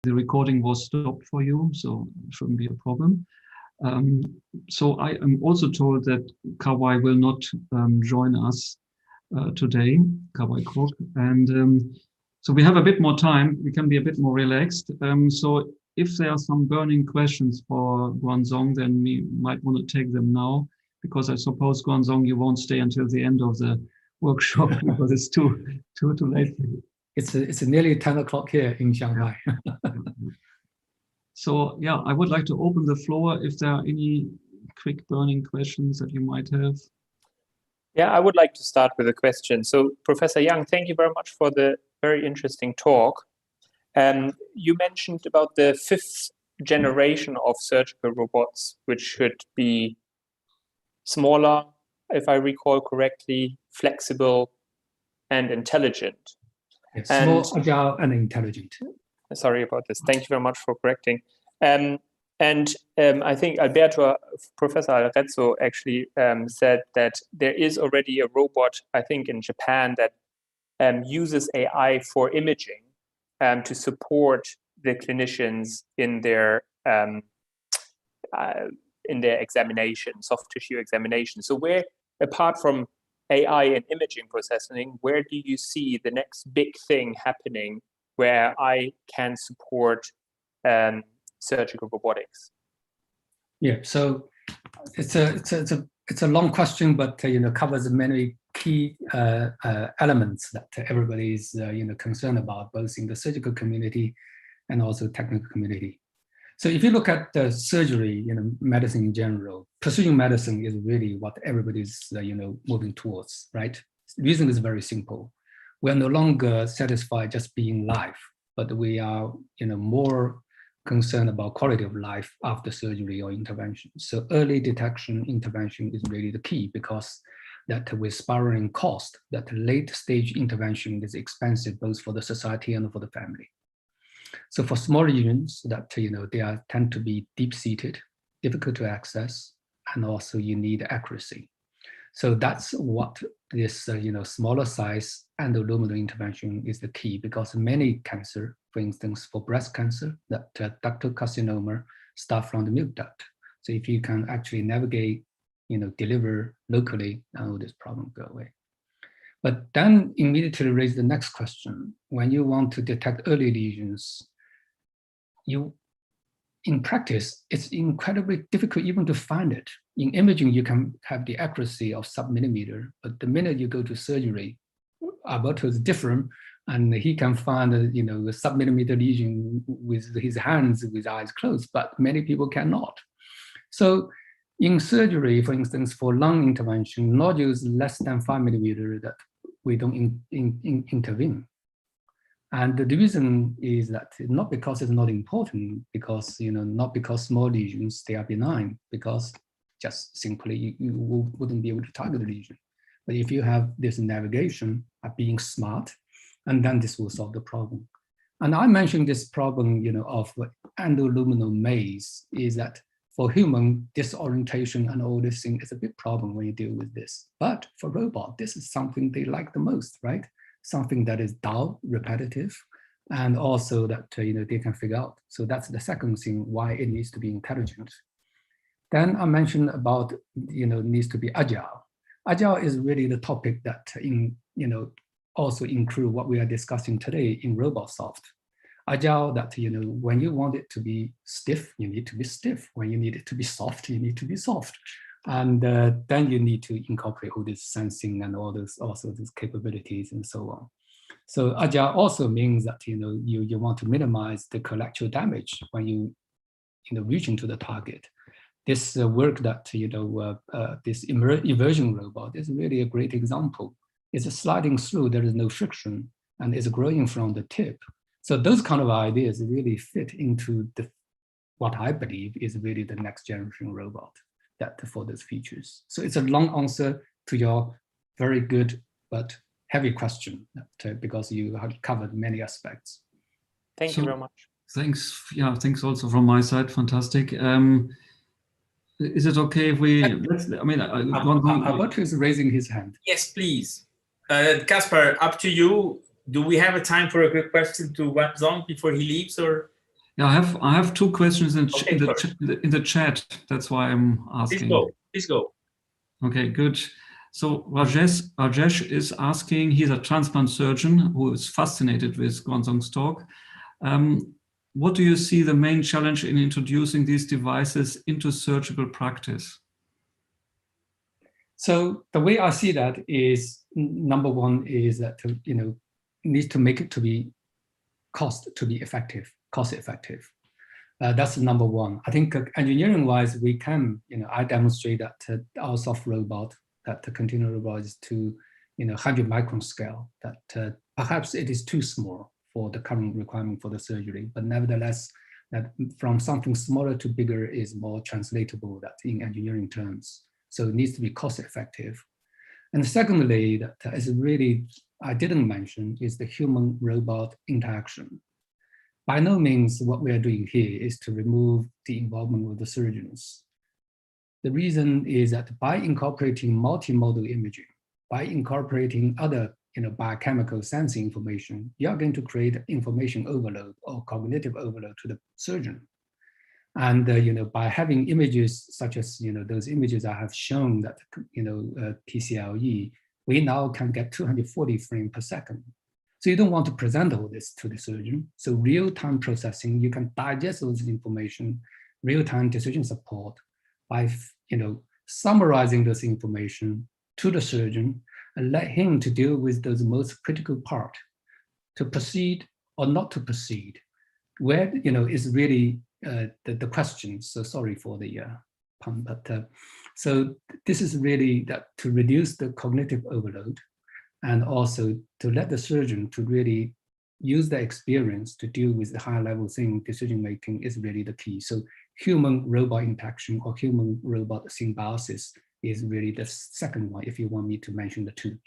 the recording was stopped for you, so it shouldn't be a problem. So I am also told that Kawai will not join us today, Kawai Krog. And so we have a bit more time. We can be a bit more relaxed. So if there are some burning questions for Guanzong, then we might want to take them now, because I suppose, Guanzong, you won't stay until the end of the workshop because it's too late for you. It's nearly 10 o'clock here in Shanghai. So yeah, I would like to open the floor if there are any quick burning questions that you might have. Yeah, I would like to start with a question. So Professor Yang, thank you very much for the very interesting talk. You mentioned about the 5th generation of surgical robots, which should be smaller, if I recall correctly, flexible and intelligent. Yes, small, agile, and intelligent. Sorry about this. Thank you very much for correcting. I think Professor Arezzo actually said that there is already a robot, I think in Japan, that uses AI for imaging to support the clinicians in their examination, soft tissue examination. So where, apart from AI and imaging processing, where do you see the next big thing happening where I can support surgical robotics? Yeah, so it's a long question, but covers many key elements that everybody is concerned about, both in the surgical community and also technical community. So if you look at the surgery, medicine in general, precision medicine is really what everybody's moving towards, right? The reason is very simple. We are no longer satisfied just being alive, but we are more concerned about quality of life after surgery or intervention. So early detection intervention is really the key, because that with spiraling cost, that late stage intervention is expensive both for the society and for the family. So for small lesions that they tend to be deep-seated, difficult to access, and also you need accuracy. So that's what this smaller size endoluminal intervention is the key, because many cancer, for instance, for breast cancer, that ductal carcinoma start from the milk duct. So if you can actually navigate, deliver locally, all this problem go away. But then immediately raise the next question. When you want to detect early lesions, in practice, it's incredibly difficult even to find it. In imaging, you can have the accuracy of sub-millimeter, but the minute you go to surgery, Alberto is different, and he can find a sub-millimeter lesion with his hands, with eyes closed, but many people cannot. So in surgery, for instance, for lung intervention, nodules less than 5 millimeter that we don't intervene. And the reason is that not because it's not important, because not because small lesions they are benign, because just simply you wouldn't be able to target the lesion. But if you have this navigation of being smart, and then this will solve the problem. And I mentioned this problem, of endoluminal maze, is that for human disorientation and all this thing is a big problem when you deal with this. But for robot, this is something they like the most, right? Something that is dull, repetitive, and also that they can figure out. So that's the second thing why it needs to be intelligent. Then I mentioned about needs to be agile. Agile is really the topic that also include what we are discussing today in RoboSoft. Agile that when you want it to be stiff, you need to be stiff. When you need it to be soft, you need to be soft. And then you need to incorporate all this sensing and all those capabilities and so on. So agile also means that you want to minimize the collateral damage when you reach into the target. This work that this immersion robot is really a great example. It's sliding through, there is no friction, and it's growing from the tip. So those kind of ideas really fit into what I believe is really the next generation robot for those features. So it's a long answer to your very good but heavy question, because you have covered many aspects. Thank you very much. Thanks. Yeah, thanks also from my side. Fantastic. Is it okay if we? Alberto is raising his hand. Yes, please. Caspar, up to you. Do we have a time for a quick question to Guanzong before he leaves, or Yeah, I have two questions in Okay, the chat. That's why I'm asking. Please go. Okay, good. So Rajesh is asking, he's a transplant surgeon who is fascinated with Guanzong's talk. What do you see the main challenge in introducing these devices into surgical practice? So the way I see that is, number one is that, needs to make it to be cost effective. That's number one. I think engineering-wise, we can, I demonstrate that our soft robot, that the continuum robot is to, 100 micron scale, that perhaps it is too small for the current requirement for the surgery, but nevertheless, that from something smaller to bigger is more translatable, that in engineering terms. So it needs to be cost effective. And secondly, that is really, I didn't mention, is the human-robot interaction. By no means what we are doing here is to remove the involvement of the surgeons. The reason is that by incorporating multimodal imaging, by incorporating other biochemical sensing information, you are going to create information overload or cognitive overload to the surgeon. And by having images such as those images I have shown, that PCLE, we now can get 240 frames per second. So you don't want to present all this to the surgeon. So real-time processing, you can digest those information, real-time decision support by summarizing this information to the surgeon and let him to deal with those most critical part, to proceed or not to proceed, where is really the question. So sorry for the pun, but so this is really that to reduce the cognitive overload, and also to let the surgeon to really use their experience to deal with the higher level thing, decision making is really the key. So human-robot interaction or human-robot symbiosis is really the second one, if you want me to mention the two.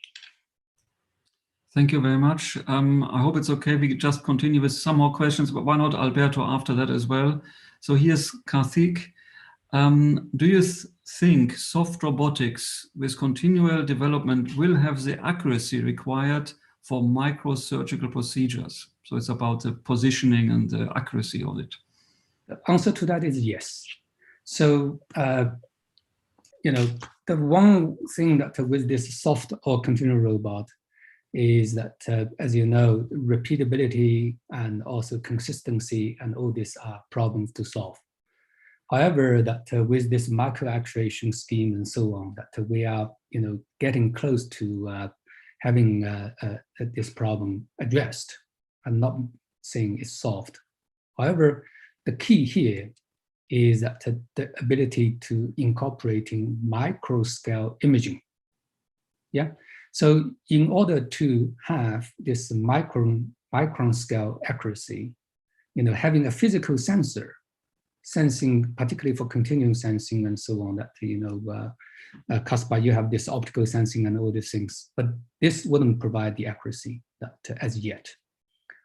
Thank you very much. I hope it's okay. We just continue with some more questions, but why not Alberto after that as well? So here's Karthik. Do you think soft robotics with continual development will have the accuracy required for microsurgical procedures? So it's about the positioning and the accuracy of it. The answer to that is yes. So, the one thing that with this soft or continual robot is that, as you know, repeatability and also consistency and all these are problems to solve. However, that with this micro actuation scheme and so on, that we are, getting close to having this problem addressed. I'm not saying it's solved. However, the key here is that the ability to incorporating micro scale imaging. Yeah. So in order to have this micron scale accuracy, having a physical sensor sensing, particularly for continuum sensing and so on, that, Caspar, you have this optical sensing and all these things, but this wouldn't provide the accuracy that as yet.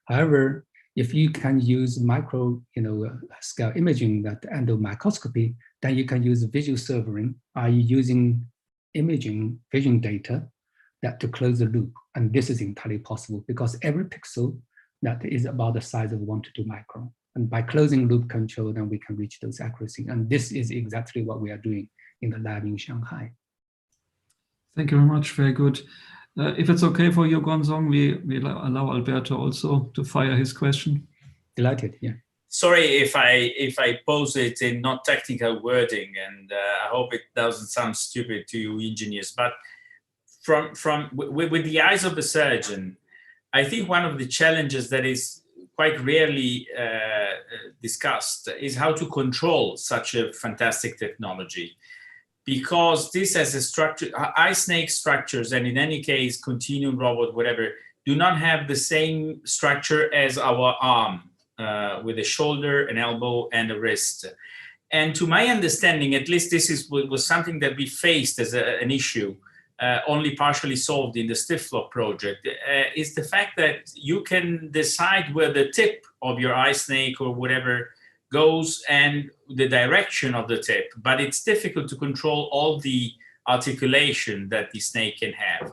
However, if you can use micro, scale imaging, that endomicroscopy, then you can use visual servering, i.e. using imaging vision data that to close the loop. And this is entirely possible because every pixel that is about the size of 1 to 2 micron. And by closing loop control, then we can reach those accuracy. And this is exactly what we are doing in the lab in Shanghai. Thank you very much. Very good. If it's okay for you, Guanzong, we allow Alberto also to fire his question. Delighted, yeah. Sorry if I pose it in not technical wording, and I hope it doesn't sound stupid to you engineers, but with the eyes of the surgeon, I think one of the challenges that is quite rarely discussed is how to control such a fantastic technology. Because this has a structure, eye snake structures, and in any case, continuum robot, whatever, do not have the same structure as our arm, with a shoulder, an elbow, and a wrist. And to my understanding, at least this was something that we faced as an issue, only partially solved in the StiffLock project, is the fact that you can decide where the tip of your eye snake or whatever goes and the direction of the tip, but it's difficult to control all the articulation that the snake can have.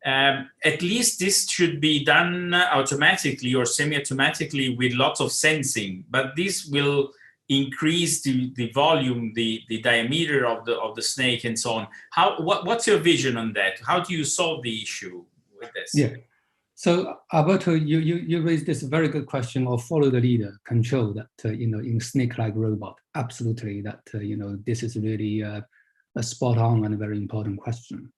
at least this should be done automatically or semi-automatically with lots of sensing, but this will increase the volume, the diameter of the snake and so on. What's your vision on that? How do you solve the issue with this? Yeah. So Alberto, you raised this very good question of follow the leader, control that, in snake-like robot. Absolutely, that, this is really a spot on and a very important question.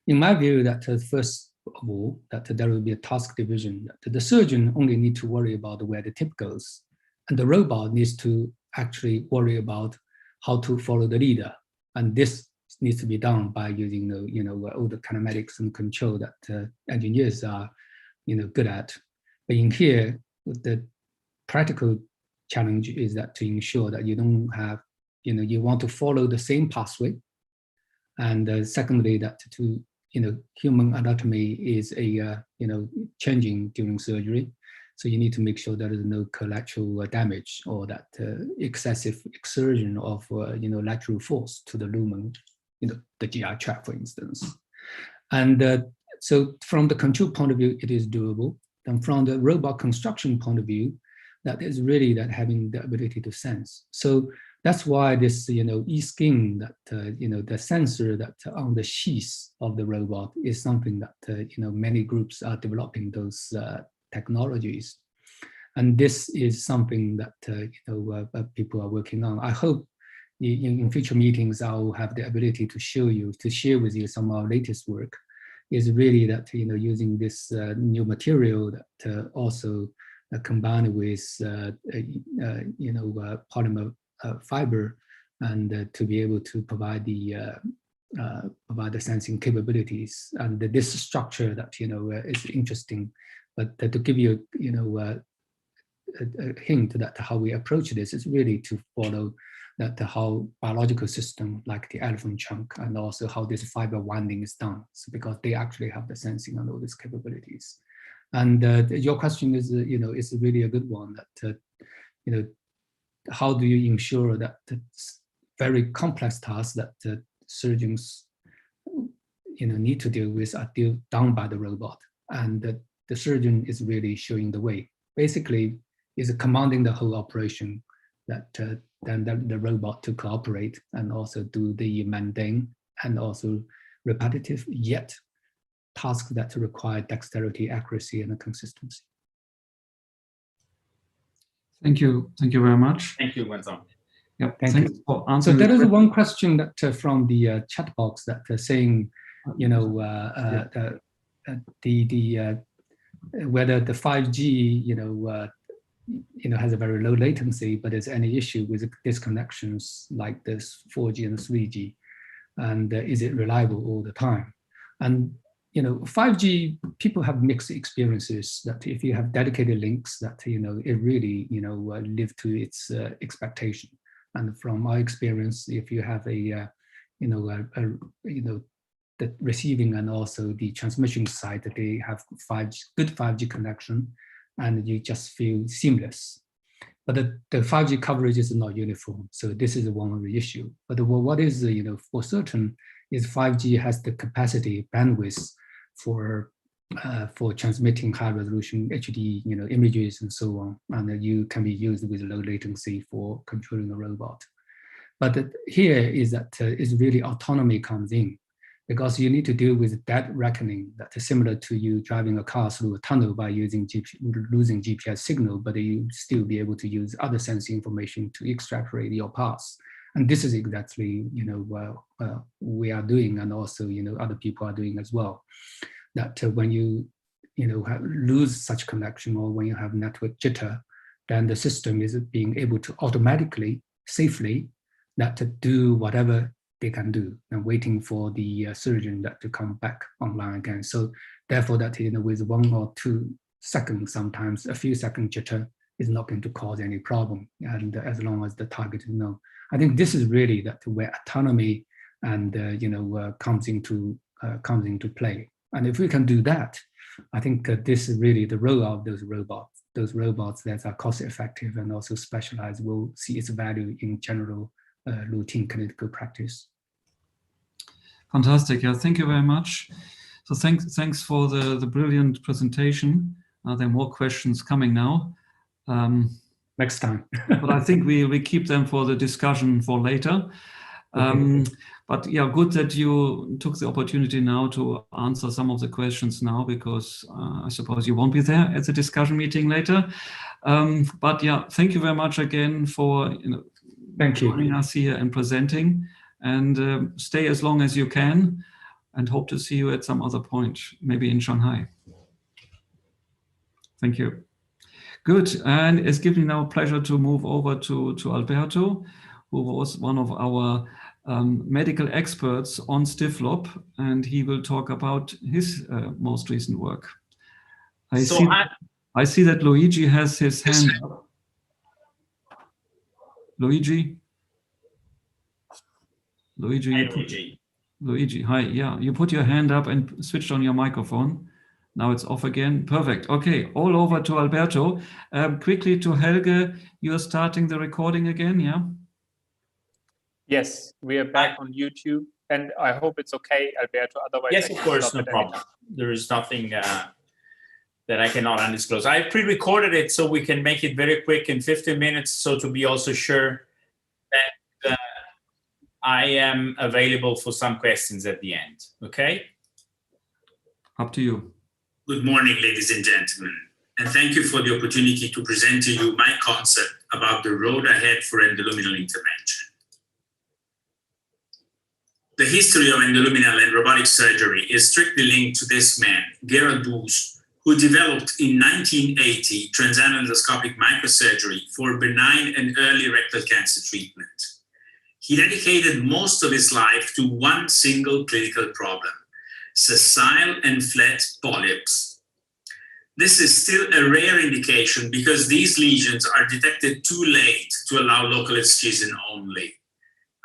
In my view, that first of all, that there will be a task division, that the surgeon only need to worry about where the tip goes, and the robot needs to actually worry about how to follow the leader. And this needs to be done by using all the kinematics and control that engineers are good at. But in here, the practical challenge is that to ensure that you don't have, you want to follow the same pathway. And secondly, that human anatomy is changing during surgery. So you need to make sure there is no collateral damage or that excessive exertion of lateral force to the lumen, the GI tract, for instance. And so from the control point of view, it is doable. And from the robot construction point of view, that is really that having the ability to sense. So that's why this, e-skin, that, the sensor that on the sheath of the robot is something that, many groups are developing those technologies. And this is something that, people are working on. I hope in future meetings, I'll have the ability to share with you some of our latest work. Is really that, using this new material that also combined with, polymer fiber, and to be able to provide the sensing capabilities. And this structure that is interesting, but to give you a hint that how we approach this is really to follow that how biological system like the elephant trunk and also how this fiber winding is done. So because they actually have the sensing and all these capabilities. And your question is is really a good one. That how do you ensure that very complex tasks that surgeons need to deal with are done by the robot, and the surgeon is really showing the way. Basically, is commanding the whole operation. That then the robot to cooperate and also do the mundane and also repetitive yet tasks that require dexterity, accuracy, and consistency. Thank you very much. Thank you, Vincent. Yeah, thank you. For answering. So there is one question that from the chat box that saying, whether the 5G, has a very low latency, but there's any issue with disconnections like this 4G and 3G, and is it reliable all the time? And 5G, people have mixed experiences. That if you have dedicated links, that it really live to its expectation. And from my experience, if you have a the receiving and also the transmission side, that they have good 5G connection, and you just feel seamless. But the 5G coverage is not uniform, so this is one of the issue. But what is for certain is 5G has the capacity bandwidth for transmitting high resolution HD images and so on, and you can be used with low latency for controlling a robot. But here is that is really autonomy comes in, because you need to deal with that reckoning that is similar to you driving a car through a tunnel by losing GPS signal, but you still be able to use other sensing information to extrapolate your path. And this is exactly we are doing, and also other people are doing as well. That when you lose such connection, or when you have network jitter, then the system is being able to automatically, safely, that to do whatever they can do, and waiting for the surgeon that to come back online again. So therefore, that with 1 or 2 seconds, sometimes a few second jitter is not going to cause any problem, and as long as the target is known. I think this is really that where autonomy and comes into play. And if we can do that, I think this is really the role of those robots. Those robots that are cost effective and also specialized will see its value in general routine clinical practice. Fantastic. Yeah, thank you very much. So thanks for the brilliant presentation. There are more questions coming now. Next time. But I think we keep them for the discussion for later. But yeah, good that you took the opportunity now to answer some of the questions now, because I suppose you won't be there at the discussion meeting later. But yeah, thank you very much again for Thank you. joining us here and presenting, and stay as long as you can, and hope to see you at some other point, maybe in Shanghai. Thank you. Good, and it's given me now pleasure to move over to Alberto, who was one of our medical experts on STIFLOP, and he will talk about his most recent work. I see that Luigi has his hand up. Luigi, hi, yeah, you put your hand up and switched on your microphone. Now it's off again. Perfect. Okay, all over to Alberto. Quickly to Helge, you're starting the recording again, yeah? Yes, we are back on YouTube, and I hope it's okay, Alberto. Otherwise, yes, of course, no problem. There is nothing that I cannot undisclose. I pre-recorded it so we can make it very quick in 15 minutes, so to be also sure that I am available for some questions at the end. Okay? Up to you. Good morning, ladies and gentlemen, and thank you for the opportunity to present to you my concept about the road ahead for endoluminal intervention. The history of endoluminal and robotic surgery is strictly linked to this man, Gerald Boos, who developed in 1980 transamendoscopic microsurgery for benign and early rectal cancer treatment. He dedicated most of his life to one single clinical problem: sessile and flat polyps. This is still a rare indication because these lesions are detected too late to allow local excision only.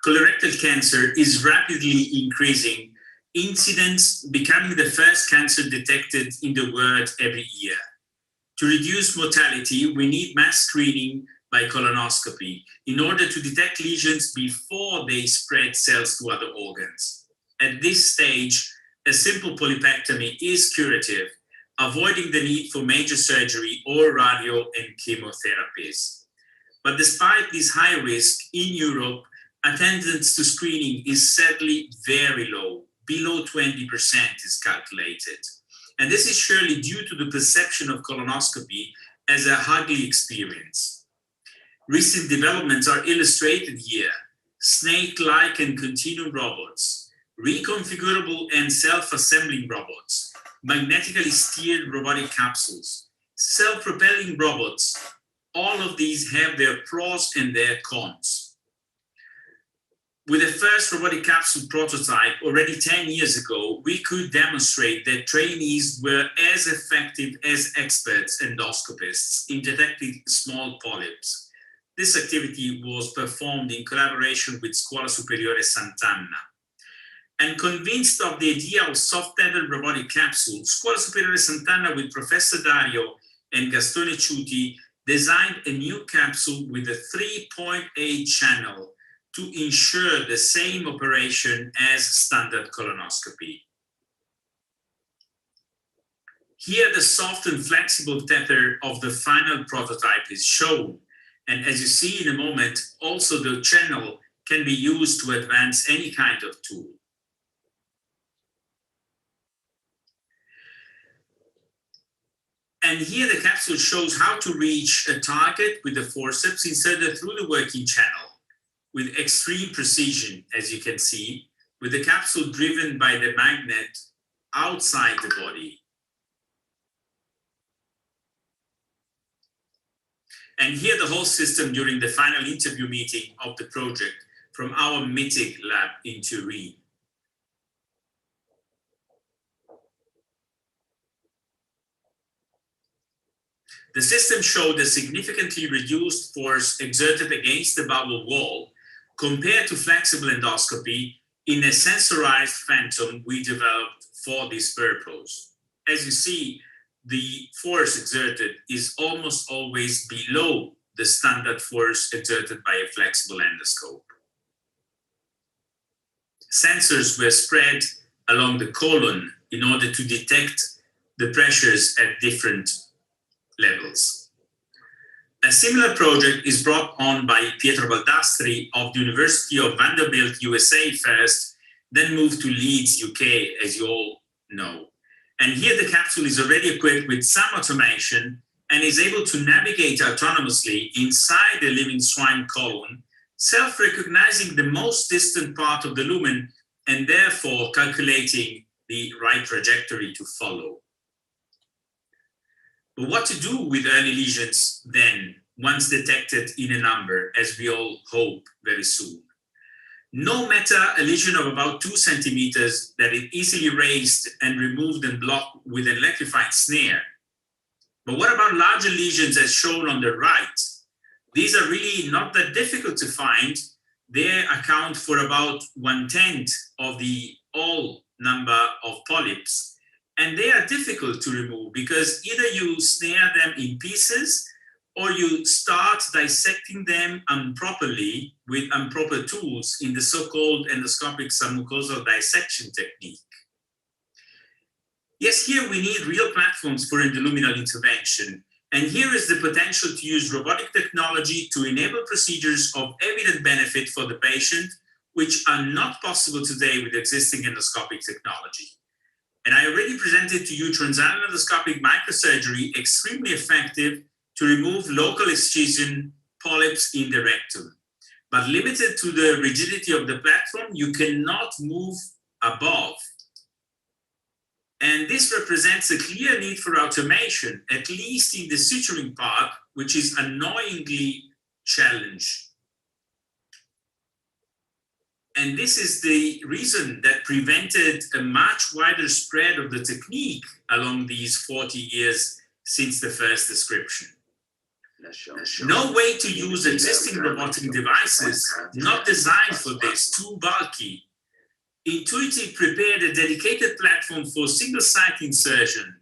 Colorectal cancer is rapidly increasing, incidence becoming the first cancer detected in the world every year. To reduce mortality, we need mass screening by colonoscopy in order to detect lesions before they spread cells to other organs. At this stage, a simple polypectomy is curative, avoiding the need for major surgery or radio and chemotherapies. But despite this high risk, in Europe, attendance to screening is sadly very low, below 20% is calculated. And this is surely due to the perception of colonoscopy as a ugly experience. Recent developments are illustrated here: snake-like and continuum robots, reconfigurable and self-assembling robots, magnetically steered robotic capsules, self-propelling robots. All of these have their pros and their cons. With the first robotic capsule prototype already 10 years ago, we could demonstrate that trainees were as effective as experts endoscopists in detecting small polyps. This activity was performed in collaboration with Scuola Superiore Sant'Anna. And convinced of the idea of soft-tethered robotic capsule, Scuola Superiore Sant'Anna with Professor Dario and Gastone Ciuti designed a new capsule with a 3.8 channel to ensure the same operation as standard colonoscopy. Here, the soft and flexible tether of the final prototype is shown. And as you see in a moment, also the channel can be used to advance any kind of tool. And here the capsule shows how to reach a target with the forceps inserted through the working channel with extreme precision, as you can see, with the capsule driven by the magnet outside the body. And here the whole system during the final interview meeting of the project from our MITIG lab in Turin. The system showed a significantly reduced force exerted against the bubble wall compared to flexible endoscopy in a sensorized phantom we developed for this purpose. As you see, the force exerted is almost always below the standard force exerted by a flexible endoscope. Sensors were spread along the colon in order to detect the pressures at different levels. A similar project is brought on by Pietro Baldastri of the University of Vanderbilt, USA first, then moved to Leeds, UK, as you all know. And here the capsule is already equipped with some automation and is able to navigate autonomously inside the living swine colon, self-recognizing the most distant part of the lumen and therefore calculating the right trajectory to follow. But what to do with early lesions then, once detected in a number, as we all hope very soon? No matter a lesion of about 2 centimeters that is easily raised and removed and blocked with an electrified snare. But what about larger lesions as shown on the right? These are really not that difficult to find. They account for about 1/10 of the all number of polyps. And they are difficult to remove because either you snare them in pieces or you start dissecting them improperly with improper tools in the so-called endoscopic submucosal dissection technique. Yes, here we need real platforms for endoluminal intervention. And here is the potential to use robotic technology to enable procedures of evident benefit for the patient, which are not possible today with existing endoscopic technology. And I already presented to you transanal endoscopic microsurgery, extremely effective to remove local excision polyps in the rectum. But limited to the rigidity of the platform, you cannot move above. And this represents a clear need for automation, at least in the suturing part, which is annoyingly challenged. And this is the reason that prevented a much wider spread of the technique along these 40 years since the first description. No way to use existing robotic devices, not designed for this, too bulky. Intuitive prepared a dedicated platform for single-site insertion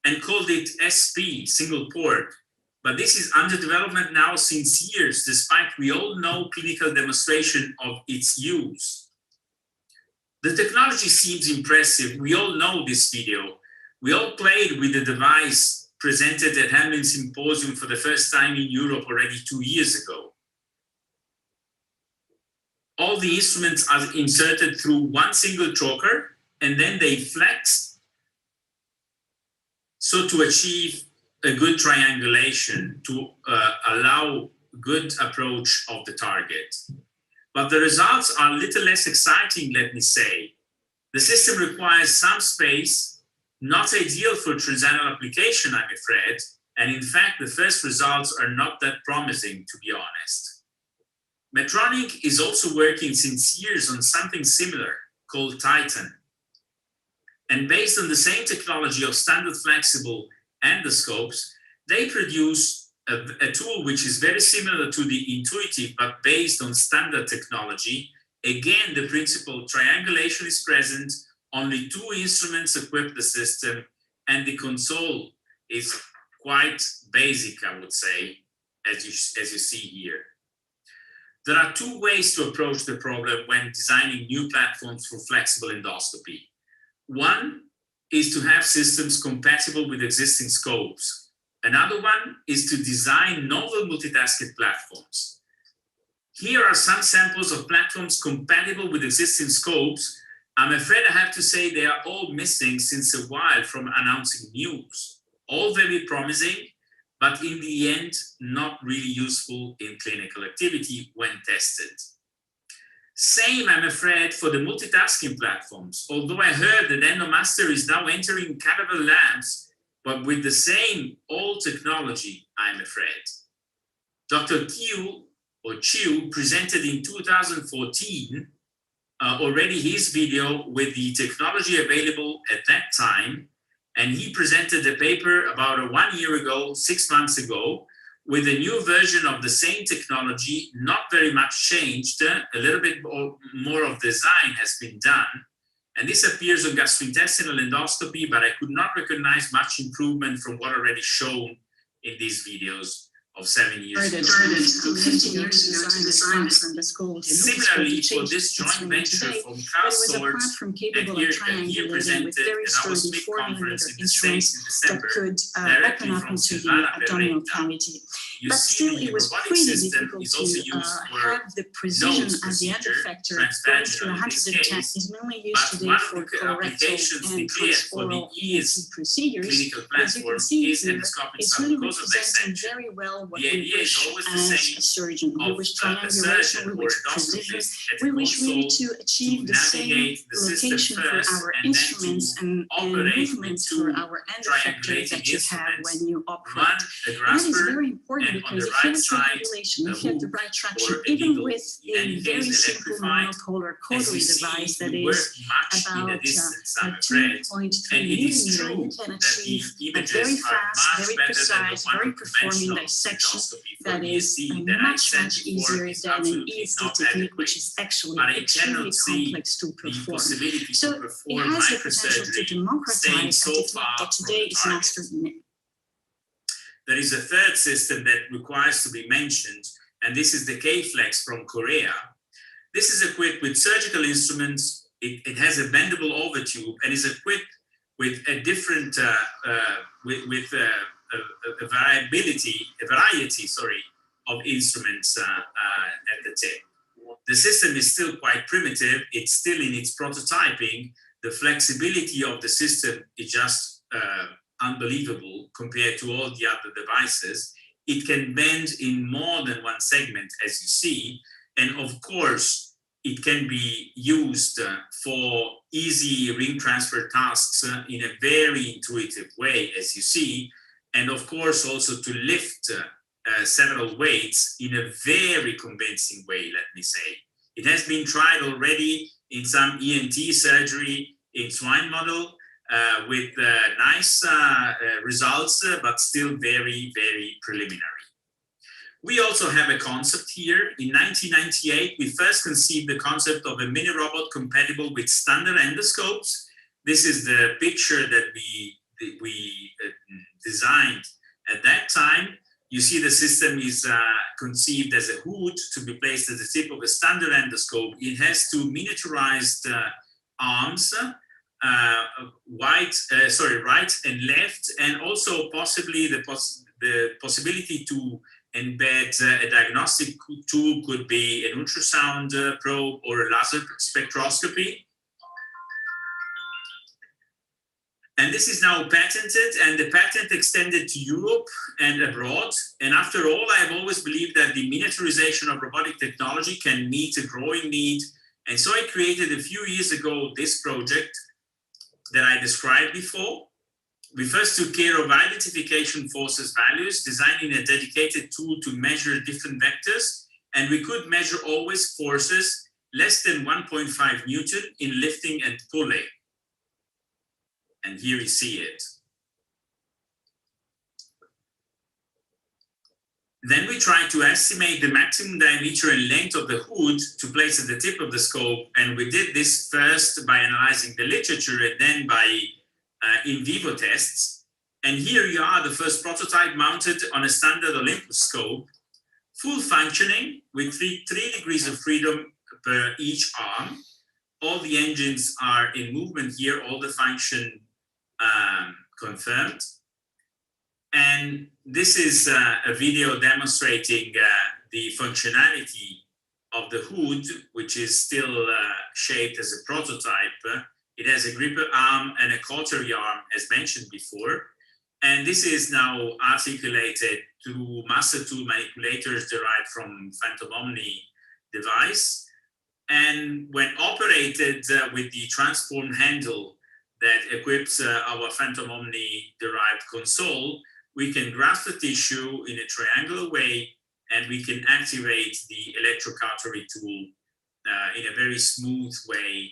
and called it SP, single port. But this is under development now since years, despite we all know clinical demonstration of its use. The technology seems impressive. We all know this video. We all played with the device presented at Helming Symposium for the first time in Europe already 2 years ago. All the instruments are inserted through one single trocar, and then they flex so to achieve a good triangulation to allow good approach of the target. But the results are a little less exciting, let me say. The system requires some space, not ideal for transanal application, I'm afraid, and in fact, the first results are not that promising, to be honest. Medtronic is also working since years on something similar called Titan. And based on the same technology of standard flexible endoscopes, they produce a tool which is very similar to the Intuitive, but based on standard technology. Again, the principle triangulation is present, only 2 instruments equip the system, and the console is quite basic, I would say, as you see here. There are 2 ways to approach the problem when designing new platforms for flexible endoscopy. One is to have systems compatible with existing scopes. Another one is to design novel multitasking platforms. Here are some samples of platforms compatible with existing scopes. I'm afraid I have to say they are all missing since a while from announcing news. All very promising, but in the end, not really useful in clinical activity when tested. Same, I'm afraid, for the multitasking platforms, although I heard that Endomaster is now entering cadaver labs, but with the same old technology, I'm afraid. Dr. Chiu presented in 2014 already his video with the technology available at that time, and he presented a paper about 1 year ago, 6 months ago, with a new version of the same technology, not very much changed. A little bit more of design has been done. And this appears on gastrointestinal endoscopy, but I could not recognize much improvement from what already shown in these videos of 7 years ago. 15 years ago to design this from the school. Similarly, for this joint venture from Castort, and here presented at our SMIC conference in the States in December, directly from Silvana Berretta, you But see still, the it was robotic pretty system difficult is also to used for have the precision nose at the end procedure, effector going through transvaginal in this 110 case. is mainly used But today one for of the colorectal applications and declared for the transoral EASE procedures. clinical But as you platform can see is here, endoscopic it's really submucosal representing dissection. very well what The we idea is wish always the as same a surgeon. We of wish a triangulation, surgeon we or wish precision, endoscopist at we the wish really console to achieve the same navigate the system location for first our and then to instruments and operate with movements two for our end effectors that you have instruments. when you operate. One, a And that is grasper, very important and on because the if you right have side, triangulation, a if you have the hook right traction, or a even needle, with in a any very case simple electrified. monopolar As cautery you device see, that you work is much in about the distance, I'm a afraid. 2.3 And it is millimeter, true you can that the achieve a images very are fast, much very better than the precise, one very of performing conventional dissection endoscopy for that is ESC that I much, said much before easier is than an absolutely ESD not technique, adequate. which is actually But I extremely cannot see complex to the perform. possibility So to it perform has the potential to microsurgery staying democratize so a technique far that from today the is target. mastered in There is a third system that requires to be mentioned, and this is the K-Flex from Korea. This is equipped with surgical instruments. It has a bendable overtube and is equipped with a different, a variety, of instruments at the tip. The system is still quite primitive. It's still in its prototyping. The flexibility of the system is just unbelievable compared to all the other devices. It can bend in more than one segment, as you see. And of course, it can be used for easy ring transfer tasks in a very intuitive way, as you see. And of course, also to lift several weights in a very convincing way, let me say. It has been tried already in some ENT surgery in swine model with nice results, but still very, very preliminary. We also have a concept here. In 1998, we first conceived the concept of a mini robot compatible with standard endoscopes. This is the picture that we designed at that time. You see the system is conceived as a hood to be placed at the tip of a standard endoscope. It has two miniaturized arms, right and left, and also possibly the possibility to embed a diagnostic tool could be an ultrasound probe or a laser spectroscopy. And this is now patented, and the patent extended to Europe and abroad. And after all, I have always believed that the miniaturization of robotic technology can meet a growing need. And so I created a few years ago this project that I described before. We first took care of identification forces values, designing a dedicated tool to measure different vectors. And we could measure always forces less than 1.5 Newton in lifting and pulling. And here we see it. Then we tried to estimate the maximum diameter and length of the hood to place at the tip of the scope. And we did this first by analyzing the literature and then by in vivo tests. And here you are, the first prototype mounted on a standard Olympus scope, full functioning with three degrees of freedom per each arm. All the engines are in movement here, all the function confirmed. And this is a video demonstrating the functionality of the hood, which is still shaped as a prototype. It has a gripper arm and a cautery arm, as mentioned before. And this is now articulated through master tool manipulators derived from Phantom Omni device. And when operated with the transform handle that equips our Phantom Omni derived console, we can graft the tissue in a triangular way, and we can activate the electrocautery tool in a very smooth way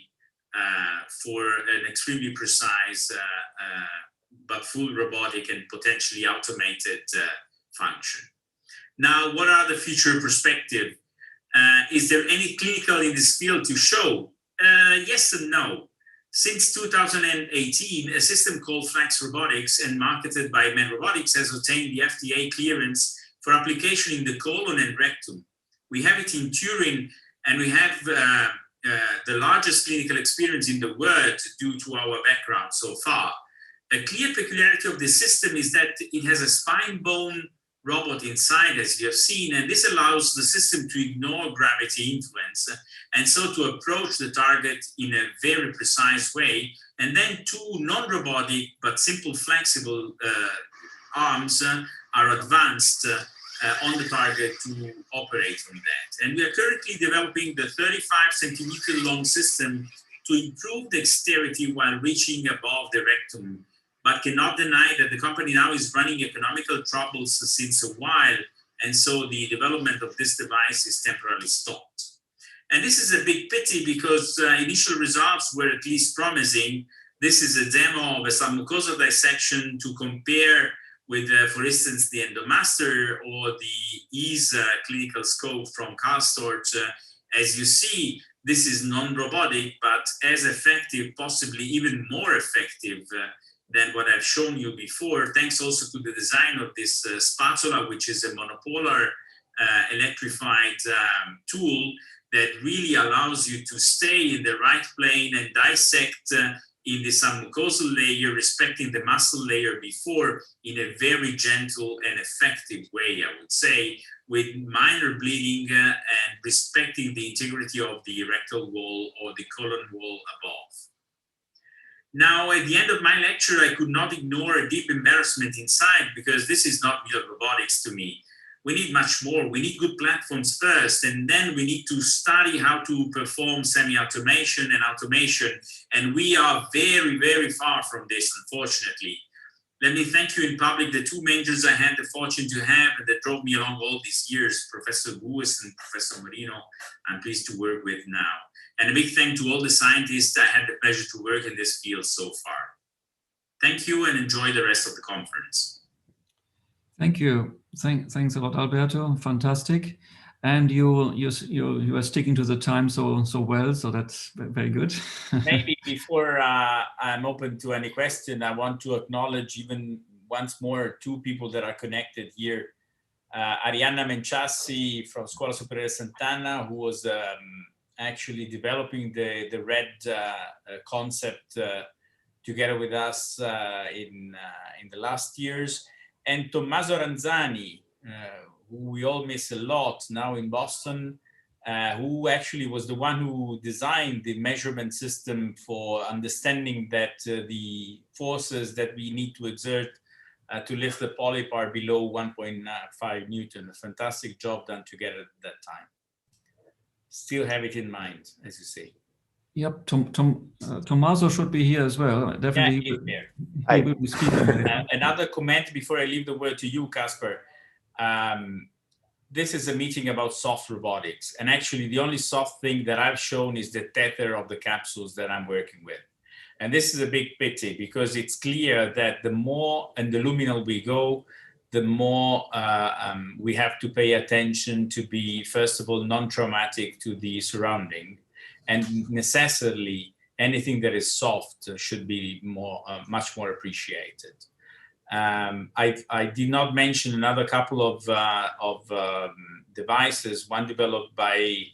for an extremely precise but full robotic and potentially automated function. Now, what are the future perspectives? Is there any clinical in this field to show? Yes and no. Since 2018, a system called Flex Robotics and marketed by Robotics has obtained the FDA clearance for application in the colon and rectum. We have it in Turin, and we have the largest clinical experience in the world due to our background so far. A clear peculiarity of the system is that it has a spine bone robot inside, as you have seen, and this allows the system to ignore gravity influence and so to approach the target in a very precise way. And then two non-robotic but simple flexible arms are advanced on the target to operate on that. And we are currently developing the 35 centimeter long system to improve dexterity while reaching above the rectum, but cannot deny that the company now is running economical troubles since a while, and so the development of this device is temporarily stopped. And this is a big pity because initial results were at least promising. This is a demo of a submucosal dissection to compare with, for instance, the Endomaster or the EASE clinical scope from Karlstorff. As you see, this is non-robotic, but as effective, possibly even more effective than what I've shown you before, thanks also to the design of this spatula, which is a monopolar electrified tool that really allows you to stay in the right plane and dissect in the submucosal layer, respecting the muscle layer before, in a very gentle and effective way, I would say, with minor bleeding and respecting the integrity of the rectal wall or the colon wall above. Now, at the end of my lecture, I could not ignore a deep embarrassment inside, because this is not real robotics to me. We need much more. We need good platforms first, and then we need to study how to perform semi-automation and automation. And we are very, very far from this, unfortunately. Let me thank you in public, the two mentors I had the fortune to have and that drove me along all these years, Professor Gues and Professor Marino, I'm pleased to work with now. And a big thank to all the scientists I had the pleasure to work in this field so far. Thank you and enjoy the rest of the conference. Thank you. Thanks a lot, Alberto. Fantastic. And you are sticking to the time so well, so that's very good. Maybe before I'm open to any question, I want to acknowledge even once more two people that are connected here. Arianna Menciassi from Scuola Superiore Sant'Anna, who was actually developing the red concept together with us in the last years, and Tommaso Ranzani, who we all miss a lot now in Boston, who actually was the one who designed the measurement system for understanding that the forces that we need to exert to lift the polyp are below 1.5 Newton. A fantastic job done together at that time. Still have it in mind, as you say. Yep, Tommaso should be here as well. Definitely, yeah, he's he will be speaking. Another comment before I leave the word to you, Kasper. This is a meeting about soft robotics. And actually, the only soft thing that I've shown is the tether of the capsules that I'm working with. And this is a big pity, because it's clear that the more endoluminal we go, the more we have to pay attention to be, first of all, non-traumatic to the surrounding. And necessarily, anything that is soft should be much more appreciated. I did not mention another couple of devices, one developed by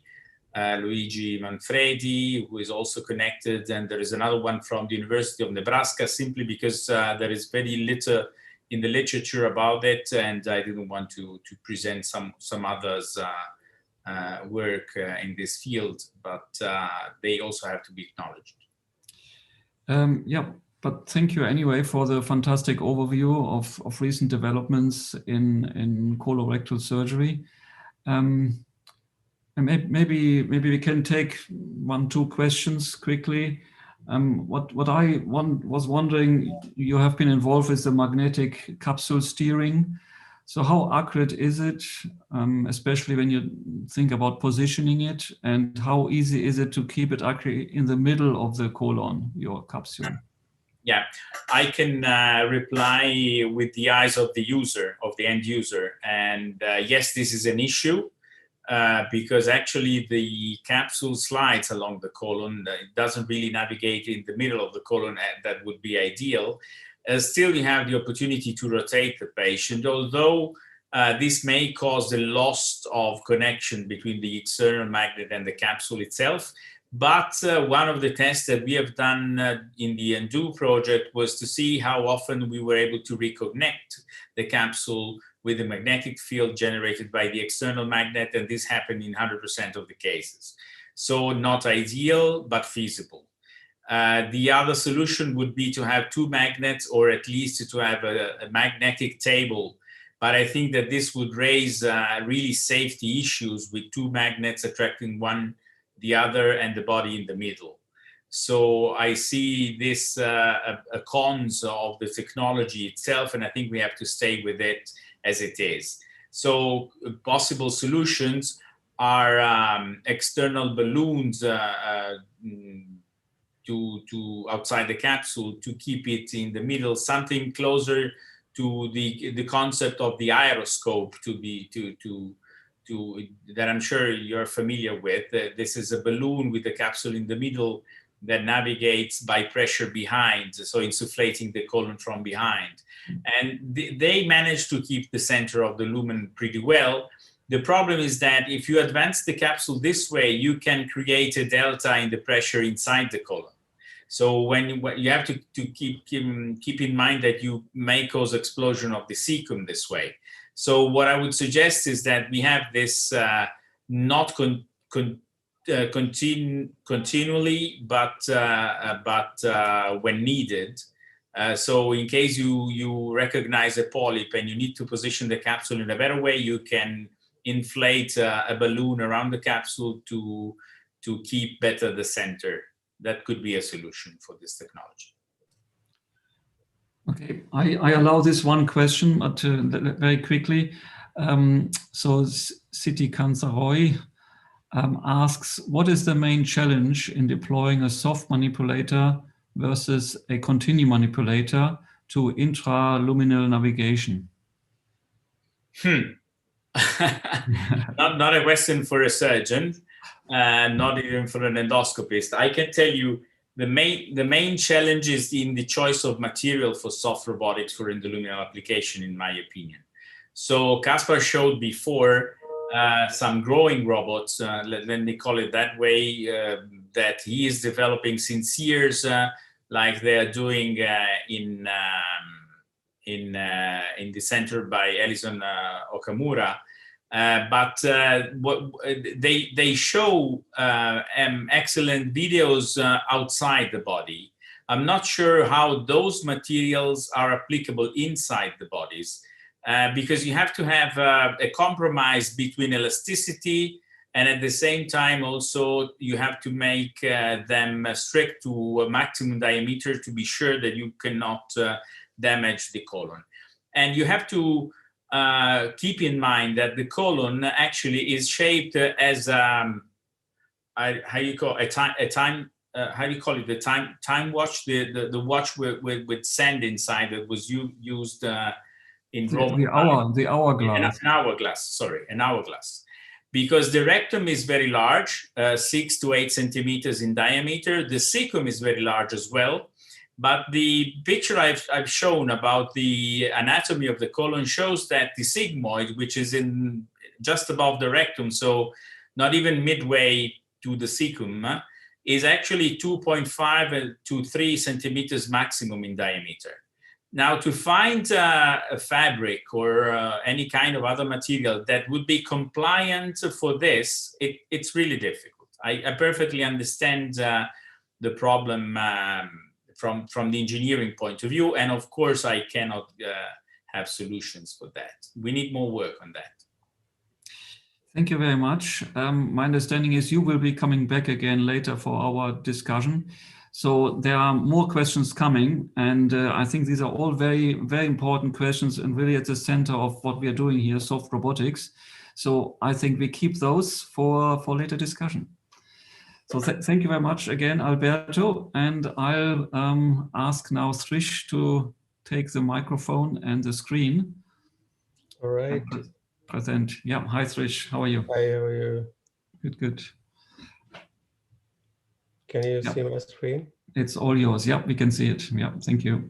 Luigi Manfredi, who is also connected, and there is another one from the University of Nebraska, simply because there is very little in the literature about it, and I didn't want to present some others' work in this field, but they also have to be acknowledged. Yeah, but thank you anyway for the fantastic overview of recent developments in colorectal surgery. And maybe we can take 1-2 questions quickly. What I was wondering, you have been involved with the magnetic capsule steering. So how accurate is it, especially when you think about positioning it, and how easy is it to keep it accurate in the middle of the colon, your capsule? Yeah, I can reply with the eyes of the user, of the end user. And yes, this is an issue because actually the capsule slides along the colon. It doesn't really navigate in the middle of the colon. That would be ideal. Still, you have the opportunity to rotate the patient, although this may cause the loss of connection between the external magnet and the capsule itself. But one of the tests that we have done in the Undo project was to see how often we were able to reconnect the capsule with the magnetic field generated by the external magnet, and this happened in 100% of the cases. So not ideal, but feasible. The other solution would be to have two magnets, or at least to have a magnetic table. But I think that this would raise really safety issues with two magnets attracting one the other and the body in the middle. So I see this a cons of the technology itself, and I think we have to stay with it as it is. So possible solutions are external balloons to outside the capsule to keep it in the middle, something closer to the concept of the aeroscope that I'm sure you're familiar with. This is a balloon with the capsule in the middle that navigates by pressure behind, so insufflating the colon from behind. And they managed to keep the center of the lumen pretty well. The problem is that if you advance the capsule this way, you can create a delta in the pressure inside the colon. So when you have to keep in mind that you may cause explosion of the cecum this way. So what I would suggest is that we have this not continually, but when needed. So in case you recognize a polyp and you need to position the capsule in a better way, you can inflate a balloon around the capsule to keep better the center. That could be a solution for this technology. Okay, I allow this one question, but very quickly. So Siti Kansaroy asks, what is the main challenge in deploying a soft manipulator versus a continuum manipulator to intraluminal navigation? Not a question for a surgeon, not even for an endoscopist. I can tell you the main challenge is in the choice of material for soft robotics for endoluminal application, in my opinion. So Kaspar showed before some growing robots, let me call it that way, that he is developing since years, like they're doing in the center by Ellison Okamura. But what they show excellent videos outside the body. I'm not sure how those materials are applicable inside the bodies, because you have to have a compromise between elasticity and at the same time also you have to make them strict to a maximum diameter to be sure that you cannot damage the colon. And you have to keep in mind that the colon actually is shaped as how you call it, the time watch, the watch with sand inside that was used in Rome. The hourglass. An hourglass. Because the rectum is very large, 6 to 8 centimeters in diameter. The cecum is very large as well. But the picture I've shown about the anatomy of the colon shows that the sigmoid, which is in just above the rectum, so not even midway to the cecum, is actually 2.5 to 3 centimeters maximum in diameter. Now, to find a fabric or any kind of other material that would be compliant for this, it's really difficult. I perfectly understand the problem from the engineering point of view. And of course, I cannot have solutions for that. We need more work on that. Thank you very much. My understanding is you will be coming back again later for our discussion. So there are more questions coming, and I think these are all very, very important questions and really at the center of what we are doing here, soft robotics. So I think we keep those for later discussion. So thank you very much again, Alberto. And I'll ask now Srish to take the microphone and the screen. All right. Present. Yeah. Hi, Srish. How are you? Hi, how are you? Good, good. Can you see my screen? It's all yours. Yeah, we can see it. Yeah, thank you.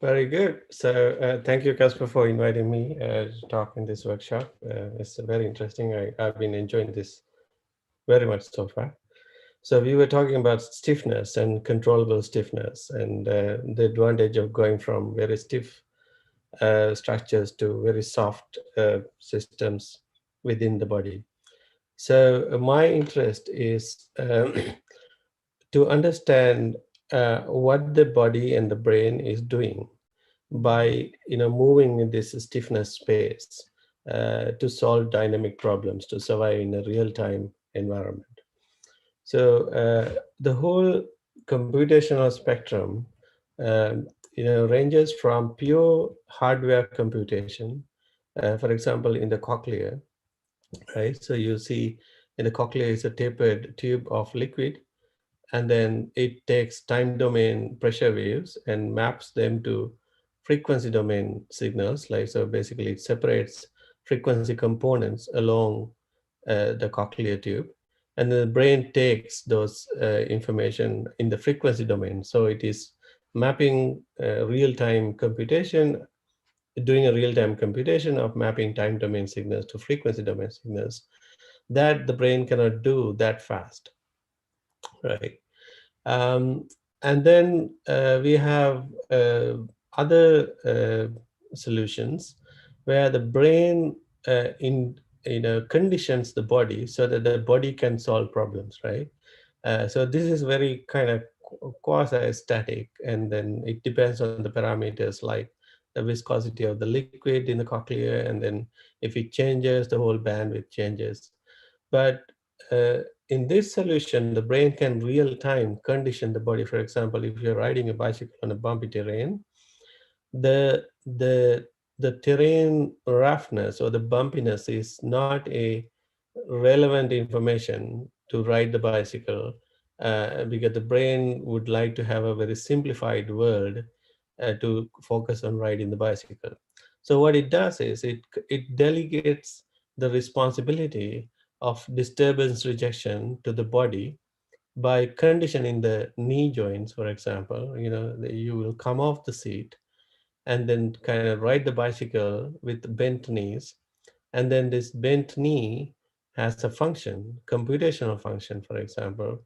Very good. So thank you, Casper, for inviting me to talk in this workshop. It's very interesting. I've been enjoying this very much so far. So we were talking about stiffness and controllable stiffness and the advantage of going from very stiff structures to very soft systems within the body. So my interest is to understand what the body and the brain is doing by moving in this stiffness space to solve dynamic problems to survive in a real-time environment. So the whole computational spectrum ranges from pure hardware computation, for example in the cochlea, right? So you see in the cochlea is a tapered tube of liquid, and then it takes time domain pressure waves and maps them to frequency domain signals. Like, so basically it separates frequency components along the cochlear tube, and the brain takes those information in the frequency domain. So it is mapping real-time computation, doing a real-time computation of mapping time domain signals to frequency domain signals that the brain cannot do that fast, right? Um, and then we have other solutions where the brain conditions the body so that the body can solve problems, right? So this is very kind of quasi-static, and then it depends on the parameters like the viscosity of the liquid in the cochlea, and then if it changes, the whole bandwidth changes. But in this solution, the brain can real time condition the body. For example, if you're riding a bicycle on a bumpy terrain, the the the terrain roughness or the bumpiness is not a relevant information to ride the bicycle, because the brain would like to have a very simplified world to focus on riding the bicycle. So what it does is it delegates the responsibility of disturbance rejection to the body by conditioning the knee joints. For example, you will come off the seat and then kind of ride the bicycle with bent knees, and then this bent knee has a function, computational function. For example,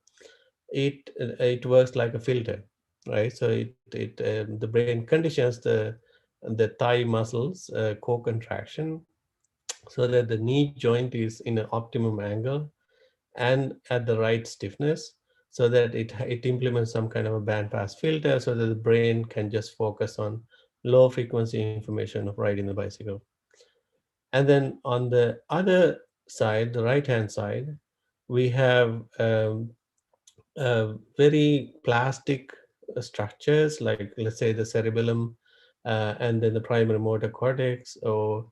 it works like a filter, right? So the brain conditions the thigh muscles co-contraction so that the knee joint is in an optimum angle and at the right stiffness, so that it implements some kind of a bandpass filter so that the brain can just focus on low frequency information of riding the bicycle. And then on the other side, the right hand side, we have very plastic structures, like let's say the cerebellum, and then the primary motor cortex, or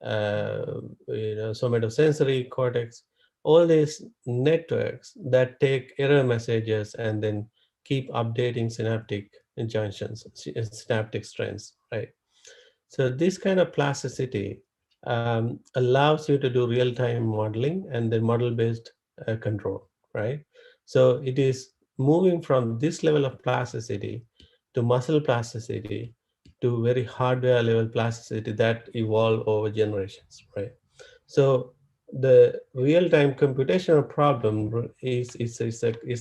somatosensory cortex. All these networks that take error messages and then keep updating synaptic junctions, synaptic strengths, right? So this kind of plasticity allows you to do real-time modeling and then model-based control, right? So it is moving from this level of plasticity to muscle plasticity to very hardware level plasticity that evolve over generations, right? So the real-time computational problem is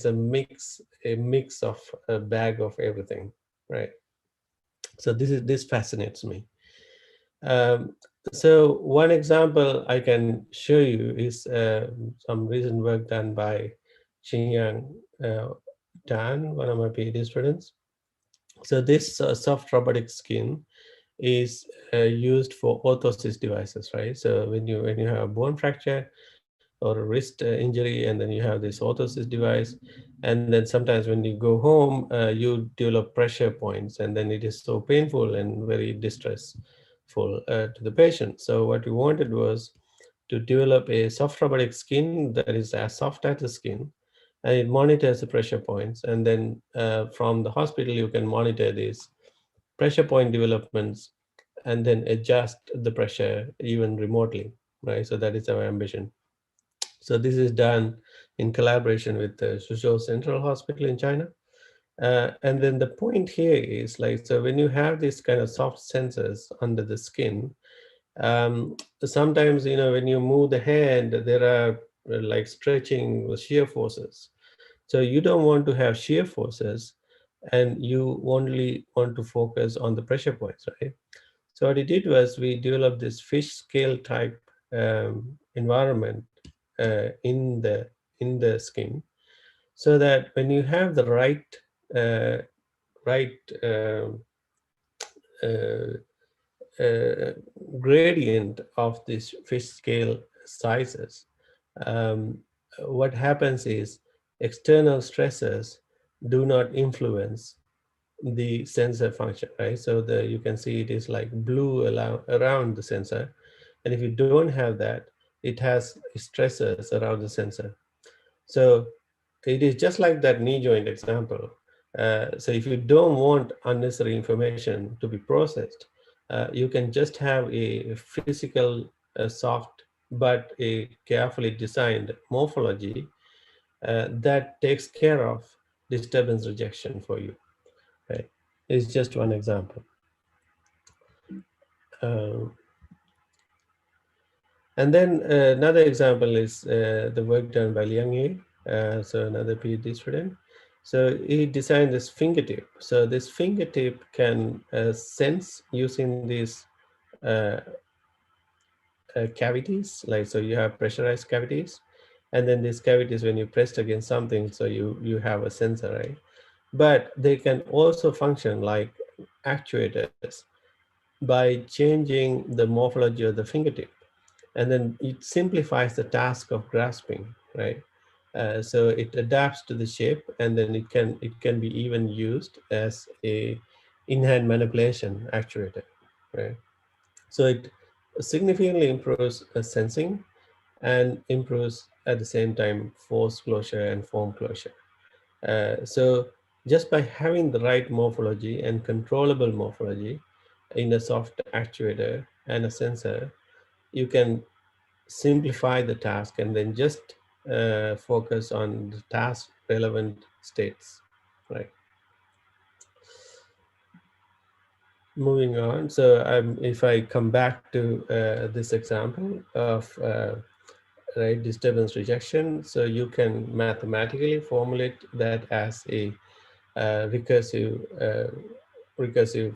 a mix of a bag of everything, right? So this fascinates me. Um, so one example I can show you is some recent work done by Xingyang Dan, one of my PhD students. So this soft robotic skin is used for orthosis devices, right? So when you have a bone fracture or a wrist injury, and then you have this orthosis device, and then sometimes when you go home, you develop pressure points, and then it is so painful and very distressful to the patient. So what we wanted was to develop a soft robotic skin that is as soft as the skin, and it monitors the pressure points, and then from the hospital you can monitor these pressure point developments and then adjust the pressure even remotely, right? So that is our ambition. So this is done in collaboration with the Suzhou Central Hospital in China. And then the point here is like, so when you have these kind of soft sensors under the skin, sometimes, when you move the hand, there are like stretching shear forces. So you don't want to have shear forces, and you only want to focus on the pressure points, right? So what we did was we developed this fish scale type environment in the skin, so that when you have the uh, right uh, uh, gradient of these fish scale sizes, um, what happens is external stresses do not influence the sensor function, right? So you can see it is like blue around the sensor. And if you don't have that, it has stresses around the sensor. So it is just like that knee joint example. So if you don't want unnecessary information to be processed, you can just have a physical, soft, but a carefully designed morphology that takes care of disturbance rejection for you, right? It's just one example. Um, And then another example is the work done by Liang Yi, so another PhD student. So he designed this fingertip. So this fingertip can sense using these uh, cavities, like, so you have pressurized cavities, and then these cavities, when you pressed against something, so you have a sensor, right? But they can also function like actuators by changing the morphology of the fingertip. And then it simplifies the task of grasping, right? So it adapts to the shape, and then it can be even used as a in-hand manipulation actuator, right? So it significantly improves sensing and improves at the same time force closure and form closure. So just by having the right morphology and controllable morphology in a soft actuator and a sensor, you can simplify the task and then just focus on the task relevant states, right? Moving on, so if I come back to this example of right, disturbance rejection, so you can mathematically formulate that as a recursive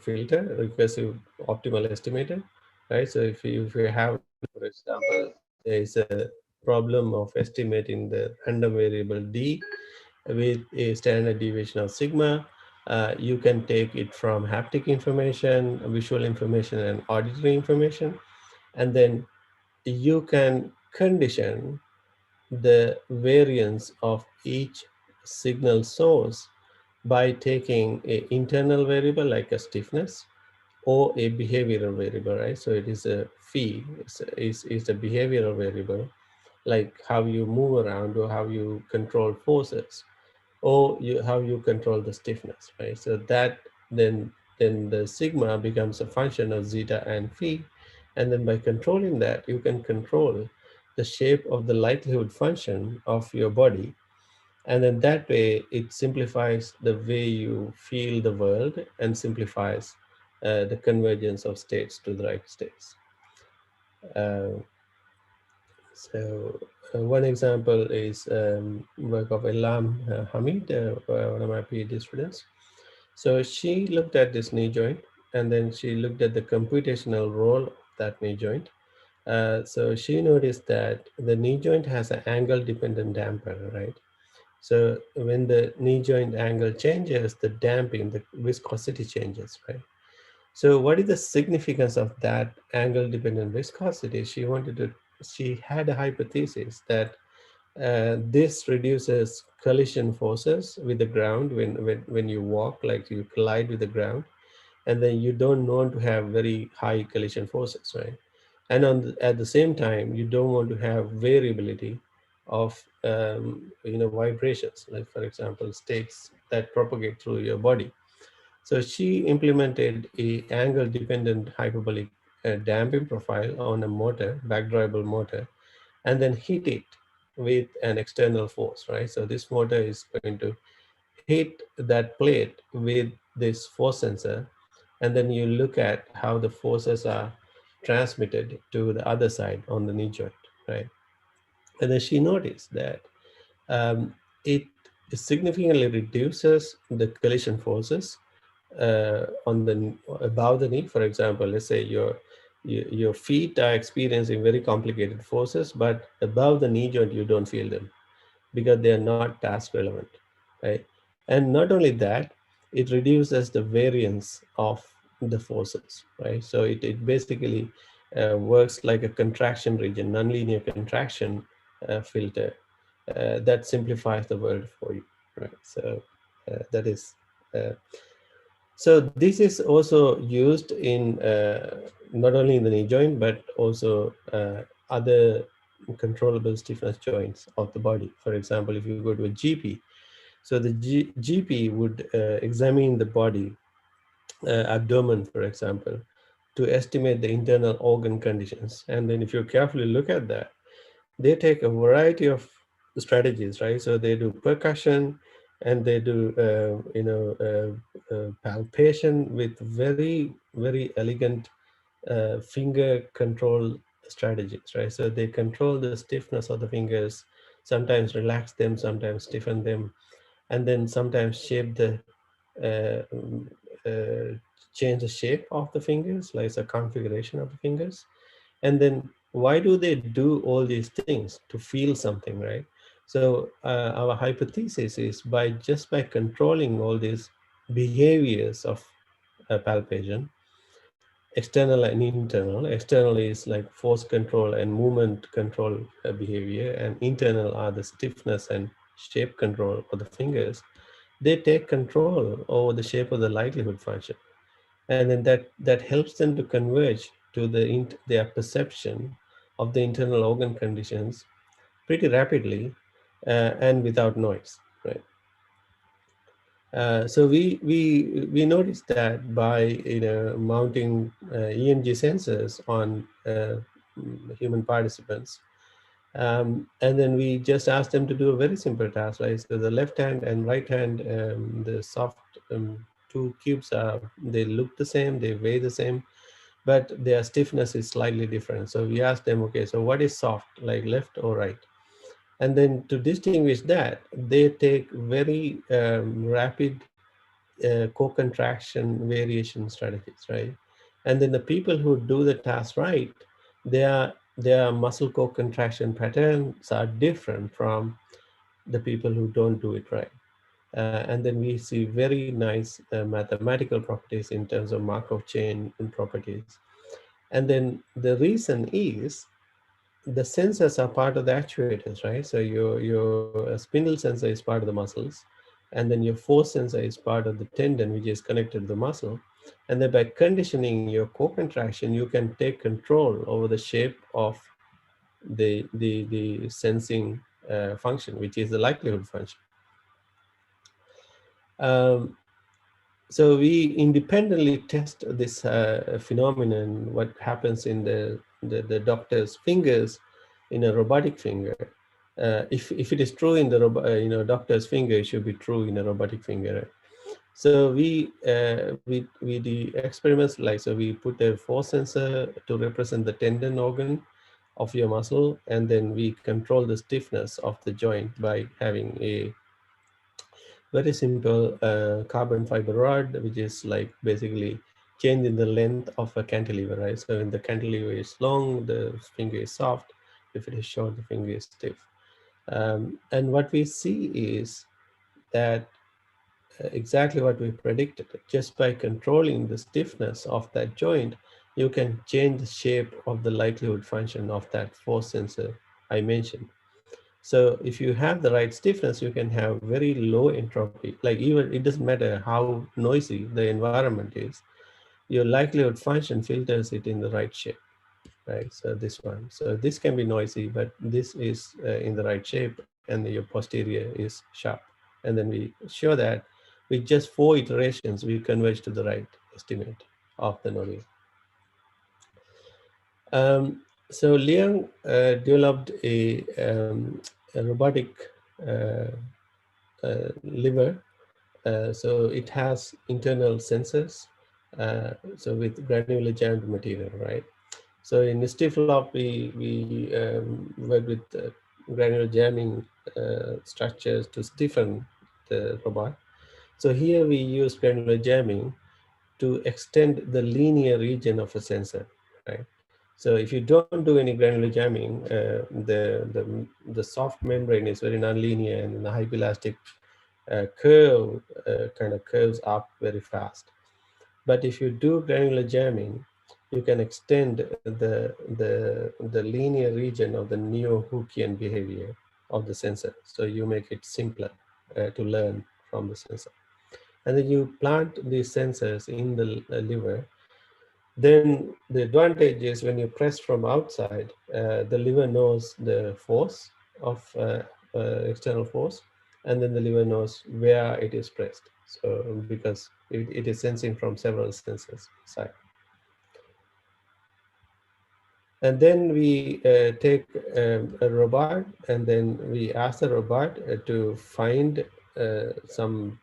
filter, recursive optimal estimator, right? So if you have, for example, there is a problem of estimating the random variable d with a standard deviation of sigma, you can take it from haptic information, visual information, and auditory information, and then you can condition the variance of each signal source by taking an internal variable like a stiffness or a behavioral variable, right? So it is a phi, it's a behavioral variable, like how you move around or how you control forces, or how you control the stiffness, right? So that then the sigma becomes a function of zeta and phi, and then by controlling that, you can control the shape of the likelihood function of your body, and then that way it simplifies the way you feel the world and simplifies the convergence of states to the right states. Uh, one example is work of Ilham Hamid, one of my PhD students. So she looked at this knee joint, and then she looked at the computational role of that knee joint. So she noticed that the knee joint has an angle-dependent damper, right? So when the knee joint angle changes, the damping, the viscosity changes, right? So what is the significance of that angle-dependent viscosity? She had a hypothesis that this reduces collision forces with the ground when you walk, like you collide with the ground, and then you don't want to have very high collision forces, right? And at the same time, you don't want to have variability of vibrations, like for example, states that propagate through your body. So she implemented a angle-dependent hyperbolic damping profile on a motor, back-drivable motor, and then hit it with an external force, right? So this motor is going to hit that plate with this force sensor, and then you look at how the forces are transmitted to the other side on the knee joint, right? And then she noticed that it significantly reduces the collision forces on the above the knee. For example, let's say your feet are experiencing very complicated forces, but above the knee joint you don't feel them because they are not task relevant, right? And not only that, it reduces the variance of the forces, right? So it basically works like a contraction region, nonlinear contraction filter that simplifies the world for you, right? So that is, so this is also used in not only in the knee joint, but also other controllable stiffness joints of the body. For example, if you go to a GP, so the GP would examine the body, abdomen, for example, to estimate the internal organ conditions. And then if you carefully look at that, they take a variety of strategies, right? So they do percussion, and they do, palpation with very, very elegant finger control strategies, right? So they control the stiffness of the fingers, sometimes relax them, sometimes stiffen them, and then sometimes shape the, uh, um, uh, change the shape of the fingers, like the configuration of the fingers. And then why do they do all these things? To feel something, right? So our hypothesis is just by controlling all these behaviors of palpation, external and internal. External is like force control and movement control behavior, and internal are the stiffness and shape control of the fingers. They take control over the shape of the livelihood function, and then that helps them to converge to their perception of the internal organ conditions pretty rapidly and without noise, right? So we noticed that by mounting EMG sensors on human participants, and then we just asked them to do a very simple task, right? So the left hand and right hand, the soft two cubes they look the same, they weigh the same, but their stiffness is slightly different. So we asked them, okay, so what is soft, like left or right? And then to distinguish that, they take very rapid co-contraction variation strategies, right? And then the people who do the task right, their muscle co-contraction patterns are different from the people who don't do it right. And then we see very nice mathematical properties in terms of Markov chain and properties. And then the reason is the sensors are part of the actuators, right? So your spindle sensor is part of the muscles, and then your force sensor is part of the tendon, which is connected to the muscle. And then by conditioning your co-contraction, you can take control over the shape of the sensing function, which is the livelihood function. So we independently test this phenomenon, what happens in the doctor's fingers in a robotic finger. If it is true in the doctor's finger, it should be true in a robotic finger. So we do experiments like, so we put a force sensor to represent the tendon organ of your muscle, and then we control the stiffness of the joint by having a very simple carbon fiber rod, which is like basically changing the length of a cantilever, right? So when the cantilever is long, the finger is soft. If it is short, the finger is stiff. And what we see is that exactly what we predicted. Just by controlling the stiffness of that joint, you can change the shape of the livelihood function of that force sensor I mentioned. So if you have the right stiffness, you can have very low entropy. Like, even it doesn't matter how noisy the environment is, your livelihood function filters it in the right shape, right? So this one. So this can be noisy, but this is in the right shape, and your posterior is sharp. And then we show that with just 4 iterations, we converge to the right estimate of the nodule. So Liang developed a robotic liver So it has internal sensors, so with granular jammed material, right? So in STIFLOP, we work with granular jamming structures to stiffen the robot. So here we use granular jamming to extend the linear region of a sensor, right? So if you don't do any granular jamming, the soft membrane is very nonlinear, and the hyperelastic curve kind of curves up very fast. But if you do granular jamming, you can extend the linear region of the neo-Hookean behavior of the sensor. So you make it simpler to learn from the sensor. And then you plant these sensors in the liver. Then the advantage is when you press from outside, the liver knows the force of external force, and then the liver knows where it is pressed. So because it is sensing from several sensors side. And then we take a robot, and then we ask the robot to find some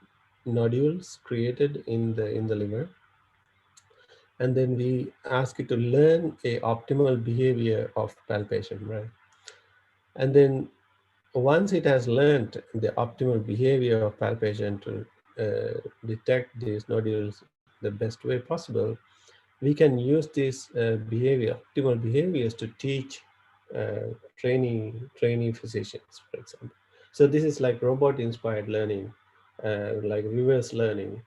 nodules created in the liver. And then we ask it to learn a optimal behavior of palpation, right? And then once it has learned the optimal behavior of palpation to detect these nodules the best way possible, we can use these optimal behaviors to teach trainee physicians, for example. So this is like robot-inspired learning, like reverse learning.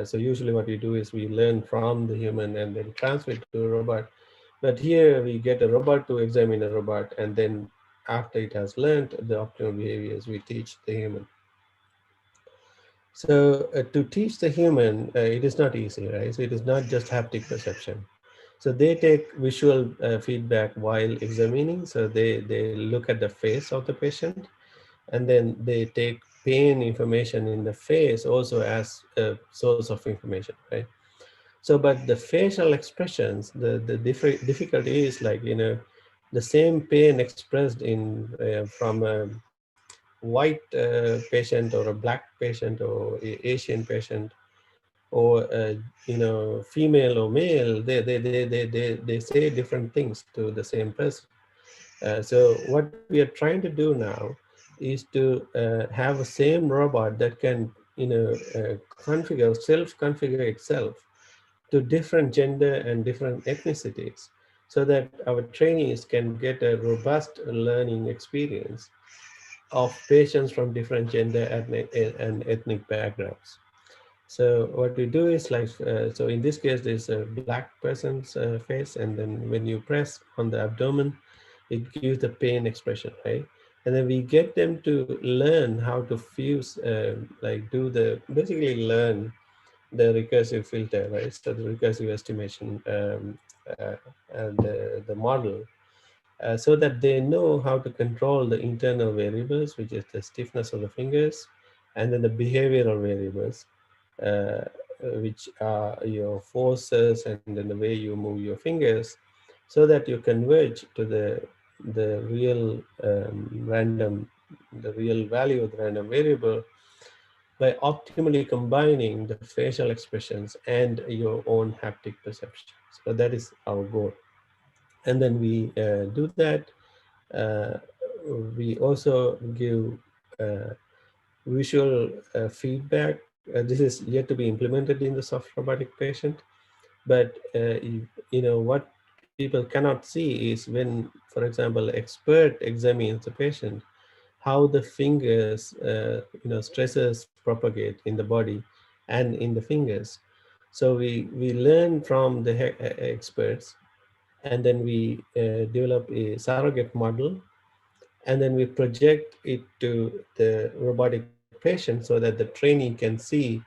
So usually what we do is we learn from the human and then transfer it to a robot. But here we get a robot to examine a robot, and then after it has learned the optimal behaviors, we teach the human. So to teach the human, it is not easy, right? So it is not just haptic perception. So they take visual feedback while examining. So they look at the face of the patient, and then they take pain information in the face also as a source of information, right? So, but the facial expressions, the difficulty is like, you know, the same pain expressed in from a white patient or a black patient or Asian patient or you know, female or male, they say different things to the same person. So what we are trying to do now is to have a same robot that can, you know, configure, self-configure itself to different gender and different ethnicities, so that our trainees can get a robust learning experience of patients from different gender and ethnic backgrounds. So what we do is like, so in this case, there's a black person's face, and then when you press on the abdomen, it gives the pain expression, right? And then we get them to learn how to fuse, like do the, basically learn the recursive filter, right? So the recursive estimation and the model, so that they know how to control the internal variables, which is the stiffness of the fingers, and then the behavioral variables, uh, which are your forces and then the way you move your fingers, so that you converge to the real the real value of the random variable by optimally combining the facial expressions and your own haptic perception. So that is our goal. And then we do that. Uh, we also give visual feedback. This is yet to be implemented in the soft robotic patient, but you know, what people cannot see is when, for example, expert examines the patient, how the fingers, you know, stresses propagate in the body and in the fingers. So we learn from the experts, and then we develop a surrogate model, and then we project it to the robotic patient so that the trainee can see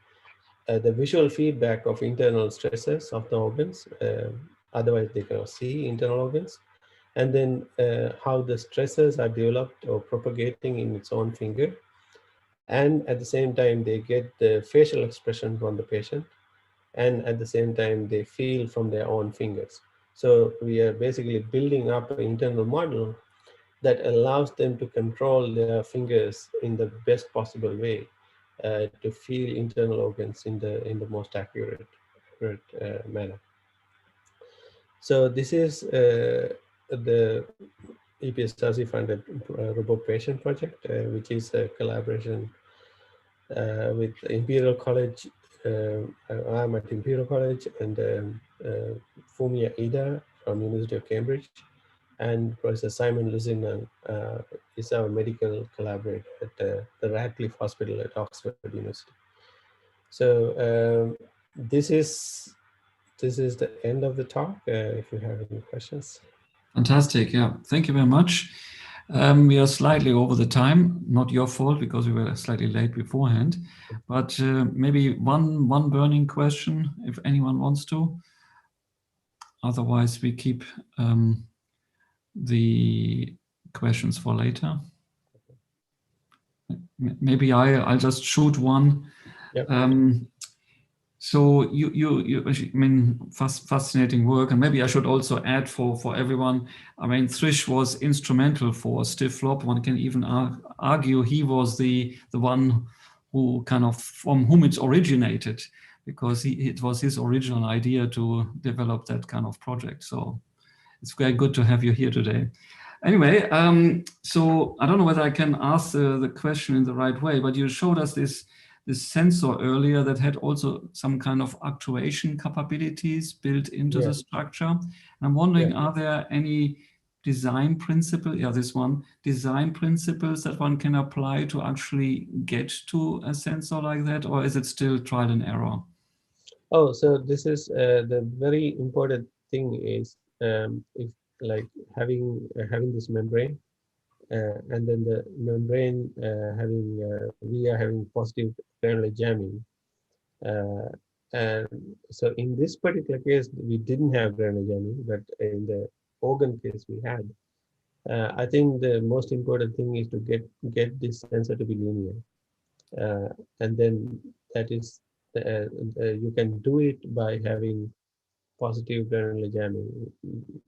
the visual feedback of internal stresses of the organs. Otherwise, they cannot see internal organs. And then how the stresses are developed or propagating in its own finger. And at the same time, they get the facial expression from the patient. And at the same time, they feel from their own fingers. So we are basically building up an internal model that allows them to control their fingers in the best possible way, to feel internal organs in the most accurate manner. So this is the EPSRC funded RoboPatient project, which is a collaboration with Imperial College. I'm at Imperial College, and Fumia Ida from University of Cambridge, and Professor Simon Lusignan is our medical collaborator at the Radcliffe Hospital at Oxford University. So this is the end of the talk. If you have any questions. Fantastic. Yeah, thank you very much. We are slightly over the time, not your fault because we were slightly late beforehand, but maybe one burning question if anyone wants to. Otherwise, we keep the questions for later. Maybe I'll just shoot one. Yep. So you I mean, fascinating work, and maybe I should also add for everyone. I mean, Thrish was instrumental for StiffFlop. One can even argue he was the one who kind of from whom it originated, because it was his original idea to develop that kind of project. So it's very good to have you here today. Anyway, so I don't know whether I can ask the question in the right way, but you showed us this sensor earlier that had also some kind of actuation capabilities built into the structure. And I'm wondering, are there any design principles, design principles that one can apply to actually get to a sensor like that, or is it still trial and error? Oh, so this is the very important thing is if like having this membrane, and then the membrane we are having positive granular jamming, and so in this particular case we didn't have granular jamming, but in the organ case we had. I think the most important thing is to get this sensor to be linear, and then that is you can do it by having positive granular jamming,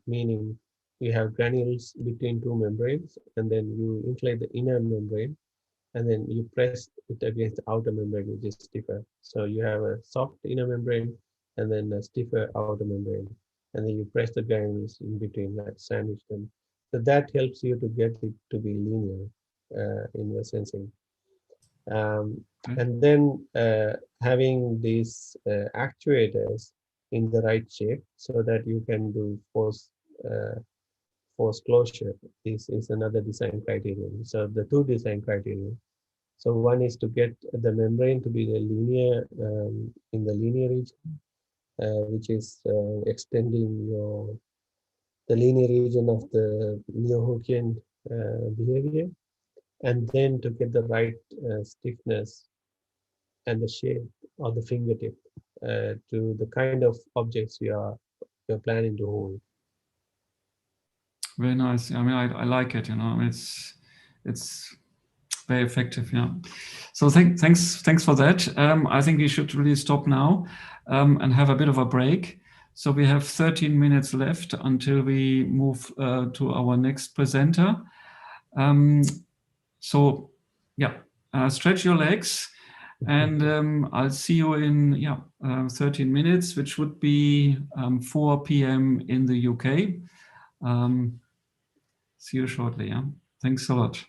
meaning you have granules between two membranes, and then you inflate the inner membrane, and then you press it against the outer membrane, which is stiffer. So you have a soft inner membrane and then a stiffer outer membrane, and then you press the granules in between, like sandwich them. So that helps you to get it to be linear in your sensing. And then having these actuators in the right shape so that you can do force closure is another design criterion. So the two design criteria. So one is to get the membrane to be the linear in the linear region, which is extending the linear region of the neo-Hookean behavior, and then to get the right stiffness and the shape of the fingertip to the kind of objects you're planning to hold. Very nice. I mean, I like it. I mean, it's very effective. Yeah. So thanks for that. I think we should really stop now and have a bit of a break. So we have 13 minutes left until we move to our next presenter. So yeah, stretch your legs, and I'll see you in 13 minutes, which would be 4 p.m. in the UK. See you shortly. Yeah. Thanks a lot.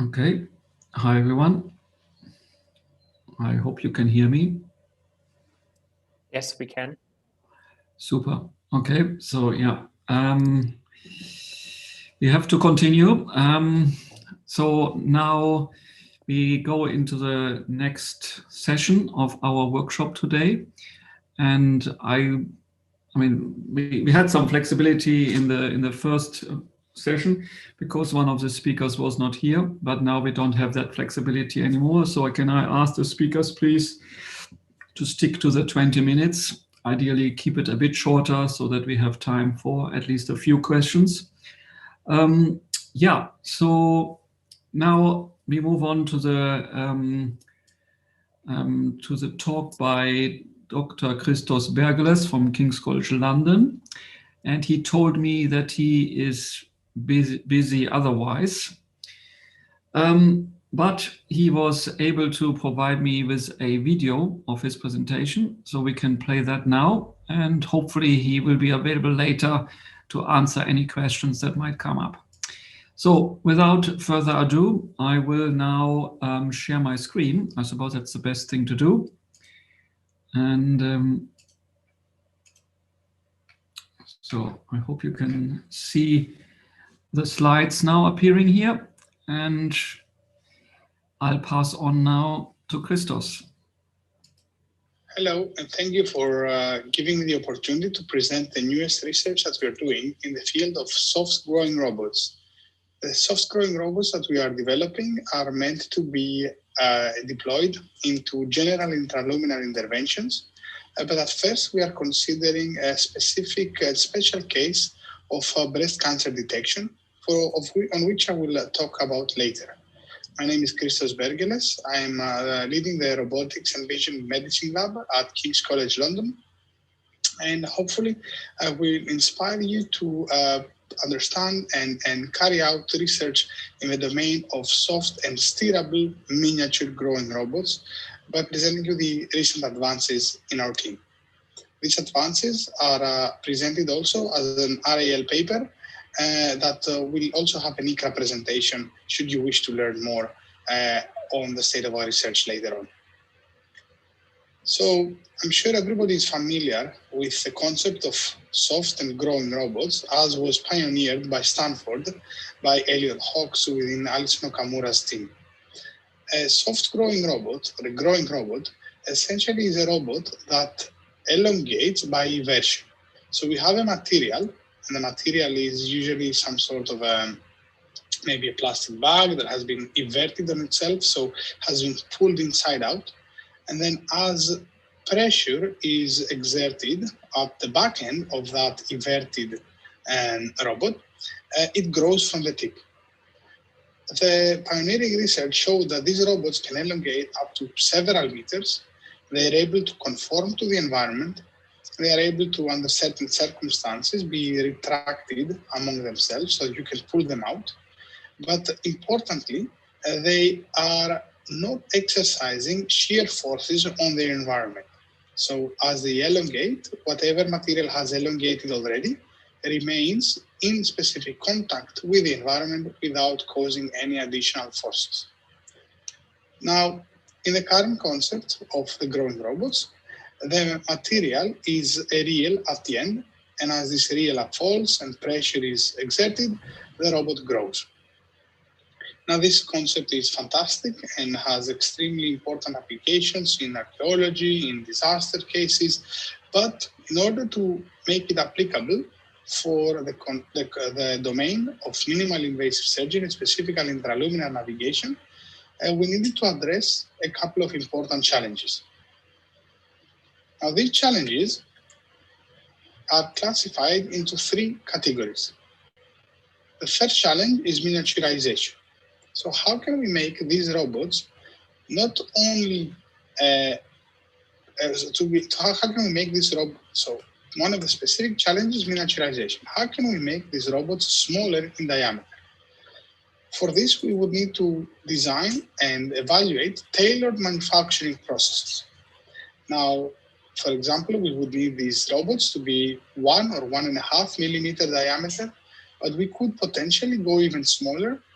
Okay. Hi, everyone. I hope you can hear me. Yes, we can. Super. Okay. So, yeah, we have to continue. So now we go into the next session of our workshop today. And I mean, we had some flexibility in the first session because one of the speakers was not here, but now we don't have that flexibility anymore. So can I ask the speakers, please, to stick to the 20 minutes, ideally keep it a bit shorter so that we have time for at least a few questions. Yeah, so now we move on to the talk by Dr. Christos Bergeles from King's College London. And he told me that he is busy otherwise. But he was able to provide me with a video of his presentation, so we can play that now, and hopefully he will be available later to answer any questions that might come up. So without further ado, I will now share my screen. I suppose that's the best thing to do. And so I hope you can see the slides now appearing here. And I'll pass on now to Christos. Hello, and thank you for giving me the opportunity to present the newest research that we are doing in the field of soft-growing robots. The soft-growing robots that we are developing are meant to be deployed into general intraluminal interventions, but at first we are considering a special case of breast cancer detection, on which I will talk about later. My name is Christos Bergeles. I'm leading the Robotics and Vision Medicine Lab at King's College London. And hopefully I will inspire you to understand and carry out research in the domain of soft and steerable miniature growing robots by presenting you the recent advances in our team. These advances are presented also as an RAL paper that will also have an ICRA presentation should you wish to learn more on the state of our research later on. So I'm sure everybody is familiar with the concept of soft and growing robots, as was pioneered by Stanford by Elliot Hawks within Alison Okamura's team. A soft growing robot, or a growing robot, essentially is a robot that elongates by eversion. So we have a material, and the material is usually some sort of maybe a plastic bag that has been everted on itself, so has been pulled inside out. And then as pressure is exerted at the back end of that everted robot, it grows from the tip. The pioneering research showed that these robots can elongate up to several meters. They are able to conform to the environment. They are able to, under certain circumstances, be retracted among themselves so that you can pull them out. But importantly, they are not exercising shear forces on their environment. So as they elongate, whatever material has elongated already remains in specific contact with the environment without causing any additional forces. Now, in the current concept of the growing robots, the material is a reel at the end, and as this reel falls and pressure is exerted, the robot grows. Now, this concept is fantastic and has extremely important applications in archaeology, in disaster cases, but in order to make it applicable for the domain of minimally invasive surgery, specifically intraluminal navigation, we needed to address a couple of important challenges. Now, these challenges are classified into three categories. The first challenge is miniaturization. So how can we make these robots not only, how can we make this robot, so one of the specific challenges is miniaturization. How can we make these robots smaller in diameter? For this, we would need to design and evaluate tailored manufacturing processes. Now, for example, we would need these robots to be 1 or 1.5 millimeter diameter, but we could potentially go even smaller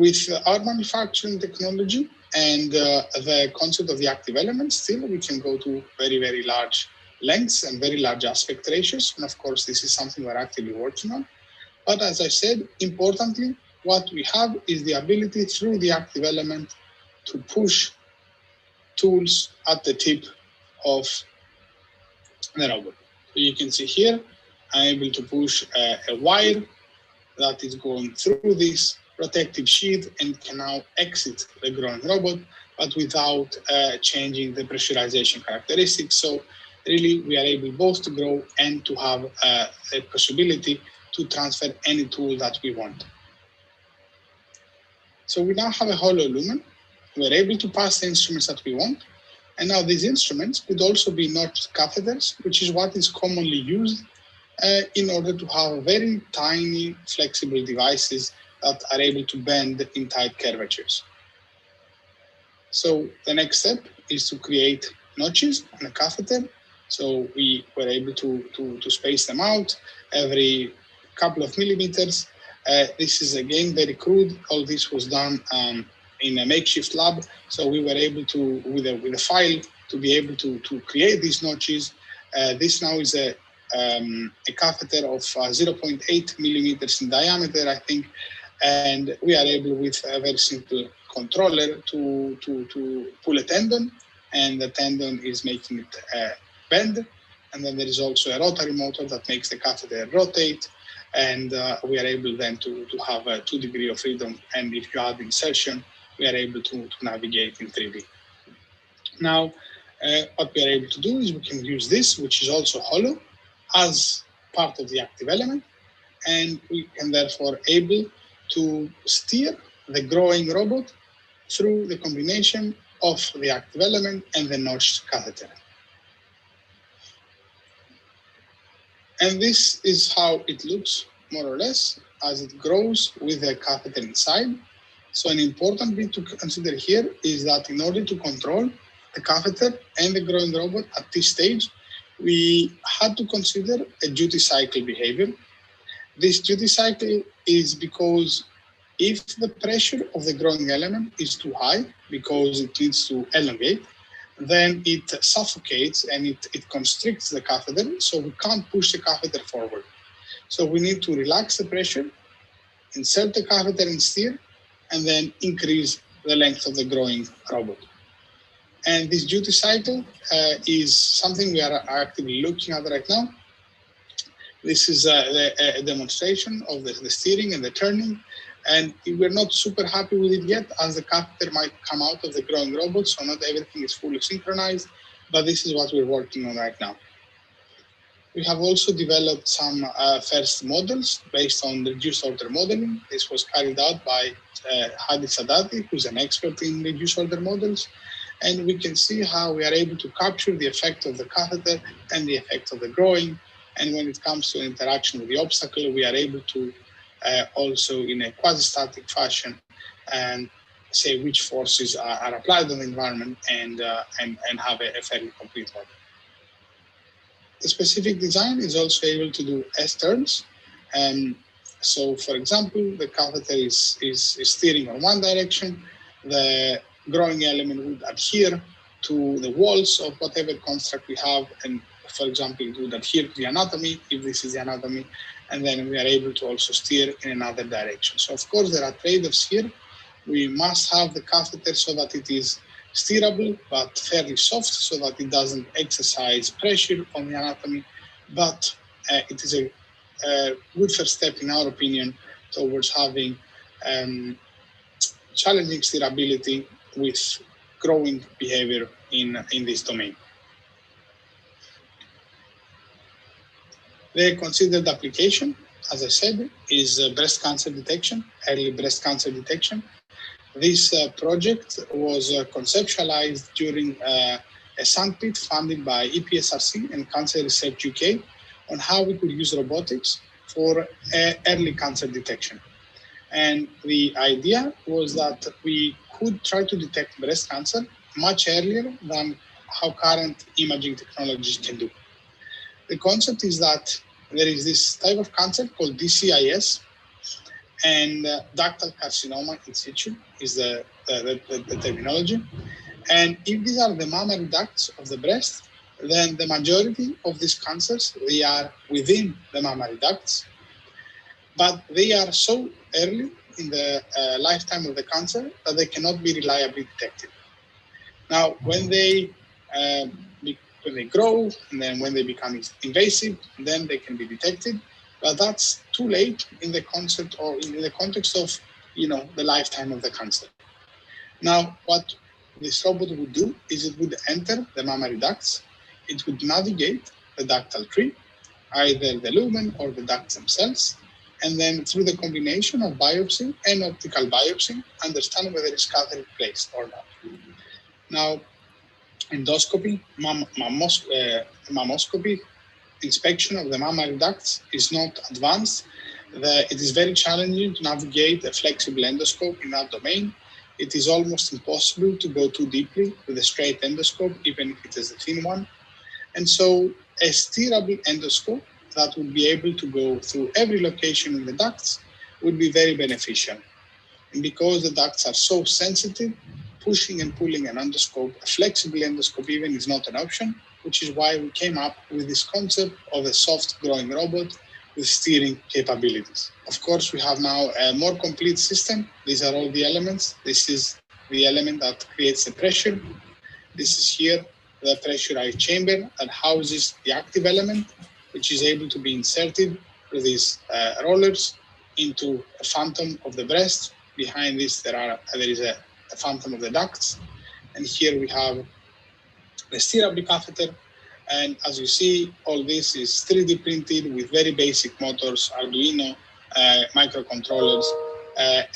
With our manufacturing technology and the concept of the active element, still we can go to very, very large lengths and very large aspect ratios. And of course, this is something we're actively working on. But as I said, importantly, what we have is the ability through the active element to push tools at the tip of the robot. So you can see here, I'm able to push a wire that is going through this protective sheath and can now exit the growing robot, but without changing the pressurization characteristics. So really, we are able both to grow and to have a possibility to transfer any tool that we want. So we now have a hollow lumen. We're able to pass the instruments that we want. And now these instruments could also be notched catheters, which is what is commonly used in order to have very tiny, flexible devices that are able to bend in tight curvatures. So the next step is to create notches on a catheter. So we were able to space them out every couple of millimeters. This is again very crude. All this was done in a makeshift lab. So we were able to, with a file, to be able to create these notches. This now is a catheter of 0.8 millimeters in diameter, I think. And we are able, with a very simple controller, to pull a tendon, and the tendon is making it bend. And then there is also a rotary motor that makes the catheter rotate. And we are able then to have a 2 degrees of freedom. And if you add insertion, we are able to navigate in 3D. Now, what we are able to do is we can use this, which is also hollow, as part of the active element. And we can therefore able to steer the growing robot through the combination of the active element and the notched catheter. And this is how it looks, more or less, as it grows with the catheter inside. So an important bit to consider here is that in order to control the catheter and the growing robot at this stage, we had to consider a duty cycle behavior. This duty cycle is because if the pressure of the growing element is too high because it needs to elongate, then it suffocates and it constricts the catheter, so we can't push the catheter forward. So we need to relax the pressure, insert the catheter and steer, and then increase the length of the growing robot. And this duty cycle is something we are actively looking at right now. This is a demonstration of the steering and the turning. And we're not super happy with it yet, as the catheter might come out of the growing robot, so not everything is fully synchronized, but this is what we're working on right now. We have also developed some first models based on reduced order modeling. This was carried out by Hadi Sadati, who's an expert in reduced order models. And we can see how we are able to capture the effect of the catheter and the effect of the growing. And when it comes to interaction with the obstacle, we are able to also in a quasi-static fashion and say which forces are applied on the environment and have a fairly complete model. The specific design is also able to do S-turns. So for example, the catheter is steering on one direction, the growing element would adhere to the walls of whatever construct we have, and for example, it would adhere to the anatomy, if this is the anatomy, and then we are able to also steer in another direction. So of course, there are trade-offs here. We must have the catheter so that it is steerable, but fairly soft, so that it doesn't exercise pressure on the anatomy, but it is a good first step, in our opinion, towards having challenging steerability with growing behavior in this domain. The considered application, as I said, is breast cancer detection, early breast cancer detection. This project was conceptualized during a sandpit funded by EPSRC and Cancer Research UK on how we could use robotics for early cancer detection. And the idea was that we could try to detect breast cancer much earlier than how current imaging technologies can do. The concept is that there is this type of cancer called DCIS, and ductal carcinoma in situ is the terminology. And if these are the mammary ducts of the breast, then the majority of these cancers, they are within the mammary ducts, but they are so early in the lifetime of the cancer that they cannot be reliably detected. Now, when they grow, and then when they become invasive, then they can be detected. But that's too late in the concept or in the context of, the lifetime of the cancer. Now, what this robot would do is it would enter the mammary ducts. It would navigate the ductal tree, either the lumen or the ducts themselves, and then through the combination of biopsy and optical biopsy, understand whether it's catheter placed or not. Now, endoscopy, mammoscopy, inspection of the mammary ducts is not advanced. It is very challenging to navigate a flexible endoscope in that domain. It is almost impossible to go too deeply with a straight endoscope, even if it is a thin one. And so a steerable endoscope that would be able to go through every location in the ducts would be very beneficial. And because the ducts are so sensitive, pushing and pulling an endoscope, a flexible endoscope even, is not an option, which is why we came up with this concept of a soft growing robot with steering capabilities. Of course, we have now a more complete system. These are all the elements. This is the element that creates the pressure. This is here the pressurized chamber that houses the active element, which is able to be inserted through these rollers into a phantom of the breast. Behind this, there is a phantom of the ducts. And here we have the steerable catheter. And as you see, all this is 3D printed with very basic motors, Arduino, microcontrollers.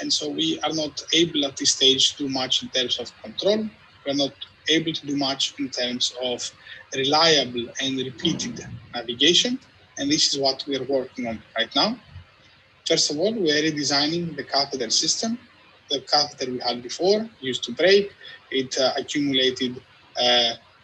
And so we are not able at this stage to do much in terms of control. We're not able to do much in terms of reliable and repeated navigation. And this is what we are working on right now. First of all, we are redesigning the catheter system. The catheter we had before used to break. It accumulated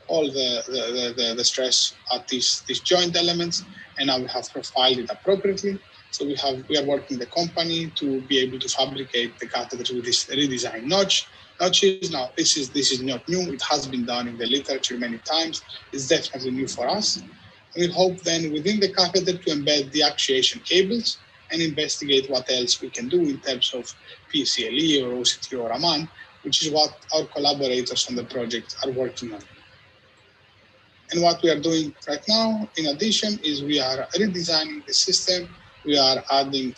all the stress at these joint elements, and now we have profiled it appropriately. So we are working the company to be able to fabricate the catheters with this redesigned notches. Now this is not new. It has been done in the literature many times. It's definitely new for us. We hope then within the catheter to embed the actuation cables and investigate what else we can do in terms of PCLE or OCT or Raman, which is what our collaborators on the project are working on. And what we are doing right now, in addition, is we are redesigning the system. We are adding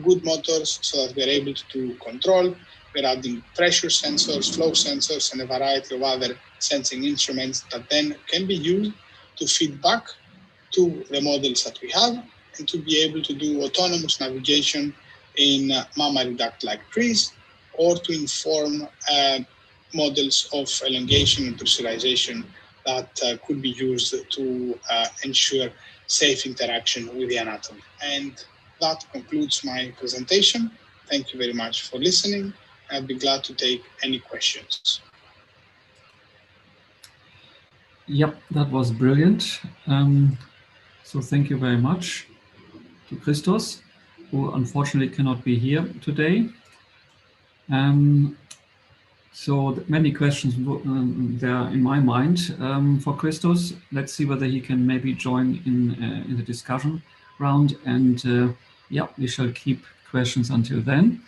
good motors so that we are able to do control. We're adding pressure sensors, flow sensors, and a variety of other sensing instruments that then can be used to feed back to the models that we have and to be able to do autonomous navigation in mammary duct-like trees, or to inform models of elongation and pressurization that could be used to ensure safe interaction with the anatomy. And that concludes my presentation. Thank you very much for listening. I'd be glad to take any questions. Yep, that was brilliant. So thank you very much to Christos, who unfortunately cannot be here today. So many questions there in my mind for Christos. Let's see whether he can maybe join in the discussion round. And yeah, we shall keep questions until then.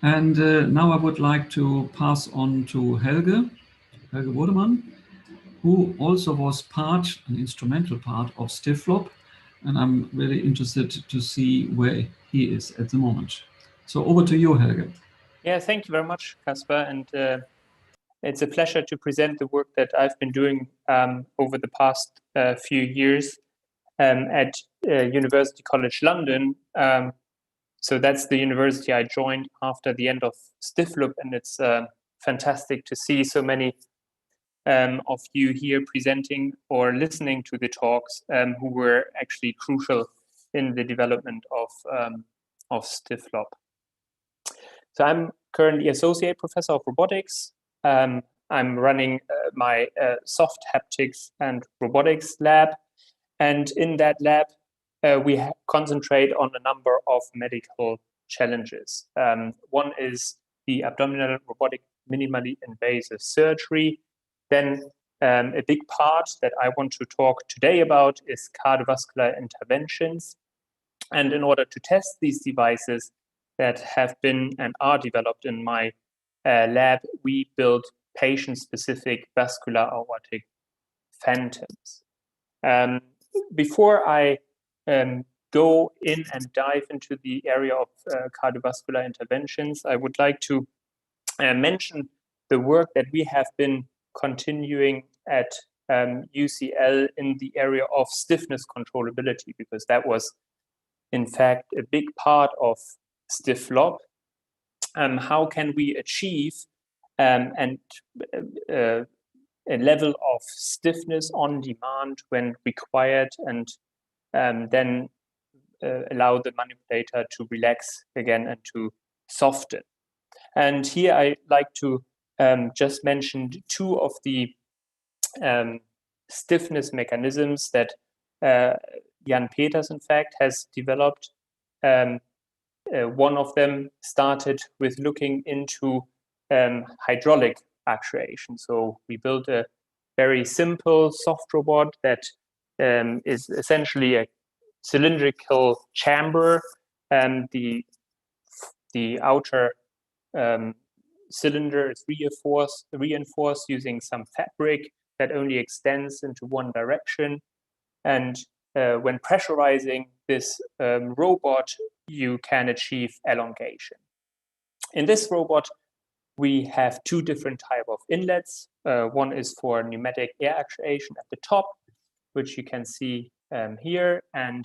And now I would like to pass on to Helge Wodemann, who also was an instrumental part of STIFLOP. And I'm really interested to see where he is at the moment. So over to you, Helge. Yeah, thank you very much, Caspar. And it's a pleasure to present the work that I've been doing over the past few years at University College London. So that's the university I joined after the end of STIFLOP, and it's fantastic to see so many of you here presenting or listening to the talks who were actually crucial in the development of STIFLOP. So I'm currently Associate Professor of Robotics. I'm running my soft haptics and robotics lab. And in that lab, we concentrate on a number of medical challenges. One is the abdominal robotic minimally invasive surgery. Then a big part that I want to talk today about is cardiovascular interventions. And in order to test these devices that have been and are developed in my lab, we built patient-specific vascular aortic phantoms. Before I go in and dive into the area of cardiovascular interventions, I would like to mention the work that we have been continuing at UCL in the area of stiffness controllability, because that was in fact a big part of StiffLob. How can we achieve a level of stiffness on demand when required, and then allow the manipulator to relax again and to soften. And here I like to just mention two of the stiffness mechanisms that Jan Peters, in fact, has developed. One of them started with looking into hydraulic actuation. So we built a very simple soft robot that is essentially a cylindrical chamber, and the outer cylinder is reinforced using some fabric that only extends into one direction. And when pressurizing this robot, you can achieve elongation. In this robot, we have two different types of inlets. One is for pneumatic air actuation at the top, which you can see here, and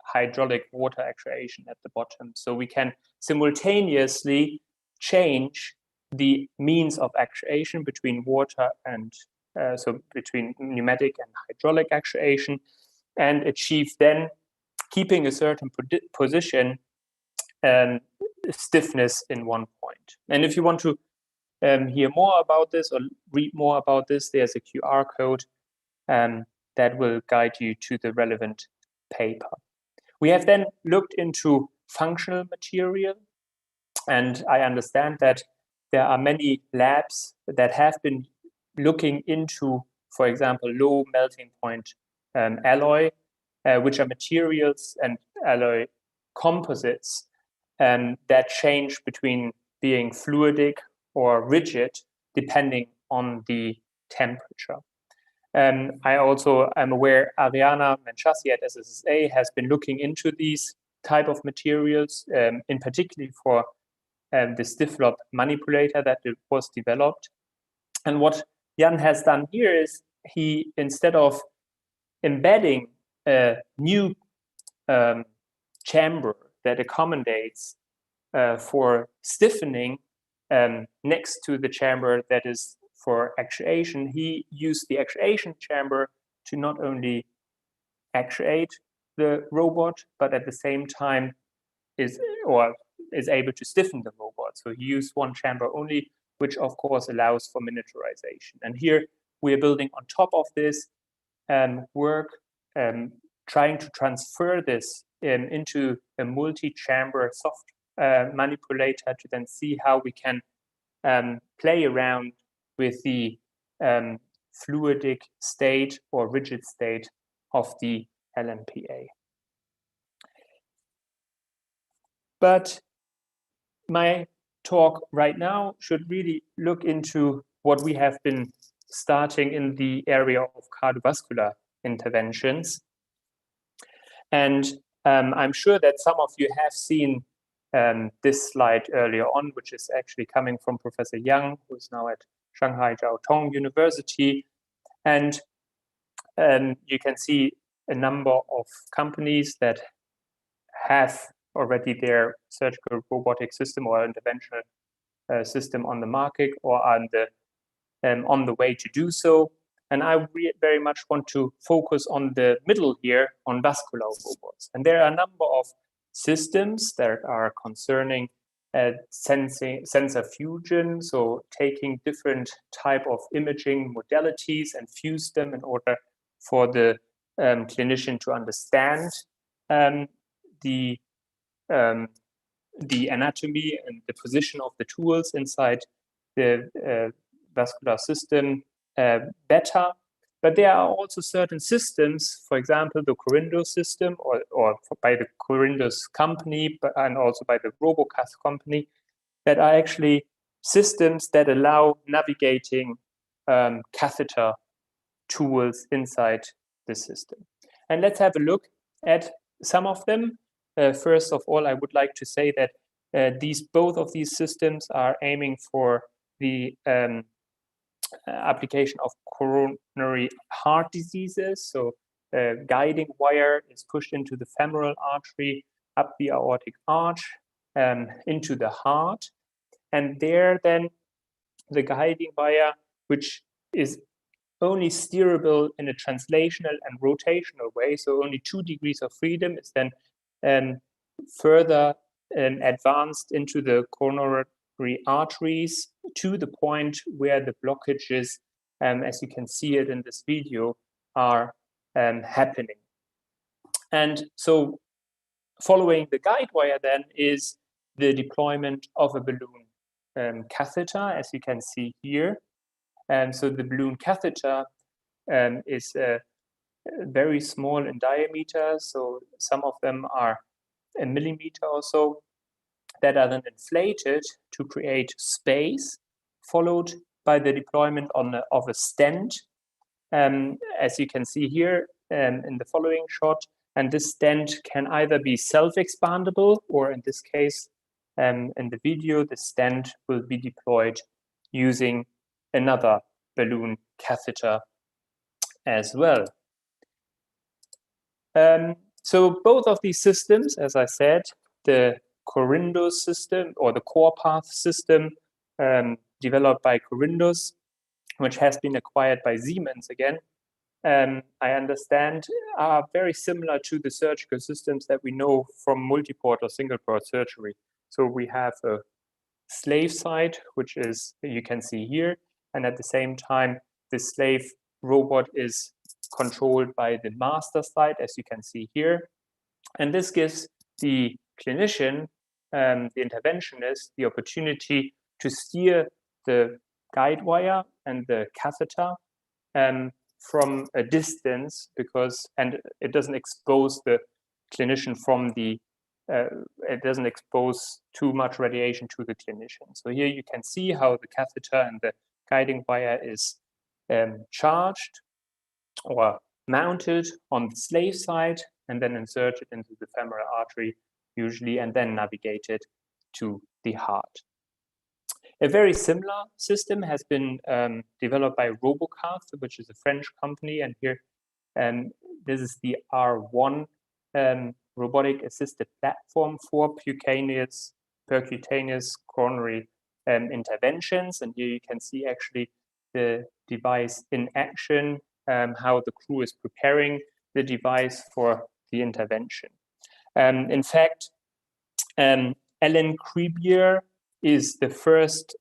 hydraulic water actuation at the bottom. So we can simultaneously change the means of actuation between water and so between pneumatic and hydraulic actuation, and achieve then, keeping a certain position, stiffness in one point. And if you want to hear more about this or read more about this, there's a QR code that will guide you to the relevant paper. We have then looked into functional material, and I understand that there are many labs that have been looking into, for example, low melting point alloy, which are materials and alloy composites that change between being fluidic or rigid depending on the temperature. I also am aware Ariana Menchassi at SSSA has been looking into these type of materials, in particular for the StiffLob manipulator that was developed. And what Jan has done here is he, instead of embedding a new chamber that accommodates for stiffening next to the chamber that is for actuation, he used the actuation chamber to not only actuate the robot, but at the same time is able to stiffen the robot. So he used one chamber only, which of course allows for miniaturization. And here we are building on top of this work, trying to transfer this into a multi-chamber soft manipulator to then see how we can play around with the fluidic state or rigid state of the LMPA. But my talk right now should really look into what we have been starting in the area of cardiovascular interventions. And I'm sure that some of you have seen this slide earlier on, which is actually coming from Professor Yang, who is now at Shanghai Jiao Tong University. And you can see a number of companies that have already their surgical robotic system or interventional system on the market or on the way to do so. And I very much want to focus on the middle here on vascular robots. And there are a number of systems that are concerning sensor fusion, so taking different type of imaging modalities and fuse them in order for the clinician to understand the the anatomy and the position of the tools inside the vascular system better. But there are also certain systems, for example, the Corindus system, or by the Corindus company, and also by the RoboCath company, that are actually systems that allow navigating catheter tools inside the system. And let's have a look at some of them. First of all, I would like to say that both of these systems are aiming for the application of coronary heart diseases. So guiding wire is pushed into the femoral artery, up the aortic arch, into the heart. And there then the guiding wire, which is only steerable in a translational and rotational way, so only 2 degrees of freedom, is then further advanced into the coronary arteries to the point where the blockages, as you can see it in this video, are happening. And so following the guide wire then is the deployment of a balloon catheter, as you can see here. And so the balloon catheter is very small in diameter, so some of them are a millimeter or so, that are then inflated to create space, followed by the deployment of a stent, as you can see here in the following shot. And this stent can either be self-expandable, or in this case, in the video, the stent will be deployed using another balloon catheter as well. So both of these systems, as I said, the Corindus system, or the CorePath system, developed by Corindus, which has been acquired by Siemens again, I understand, are very similar to the surgical systems that we know from multi-port or single-port surgery. So we have a slave side, which is, you can see here, and at the same time, the slave robot is controlled by the master side, as you can see here. And this gives the clinician, the interventionist, the opportunity to steer the guide wire and the catheter from a distance, and it doesn't expose the clinician from the, it doesn't expose too much radiation to the clinician. So here you can see how the catheter and the guiding wire is charged or mounted on the slave side, and then inserted into the femoral artery usually, and then navigated to the heart. A very similar system has been developed by RoboCath, which is a French company, and here this is the R1 robotic assisted platform for percutaneous coronary interventions. And here you can see actually the device in action, how the crew is preparing the device for the intervention. In fact, Alan Crebier is the first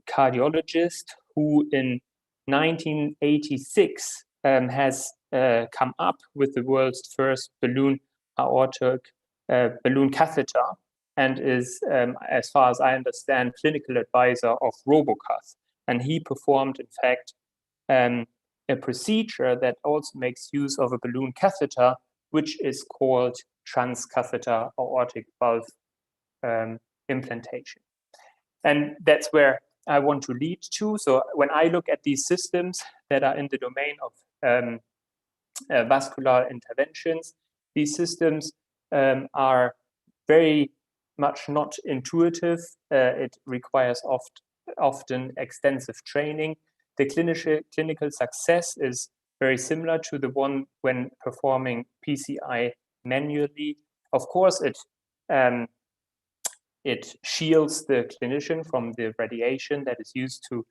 cardiologist who in 1986 has come up with the world's first balloon aortic balloon catheter, and is, as far as I understand, clinical advisor of RoboCath. And he performed, in fact, a procedure that also makes use of a balloon catheter, which is called transcatheter aortic valve implantation. And that's where I want to lead to. So when I look at these systems that are in the domain of vascular interventions, these systems are very much not intuitive. It requires often extensive training. The clinical success is very similar to the one when performing PCI manually. Of course, it shields the clinician from the radiation that is used to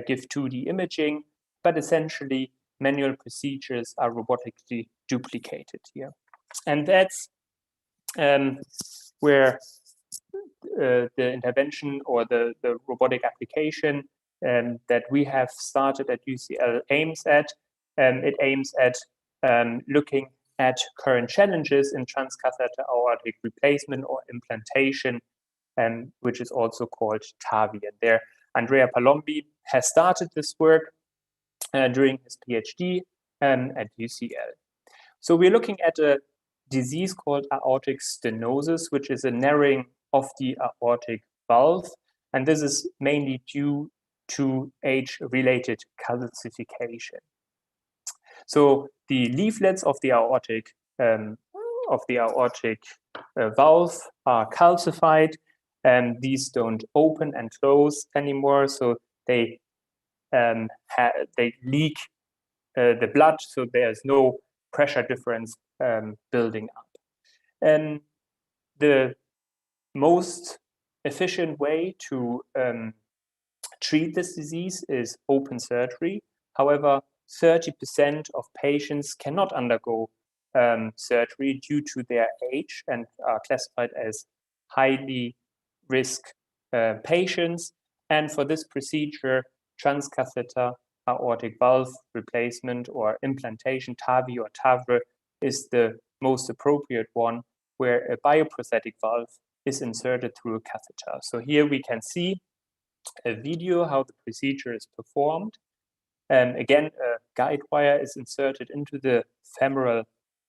give 2D imaging, but essentially manual procedures are robotically duplicated here. And that's where the intervention or the robotic application that we have started at UCL aims at. It aims at looking at current challenges in transcatheter aortic replacement or implantation, which is also called TAVI. And there, Andrea Palombi has started this work during his PhD at UCL. So we're looking at a disease called aortic stenosis, which is a narrowing of the aortic valve. And this is mainly due to age-related calcification. So the leaflets of the aortic valve are calcified, and these don't open and close anymore. So they leak the blood, so there's no pressure difference building up. And the most efficient way to treat this disease is open surgery. However, 30% of patients cannot undergo surgery due to their age and are classified as highly risk patients. And for this procedure, transcatheter aortic valve replacement or implantation, TAVI or TAVR, is the most appropriate one, where a bioprosthetic valve is inserted through a catheter. So here we can see a video how the procedure is performed. Again, a guide wire is inserted into the femoral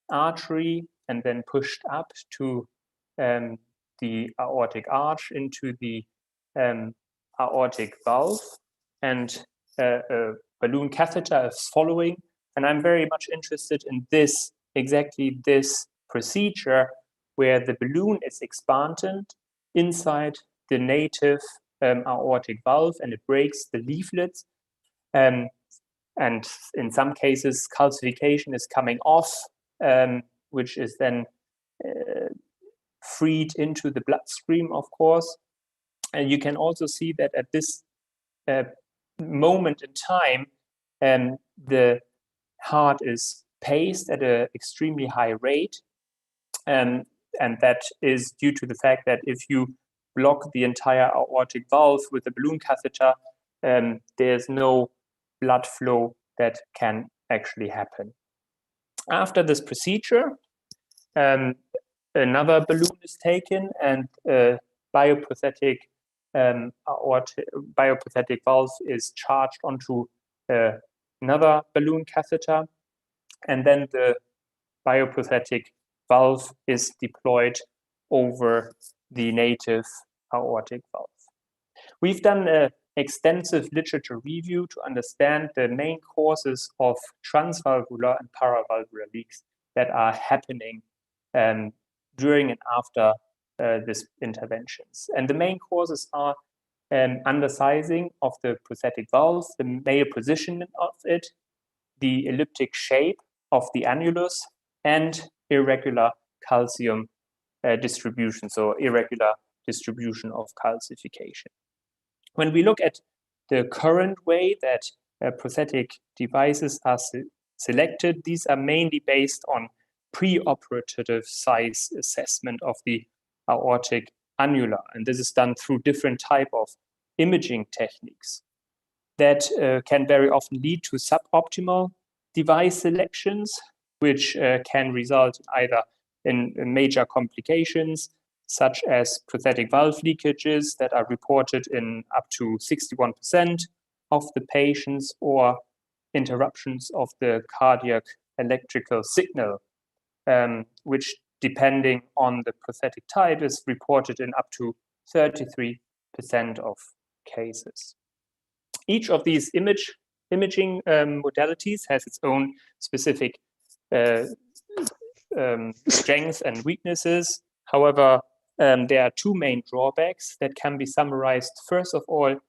artery and then pushed up to the aortic arch into the aortic valve, and a balloon catheter is following. And I'm very much interested in this, exactly this procedure, where the balloon is expanded inside the native aortic valve, and it breaks the leaflets. And in some cases, calcification is coming off, which is then freed into the bloodstream, of course. And you can also see that at this moment in time, the heart is paced at an extremely high rate. And that is due to the fact that if you block the entire aortic valve with a balloon catheter, there's no blood flow that can actually happen. After this procedure, another balloon is taken, and a bioprosthetic valve is charged onto another balloon catheter, and then the bioprosthetic valve is deployed over the native aortic valve. We've done an extensive literature review to understand the main causes of transvalvular and paravalvular leaks that are happening during and after these interventions. And the main causes are undersizing of the prosthetic valve, the malpositioning of it, the elliptic shape of the annulus, and irregular calcium distribution, so irregular distribution of calcification. When we look at the current way that prosthetic devices are selected, these are mainly based on preoperative size assessment of the aortic annula, and this is done through different type of imaging techniques that can very often lead to suboptimal device selections, which can result either in major complications, such as prosthetic valve leakages that are reported in up to 61% of the patients, or interruptions of the cardiac electrical signal, which, depending on the prosthetic type, is reported in up to 33% of cases. Each of these imaging modalities has its own specific strengths and weaknesses. However, there are two main drawbacks that can be summarized. First of all,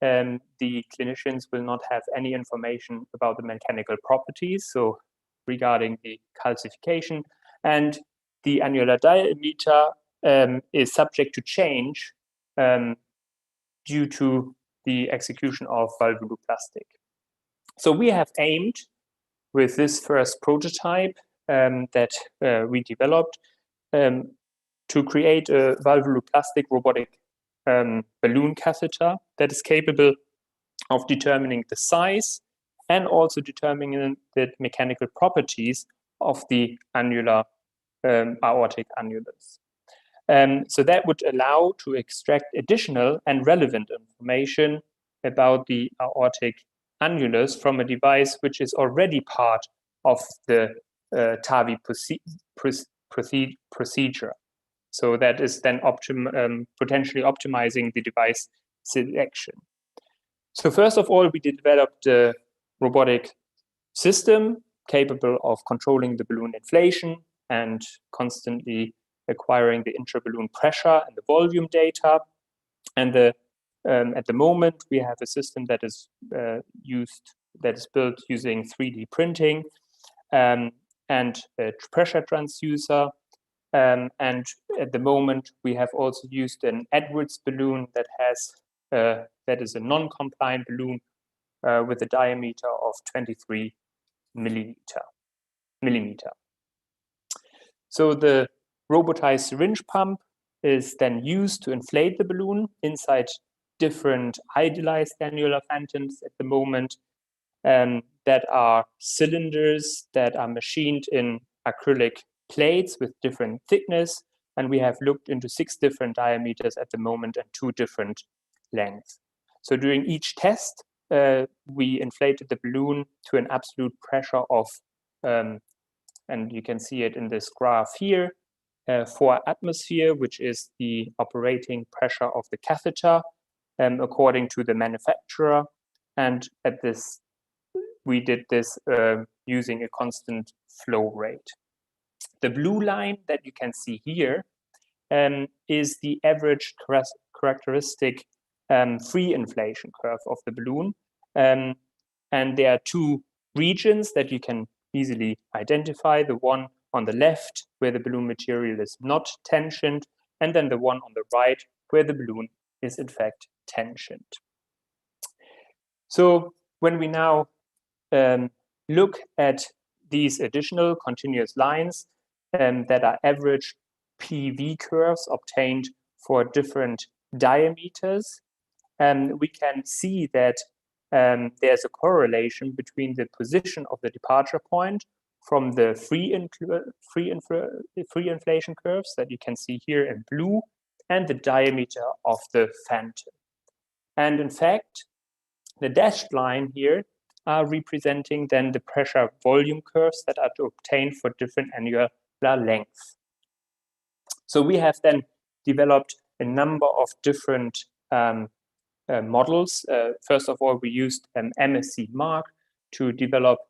the clinicians will not have any information about the mechanical properties, so regarding the calcification, and the annular diameter is subject to change due to the execution of valvuloplastic. So we have aimed with this first prototype that we developed to create a valvuloplastic robotic balloon catheter that is capable of determining the size and also determining the mechanical properties of the annular aortic annulus. So that would allow to extract additional and relevant information about the aortic annulus from a device which is already part of the TAVI procedure. So that is then potentially optimizing the device selection. So first of all, we developed a robotic system capable of controlling the balloon inflation and constantly acquiring the intra-balloon pressure and the volume data. And at the moment, we have a system that is built using 3D printing and a pressure transducer. And at the moment, we have also used an Edwards balloon that is a non-compliant balloon with a diameter of 23 millimeter. So the robotized syringe pump is then used to inflate the balloon inside different idealized annular phantoms at the moment that are cylinders that are machined in acrylic plates with different thickness. And we have looked into 6 different diameters at the moment and 2 different lengths. So during each test, we inflated the balloon to an absolute pressure of, and you can see it in this graph here, 4 atmosphere, which is the operating pressure of the catheter, according to the manufacturer. And at this, we did this using a constant flow rate. The blue line that you can see here is the average characteristic free inflation curve of the balloon. And there are 2 regions that you can easily identify. The one on the left, where the balloon material is not tensioned, and then the one on the right, where the balloon is in fact tensioned. So when we now look at these additional continuous lines that are average PV curves obtained for different diameters, we can see that there's a correlation between the position of the departure point from the free inflation curves that you can see here in blue and the diameter of the phantom. And in fact, the dashed line here are representing then the pressure volume curves that are obtained for different annular lengths. So we have then developed a number of different models. First of all, we used an MSc Mark to develop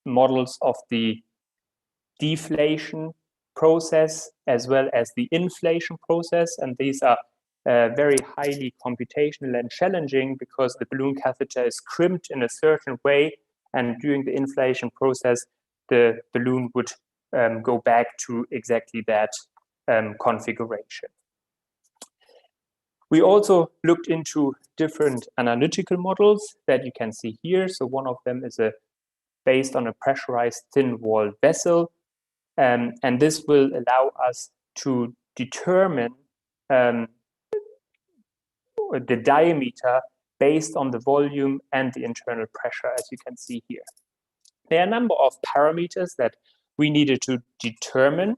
models of the deflation process as well as the inflation process. And these are very highly computational and challenging because the balloon catheter is crimped in a certain way. And during the inflation process, the balloon would go back to exactly that configuration. We also looked into different analytical models that you can see here. So one of them is based on a pressurized thin-walled vessel. And this will allow us to determine the diameter based on the volume and the internal pressure, as you can see here. There are a number of parameters that we needed to determine.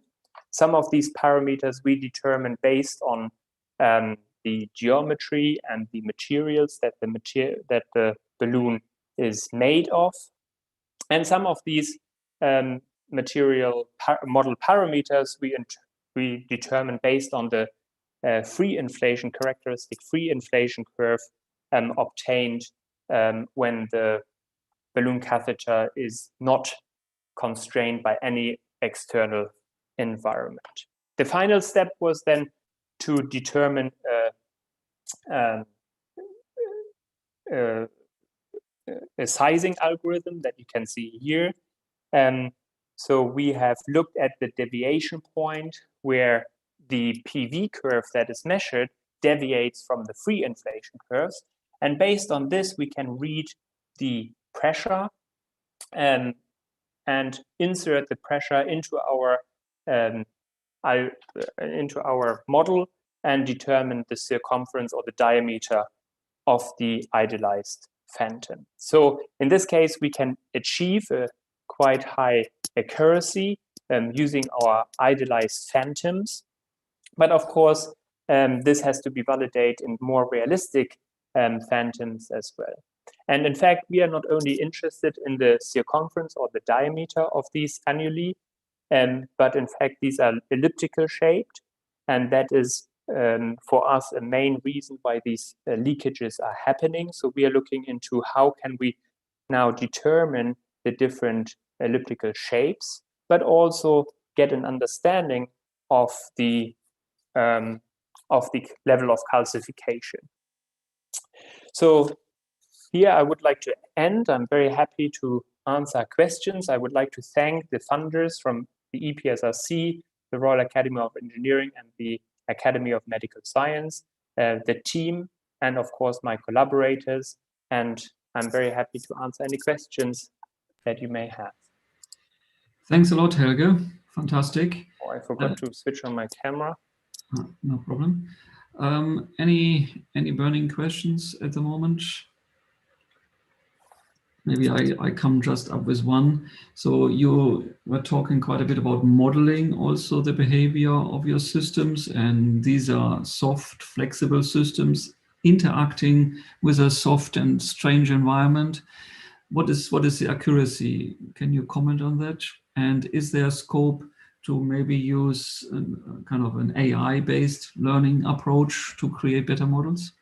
Some of these parameters we determined based on the geometry and the materials that the balloon is made of. And some of these model parameters we determined based on the free inflation curve obtained when the balloon catheter is not constrained by any external environment. The final step was then to determine a sizing algorithm that you can see here. So we have looked at the deviation point where the PV curve that is measured deviates from the free inflation curves. And based on this, we can read the pressure and insert the pressure into our model and determine the circumference or the diameter of the idealized phantom. So in this case, we can achieve a quite high accuracy using our idealized phantoms. But of course, this has to be validated in more realistic phantoms as well. And in fact, we are not only interested in the circumference or the diameter of these annuli, but in fact, these are elliptical shaped. And that is, for us, a main reason why these leakages are happening. So we are looking into how can we now determine the different elliptical shapes, but also get an understanding of the level of calcification. So here I would like to end. I'm very happy to answer questions. I would like to thank the funders from the EPSRC, the Royal Academy of Engineering, and the Academy of Medical Science, the team, and of course my collaborators. And I'm very happy to answer any questions that you may have. Thanks a lot, Helge. Fantastic. Oh, I forgot to switch on my camera. No problem. Any burning questions at the moment? Maybe I come just up with one. So you were talking quite a bit about modeling also the behavior of your systems, and these are soft, flexible systems interacting with a soft and strange environment. What is the accuracy? Can you comment on that? And is there scope to maybe use kind of an AI-based learning approach to create better models?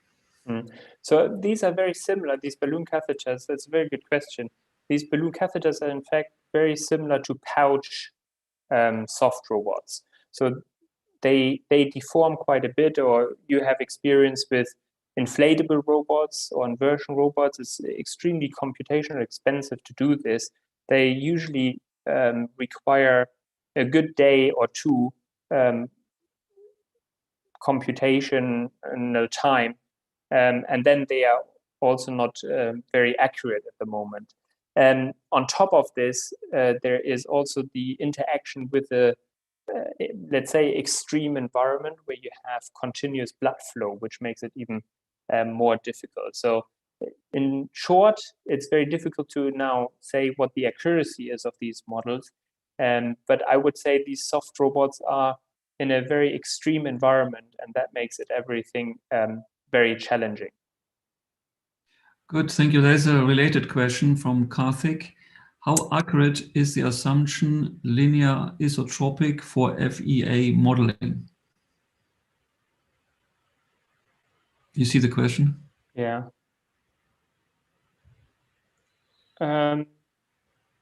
So these are very similar, these balloon catheters. That's a very good question. These balloon catheters are in fact very similar to pouch soft robots. So they deform quite a bit, or you have experience with inflatable robots or inversion robots. It's extremely computationally expensive to do this. They usually require a good day or two computational time, and then they are also not very accurate at the moment. And on top of this, there is also the interaction with the, let's say, extreme environment where you have continuous blood flow, which makes it even more difficult. So in short, it's very difficult to now say what the accuracy is of these models. But I would say these soft robots are in a very extreme environment, and that makes it everything very challenging. Good, thank you. There's a related question from Karthik. How accurate is the assumption linear isotropic for FEA modeling? You see the question? Yeah.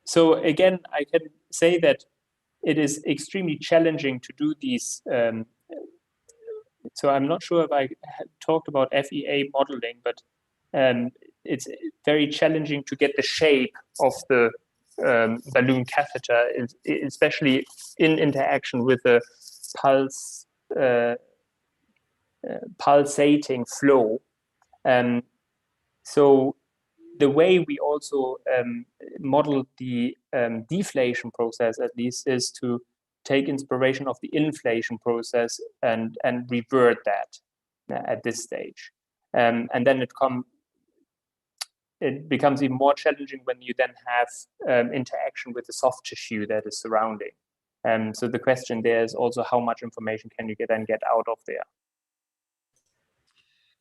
So again, I can say that it is extremely challenging to do these. So I'm not sure if I talked about FEA modeling, but it's very challenging to get the shape of the balloon catheter, especially in interaction with the pulsating flow. So the way we also model the deflation process, at least, is to take inspiration of the inflation process and revert that at this stage. And then it becomes even more challenging when you then have interaction with the soft tissue that is surrounding. So the question there is also how much information can you then get out of there?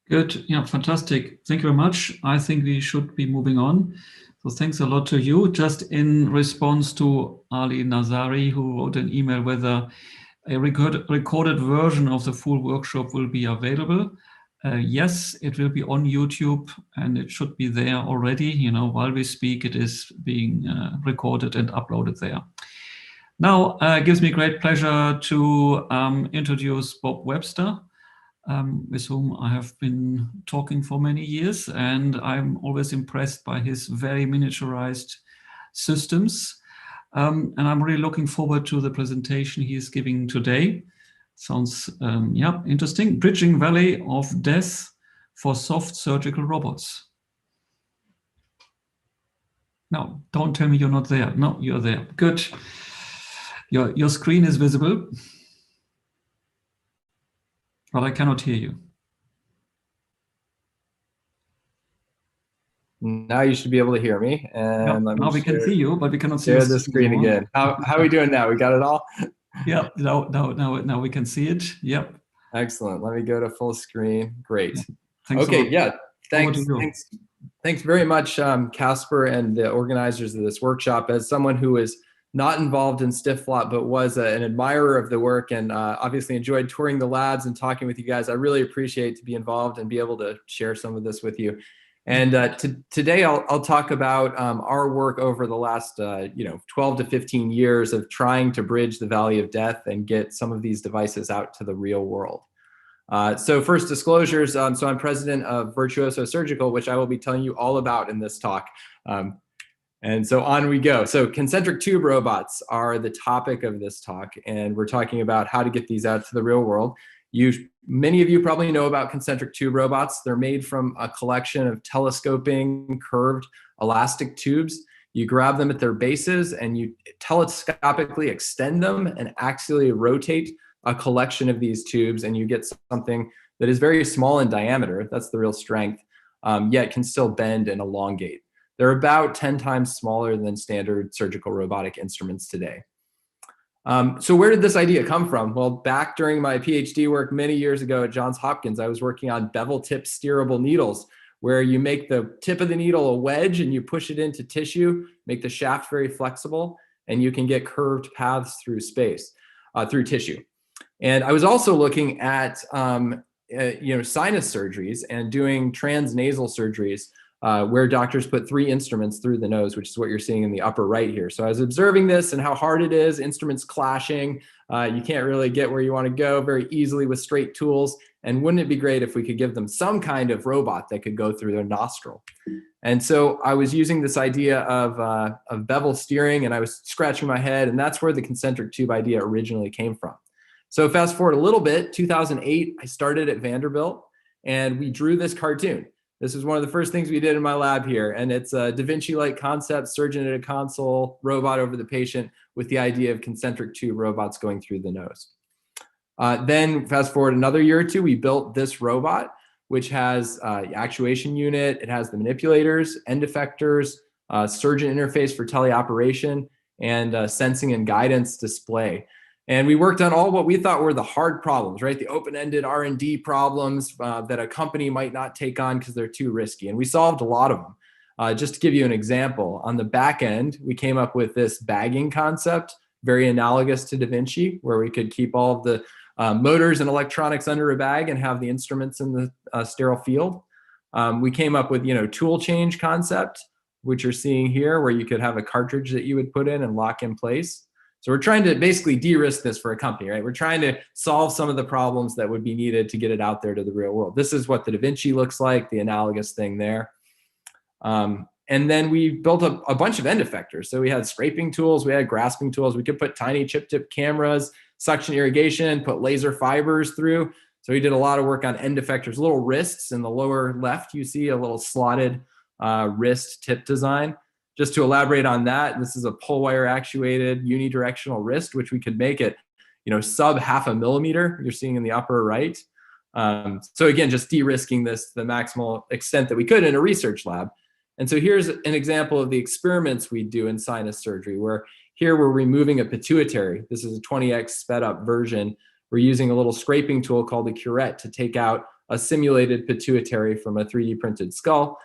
Good. Yeah, fantastic. Thank you very much. I think we should be moving on. So thanks a lot to you. Just in response to Ali Nazari, who wrote an email whether a recorded version of the full workshop will be available. Yes, it will be on YouTube, and it should be there already. You know, while we speak, it is being recorded and uploaded there. Now, it gives me great pleasure to introduce Bob Webster, with whom I have been talking for many years, and I'm always impressed by his very miniaturized systems. And I'm really looking forward to the presentation he is giving today. Sounds, yeah, interesting. Bridging Valley of Death for Soft Surgical Robots. No, don't tell me you're not there. No, you're there. Good. Your screen is visible, but I cannot hear you. Now you should be able to hear me. And let me now we can see you, but we cannot see share your the screen anymore. again. How are we doing now? We got it all? Yeah, now we can see it. Yep. Excellent. Let me go to full screen. Great. Thanks Okay, yeah. Thanks very much, Casper and the organizers of this workshop. As someone who is not involved in StiffLot, but was an admirer of the work and obviously enjoyed touring the labs and talking with you guys, I really appreciate to be involved and be able to share some of this with you. And today I'll talk about our work over the last 12 to 15 years of trying to bridge the valley of death and get some of these devices out to the real world. So first disclosures, so I'm president of Virtuoso Surgical, which I will be telling you all about in this talk. And so on we go. So concentric tube robots are the topic of this talk, and we're talking about how to get these out to the real world. Many of you probably know about concentric tube robots. They're made from a collection of telescoping curved elastic tubes. You grab them at their bases and you telescopically extend them and axially rotate a collection of these tubes, and you get something that is very small in diameter. That's the real strength, yet can still bend and elongate. They're about 10 times smaller than standard surgical robotic instruments today. So where did this idea come from? Well, back during my PhD work many years ago at Johns Hopkins, I was working on bevel tip steerable needles, where you make the tip of the needle a wedge and you push it into tissue, make the shaft very flexible, and you can get curved paths through space, through tissue. And I was also looking at sinus surgeries and doing transnasal surgeries where doctors put 3 instruments through the nose, which is what you're seeing in the upper right here. So I was observing this and how hard it is, instruments clashing. You can't really get where you want to go very easily with straight tools. And wouldn't it be great if we could give them some kind of robot that could go through their nostril? And so I was using this idea of bevel steering, and I was scratching my head, and that's where the concentric tube idea originally came from. So fast forward a little bit, 2008, I started at Vanderbilt, and we drew this cartoon. This is one of the first things we did in my lab here, and it's a Da Vinci-like concept, surgeon at a console, robot over the patient, with the idea of concentric tube robots going through the nose. Then fast forward another year or two, we built this robot, which has the actuation unit, it has the manipulators, end effectors, surgeon interface for teleoperation, and sensing and guidance display. And we worked on all what we thought were the hard problems, right? The open-ended R&D problems that a company might not take on because they're too risky. And we solved a lot of them. Just to give you an example, on the back end, we came up with this bagging concept, very analogous to Da Vinci, where we could keep all of the motors and electronics under a bag and have the instruments in the sterile field. We came up with, tool change concept, which you're seeing here, where you could have a cartridge that you would put in and lock in place. So we're trying to basically de-risk this for a company, right? We're trying to solve some of the problems that would be needed to get it out there to the real world. This is what the Da Vinci looks like, the analogous thing there. And then we built a bunch of end effectors. So we had scraping tools, we had grasping tools, we could put tiny chip tip cameras, suction irrigation, put laser fibers through. So we did a lot of work on end effectors, little wrists. In the lower left, you see a little slotted wrist tip design. Just to elaborate on that, this is a pull wire actuated unidirectional wrist, which we could make it, sub 0.5 millimeter. You're seeing in the upper right. So again, just de-risking this to the maximal extent that we could in a research lab. And so here's an example of the experiments we do in sinus surgery, where here we're removing a pituitary. This is a 20x sped up version. We're using a little scraping tool called a curette to take out a simulated pituitary from a 3D printed skull.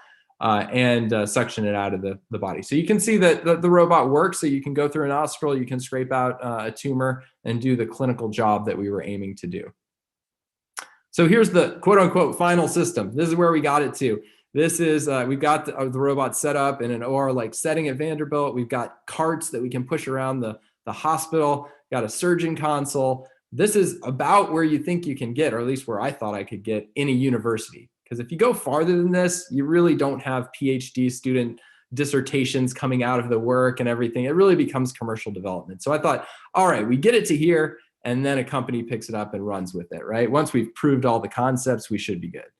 And suction it out of the body. So you can see that the robot works. So you can go through a nostril, you can scrape out a tumor and do the clinical job that we were aiming to do. So here's the quote unquote final system. This is where we got it to. This is, we've got the robot set up in an OR-like setting at Vanderbilt. We've got carts that we can push around the hospital, got a surgeon console. This is about where you think you can get, or at least where I thought I could get in a university. Because if you go farther than this, you really don't have PhD student dissertations coming out of the work and everything. It really becomes commercial development. So I thought, all right, we get it to here, and then a company picks it up and runs with it, right? Once we've proved all the concepts, we should be good.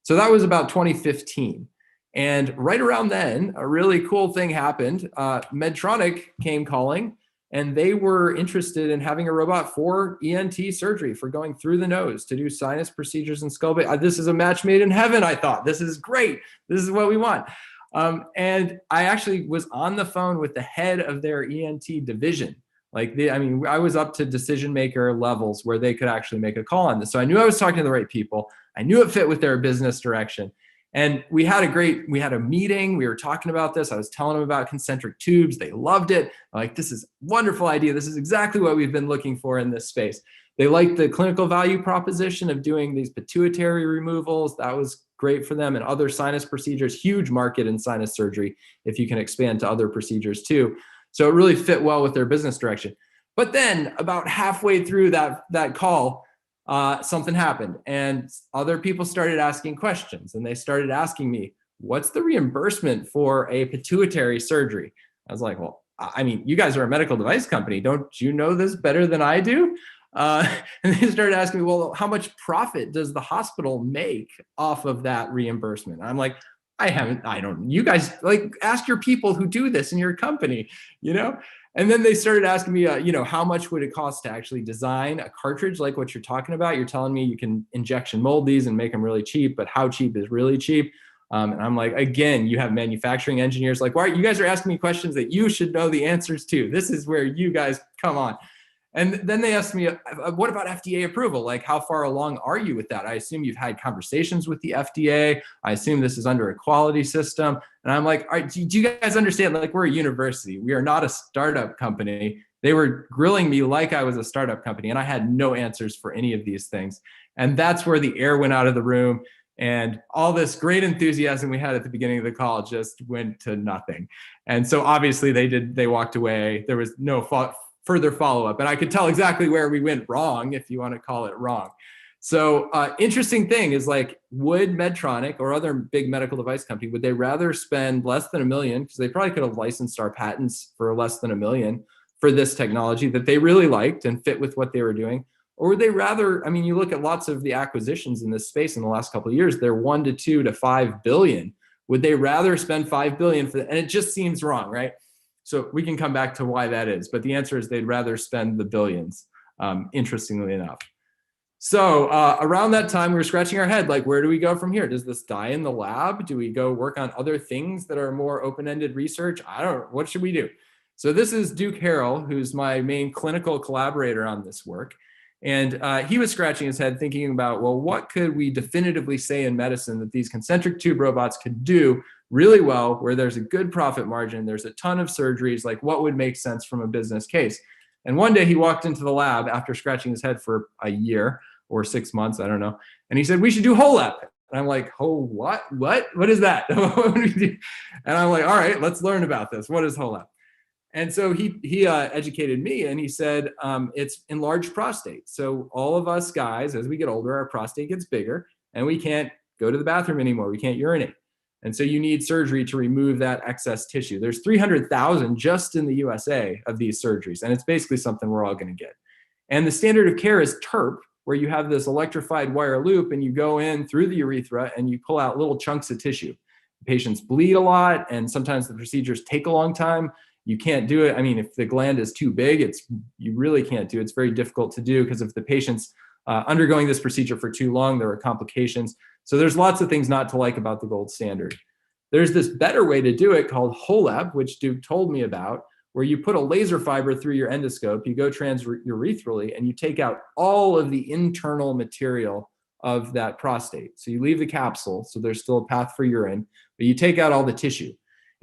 So that was about 2015. And right around then, a really cool thing happened. Medtronic came calling, and they were interested in having a robot for ENT surgery, for going through the nose to do sinus procedures and skull. This is a match made in heaven, I thought. This is great. This is what we want. And I actually was on the phone with the head of their ENT division. I was up to decision maker levels where they could actually make a call on this. So I knew I was talking to the right people. I knew it fit with their business direction. And we had a meeting. We were talking about this. I was telling them about concentric tubes. They loved it. Like, this is a wonderful idea. This is exactly what we've been looking for in this space. They liked the clinical value proposition of doing these pituitary removals. That was great for them, and other sinus procedures. Huge market in sinus surgery if you can expand to other procedures too. So it really fit well with their business direction. But then about halfway through that call, something happened, and other people started asking questions, and they started asking me, what's the reimbursement for a pituitary surgery? I was like, well, I mean, you guys are a medical device company. Don't you know this better than I do? And they started asking me, well, how much profit does the hospital make off of that reimbursement? I'm like, you guys, like, ask your people who do this in your company, you know? And then they started asking me, how much would it cost to actually design a cartridge like what you're talking about? You're telling me you can injection mold these and make them really cheap, but how cheap is really cheap? And I'm like, again, you have manufacturing engineers. Like, why? You guys are asking me questions that you should know the answers to. This is where you guys come on. And then they asked me, what about FDA approval? Like, how far along are you with that? I assume you've had conversations with the FDA. I assume this is under a quality system. And I'm like, all right, do you guys understand? Like, we're a university. We are not a startup company. They were grilling me like I was a startup company, and I had no answers for any of these things. And that's where the air went out of the room. And all this great enthusiasm we had at the beginning of the call just went to nothing. And so obviously they walked away. There was no further follow-up, and I could tell exactly where we went wrong, if you want to call it wrong. So interesting thing is, like, would Medtronic or other big medical device company, would they rather spend less than $1 million, because they probably could have licensed our patents for less than $1 million for this technology that they really liked and fit with what they were doing? Or would they rather, I mean, you look at lots of the acquisitions in this space in the last couple of years, they're 1 to 2 to 5 billion. Would they rather spend 5 billion for that? And it just seems wrong, right? So we can come back to why that is, but the answer is they'd rather spend the billions, interestingly enough. So around that time, we were scratching our head, like, where do we go from here? Does this die in the lab? Do we go work on other things that are more open-ended research? What should we do? So this is Duke Harrell, who's my main clinical collaborator on this work. And he was scratching his head thinking about, well, what could we definitively say in medicine that these concentric tube robots could do really well, where there's a good profit margin, there's a ton of surgeries, like, what would make sense from a business case? And one day he walked into the lab after scratching his head for a year or 6 months, I don't know. And he said, we should do HoLEP. And I'm like, oh, what? What is that? What do we do? And I'm like, all right, let's learn about this. What is HoLEP? And so he educated me, and he said, it's enlarged prostate. So all of us guys, as we get older, our prostate gets bigger and we can't go to the bathroom anymore. We can't urinate. And so you need surgery to remove that excess tissue. There's 300,000 just in the USA of these surgeries. And it's basically something we're all going to get. And the standard of care is TURP, where you have this electrified wire loop and you go in through the urethra and you pull out little chunks of tissue. Patients bleed a lot, and sometimes the procedures take a long time. You can't do it. I mean, if the gland is too big, you really can't do it. It's very difficult to do, because if the patient's undergoing this procedure for too long, there are complications. So there's lots of things not to like about the gold standard. There's this better way to do it called HoLEP, which Duke told me about, where you put a laser fiber through your endoscope, you go transurethral, and you take out all of the internal material of that prostate. So you leave the capsule, so there's still a path for urine, but you take out all the tissue.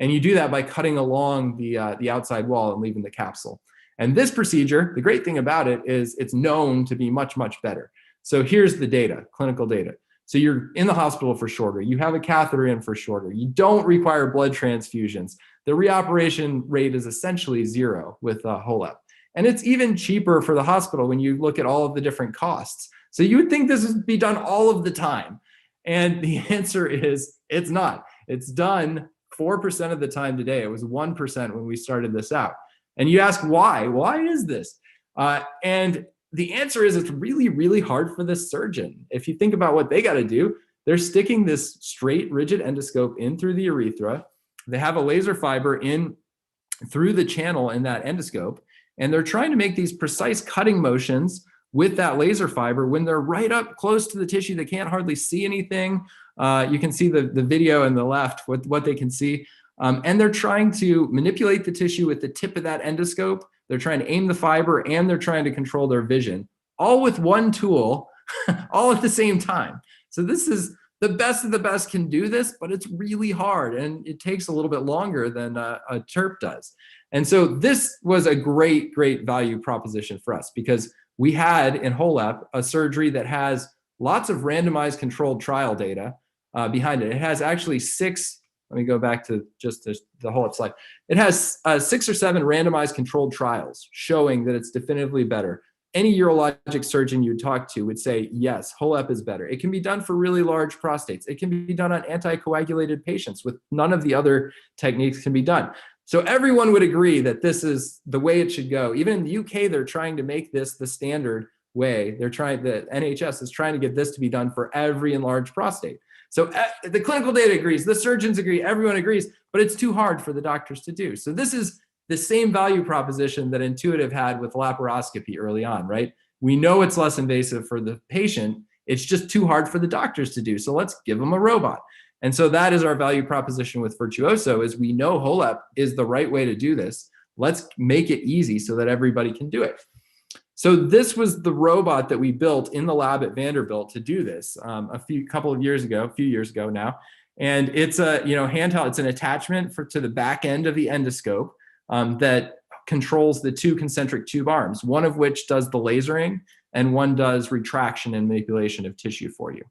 And you do that by cutting along the outside wall and leaving the capsule. And this procedure, the great thing about it is it's known to be much, much better. So here's the data, clinical data. So you're in the hospital for shorter. You have a catheter in for shorter. You don't require blood transfusions. The reoperation rate is essentially 0 with HoLEP. And it's even cheaper for the hospital when you look at all of the different costs. So you would think this would be done all of the time. And the answer is it's not. It's done 4% of the time today. It was 1% when we started this out. And you ask why? Why is this? And the answer is it's really, really hard for the surgeon. If you think about what they got to do, they're sticking this straight, rigid endoscope in through the urethra. They have a laser fiber in through the channel in that endoscope, and they're trying to make these precise cutting motions with that laser fiber when they're right up close to the tissue. They can't hardly see anything. You can see the video on the left, what they can see. And they're trying to manipulate the tissue with the tip of that endoscope. They're trying to aim the fiber and they're trying to control their vision, all with one tool, all at the same time. So this is the best of the best can do this, but it's really hard and it takes a little bit longer than a TERP does. And so this was a great, great value proposition for us because we had in HOLEP a surgery that has lots of randomized controlled trial data behind it. It has actually 6, let me go back to just the HOLEP slide. It has 6 or 7 randomized controlled trials showing that it's definitively better. Any urologic surgeon you talk to would say, yes, HOLEP is better. It can be done for really large prostates. It can be done on anticoagulated patients with none of the other techniques can be done. So everyone would agree that this is the way it should go. Even in the UK, they're trying to make this the standard way. The NHS is trying to get this to be done for every enlarged prostate. So the clinical data agrees, the surgeons agree, everyone agrees, but it's too hard for the doctors to do. So this is the same value proposition that Intuitive had with laparoscopy early on, right? We know it's less invasive for the patient. It's just too hard for the doctors to do. So let's give them a robot. And so that is our value proposition with Virtuoso is we know HOLEP is the right way to do this. Let's make it easy so that everybody can do it. So this was the robot that we built in the lab at Vanderbilt to do this a few years ago now. And it's a handheld, it's an attachment to the back end of the endoscope that controls the 2 concentric tube arms, one of which does the lasering and one does retraction and manipulation of tissue for you.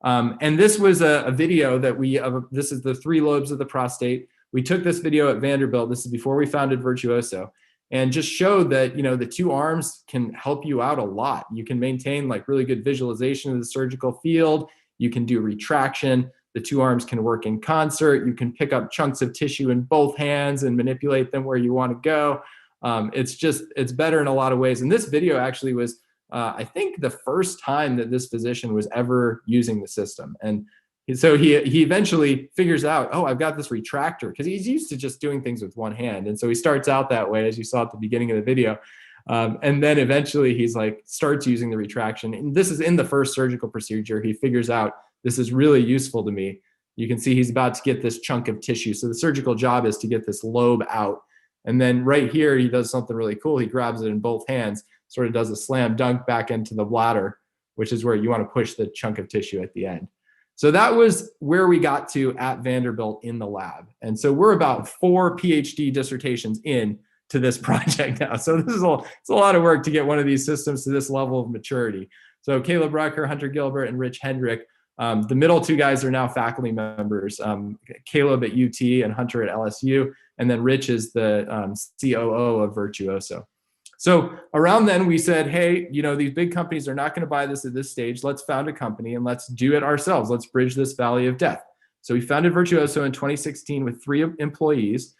And this was a video that this is the 3 lobes of the prostate. We took this video at Vanderbilt. This is before we founded Virtuoso, and just showed that, the 2 arms can help you out a lot. You can maintain like really good visualization of the surgical field. You can do retraction. The 2 arms can work in concert. You can pick up chunks of tissue in both hands and manipulate them where you want to go. It's better in a lot of ways. And this video actually was, I think, the first time that this physician was ever using the system. And so he eventually figures out, oh, I've got this retractor, because he's used to just doing things with one hand. And so he starts out that way, as you saw at the beginning of the video. And then eventually he's like, starts using the retraction. And this is in the first surgical procedure. He figures out this is really useful to me. You can see he's about to get this chunk of tissue. So the surgical job is to get this lobe out. And then right here, he does something really cool. He grabs it in both hands, sort of does a slam dunk back into the bladder, which is where you want to push the chunk of tissue at the end. So that was where we got to at Vanderbilt in the lab. And so we're about 4 PhD dissertations in to this project now. So this is it's a lot of work to get one of these systems to this level of maturity. So Caleb Rucker, Hunter Gilbert, and Rich Hendrick, the middle 2 guys are now faculty members, Caleb at UT and Hunter at LSU, and then Rich is the COO of Virtuoso. So around then we said, hey, these big companies are not going to buy this at this stage. Let's found a company and let's do it ourselves. Let's bridge this valley of death. So we founded Virtuoso in 2016 with 3 employees.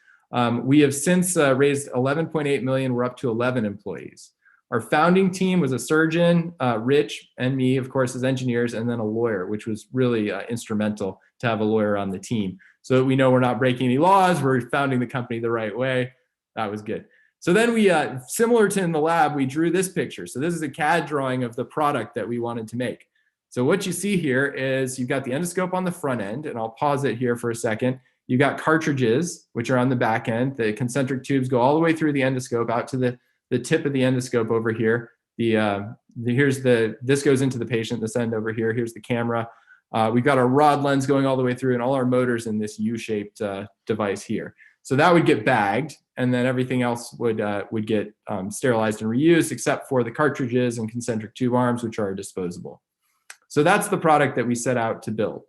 We have since raised 11.8 million. We're up to 11 employees. Our founding team was a surgeon, Rich, and me, of course, as engineers, and then a lawyer, which was really instrumental to have a lawyer on the team. So that we know we're not breaking any laws, we're founding the company the right way. That was good. So then we, similar to in the lab, we drew this picture. So this is a CAD drawing of the product that we wanted to make. So what you see here is you've got the endoscope on the front end, and I'll pause it here for a second. You've got cartridges, which are on the back end. The concentric tubes go all the way through the endoscope out to the tip of the endoscope over here. This goes into the patient, this end over here. Here's the camera. We've got our rod lens going all the way through and all our motors in this U-shaped device here. So that would get bagged, and then everything else would get sterilized and reused, except for the cartridges and concentric tube arms, which are disposable. So that's the product that we set out to build.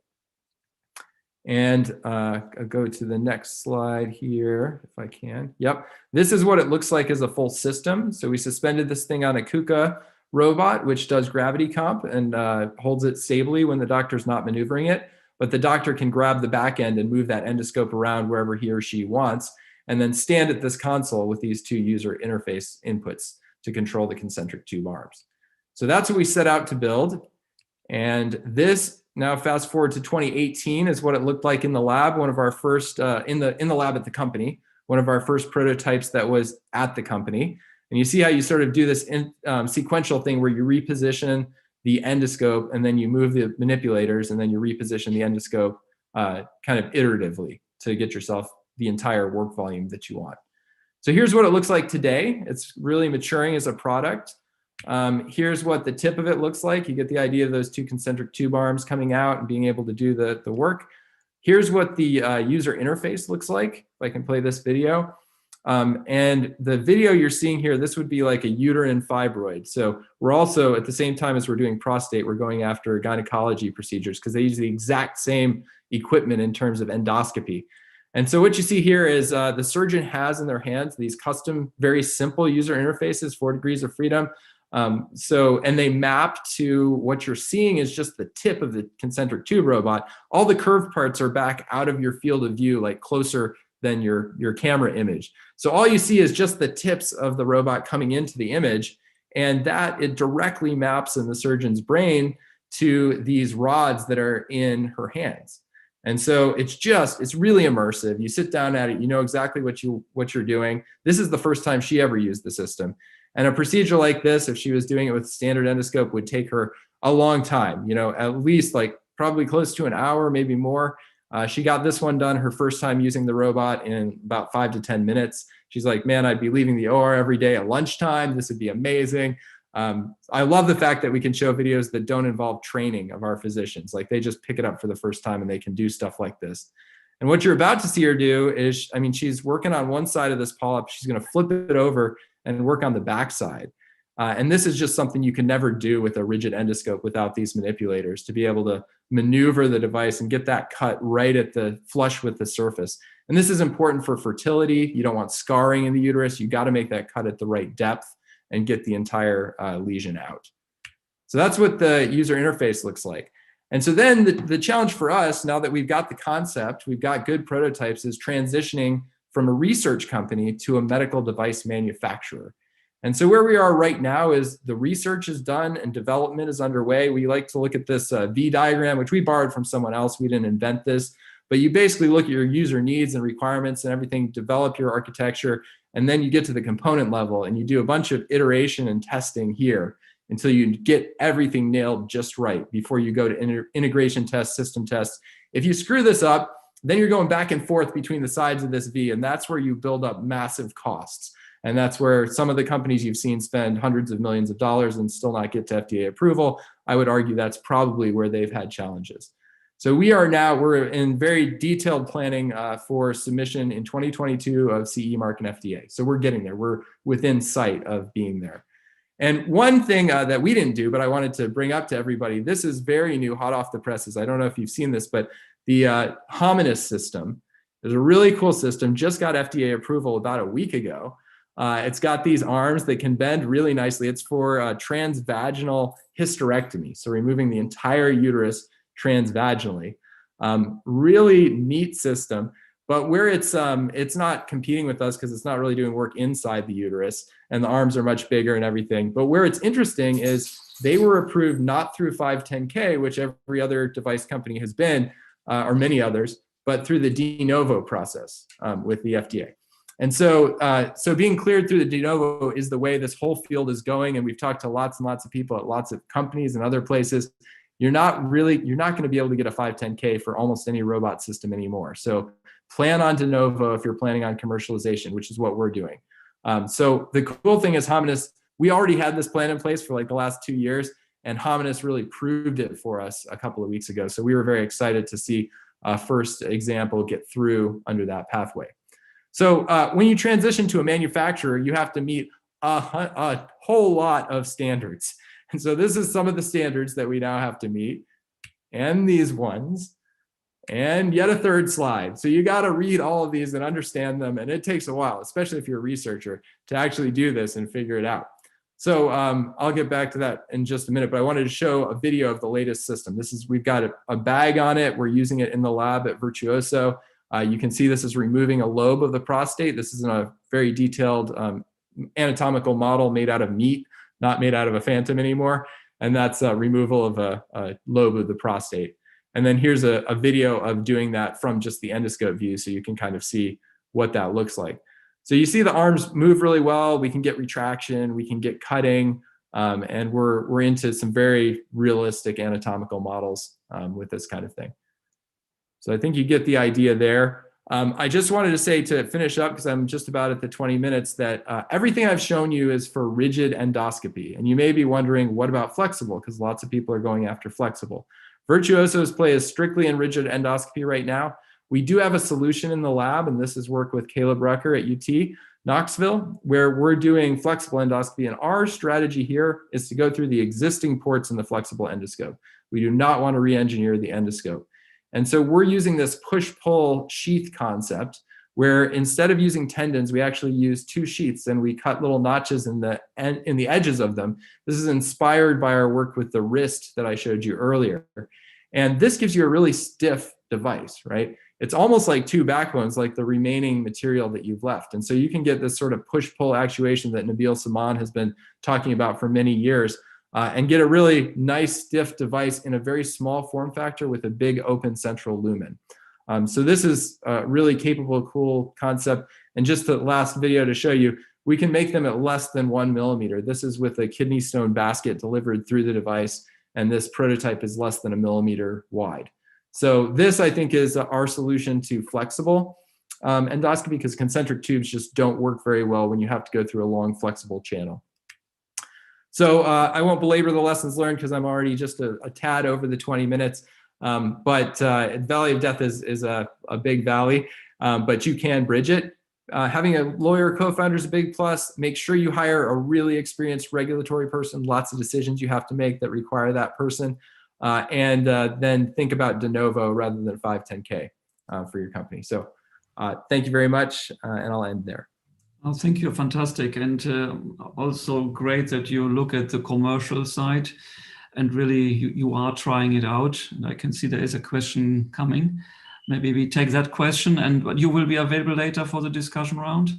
And I'll go to the next slide here, if I can. Yep, this is what it looks like as a full system. So we suspended this thing on a KUKA robot, which does gravity comp and holds it stably when the doctor's not maneuvering it. But the doctor can grab the back end and move that endoscope around wherever he or she wants, and then stand at this console with these 2 user interface inputs to control the concentric tube arms. So that's what we set out to build. And this, now fast forward to 2018, is what it looked like in the lab. One of our first, in the lab at the company, one of our first prototypes that was at the company. And you see how you sort of do this sequential thing where you reposition the endoscope and then you move the manipulators and then you reposition the endoscope kind of iteratively to get yourself the entire work volume that you want. So here's what it looks like today. It's really maturing as a product. Here's what the tip of it looks like. You get the idea of those two concentric tube arms coming out and being able to do the work. Here's what the user interface looks like. If I can play this video. And the video you're seeing here, this would be like a uterine fibroid. So we're also, at the same time as we're doing prostate, we're going after gynecology procedures because they use the exact same equipment in terms of endoscopy. And so what you see here is the surgeon has in their hands these custom, very simple user interfaces, 4 degrees of freedom. And they map to what you're seeing is just the tip of the concentric tube robot. All the curved parts are back out of your field of view, like closer than your camera image. So all you see is just the tips of the robot coming into the image, and that it directly maps in the surgeon's brain to these rods that are in her hands. And so it's really immersive. You sit down at it, you know exactly what you're doing. This is the first time she ever used the system. And a procedure like this, if she was doing it with standard endoscope, would take her a long time, at least like probably close to an hour, maybe more. She got this one done her first time using the robot in about 5 to 10 minutes. She's like, man, I'd be leaving the OR every day at lunchtime. This would be amazing. I love the fact that we can show videos that don't involve training of our physicians. Like they just pick it up for the first time and they can do stuff like this. And what you're about to see her do is, she's working on one side of this polyp. She's going to flip it over and work on the back side. And this is just something you can never do with a rigid endoscope without these manipulators, to be able to maneuver the device and get that cut right at the flush with the surface. And this is important for fertility. You don't want scarring in the uterus. You got to make that cut at the right depth and get the entire lesion out. So that's what the user interface looks like. And so then the challenge for us, now that we've got the concept, we've got good prototypes, is transitioning from a research company to a medical device manufacturer. And so where we are right now is the research is done and development is underway. We like to look at this V diagram, which we borrowed from someone else. We didn't invent this, but you basically look at your user needs and requirements and everything, develop your architecture, and then you get to the component level and you do a bunch of iteration and testing here until you get everything nailed just right before you go to integration tests, system tests. If you screw this up, then you're going back and forth between the sides of this V, and that's where you build up massive costs. And that's where some of the companies you've seen spend hundreds of millions of dollars and still not get to FDA approval. I would argue that's probably where they've had challenges. So we're in very detailed planning for submission in 2022 of CE mark and FDA. So we're getting there. We're within sight of being there. And one thing that we didn't do, but I wanted to bring up to everybody, this is very new, hot off the presses. I don't know if you've seen this, but the Hominis system is a really cool system, just got FDA approval about a week ago. It's got these arms that can bend really nicely. It's for transvaginal hysterectomy, so removing the entire uterus transvaginally. Really neat system, but where it's not competing with us because it's not really doing work inside the uterus, and the arms are much bigger and everything. But where it's interesting is they were approved not through 510K, which every other device company has been, or many others, but through the de novo process with the FDA. And so, being cleared through the de novo is the way this whole field is going. And we've talked to lots and lots of people at lots of companies and other places. You're not going to be able to get a 510K for almost any robot system anymore. So plan on de novo if you're planning on commercialization, which is what we're doing. So the cool thing is Hominis, we already had this plan in place for like the last 2 years, and Hominis really proved it for us a couple of weeks ago. So we were very excited to see a first example get through under that pathway. So when you transition to a manufacturer, you have to meet a whole lot of standards. And so this is some of the standards that we now have to meet, and these ones, and yet a third slide. So you got to read all of these and understand them. And it takes a while, especially if you're a researcher, to actually do this and figure it out. So I'll get back to that in just a minute, but I wanted to show a video of the latest system. We've got a bag on it. We're using it in the lab at Virtuoso. You can see this is removing a lobe of the prostate. This is a very detailed anatomical model made out of meat, not made out of a phantom anymore. And that's removal of a lobe of the prostate. And then here's a video of doing that from just the endoscope view, so you can kind of see what that looks like. So you see the arms move really well. We can get retraction, we can get cutting, and we're into some very realistic anatomical models with this kind of thing. So I think you get the idea there. I just wanted to say, to finish up, because I'm just about at the 20 minutes, that everything I've shown you is for rigid endoscopy. And you may be wondering, what about flexible? Because lots of people are going after flexible. Virtuoso's play is strictly in rigid endoscopy right now. We do have a solution in the lab, and this is work with Caleb Rucker at UT Knoxville, where we're doing flexible endoscopy. And our strategy here is to go through the existing ports in the flexible endoscope. We do not want to re-engineer the endoscope. And so we're using this push-pull sheath concept, where instead of using tendons, we actually use two sheaths and we cut little notches in the edges of them. This is inspired by our work with the wrist that I showed you earlier. And this gives you a really stiff device, right? It's almost like two backbones, like the remaining material that you've left. And so you can get this sort of push-pull actuation that Nabil Saman has been talking about for many years, and get a really nice stiff device in a very small form factor with a big open central lumen. So this is a really capable, cool concept. And just the last video to show you, we can make them at less than 1 millimeter. This is with a kidney stone basket delivered through the device, and this prototype is less than 1 millimeter wide. So this, I think, is our solution to flexible endoscopy, because concentric tubes just don't work very well when you have to go through a long flexible channel. So I won't belabor the lessons learned, because I'm already just a tad over the 20 minutes. But Valley of Death is a big valley, but you can bridge it. Having a lawyer co-founder is a big plus. Make sure you hire a really experienced regulatory person. Lots of decisions you have to make that require that person. And then think about de novo rather than 510K for your company. So thank you very much, and I'll end there. Oh, thank you, fantastic. And also great that you look at the commercial side and really you are trying it out. And I can see there is a question coming. Maybe we take that question, and you will be available later for the discussion round?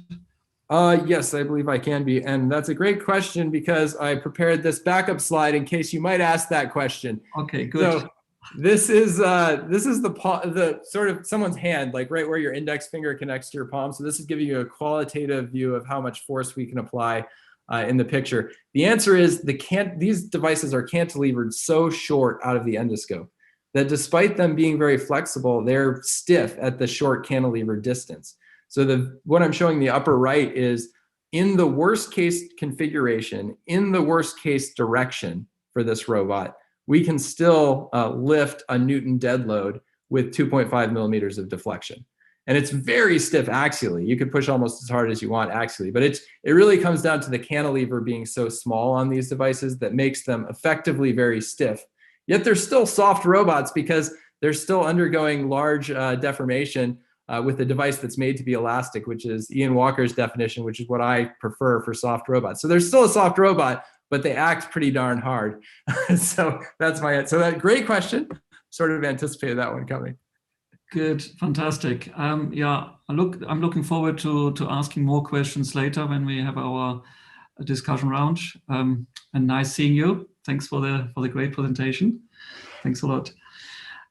Yes, I believe I can be. And that's a great question, because I prepared this backup slide in case you might ask that question. Okay, good. So this is the sort of someone's hand, like right where your index finger connects to your palm. So this is giving you a qualitative view of how much force we can apply in the picture. The answer is these devices are cantilevered so short out of the endoscope that despite them being very flexible, they're stiff at the short cantilever distance. So what I'm showing the upper right is in the worst case configuration, in the worst case direction for this robot, we can still lift a Newton dead load with 2.5 millimeters of deflection. And it's very stiff axially. You could push almost as hard as you want axially, but it really comes down to the cantilever being so small on these devices that makes them effectively very stiff. Yet they're still soft robots, because they're still undergoing large deformation with a device that's made to be elastic, which is Ian Walker's definition, which is what I prefer for soft robots. So they're still a soft robot, but they act pretty darn hard. So that's that great question. Sort of anticipated that one coming. Good, fantastic. Yeah, I'm looking forward to asking more questions later when we have our discussion round. And nice seeing you. Thanks for the great presentation. Thanks a lot.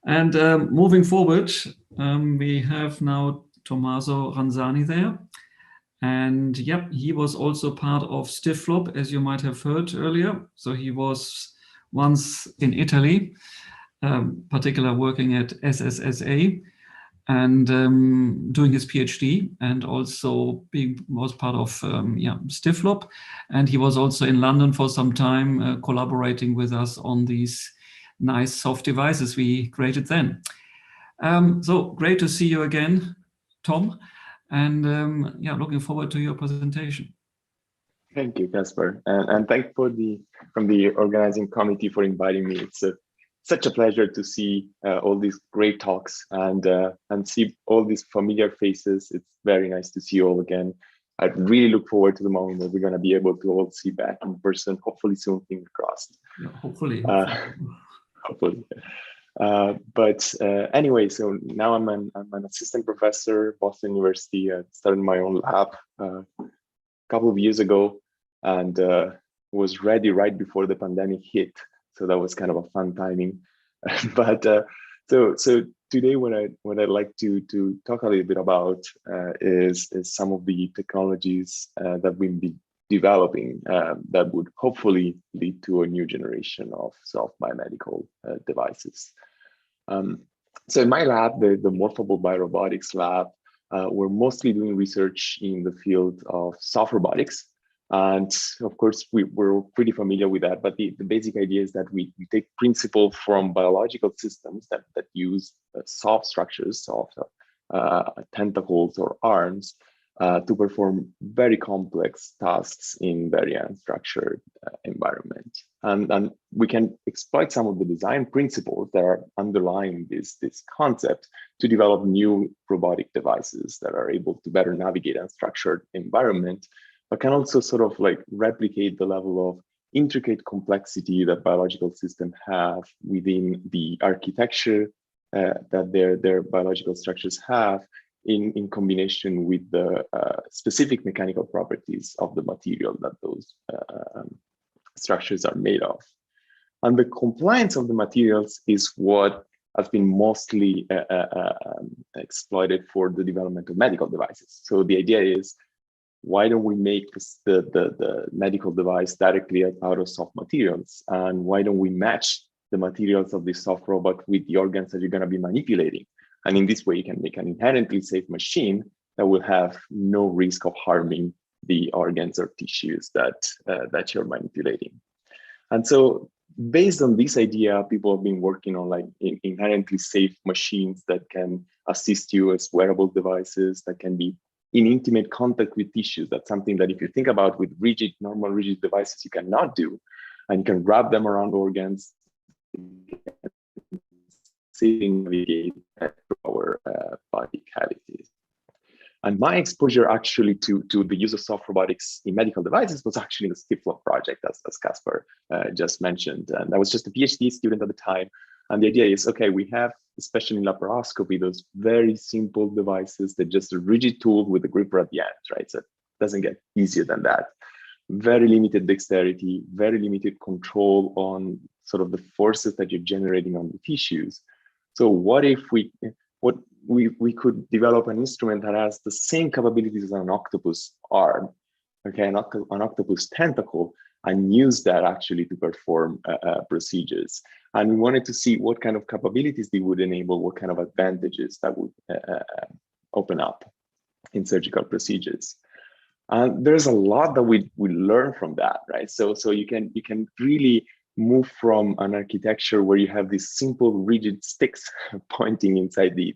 And moving forward, we have now Tommaso Ranzani there. And yep, he was also part of StiffFlop, as you might have heard earlier. So he was once in Italy, particularly working at SSSA and doing his PhD, and also was part of StiffFlop. And he was also in London for some time, collaborating with us on these nice soft devices we created then. So great to see you again, Tom. And looking forward to your presentation. Thank you, Casper, and thank you from the organizing committee for inviting me. It's such a pleasure to see all these great talks and see all these familiar faces. It's very nice to see you all again. I really look forward to the moment that we're going to be able to all see back in person, hopefully soon, fingers crossed. Yeah, hopefully. Hopefully. But anyway, so now I'm an assistant professor, Boston University. I started my own lab a couple of years ago, and was ready right before the pandemic hit. So that was kind of a fun timing. But so today what I'd like to talk a little bit about is some of the technologies that we've been developing that would hopefully lead to a new generation of soft biomedical devices. So in my lab, the Morphable Biorobotics lab, we're mostly doing research in the field of soft robotics. And of course, we're pretty familiar with that, but the basic idea is that we take principles from biological systems that use soft structures, soft tentacles or arms, to perform very complex tasks in very unstructured environment. And we can exploit some of the design principles that are underlying this concept to develop new robotic devices that are able to better navigate unstructured environment, but can also sort of like replicate the level of intricate complexity that biological systems have within the architecture that their biological structures have in combination with the specific mechanical properties of the material that those structures are made of. And the compliance of the materials is what has been mostly exploited for the development of medical devices. So the idea is, why don't we make the medical device directly out of soft materials? And why don't we match the materials of this soft robot with the organs that you're going to be manipulating? And in this way, you can make an inherently safe machine that will have no risk of harming the organs or tissues that you're manipulating. And so based on this idea, people have been working on like inherently safe machines that can assist you as wearable devices that can be in intimate contact with tissues. That's something that if you think about with normal rigid devices, you cannot do. And you can wrap them around organs, navigate our body cavities. And my exposure actually to the use of soft robotics in medical devices was actually the STIFLAB project, as Caspar just mentioned. And I was just a PhD student at the time. And the idea is, okay, we have, especially in laparoscopy, those very simple devices that just a rigid tool with a gripper at the end, right? So it doesn't get easier than that. Very limited dexterity, very limited control on sort of the forces that you're generating on the tissues. So what if we could develop an instrument that has the same capabilities as an octopus arm, okay, an octopus tentacle, and use that actually to perform procedures. And we wanted to see what kind of capabilities they would enable, what kind of advantages that would open up in surgical procedures. And there's a lot that we learn from that, right? So you can really move from an architecture where you have these simple rigid sticks pointing inside the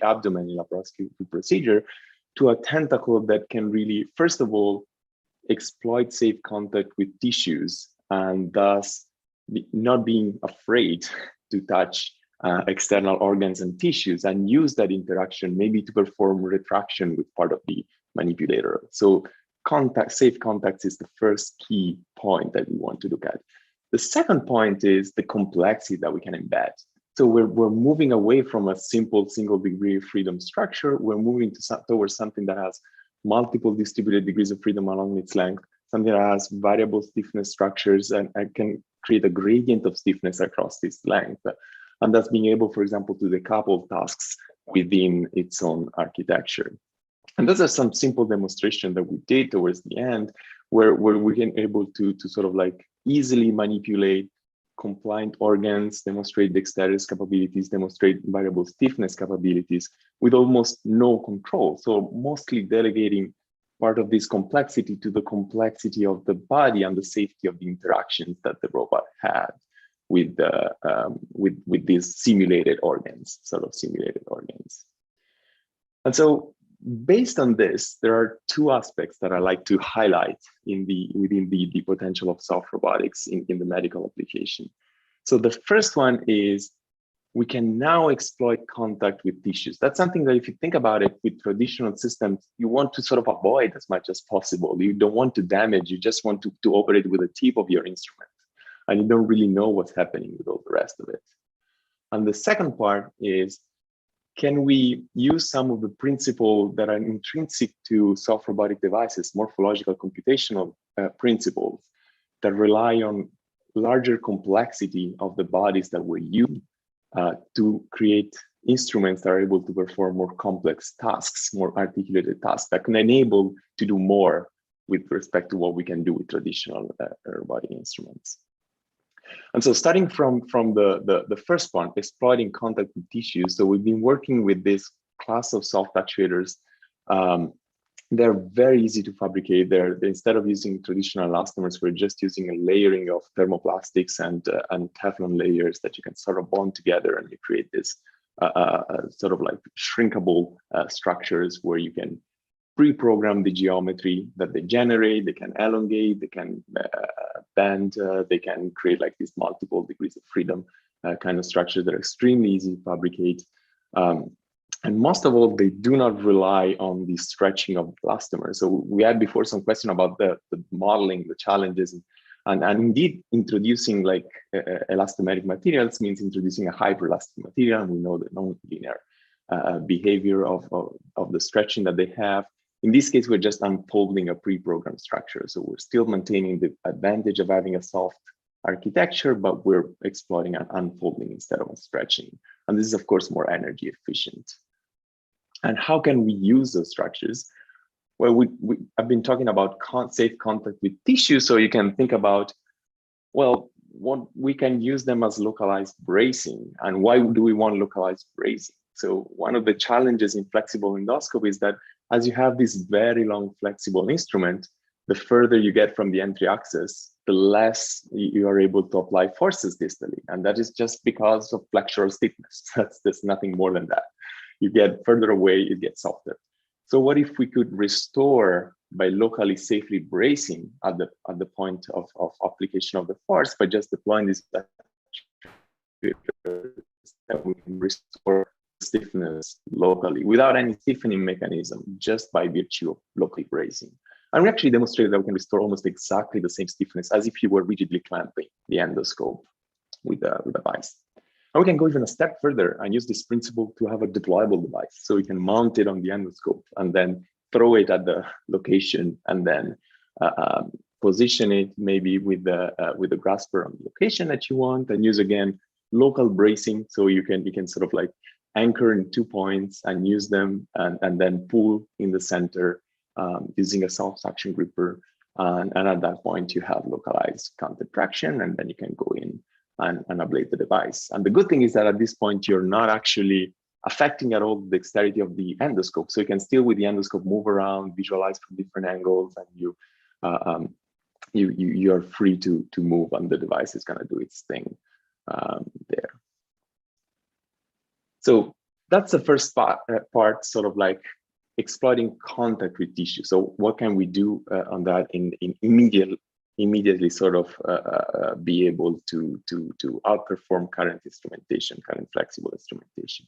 abdomen in a laparoscopy procedure to a tentacle that can really, first of all, exploit safe contact with tissues and thus not being afraid to touch external organs and tissues and use that interaction maybe to perform retraction with part of the manipulator. So safe contacts is the first key point that we want to look at. The second point is the complexity that we can embed. So we're moving away from a simple single degree of freedom structure. We're moving towards something that has multiple distributed degrees of freedom along its length, something that has variable stiffness structures and can create a gradient of stiffness across this length. And that's being able, for example, to decouple tasks within its own architecture. And those are some simple demonstrations that we did towards the end, where we're able to sort of like easily manipulate compliant organs, demonstrate dexterous capabilities, demonstrate variable stiffness capabilities with almost no control. So mostly delegating part of this complexity to the complexity of the body and the safety of the interactions that the robot had with these simulated organs, sort of simulated organs. And so based on this, there are two aspects that I like to highlight within the potential of soft robotics in the medical application. So the first one is we can now exploit contact with tissues. That's something that if you think about it with traditional systems, you want to sort of avoid as much as possible. You don't want to damage, you just want to operate with the tip of your instrument. And you don't really know what's happening with all the rest of it. And the second part is, can we use some of the principles that are intrinsic to soft robotic devices, morphological computational principles that rely on larger complexity of the bodies that we're using to create instruments that are able to perform more complex tasks, more articulated tasks that can enable to do more with respect to what we can do with traditional robotic instruments. And so starting from the first point, exploiting contact with tissue. So we've been working with this class of soft actuators. They're very easy to fabricate. Instead of using traditional elastomers, we're just using a layering of thermoplastics and Teflon layers that you can sort of bond together, and you create this sort of like shrinkable structures where you can pre-program the geometry that they generate. They can elongate, they can bend, they can create like these multiple degrees of freedom kind of structures that are extremely easy to fabricate. And most of all, they do not rely on the stretching of the elastomer. So we had before some question about the modeling, the challenges, and indeed introducing like elastomeric materials means introducing a hyperelastic material. And we know the non-linear behavior of the stretching that they have. In this case, we're just unfolding a pre-programmed structure. So we're still maintaining the advantage of having a soft architecture, but we're exploiting an unfolding instead of a stretching. And this is, of course, more energy efficient. And how can we use those structures? Well, I've been talking about safe contact with tissue. So you can think about, well, we can use them as localized bracing. And why do we want localized bracing? So one of the challenges in flexible endoscopy is that as you have this very long flexible instrument, the further you get from the entry axis, the less you are able to apply forces distally. And that is just because of flexural stiffness. There's nothing more than that. You get further away, it gets softer. So what if we could restore by locally safely bracing at the point of application of the force by just deploying this, that we can restore stiffness locally without any stiffening mechanism, just by virtue of locally bracing. And we actually demonstrated that we can restore almost exactly the same stiffness as if you were rigidly clamping the endoscope with a vice. And we can go even a step further and use this principle to have a deployable device. So we can mount it on the endoscope and then throw it at the location and then position it maybe with the grasper on the location that you want, and use again local bracing. So you can sort of like anchor in 2 points and use them and then pull in the center using a soft suction gripper. And at that point, you have localized contact traction, and then you can go in and ablate the device. And the good thing is that at this point, you're not actually affecting at all the dexterity of the endoscope. So you can still, with the endoscope, move around, visualize from different angles, and you are free to move, and the device is going to do its thing there. So that's the first part, sort of like exploiting contact with tissue. So what can we do on that in immediately sort of be able to outperform current instrumentation, current flexible instrumentation?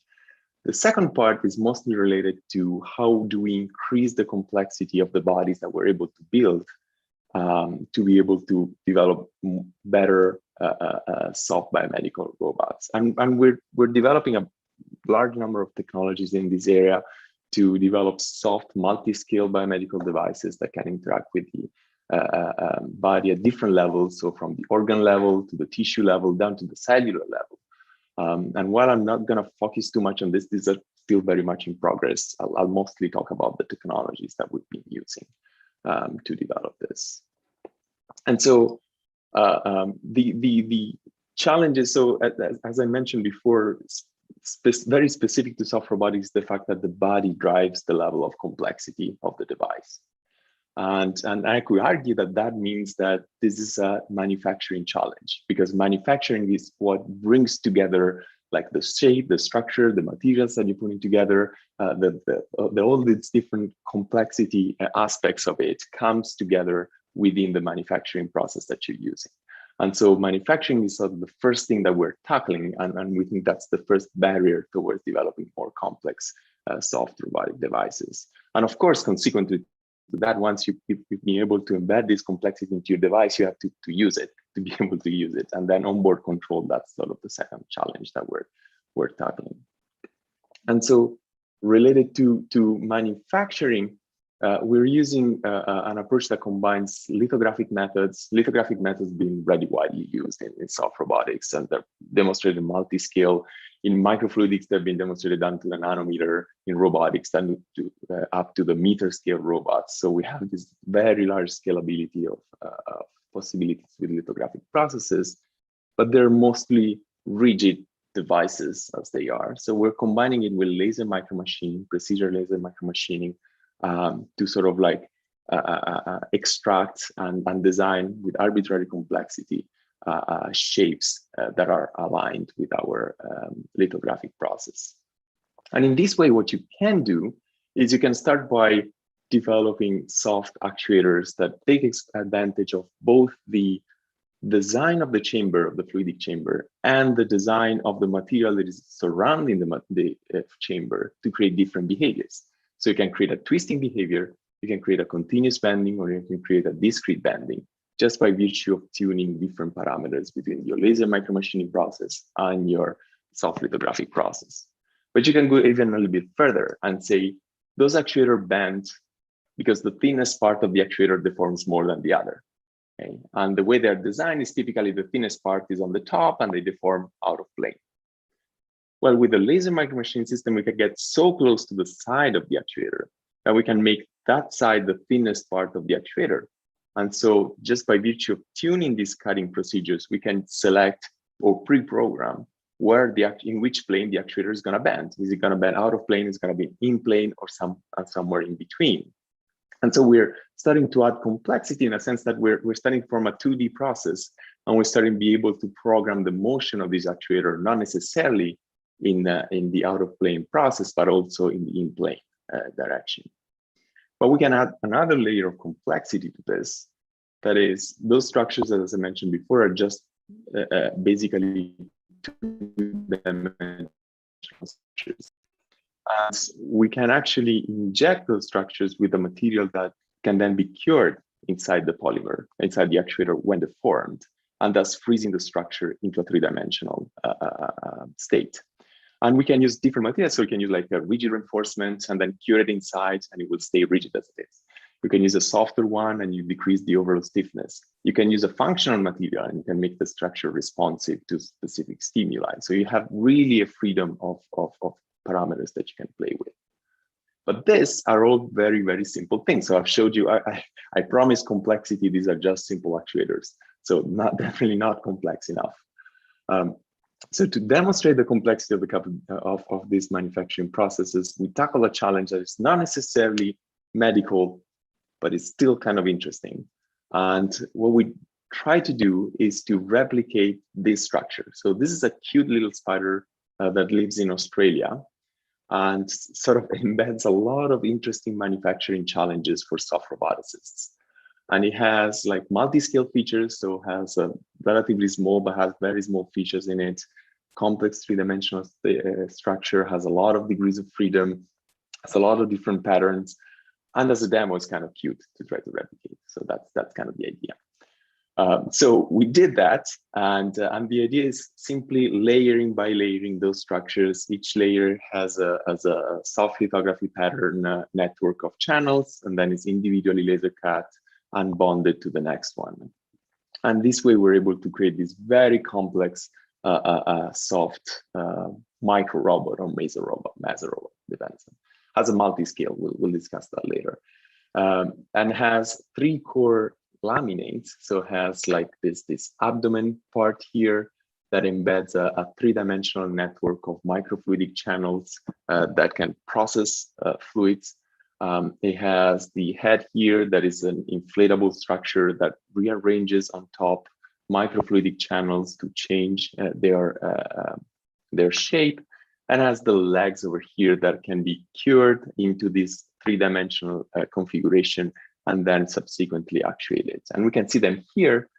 The second part is mostly related to how do we increase the complexity of the bodies that we're able to build to be able to develop better soft biomedical robots. And we're developing a large number of technologies in this area to develop soft multi-scale biomedical devices that can interact with the body at different levels. So from the organ level to the tissue level down to the cellular level. And while I'm not going to focus too much on this, these are still very much in progress. I'll mostly talk about the technologies that we've been using to develop this. And so the challenges, so as I mentioned before, very specific to soft robotics, the fact that the body drives the level of complexity of the device. And I could argue that means that this is a manufacturing challenge, because manufacturing is what brings together like the shape, the structure, the materials that you're putting together, all these different complexity aspects of it comes together within the manufacturing process that you're using. And so manufacturing is sort of the first thing that we're tackling, and we think that's the first barrier towards developing more complex soft robotic devices. And of course, consequently to that, once you've been able to embed this complexity into your device, you have to use it, to be able to use it. And then onboard control, that's sort of the second challenge that we're tackling. And so related to manufacturing, we're using an approach that combines lithographic methods being very widely used in soft robotics, and they're demonstrated multi-scale. In microfluidics, they've been demonstrated down to the nanometer. In robotics, then up to the meter scale robots. So we have this very large scalability of possibilities with lithographic processes, but they're mostly rigid devices as they are. So we're combining it with laser micromachining, precision laser micromachining, to sort of like extract and design with arbitrary complexity shapes that are aligned with our lithographic process. And in this way, what you can do is you can start by developing soft actuators that take advantage of both the design of the chamber, of the fluidic chamber, and the design of the material that is surrounding the chamber to create different behaviors. So you can create a twisting behavior, you can create a continuous bending, or you can create a discrete bending just by virtue of tuning different parameters between your laser micromachining process and your soft lithographic process. But you can go even a little bit further and say, those actuators bend because the thinnest part of the actuator deforms more than the other. Okay? And the way they're designed is typically the thinnest part is on the top and they deform out of plane. Well, with the laser micromachining system, we can get so close to the side of the actuator that we can make that side the thinnest part of the actuator. And so just by virtue of tuning these cutting procedures, we can select or pre-program where in which plane the actuator is going to bend. Is it going to bend out of plane? Is it going to be in plane, or somewhere in between? And so we're starting to add complexity in a sense that we're starting from a 2D process, and we're starting to be able to program the motion of this actuator, not necessarily in the out of plane process, but also in the in plane direction. But we can add another layer of complexity to this. That is, those structures, as I mentioned before, are just basically two-dimensional structures. And we can actually inject those structures with a material that can then be cured inside the polymer, inside the actuator when deformed, and thus freezing the structure into a three-dimensional state. And we can use different materials. So we can use like a rigid reinforcement and then cure it inside, and it will stay rigid as it is. You can use a softer one and you decrease the overall stiffness. You can use a functional material and you can make the structure responsive to specific stimuli. So you have really a freedom of parameters that you can play with. But these are all very, very simple things. So I've showed you, I promise complexity, these are just simple actuators. So definitely not complex enough. So to demonstrate the complexity of these manufacturing processes, we tackle a challenge that is not necessarily medical, but it's still kind of interesting. And what we try to do is to replicate this structure. So this is a cute little spider that lives in Australia and sort of embeds a lot of interesting manufacturing challenges for soft roboticists. And it has like multi-scale features, so has a relatively small, but has very small features in it. Complex three-dimensional structure, has a lot of degrees of freedom, has a lot of different patterns. And as a demo, it's kind of cute to try to replicate. So that's kind of the idea. So we did that, and the idea is simply layering by layering those structures. Each layer has a soft lithography pattern network of channels, and then it's individually laser cut and bonded to the next one. And this way, we're able to create this very complex soft micro robot or maser robot, depends. Has a multi-scale, we'll discuss that later. And has 3 core laminates. So it has like this abdomen part here that embeds a 3-dimensional network of microfluidic channels that can process fluids. It has the head here that is an inflatable structure that rearranges on top microfluidic channels to change their shape, and has the legs over here that can be cured into this 3-dimensional configuration and then subsequently actuated. And we can see them here.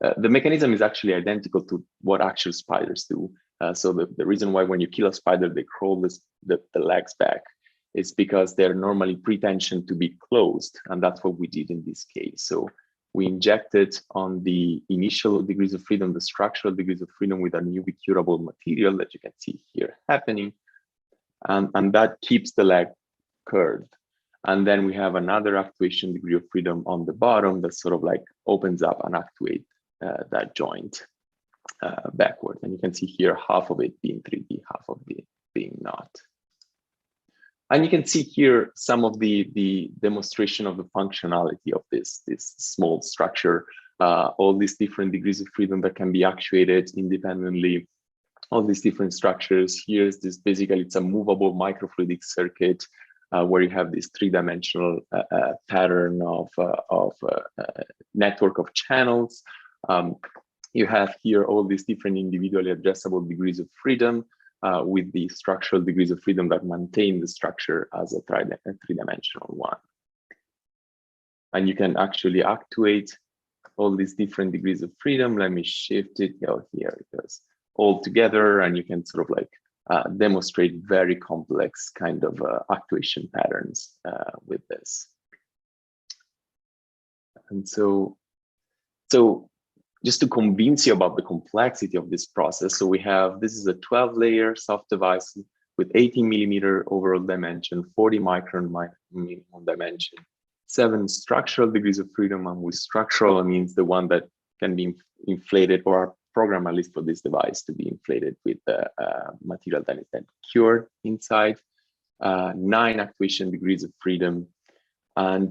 The mechanism is actually identical to what actual spiders do. So the reason why when you kill a spider, they crawl the legs back is because they're normally pretensioned to be closed. And that's what we did in this case. So we injected on the initial degrees of freedom, the structural degrees of freedom with a new curable material that you can see here happening. And that keeps the leg curved. And then we have another actuation degree of freedom on the bottom that sort of like opens up and actuate that joint backward. And you can see here half of it being 3D, half of it being not. And you can see here some of the demonstration of the functionality of this small structure, all these different degrees of freedom that can be actuated independently, all these different structures. Here's this, basically it's a movable microfluidic circuit where you have this three-dimensional pattern of network of channels. You have here all these different individually adjustable degrees of freedom with the structural degrees of freedom that maintain the structure as a three-dimensional one. And you can actually actuate all these different degrees of freedom. Let me shift it. Oh, here it goes all together, and you can sort of like demonstrate very complex kind of actuation patterns with this. And so just to convince you about the complexity of this process, so we have, this is a 12-layer soft device with 18 millimeter overall dimension, 40 micron minimum dimension, 7 structural degrees of freedom, and with structural means the one that can be inflated, or are programmed at least for this device to be inflated with the material that is then cured inside, 9 actuation degrees of freedom. And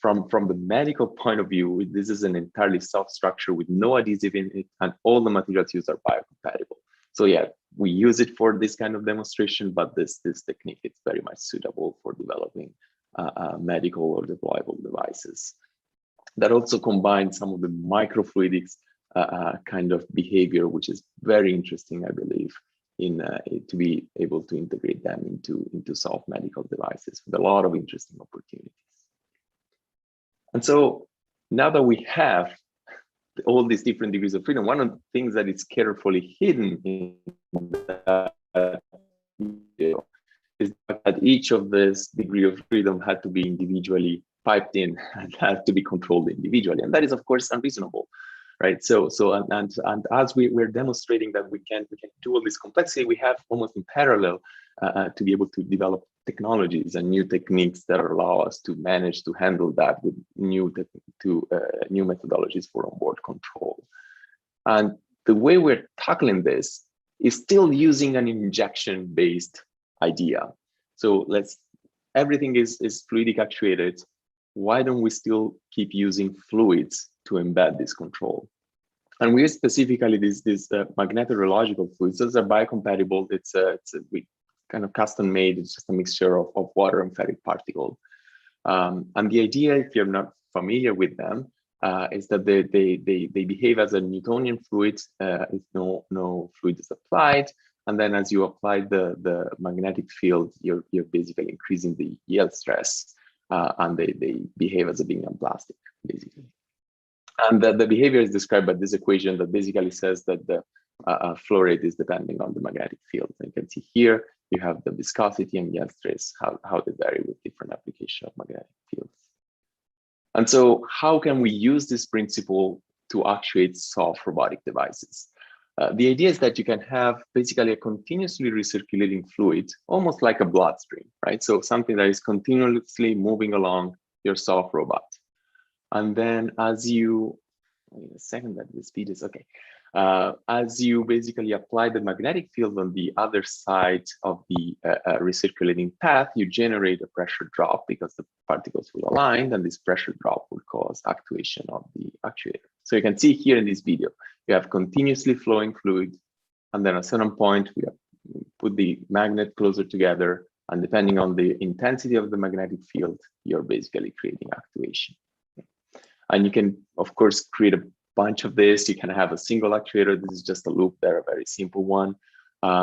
from the medical point of view, this is an entirely soft structure with no adhesive in it, and all the materials used are biocompatible. So yeah, we use it for this kind of demonstration, but this technique is very much suitable for developing medical or deployable devices. That also combines some of the microfluidics kind of behavior, which is very interesting, I believe, in to be able to integrate them into soft medical devices with a lot of interesting opportunities. And so now that we have all these different degrees of freedom, one of the things that is carefully hidden in that video is that each of this degree of freedom had to be individually piped in and had to be controlled individually. And that is, of course, unreasonable, right? So as we're demonstrating that we can do all this complexity, we have almost in parallel to be able to develop technologies and new techniques that allow us to manage to handle that with new methodologies for onboard control. And the way we're tackling this is still using an injection-based idea. So everything is fluidic actuated. Why don't we still keep using fluids to embed this control? And we use specifically these magnetorological fluids. Those are biocompatible. We kind of custom made. It's just a mixture of water and ferric particle. And the idea, if you're not familiar with them, is that they behave as a Newtonian fluid if no fluid is applied. And then as you apply the magnetic field, you're basically increasing the yield stress, and they behave as a being on plastic, basically. And the behavior is described by this equation that basically says that the flow rate is depending on the magnetic field. And you can see here, you have the viscosity and yield stress, how they vary with different application of magnetic fields. And so how can we use this principle to actuate soft robotic devices? The idea is that you can have basically a continuously recirculating fluid, almost like a bloodstream, right? So something that is continuously moving along your soft robot. And then as you, wait a second, that the speed is okay. As you basically apply the magnetic field on the other side of the recirculating path, you generate a pressure drop because the particles will align, and this pressure drop will cause actuation of the actuator. So you can see here in this video, you have continuously flowing fluid, and then at a certain point, we put the magnet closer together, and depending on the intensity of the magnetic field, you're basically creating actuation. And you can, of course, create a bunch of this. You can have a single actuator. This is just a loop there, a very simple one.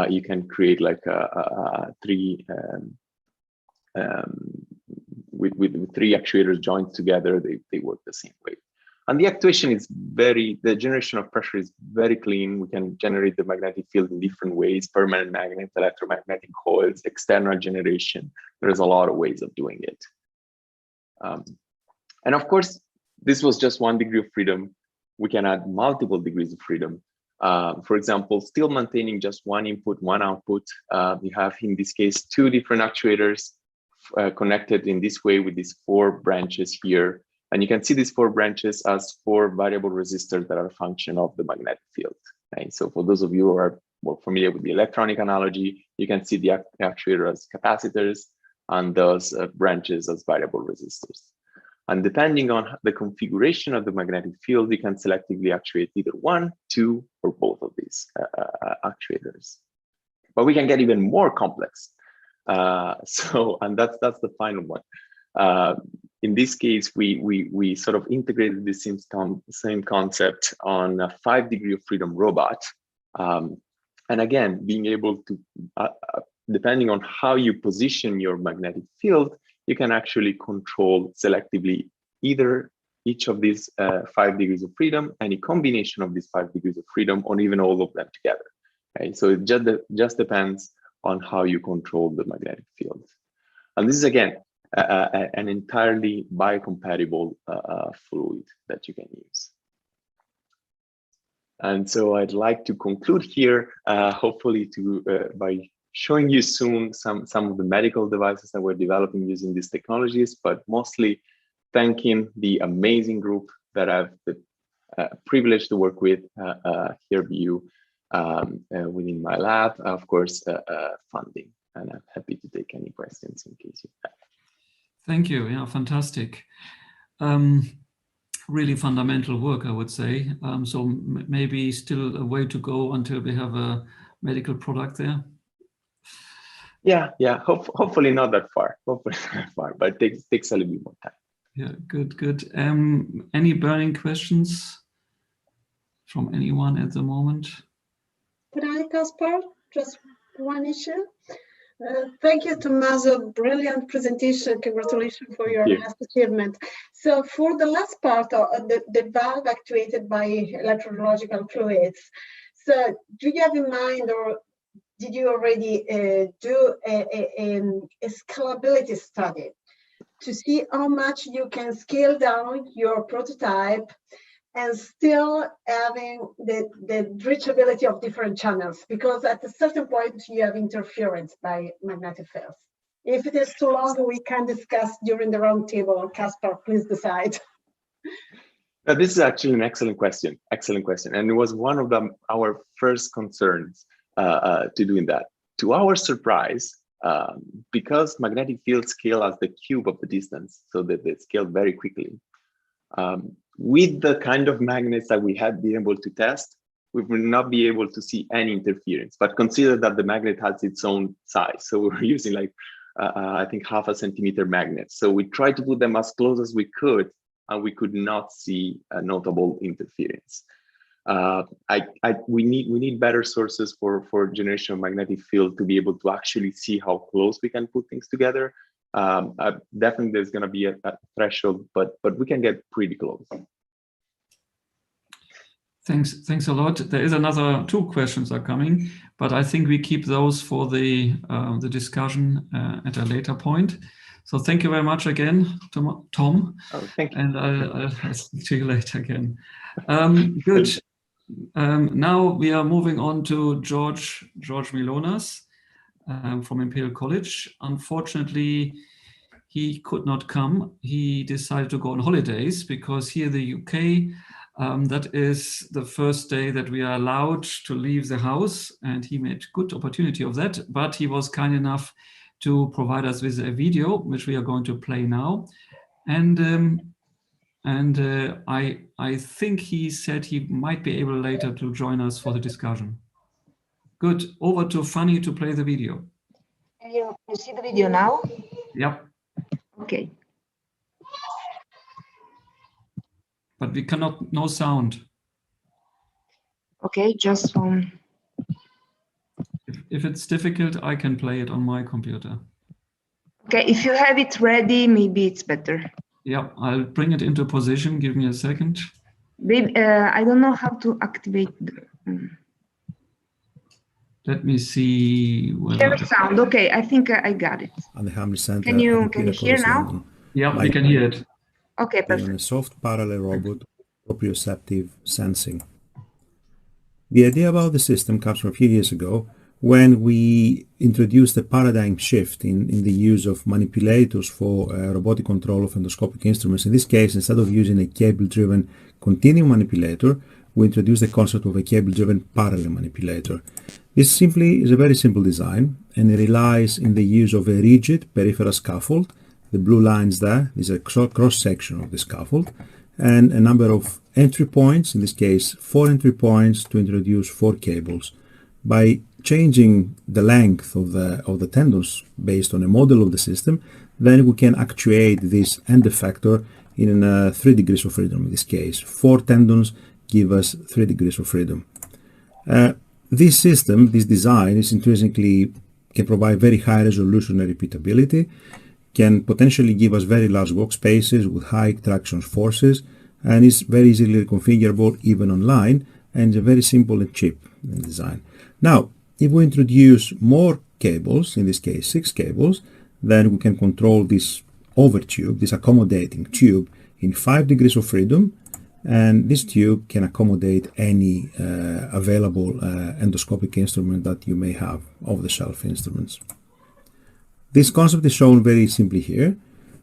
You can create like three with 3 actuators joined together. They work the same way. And the actuation is the generation of pressure is very clean. We can generate the magnetic field in different ways: permanent magnets, electromagnetic coils, external generation. There's a lot of ways of doing it. And of course, this was just 1 degree of freedom. We can add multiple degrees of freedom. For example, still maintaining just 1 input, 1 output. We have, in this case, 2 different actuators, connected in this way with these 4 branches here. And you can see these 4 branches as 4 variable resistors that are a function of the magnetic field. Right? So for those of you who are more familiar with the electronic analogy, you can see the actuator as capacitors and those branches as variable resistors. And depending on the configuration of the magnetic field, you can selectively actuate either 1, 2, or both of these actuators. But we can get even more complex. And that's the final one. In this case, we sort of integrated the same concept on a 5 degree of freedom robot. And again, being able to, depending on how you position your magnetic field, you can actually control selectively either each of these 5 degrees of freedom, any combination of these 5 degrees of freedom, or even all of them together. Okay? So it just depends on how you control the magnetic field. And this is, again, an entirely biocompatible fluid that you can use. And so I'd like to conclude here, hopefully by showing you soon some of the medical devices that we're developing using these technologies, but mostly thanking the amazing group that I've the privilege to work with here at BU within my lab, of course, funding. And I'm happy to take any questions in case you have. Thank you. Yeah, fantastic. Really fundamental work, I would say. So maybe still a way to go until we have a medical product there. Yeah. Hopefully not that far. Hopefully not that far, but it takes a little bit more time. Yeah, good. Any burning questions from anyone at the moment? Could I, Caspar? Just one issue. Thank you, Tommaso. Brilliant presentation. Congratulations for your last achievement. So for the last part of the valve actuated by electrological fluids, so do you have in mind, or did you already do a scalability study to see how much you can scale down your prototype and still having the reachability of different channels? Because at a certain point you have interference by magnetic fields. If it is too long, we can discuss during the roundtable. Caspar, please decide. Now, this is actually an excellent question. Excellent question. And it was one of our first concerns to doing that. To our surprise, because magnetic fields scale as the cube of the distance, so that they scale very quickly. With the kind of magnets that we had been able to test, we will not be able to see any interference. But consider that the magnet has its own size. So we're using like, I think 0.5 centimeter magnets. So we tried to put them as close as we could, and we could not see a notable interference. We need better sources for generation of magnetic field to be able to actually see how close we can put things together. Definitely there's going to be a threshold, but we can get pretty close. Thanks a lot. There is another 2 questions are coming, but I think we keep those for the discussion at a later point. So thank you very much again, Tom. Oh, thank you. And I'll see you later again. Good. Now we are moving on to George Milonas from Imperial College. Unfortunately, he could not come. He decided to go on holidays because here in the UK, that is the first day that we are allowed to leave the house, and he made good opportunity of that. But he was kind enough to provide us with a video, which we are going to play now. And I think he said he might be able later to join us for the discussion. Good. Over to Fanny to play the video. Can you see the video now? Yep. Okay. But we cannot, no sound. Okay, just If it's difficult, I can play it on my computer. Okay, if you have it ready, maybe it's better. Yeah, I'll bring it into position. Give me a second. Maybe, I don't know how to activate the... Let me see. Share sound. Okay, I think I got it. On the Hammer Center. Can you hear now? Yeah, we can hear it. Okay, perfect. On a soft parallel robot, proprioceptive sensing. The idea about the system comes from a few years ago when we introduced a paradigm shift in the use of manipulators for robotic control of endoscopic instruments. In this case, instead of using a cable-driven continuum manipulator, we introduced the concept of a cable-driven parallel manipulator. This simply is a very simple design, and it relies in the use of a rigid peripheral scaffold. The blue lines there is a cross-section of the scaffold, and a number of entry points, in this case 4 entry points, to introduce 4 cables. By changing the length of the tendons based on a model of the system, then we can actuate this end effector in 3 degrees of freedom. In this case, 4 tendons give us 3 degrees of freedom. This system, this design, is intrinsically can provide very high resolution and repeatability, can potentially give us very large workspaces with high traction forces, and is very easily configurable even online, and is very simple and cheap in design. Now, if we introduce more cables, in this case 6 cables, then we can control this overtube, this accommodating tube, in 5 degrees of freedom, and this tube can accommodate any available endoscopic instrument that you may have, off-the-shelf instruments. This concept is shown very simply here,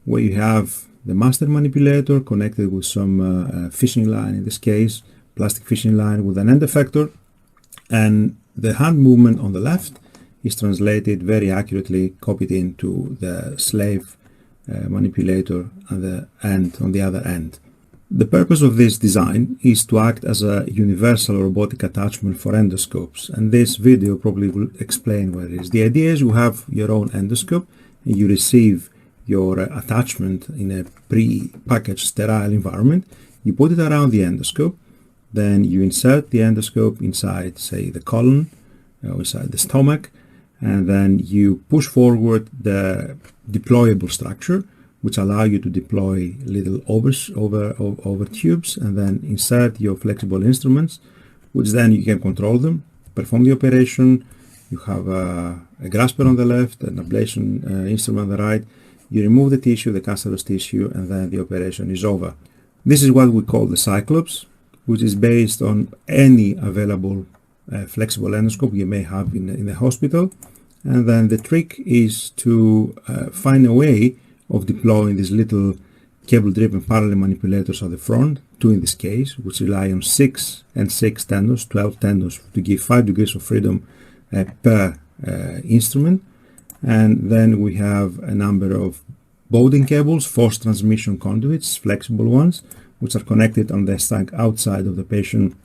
where you have the master manipulator connected with some fishing line, in this case plastic fishing line with an end effector, and the hand movement on the left is translated very accurately, copied into the slave manipulator on the other end. The purpose of this design is to act as a universal robotic attachment for endoscopes, and this video probably will explain what it is. The idea is you have your own endoscope and you receive your attachment in a pre-packaged sterile environment. You put it around the endoscope, then you insert the endoscope inside, say, the colon or inside the stomach, and then you push forward the deployable structure, which allow you to deploy little over tubes, and then insert your flexible instruments, which then you can control them, perform the operation. You have a grasper on the left, an ablation instrument on the right. You remove the tissue, the cancerous tissue, and then the operation is over. This is what we call the Cyclops, which is based on any available flexible endoscope you may have in the hospital. And then the trick is to find a way of deploying these little cable-driven parallel manipulators at the front, 2 in this case, which rely on 6 and 6 tendons, 12 tendons, to give 5 degrees of freedom per instrument. And then we have a number of Bowden cables, force transmission conduits, flexible ones, which are connected on the stack outside of the patient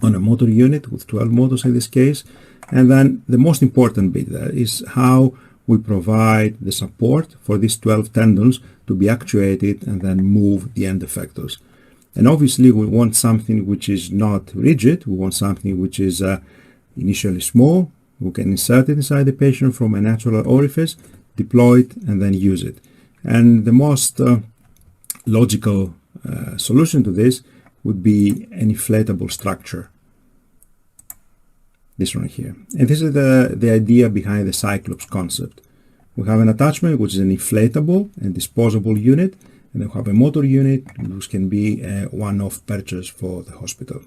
on a motor unit with 12 motors in this case. And then the most important bit there is how we provide the support for these 12 tendons to be actuated and then move the end effectors. And obviously we want something which is not rigid. We want something which is initially small. We can insert it inside the patient from a natural orifice, deploy it, and then use it. And the most logical solution to this would be an inflatable structure. This one here. And this is the idea behind the Cyclops concept. We have an attachment which is an inflatable and disposable unit, and then we have a motor unit which can be a one-off purchase for the hospital.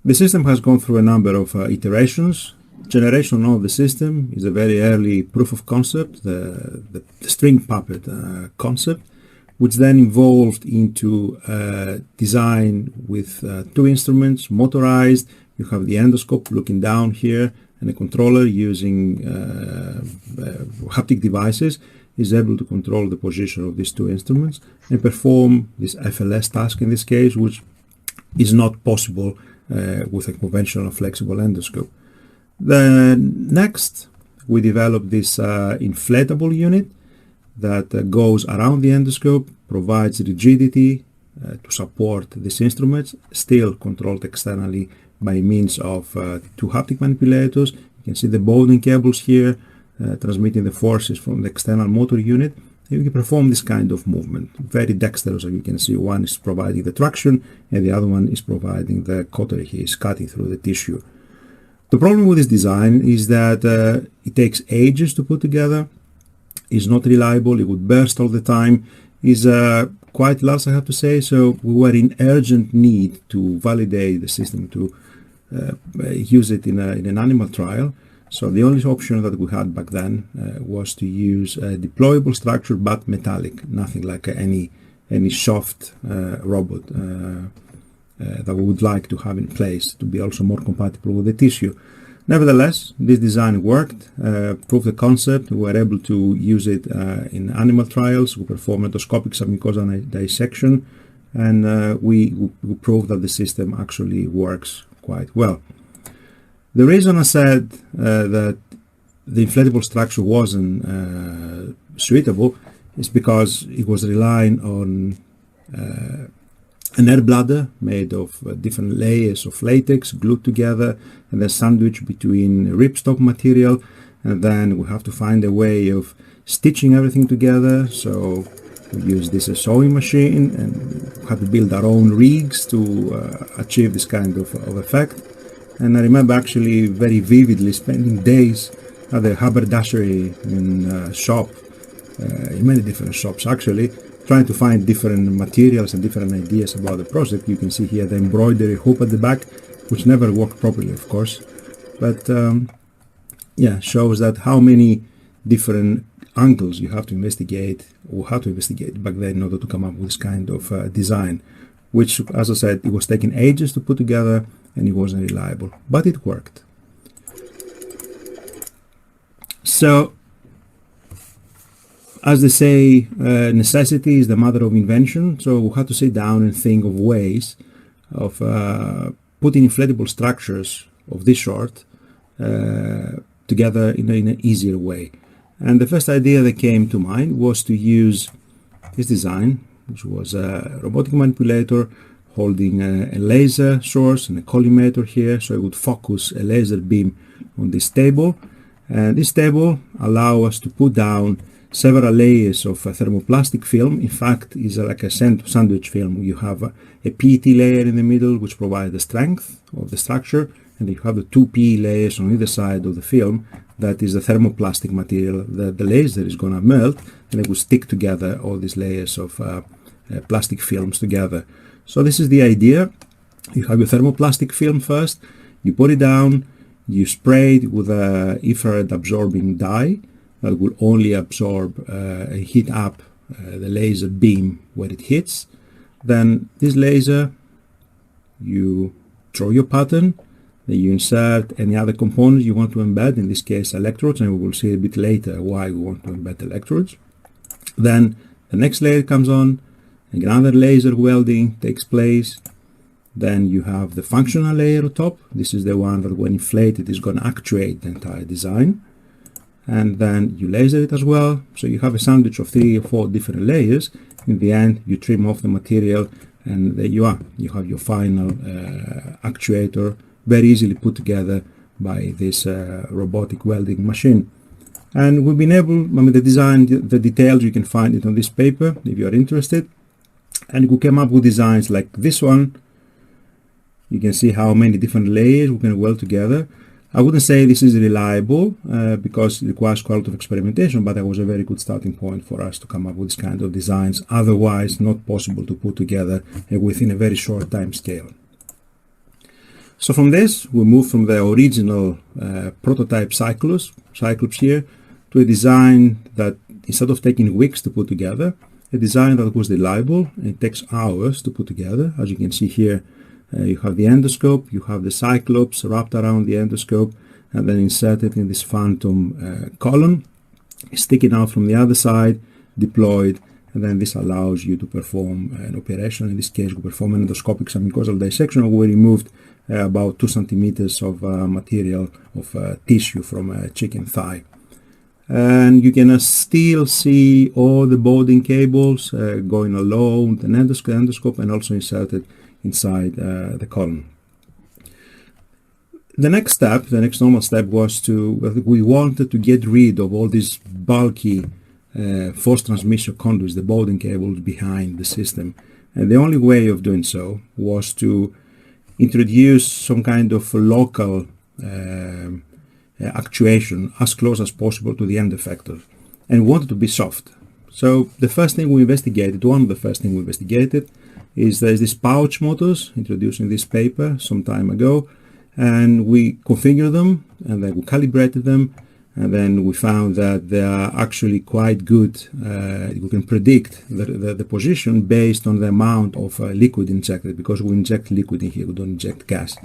The system has gone through a number of iterations. Generation of the system is a very early proof of concept, the string puppet concept, which then evolved into design with 2 instruments, motorized. You have the endoscope looking down here, and a controller using haptic devices is able to control the position of these 2 instruments and perform this FLS task in this case, which is not possible with a conventional flexible endoscope. Then next, we developed this inflatable unit that goes around the endoscope, provides rigidity to support these instruments, still controlled externally by means of 2 haptic manipulators. You can see the Bowden cables here transmitting the forces from the external motor unit. And you can perform this kind of movement. Very dexterous, as you can see. One is providing the traction and the other one is providing the cautery. He is cutting through the tissue. The problem with this design is that it takes ages to put together. It's not reliable. It would burst all the time. Is quite large, I have to say. So we were in urgent need to validate the system, to use it in an animal trial. So the only option that we had back then was to use a deployable structure but metallic, nothing like any soft robot that we would like to have in place to be also more compatible with the tissue. Nevertheless, this design worked, proved the concept. We were able to use it in animal trials. We performed endoscopic submucosal dissection, and we proved that the system actually works quite well. The reason I said that the inflatable structure wasn't suitable is because it was relying on an air bladder made of different layers of latex glued together and then sandwiched between ripstop material, and then we have to find a way of stitching everything together. So we use this sewing machine and we have to build our own rigs to achieve this kind of effect. And I remember actually very vividly spending days at the haberdashery shop, in many different shops actually, trying to find different materials and different ideas about the project. You can see here the embroidery hoop at the back, which never worked properly, of course. But yeah, shows that how many different angles you have to investigate, or how to investigate back then in order to come up with this kind of design, which, as I said, it was taking ages to put together and it wasn't reliable, but it worked. So, as they say, necessity is the mother of invention. So we had to sit down and think of ways of putting inflatable structures of this sort together in an easier way. And the first idea that came to mind was to use this design, which was a robotic manipulator holding a laser source and a collimator here, so it would focus a laser beam on this table. And this table allows us to put down several layers of thermoplastic film. In fact, it's like a sandwich film. You have a PET layer in the middle, which provides the strength of the structure, and you have the two PE layers on either side of the film. That is the thermoplastic material that the laser is going to melt, and it will stick together all these layers of plastic films together. So this is the idea. You have your thermoplastic film first, you put it down, you spray it with an infrared absorbing dye that will only absorb and heat up the laser beam where it hits. Then this laser, you draw your pattern, then you insert any other components you want to embed, in this case electrodes, and we will see a bit later why we want to embed electrodes. Then the next layer comes on, another laser welding takes place. Then you have the functional layer on top. This is the one that when inflated is going to actuate the entire design. And then you laser it as well. So you have a sandwich of 3 or 4 different layers. In the end, you trim off the material, and there you are. You have your final actuator, very easily put together by this robotic welding machine. And we've been able, the design, the details, you can find it on this paper if you are interested. And we came up with designs like this one. You can see how many different layers we can weld together. I wouldn't say this is reliable because it requires quite a lot of experimentation, but that was a very good starting point for us to come up with this kind of designs, otherwise not possible to put together within a very short time scale. So from this, we moved from the original prototype Cyclops here to a design that, instead of taking weeks to put together, a design that was reliable and it takes hours to put together. As you can see here, you have the endoscope, you have the Cyclops wrapped around the endoscope and then inserted in this phantom column, sticking out from the other side, deployed, and then this allows you to perform an operation. In this case, we perform an endoscopic submucosal dissection where we removed about 2 centimeters of material of tissue from a chicken thigh. And you can still see all the boarding cables going along the endoscope and also inserted inside the column. The next step, the next normal step was we wanted to get rid of all these bulky force transmission conduits, the boarding cables behind the system. And the only way of doing so was to introduce some kind of local actuation as close as possible to the end effector, and we wanted to be soft. So the first thing we investigated, one of the first things we investigated, is there's this pouch motors introduced in this paper some time ago, And we configured them, and then we calibrated them, and then we found that they are actually quite good. We can predict the position based on the amount of liquid injected, because we inject liquid in here, we don't inject gas.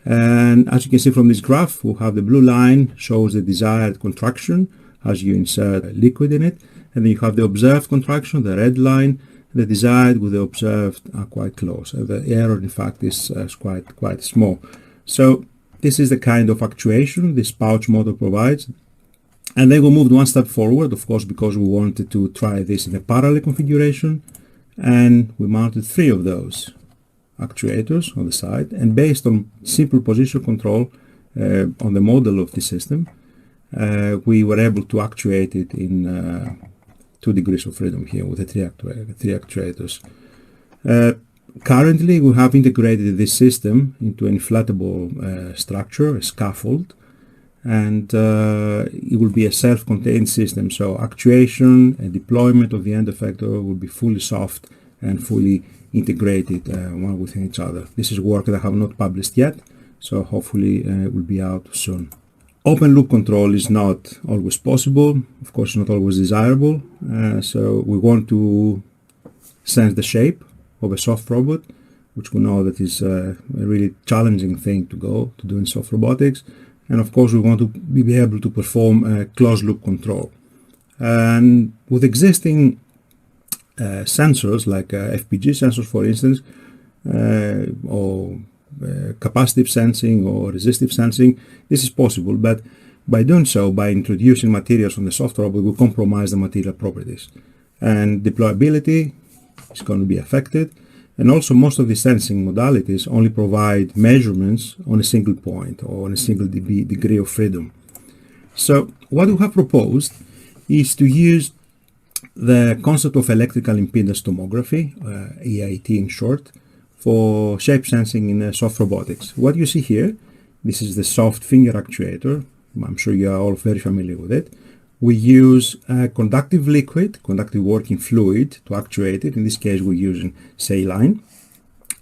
And as you can see from this graph, we have the blue line shows the desired contraction as you insert liquid in it, and then you have the observed contraction, the red line. The desired with the observed are quite close. The error, in fact, is quite small. So this is the kind of actuation this pouch motor provides. And then we moved one step forward, of course, because we wanted to try this in a parallel configuration. And we mounted 3 of those actuators on the side. And based on simple position control on the model of the system, we were able to actuate it in 2 degrees of freedom here with the 3 actuators. Currently, we have integrated this system into an inflatable structure, a scaffold, and it will be a self-contained system. So actuation and deployment of the end effector will be fully soft and fully integrated one within each other. This is work that I have not published yet, so hopefully it will be out soon. Open loop control is not always possible. Of course, not always desirable. So we want to sense the shape of a soft robot, which we know that is a really challenging thing to do in soft robotics. And of course, we want to be able to perform closed loop control. And with existing sensors like FPG sensors, for instance, or capacitive sensing or resistive sensing, this is possible. But by doing so, by introducing materials on the soft robot, we compromise the material properties. And deployability is going to be affected. And also, most of the sensing modalities only provide measurements on a single point or on a single degree of freedom. So what we have proposed is to use the concept of electrical impedance tomography, EIT in short, for shape sensing in soft robotics. What you see here, this is the soft finger actuator. I'm sure you are all very familiar with it. We use conductive liquid, conductive working fluid to actuate it. In this case, we're using saline.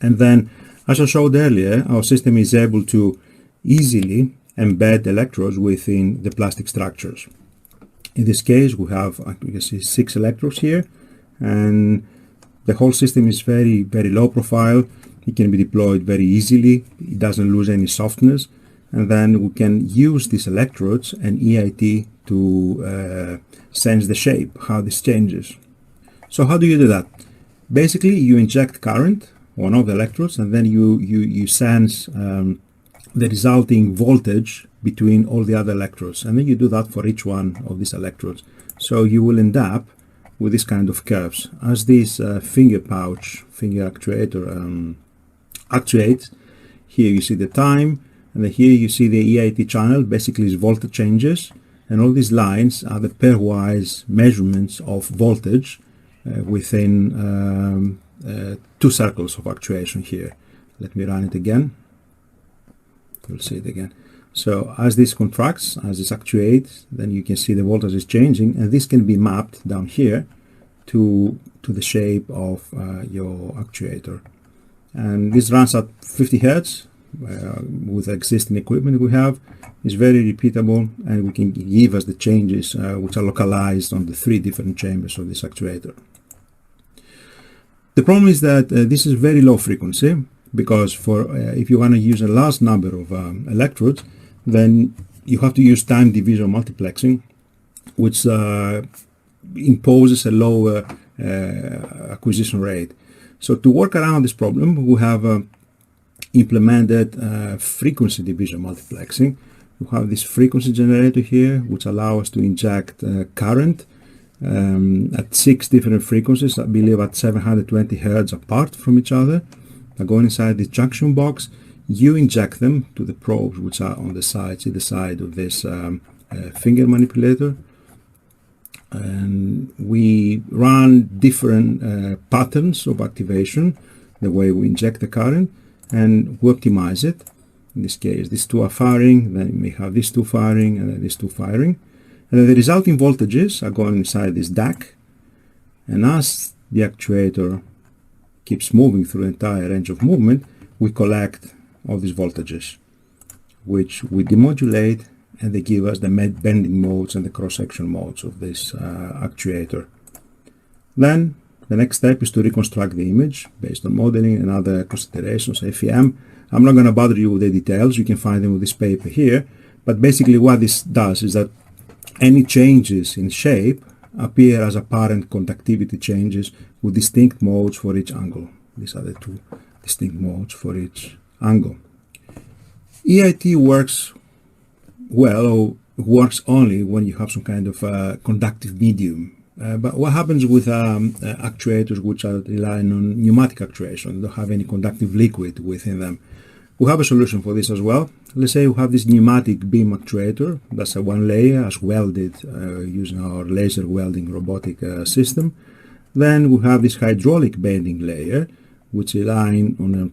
And then, as I showed earlier, our system is able to easily embed electrodes within the plastic structures. In this case, we have, you can see, 6 electrodes here, and the whole system is very, very low profile. It can be deployed very easily. It doesn't lose any softness. And then we can use these electrodes and EIT to sense the shape, how this changes. So how do you do that? Basically, you inject current on one of the electrodes, and then you sense the resulting voltage between all the other electrodes. And then you do that for each one of these electrodes. So you will end up with this kind of curves. As this finger actuator actuates, here you see the time, and then here you see the EIT channel, basically is voltage changes, and all these lines are the pairwise measurements of voltage within 2 circles of actuation here. Let me run it again. You'll see it again. So as this contracts, as this actuates, then you can see the voltage is changing, and this can be mapped down here to the shape of your actuator. And this runs at 50 Hertz with the existing equipment we have. It's very repeatable, and we can give us the changes which are localized on the 3 different chambers of this actuator. The problem is that this is very low frequency, because for if you want to use a large number of electrodes, then you have to use time division multiplexing, which imposes a lower acquisition rate. So to work around this problem, we have implemented frequency division multiplexing. We have this frequency generator here, which allows us to inject current at 6 different frequencies, I believe at 720 Hertz apart from each other. By going inside the junction box, you inject them to the probes which are on the sides, either side of this finger manipulator. And we run different patterns of activation, the way we inject the current, and we optimize it. In this case, these 2 are firing, then we may have these 2 firing, and then these 2 firing. And then the resulting voltages are going inside this DAC. And as the actuator keeps moving through the entire range of movement, we collect all these voltages. which we demodulate, and they give us the bending modes and the cross-section modes of this actuator. Then the next step is to reconstruct the image based on modeling and other considerations, FEM. I'm not going to bother you with the details. You can find them with this paper here. But basically what this does is that any changes in shape appear as apparent conductivity changes with distinct modes for each angle. These are the two distinct modes for each angle. EIT works well, or works only when you have some kind of conductive medium. But what happens with actuators which are relying on pneumatic actuation, don't have any conductive liquid within them? We have a solution for this as well. Let's say we have this pneumatic beam actuator. That's a one layer as welded using our laser welding robotic system. Then we have this hydraulic bending layer, which relying on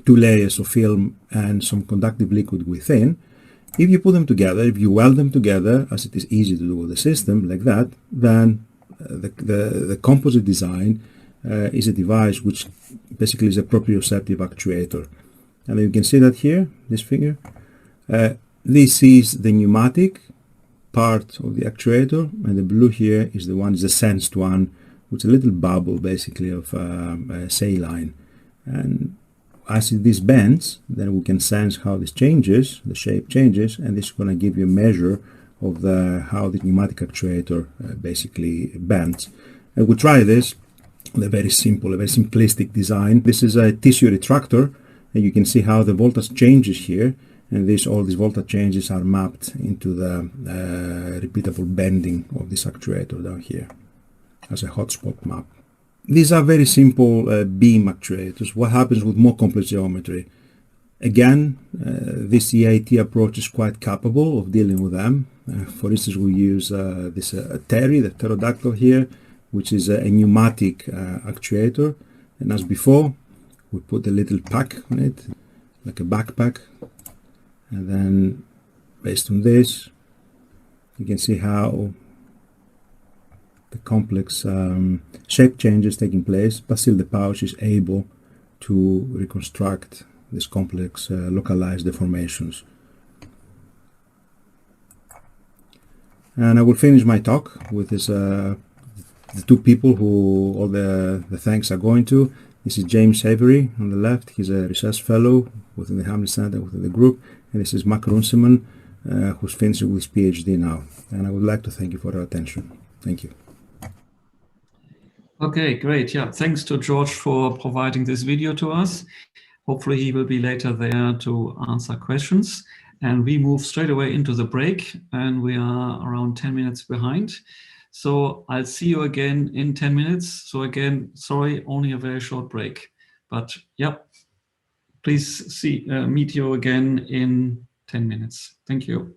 two layers of film and some conductive liquid within. If you put them together, if you weld them together, as it is easy to do with the system like that, then the composite design is a device which basically is a proprioceptive actuator. And you can see that here, this figure. This is the pneumatic part of the actuator, and the blue here is the sensed one, with a little bubble basically of saline. And as this bends, then we can sense how this changes, the shape changes, and this is going to give you a measure of how the pneumatic actuator basically bends. And we'll try this with a very simple, a very simplistic design. This is a tissue retractor, and you can see how the voltage changes here, and all these voltage changes are mapped into the repeatable bending of this actuator down here as a hotspot map. These are very simple beam actuators. What happens with more complex geometry? Again, this EIT approach is quite capable of dealing with them. For instance, we use this Terry, the pterodactyl here, which is a pneumatic actuator. And as before, we put a little pack on it, like a backpack. And then, based on this, you can see how the complex shape changes taking place, but still the pouch is able to reconstruct this complex localized deformations. And I will finish my talk with this, the two people who all the thanks are going to. This is James Avery on the left. He's a research fellow within the Hamlet Center, within the group. And this is Mark Runciman, who's finishing with his PhD now. And I would like to thank you for your attention. Thank you. Okay, great. Yeah, thanks to George for providing this video to us. Hopefully he will be later there to answer questions. And we move straight away into the break, and we are around 10 minutes behind. So I'll see you again in 10 minutes. So again, sorry, only a very short break. But yeah, please meet you again in 10 minutes. Thank you.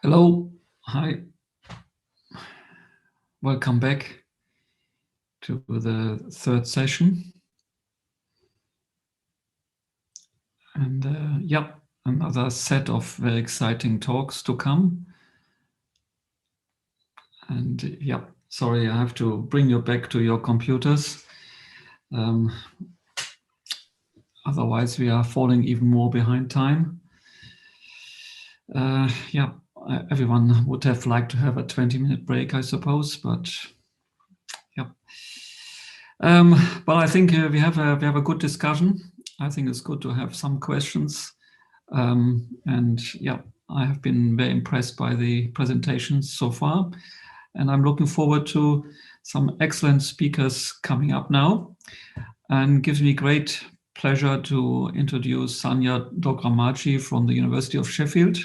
Hello, hi. Welcome back to the third session. And yeah, another set of very exciting talks to come. And yeah, sorry, I have to bring you back to your computers. Otherwise, we are falling even more behind time. Yeah, everyone would have liked to have a 20-minute break, I suppose, but yeah. But I think we have a good discussion. I think it's good to have some questions. And yeah, I have been very impressed by the presentations so far. And I'm looking forward to some excellent speakers coming up now. And gives me great pleasure to introduce Sanya Dogramaji from the University of Sheffield.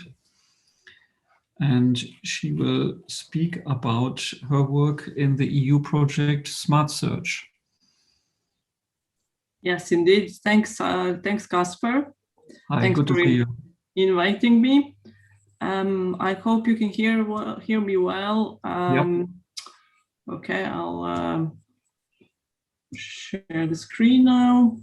And she will speak about her work in the EU project Smart Search. Yes, indeed. Thanks, thanks, Casper. Hi, thanks good to see you. Inviting me. I hope you can hear me well. Yep. Okay, I'll share the screen now.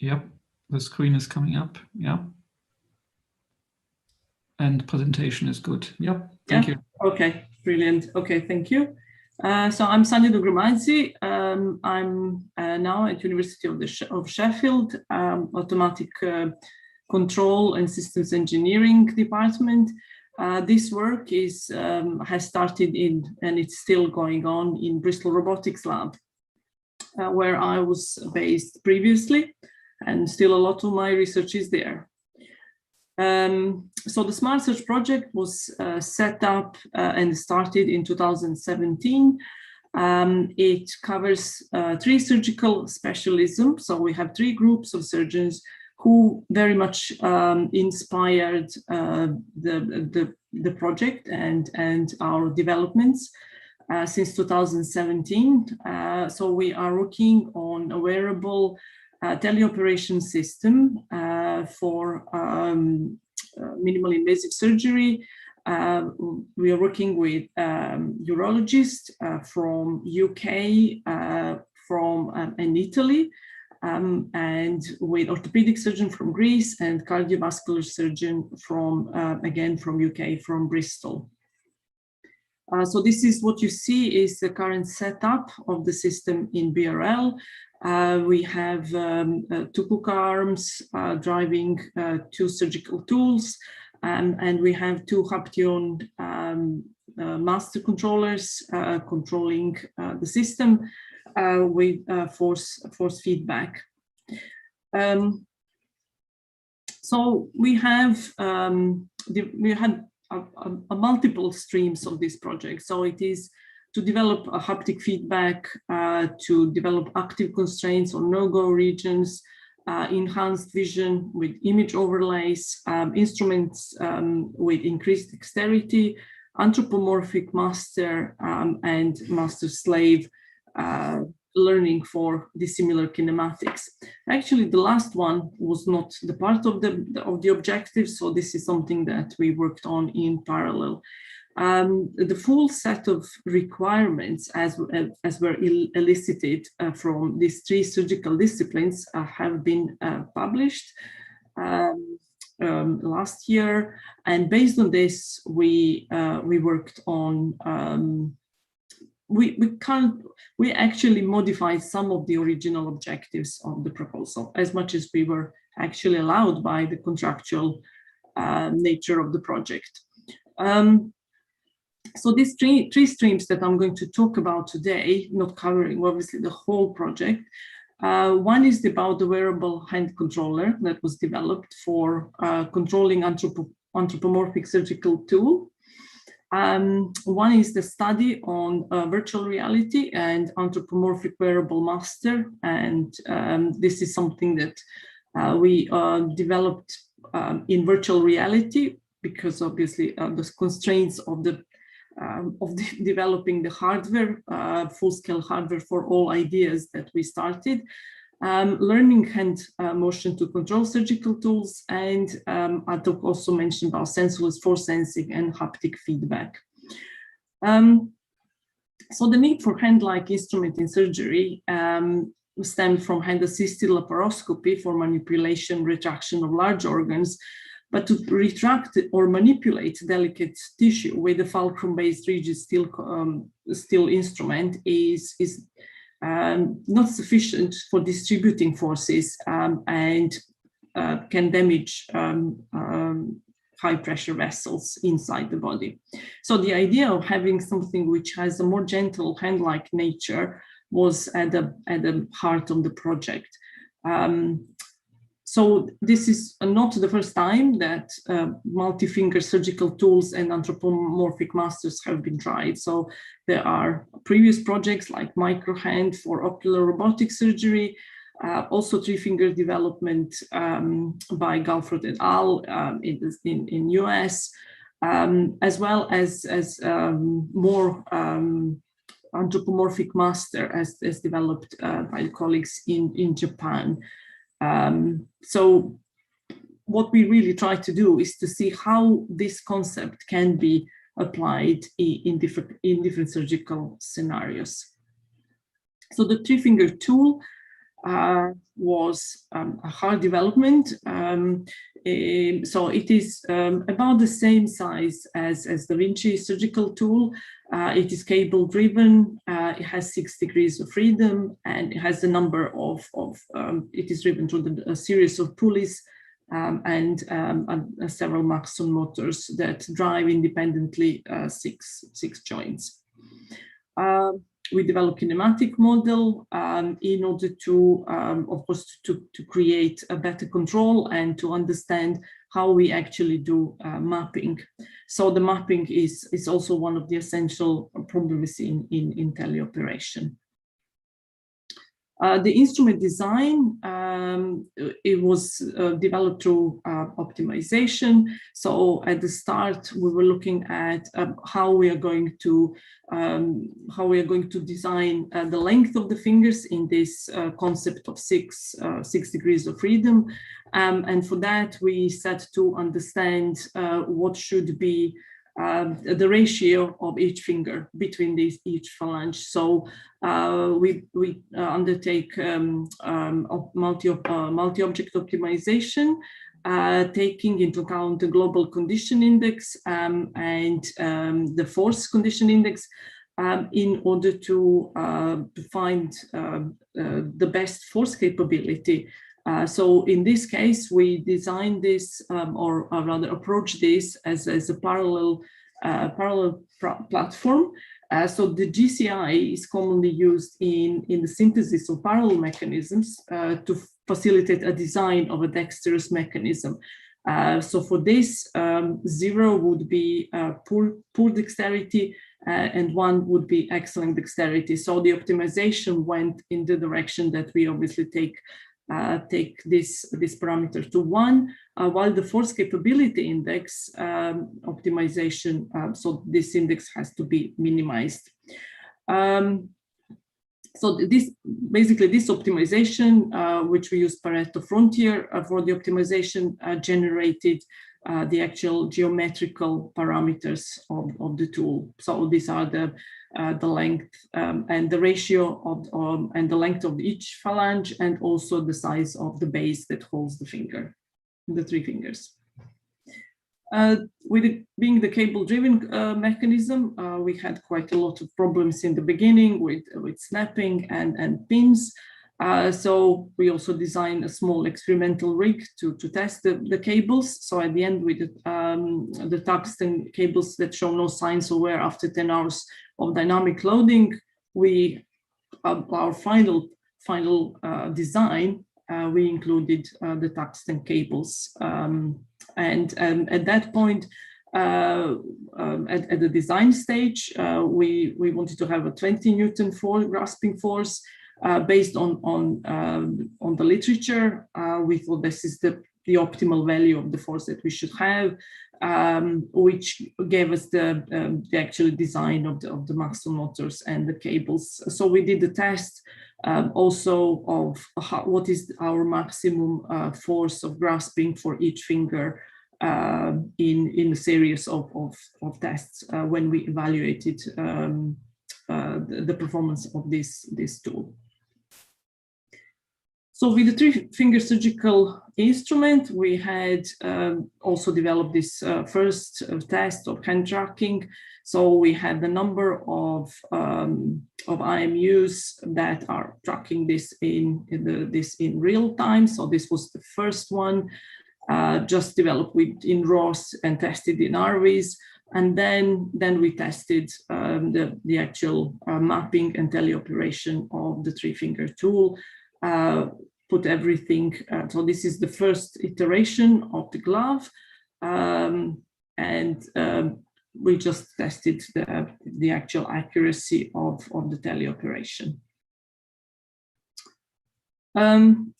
Yep, the screen is coming up. Yeah. And presentation is good. Yep, thank you. Okay, brilliant. Okay, thank you. So I'm Sanya Dogramaji. I'm now at University of Sheffield, Automatic Control and Systems Engineering Department. This work has started and it's still going on in Bristol Robotics Lab, where I was based previously, and still a lot of my research is there. So the Smart Search project was set up and started in 2017. It covers 3 surgical specialisms. So we have 3 groups of surgeons who very much inspired the project and our developments since 2017. So we are working on a wearable teleoperation system for minimally invasive surgery. We are working with urologists from UK, and Italy, and with orthopedic surgeon from Greece and cardiovascular surgeon from, again, from UK, from Bristol. So this is what you see is the current setup of the system in BRL. We have 2 hook arms driving 2 surgical tools, and we have 2 Haption master controllers controlling the system with force feedback. So we have multiple streams of this project. So it is to develop a haptic feedback, to develop active constraints or no-go regions, enhanced vision with image overlays, instruments with increased dexterity, anthropomorphic master and master-slave learning for dissimilar kinematics. Actually, the last one was not the part of the objective, so this is something that we worked on in parallel. The full set of requirements as were elicited from these 3 surgical disciplines have been published last year, and based on this we worked on we actually modified some of the original objectives of the proposal as much as we were actually allowed by the contractual nature of the project. So these three streams that I'm going to talk about today, not covering obviously the whole project. One is about the wearable hand controller that was developed for controlling anthropomorphic surgical tool. One is the study on virtual reality and anthropomorphic wearable master, and this is something that we developed in virtual reality because obviously the constraints of developing the hardware, full-scale hardware for all ideas that we started. learning hand motion to control surgical tools, and I also mentioned about sensorless force sensing and haptic feedback. So the need for hand-like instrument in surgery stemmed from hand-assisted laparoscopy for manipulation, retraction of large organs, but to retract or manipulate delicate tissue with a fulcrum-based rigid steel instrument is not sufficient for distributing forces and can damage high-pressure vessels inside the body. So the idea of having something which has a more gentle hand-like nature was at the heart of the project. So this is not the first time that multi-finger surgical tools and anthropomorphic masters have been tried. So there are previous projects like microhand for ocular robotic surgery, also three-finger development by Galford et al. In US, as well as more anthropomorphic master as developed by colleagues in Japan. So what we really try to do is to see how this concept can be applied in different surgical scenarios. So the three-finger tool was a hard development. So it is about the same size as Da Vinci surgical tool. It is cable driven, it has 6 degrees of freedom, and it has a number of it is driven through a series of pulleys and several Maxon motors that drive independently 6 joints. We developed a kinematic model in order to, of course, to create a better control and to understand how we actually do mapping. So the mapping is also one of the essential problems in teleoperation. The instrument design, it was developed through optimization. So at the start, we were looking at how we are going to design the length of the fingers in this concept of 6 degrees of freedom. And for that, we set to understand what should be the ratio of each finger between each phalange. So we undertake multi-object optimization, taking into account the global condition index and the force condition index in order to find the best force capability. So in this case, we designed this, or rather approach this as a parallel platform. So the GCI is commonly used in the synthesis of parallel mechanisms to facilitate a design of a dexterous mechanism. So for this, 0 would be poor dexterity, and 1 would be excellent dexterity. So the optimization went in the direction that we obviously take this parameter to 1, while the force capability index optimization, so this index has to be minimized. So this optimization, which we use Pareto Frontier for the optimization, generated the actual geometrical parameters of the tool. So these are the length and the ratio of and the length of each phalange, and also the size of the base that holds the finger, the 3 fingers. With it being the cable-driven mechanism, we had quite a lot of problems in the beginning with snapping and pins. So we also designed a small experimental rig to test the cables. So at the end, with the tungsten cables that show no signs of wear after 10 hours of dynamic loading, our final design, we included the tungsten cables. And at that point, at the design stage, we wanted to have a 20 Newton grasping force. Based on the literature, we thought this is the optimal value of the force that we should have, which gave us the actual design of the Maxon motors and the cables. So we did the test also of what is our maximum force of grasping for each finger in a series of tests when we evaluated the performance of this tool. So with the three-finger surgical instrument, we had also developed this first test of hand tracking. So we had the number of IMUs that are tracking this in real time. So this was the first one, just developed in ROS and tested in RVs. And then we tested the actual mapping and teleoperation of the three-finger tool. Put everything, so this is the first iteration of the glove, and we just tested the actual accuracy of the teleoperation.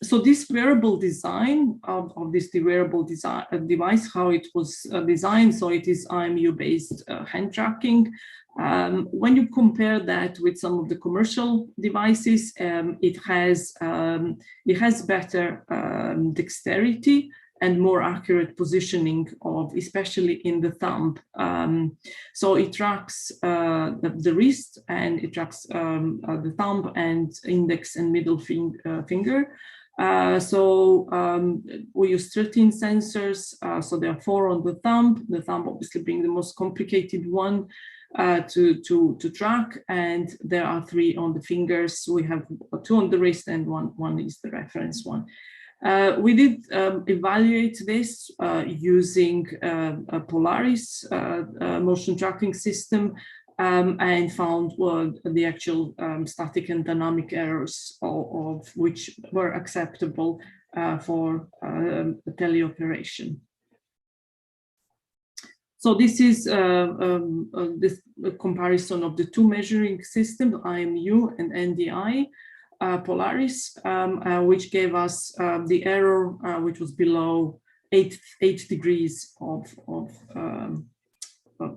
So this wearable design of this wearable device, how it was designed, so it is IMU-based hand tracking. When you compare that with some of the commercial devices, it has better dexterity and more accurate positioning of, especially in the thumb. So it tracks the wrist, and it tracks the thumb and index and middle finger. We use 13 sensors. So there are 4 on the thumb obviously being the most complicated one to track, and there are 3 on the fingers. We have 2 on the wrist, and one is the reference one. We did evaluate this using a Polaris motion tracking system, and found the actual static and dynamic errors of which were acceptable for the teleoperation. So this is this comparison of the 2 measuring systems, IMU and NDI. Polaris, which gave us the error, which was below 8 degrees of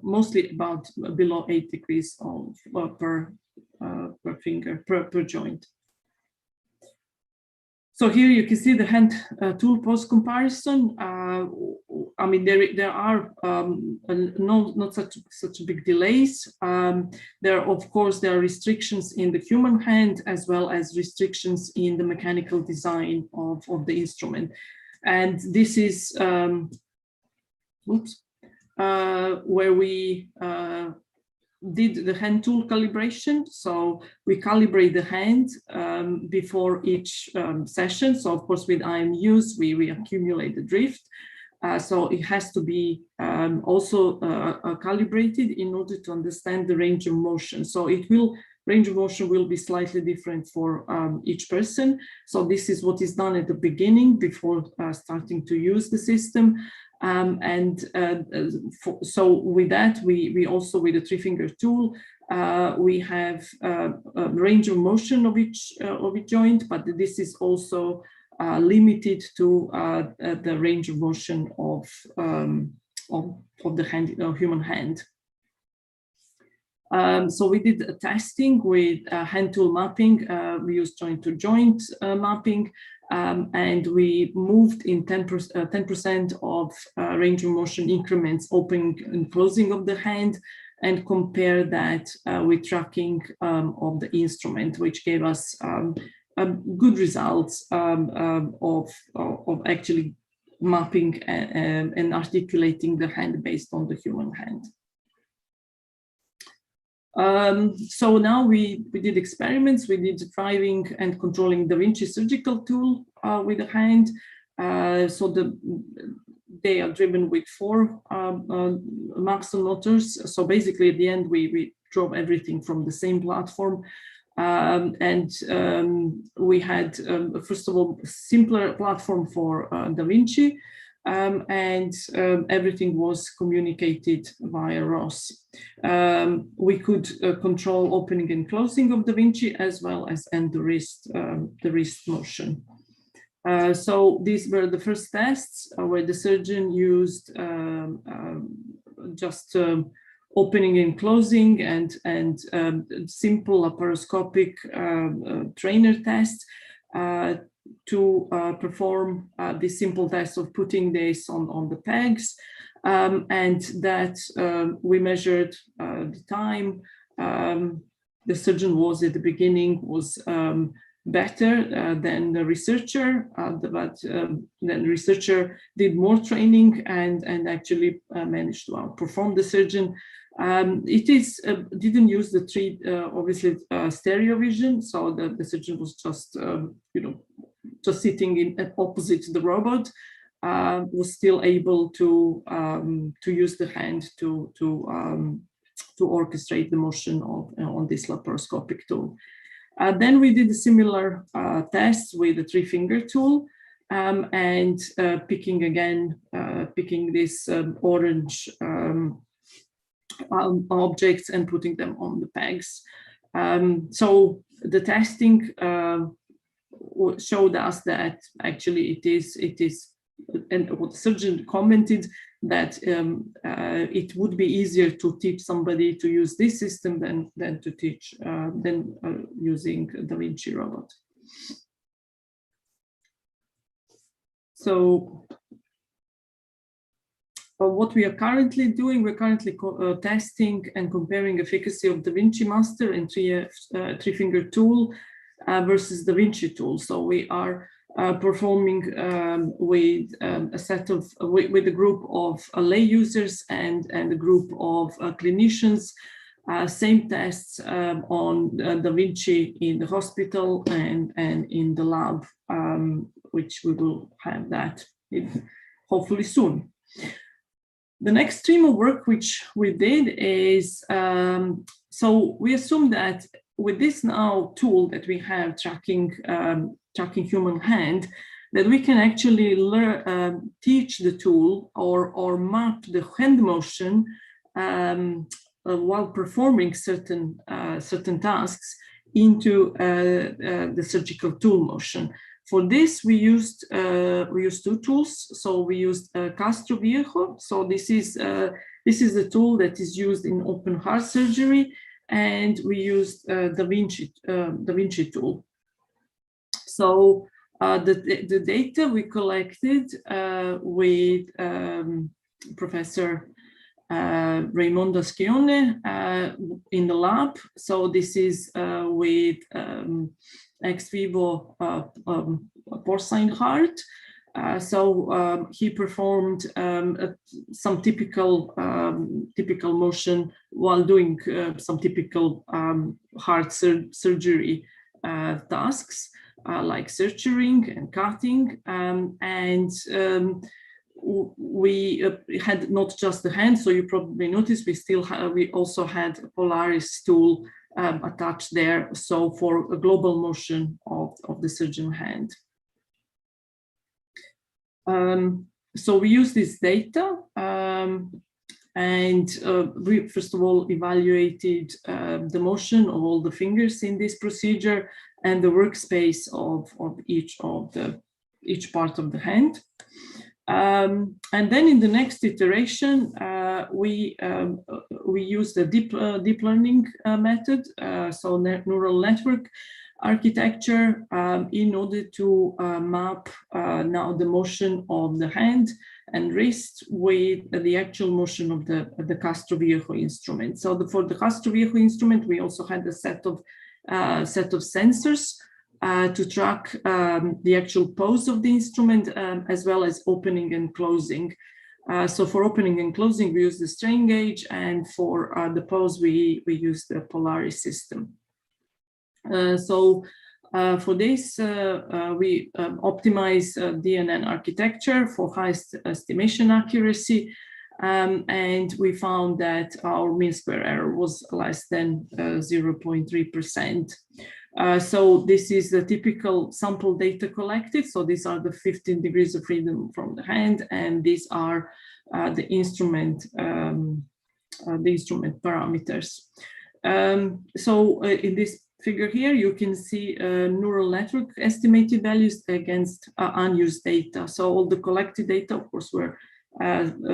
mostly about below 8 degrees per finger, per joint. So here you can see the hand tool pose comparison. I mean, there are not such big delays. Of course, there are restrictions in the human hand, as well as restrictions in the mechanical design of the instrument. And this is where we did the hand tool calibration. So we calibrate the hand before each session. So of course, with IMUs, we accumulate the drift. So it has to be also calibrated in order to understand the range of motion. So range of motion will be slightly different for each person. So this is what is done at the beginning before starting to use the system. So with that, we also, with the three-finger tool, we have a range of motion of each joint, but this is also limited to the range of motion of the hand, human hand. So we did a testing with hand tool mapping. We used joint-to-joint mapping, and we moved in 10% of range of motion increments, opening and closing of the hand, and compare that with tracking of the instrument, which gave us good results of actually mapping and articulating the hand based on the human hand. So now we did experiments. We did driving and controlling Da Vinci surgical tool with the hand. So they are driven with 4 Maxon motors. So basically at the end, we drove everything from the same platform. We had, first of all, a simpler platform for Da Vinci, and everything was communicated via ROS. We could control opening and closing of Da Vinci, as well as end the wrist motion. So these were the first tests where the surgeon used just opening and closing and simple laparoscopic trainer tests to perform this simple test of putting this on the pegs, and that we measured the time. The surgeon was at the beginning was better than the researcher, but then the researcher did more training and actually managed to outperform the surgeon. It is didn't use the three obviously stereo vision, so the surgeon was just just sitting in opposite the robot, was still able to use the hand to orchestrate the motion on this laparoscopic tool. Then we did a similar test with the 3-finger tool, and picking this orange objects and putting them on the pegs. So the testing showed us that actually it is, and what the surgeon commented that it would be easier to teach somebody to use this system than to teach using Da Vinci robot. So what we are currently doing, we're currently testing and comparing efficacy of Da Vinci Master and 3-finger tool versus Da Vinci tool. So we are performing with a set of with a group of lay users and a group of clinicians. Same tests on Da Vinci in the hospital and in the lab, which we will have that hopefully soon. The next stream of work which we did is, so we assume that with this now tool that we have tracking human hand, that we can actually learn, teach the tool or map the hand motion while performing certain tasks into the surgical tool motion. For this, we used two tools. So we used Castro Viejo. So this is a tool that is used in open heart surgery, and we used Da Vinci tool. So the data we collected with Professor Raimondo Schione in the lab. So this is with ex vivo porcine heart. So he performed some typical motion while doing some typical heart surgery tasks like suturing and cutting, and we had not just the hand. So you probably noticed we also had a Polaris tool attached there, so for a global motion of the surgeon hand. So we use this data, and we first of all evaluated the motion of all the fingers in this procedure and the workspace of each part of the hand. And then in the next iteration, we used a deep learning method, so neural network architecture, in order to map now the motion of the hand and wrist with the actual motion of the Castro Viejo instrument. So for the Castro Viejo instrument, we also had a set of sensors to track the actual pose of the instrument, as well as opening and closing. So for opening and closing, we use the strain gauge, and for the pose, we use the Polaris system. So for this, we optimize DNN architecture for highest estimation accuracy, and we found that our mean square error was less than 0.3%. So this is the typical sample data collected. So these are the 15 degrees of freedom from the hand, and these are the instrument parameters. So in this figure here, you can see neural network estimated values against unused data. So all the collected data, of course, were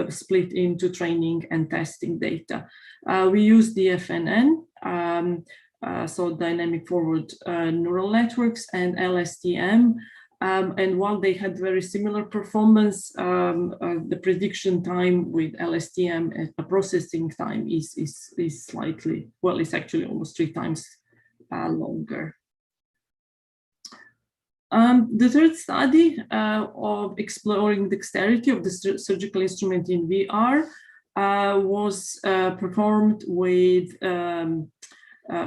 split into training and testing data. We use DFNN, so dynamic forward neural networks, and LSTM. And while they had very similar performance, the prediction time with LSTM and the processing time is slightly, well, it's actually almost 3 times longer. The third study of exploring dexterity of the surgical instrument in VR was performed with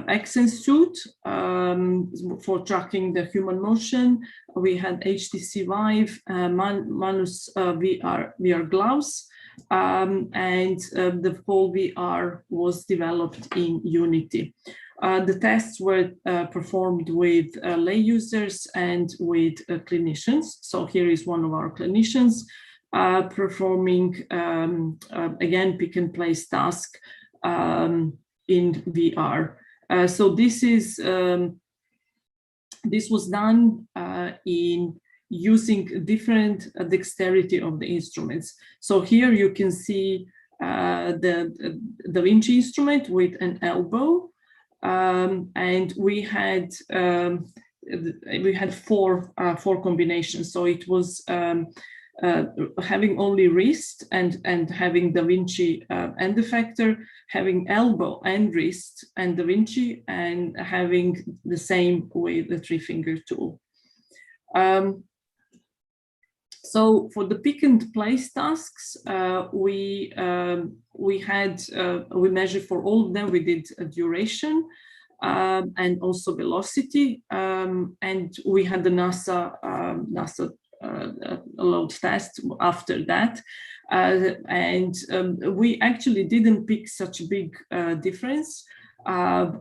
accent suit for tracking the human motion. We had HTC Vive, Manus VR gloves, and the whole VR was developed in Unity. The tests were performed with lay users and with clinicians. So here is one of our clinicians performing, again, pick and place task in VR. So this was done in using different dexterity of the instruments. So here you can see the Da Vinci instrument with an elbow, and we had four combinations. So it was having only wrist and having Da Vinci end effector, having elbow and wrist and Da Vinci, and having the same with the 3-finger tool. So for the pick and place tasks, we measured for all of them. We did a duration and also velocity, and we had the NASA load test after that, and we actually didn't pick such a big difference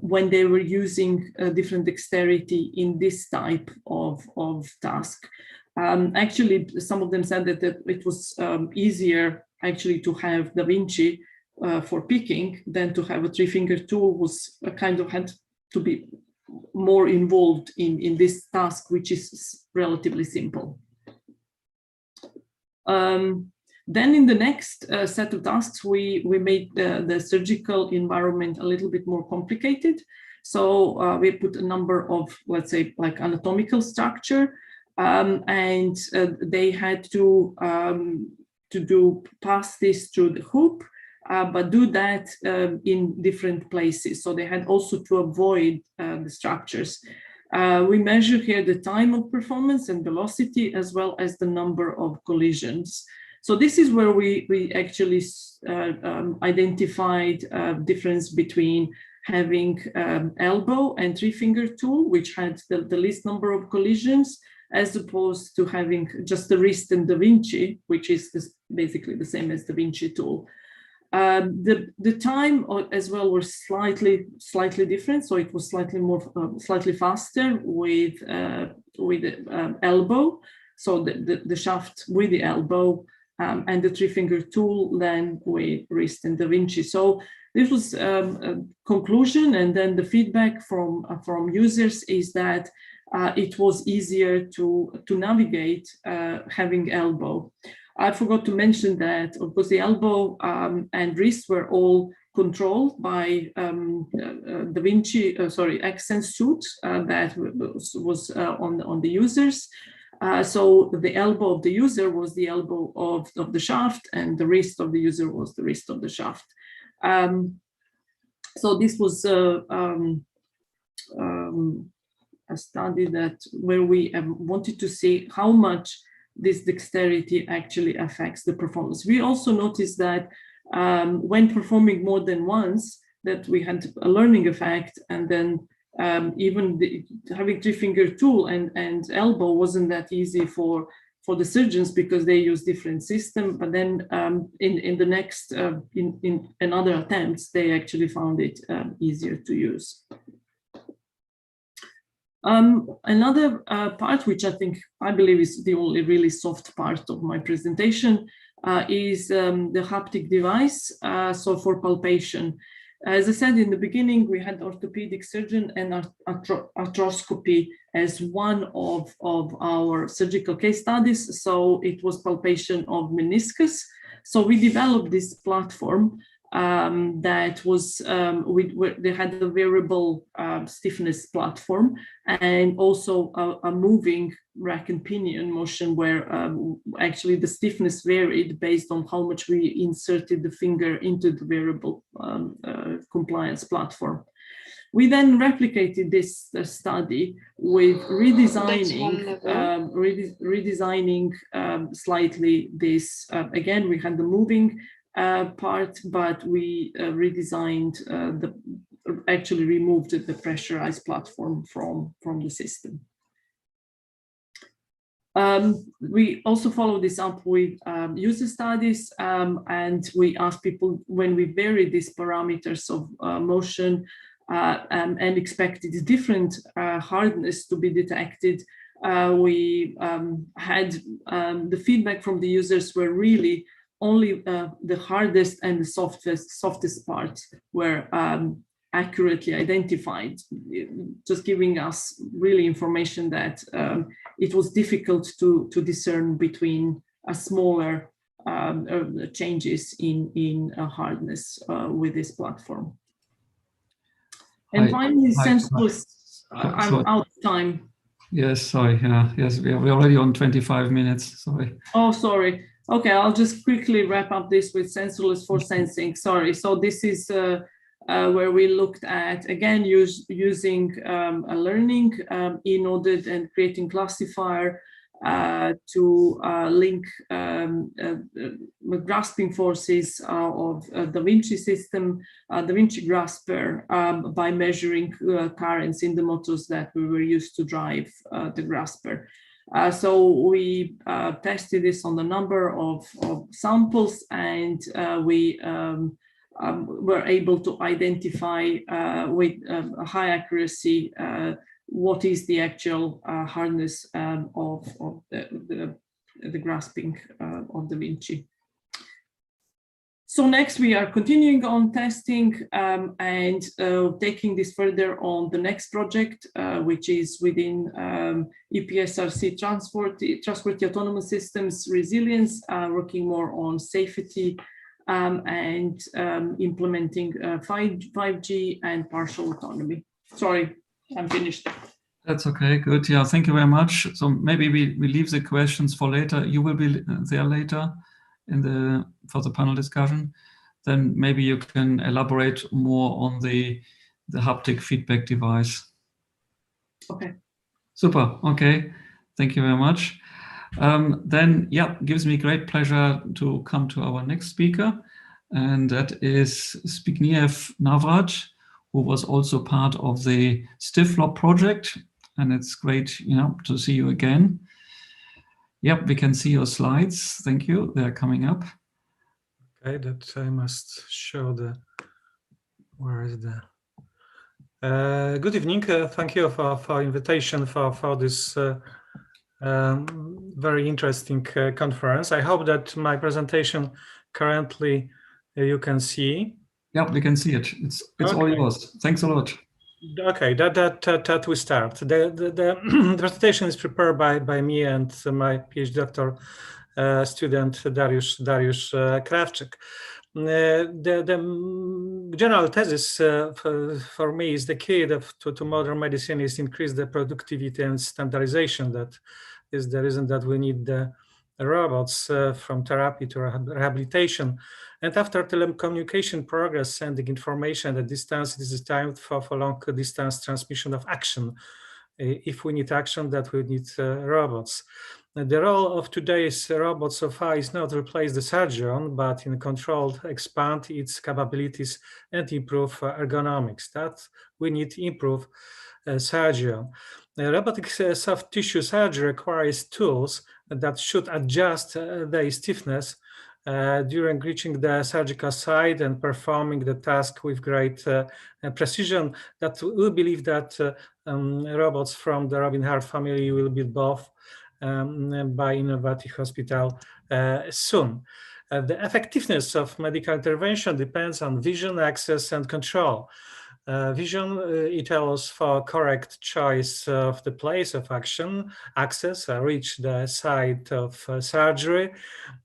when they were using different dexterity in this type of task. Actually, some of them said that it was easier actually to have Da Vinci for picking than to have a 3-finger tool. Was kind of had to be more involved in this task, which is relatively simple. Then in the next set of tasks, we made the surgical environment a little bit more complicated. So we put a number of, let's say, like anatomical structure, and they had to pass this through the hoop, but do that in different places. So they had also to avoid the structures. We measure here the time of performance and velocity, as well as the number of collisions. So this is where we actually identified difference between having elbow and 3-finger tool, which had the least number of collisions, as opposed to having just the wrist and Da Vinci, which is basically the same as Da Vinci tool. The time as well was slightly different, so it was slightly faster with the elbow, so the shaft with the elbow, and the 3-finger tool then with wrist and Da Vinci. So this was a conclusion, and then the feedback from users is that it was easier to navigate having elbow. I forgot to mention that, of course, the elbow and wrist were all controlled by Da Vinci, accent suit that was on the users. So the elbow of the user was the elbow of the shaft, and the wrist of the user was the wrist of the shaft. So this was a study where we wanted to see how much this dexterity actually affects the performance. We also noticed that when performing more than once, that we had a learning effect, and then even having 3-finger tool and elbow wasn't that easy for the surgeons because they use different system. But then in the next in other attempts, they actually found it easier to use. Another part, which I believe is the only really soft part of my presentation, is the haptic device. So for palpation, as I said in the beginning, we had orthopedic surgeon and arthroscopy as one of our surgical case studies. So it was palpation of meniscus. So we developed this platform that was, they had a variable stiffness platform, and also a moving rack and pinion motion where actually the stiffness varied based on how much we inserted the finger into the variable compliance platform. We then replicated this study with redesigning slightly this. Again, we had the moving part, but we redesigned actually removed the pressurized platform from the system. We also follow this up with user studies, and we ask people, when we vary these parameters of motion and expected different hardness to be detected, we had the feedback from the users were really only the hardest and the softest parts were accurately identified, just giving us really information that it was difficult to discern between a smaller changes in hardness with this platform. And finally, senseless, I'm out of time. Yes, sorry. Yes, we're already on 25 minutes. Sorry. Oh, sorry. Okay, I'll just quickly wrap up this with sensorless for sensing. Sorry. So this is where we looked at, again, using a learning in order and creating classifier to link grasping forces of Da Vinci system, Da Vinci grasper, by measuring currents in the motors that we were used to drive the grasper. So we tested this on a number of samples, and we were able to identify with a high accuracy what is the actual hardness of the grasping of Da Vinci. So next we are continuing on testing and taking this further on the next project, which is within EPSRC trustworthy autonomous systems resilience, working more on safety and implementing 5G and partial autonomy. Sorry, I'm finished. That's okay, good. Yeah, thank you very much. So maybe we leave the questions for later. You will be there later for the panel discussion. Then maybe you can elaborate more on the haptic feedback device. Okay. Super, okay. Thank you very much. Then, yeah, gives me great pleasure to come to our next speaker, and that is Zbigniew Nawrot, who was also part of the StiffLab project, and it's great, to see you again. Yep, we can see your slides. Thank you. They're coming up. Okay, that I must show where is the... good evening. Thank you for invitation for this very interesting conference. I hope that my presentation currently you can see. Yeah, we can see it. It's okay. All yours. Thanks a lot. Okay, that we start. The presentation is prepared by me and my PhD doctor student Dariusz Krawczyk. The general thesis for me is the key to modern medicine is increase the productivity and standardization. That is the reason that we need the robots from therapy to rehabilitation. And after telecommunication progress, sending information at distance, this is time for long distance transmission of action. If we need action, that we need robots. The role of today's robots so far is not replace the surgeon, but in control, expand its capabilities and improve ergonomics. That we need to improve surgeon. Robotic soft tissue surgery requires tools that should adjust the stiffness during reaching the surgical site and performing the task with great precision. That we believe that robots from the Robin Hart family will be both by innovative hospital soon. The effectiveness of medical intervention depends on vision, access, and control. vision. It allows for correct choice of the place of action, access, reach the site of surgery,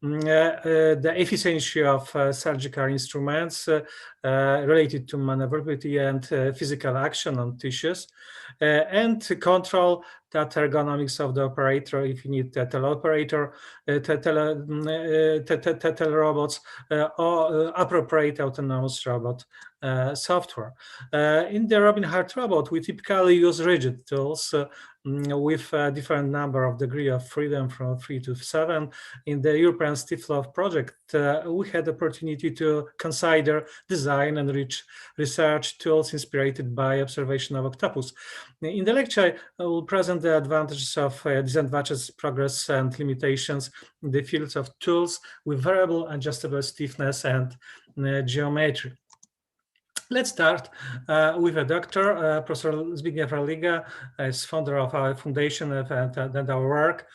the efficiency of surgical instruments related to maneuverability and physical action on tissues, and to control that ergonomics of the operator if you need a teleoperator, telerobots, or appropriate autonomous robot software. In the Robin Hart robot, we typically use rigid tools with a different number of degree of freedom from 3 to 7. In the European STIFLOV project, we had the opportunity to consider, design, and research tools inspired by observation of octopus. In the lecture, I will present the advantages of disadvantages, progress, and limitations in the fields of tools with variable adjustable stiffness and geometry. Let's start with a doctor, Professor Zbigniew Raliga, is founder of our foundation and our work.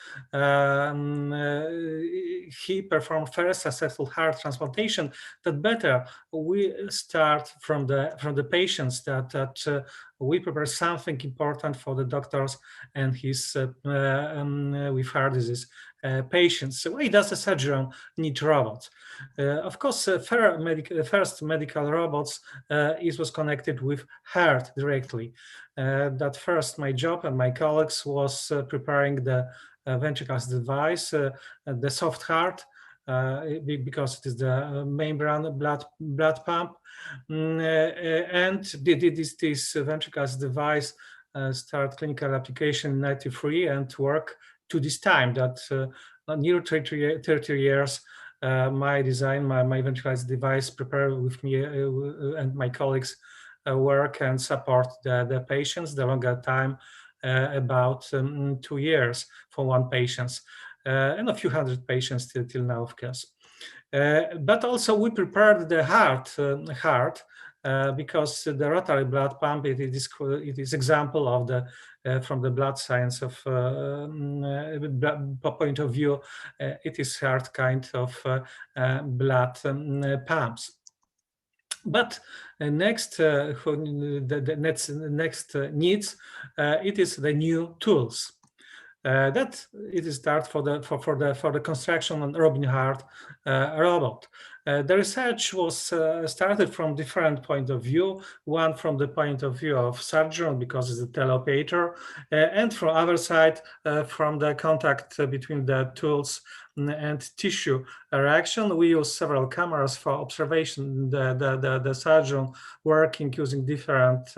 He performed first successful heart transplantation. That better, we start from the patients that we prepare something important for the doctors and his with heart disease patients. So why does the surgeon need robots? Of course, first medical robots was connected with heart directly. That first, my job and my colleagues was preparing the ventricles device, the soft heart, because it is the membrane blood pump, and this ventricles device start clinical application in 1993 and work to this time. That near 30 years. My design, my ventricles device prepared with me and my colleagues work and support the patients, the longer time, about 2 years for one patient, and a few hundred patients till now, of course. But also we prepared the heart because the rotary blood pump, it is example of the from the blood science of point of view, it is heart kind of blood pumps. But next, the next needs, it is the new tools. That it is start for the construction on Robin Hart robot. The research was started from different point of view. One from the point of view of surgeon because it's a teleoperator, and from other side from the contact between the tools and tissue reaction. We use several cameras for observation. The surgeon working using different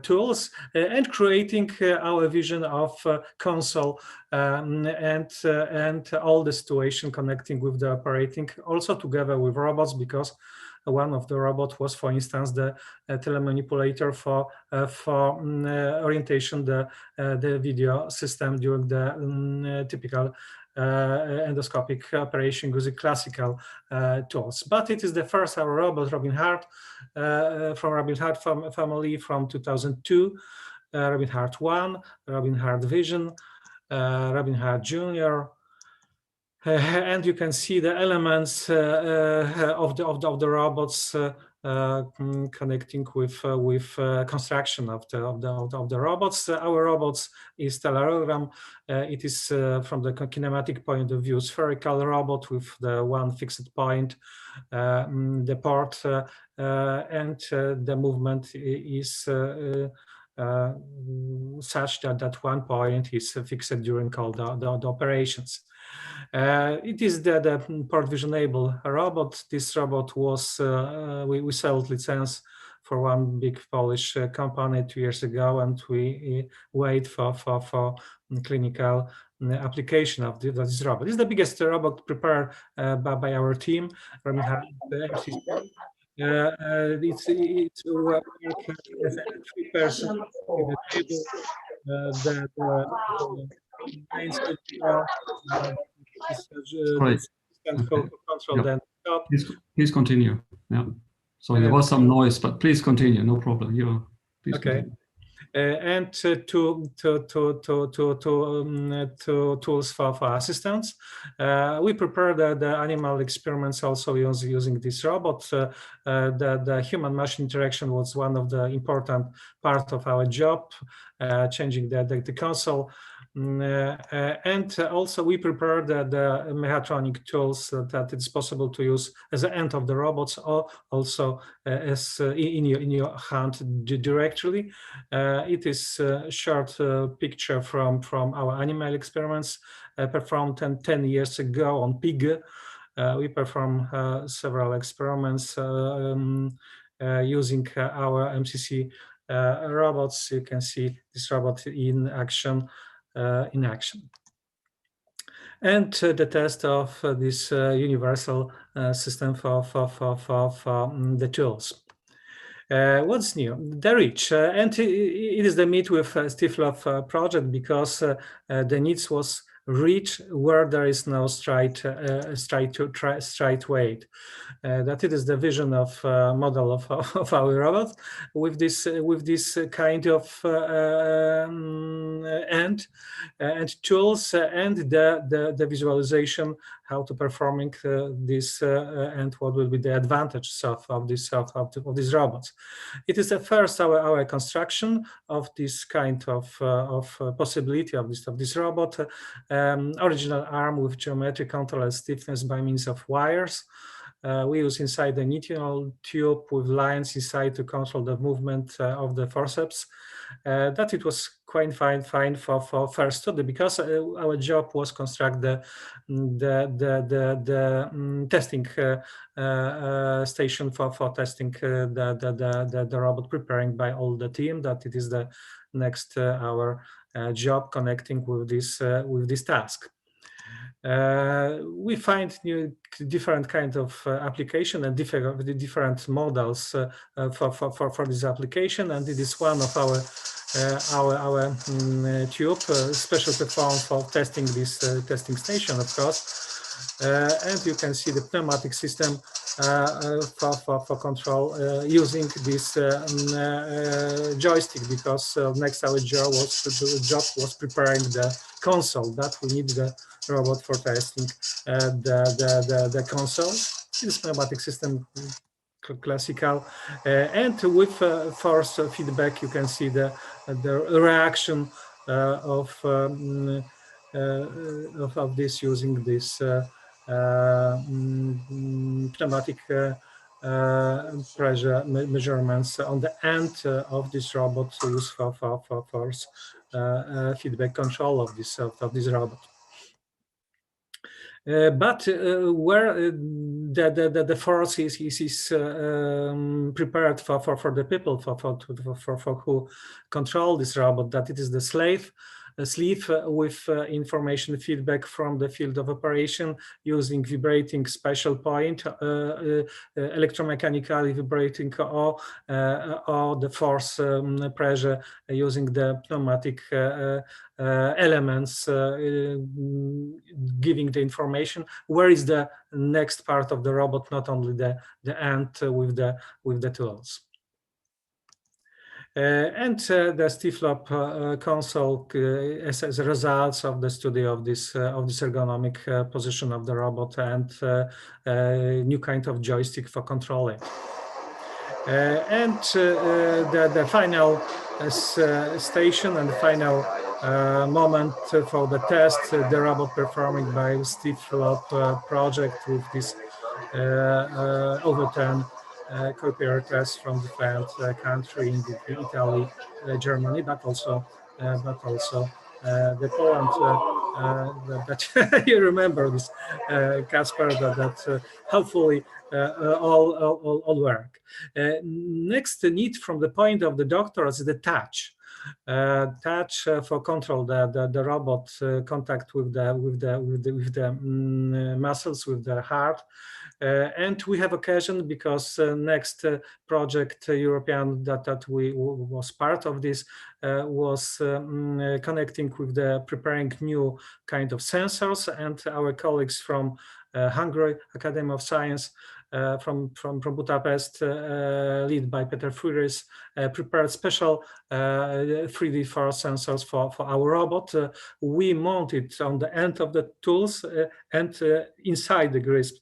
tools and creating our vision of console and all the situation connecting with the operating, also together with robots, because one of the robots was, for instance, the telemanipulator for orientation the video system during the typical endoscopic operation using classical tools. But it is the first our robot, Robin Hart, from Robin Hart family from 2002, Robin Hart 1, Robin Hart Vision, Robin Hart Junior, and you can see the elements of the robots connecting with construction of the robots. Our robots is telerogram. It is from the kinematic point of view, spherical robot with the one fixed point, the port, and the movement is such that one point is fixed during all the operations. It is the port visionable robot. This robot was we sold license for one big Polish company 2 years ago, and we wait for clinical application of this robot. This is the biggest robot prepared by our team. It's work as a 3-person in the table. The main control. Please continue. Yeah. So there was some noise, but please continue. No problem. Please okay. Continue. and to tools for assistance. We prepared the animal experiments also using this robot. The human-machine interaction was one of the important part of our job, changing the console. And also we prepared the mechatronic tools that it's possible to use as the end of the robots, or also as in your hand directly. It is a short picture from our animal experiments performed 10 years ago on pig. We performed several experiments using our MCC robots. You can see this robot in action. And the test of this universal system for the tools. What's new? The reach, and it is the meet with Stiflop project, because the needs was reach where there is no straight weight. That it is the vision of model of our robot with this kind of and tools and the visualization how to performing this and what will be the advantages of these robots. It is the first our construction of this kind of possibility of this robot. Original arm with geometric control and stiffness by means of wires. We use inside the nitinol tube with lines inside to control the movement of the forceps. That it was quite fine for first study, because our job was construct the testing station for testing the robot, preparing by all the team. That it is the next our job connecting with this task. We find different kind of application and different models for this application, and it is one of our tube specially performed for testing this testing station, of course. And you can see the pneumatic system for control using this joystick, because next our job was preparing the console that we need the robot for testing the console. This pneumatic system, classical, and with force feedback, you can see the reaction of this using this pneumatic pressure measurements on the end of this robot used for force feedback control of this robot. But where the force is prepared for the people for who control this robot, that it is the sleeve with information feedback from the field of operation using vibrating special point, electromechanically vibrating, or the force pressure using the pneumatic elements, giving the information where is the next part of the robot, not only the end with the tools. And the Stiflop console as a result of the study of this ergonomic position of the robot and new kind of joystick for controlling. And the final station and the final moment for the test, the robot performing by Stiflop project with this over 10 cooperators from different countries, in Italy, Germany, but also the Poland. That you remember this, Kasper, that hopefully all work. Next need from the point of the doctor is the touch. Touch for control the robot contact with the muscles, with the heart. And we have occasion, because next project European that we was part of this was connecting with the preparing new kind of sensors, and our colleagues from Hungary Academy of Science from Budapest, led by Peter Furis, prepared special 3D force sensors for our robot. We mount it on the end of the tools and inside the grist.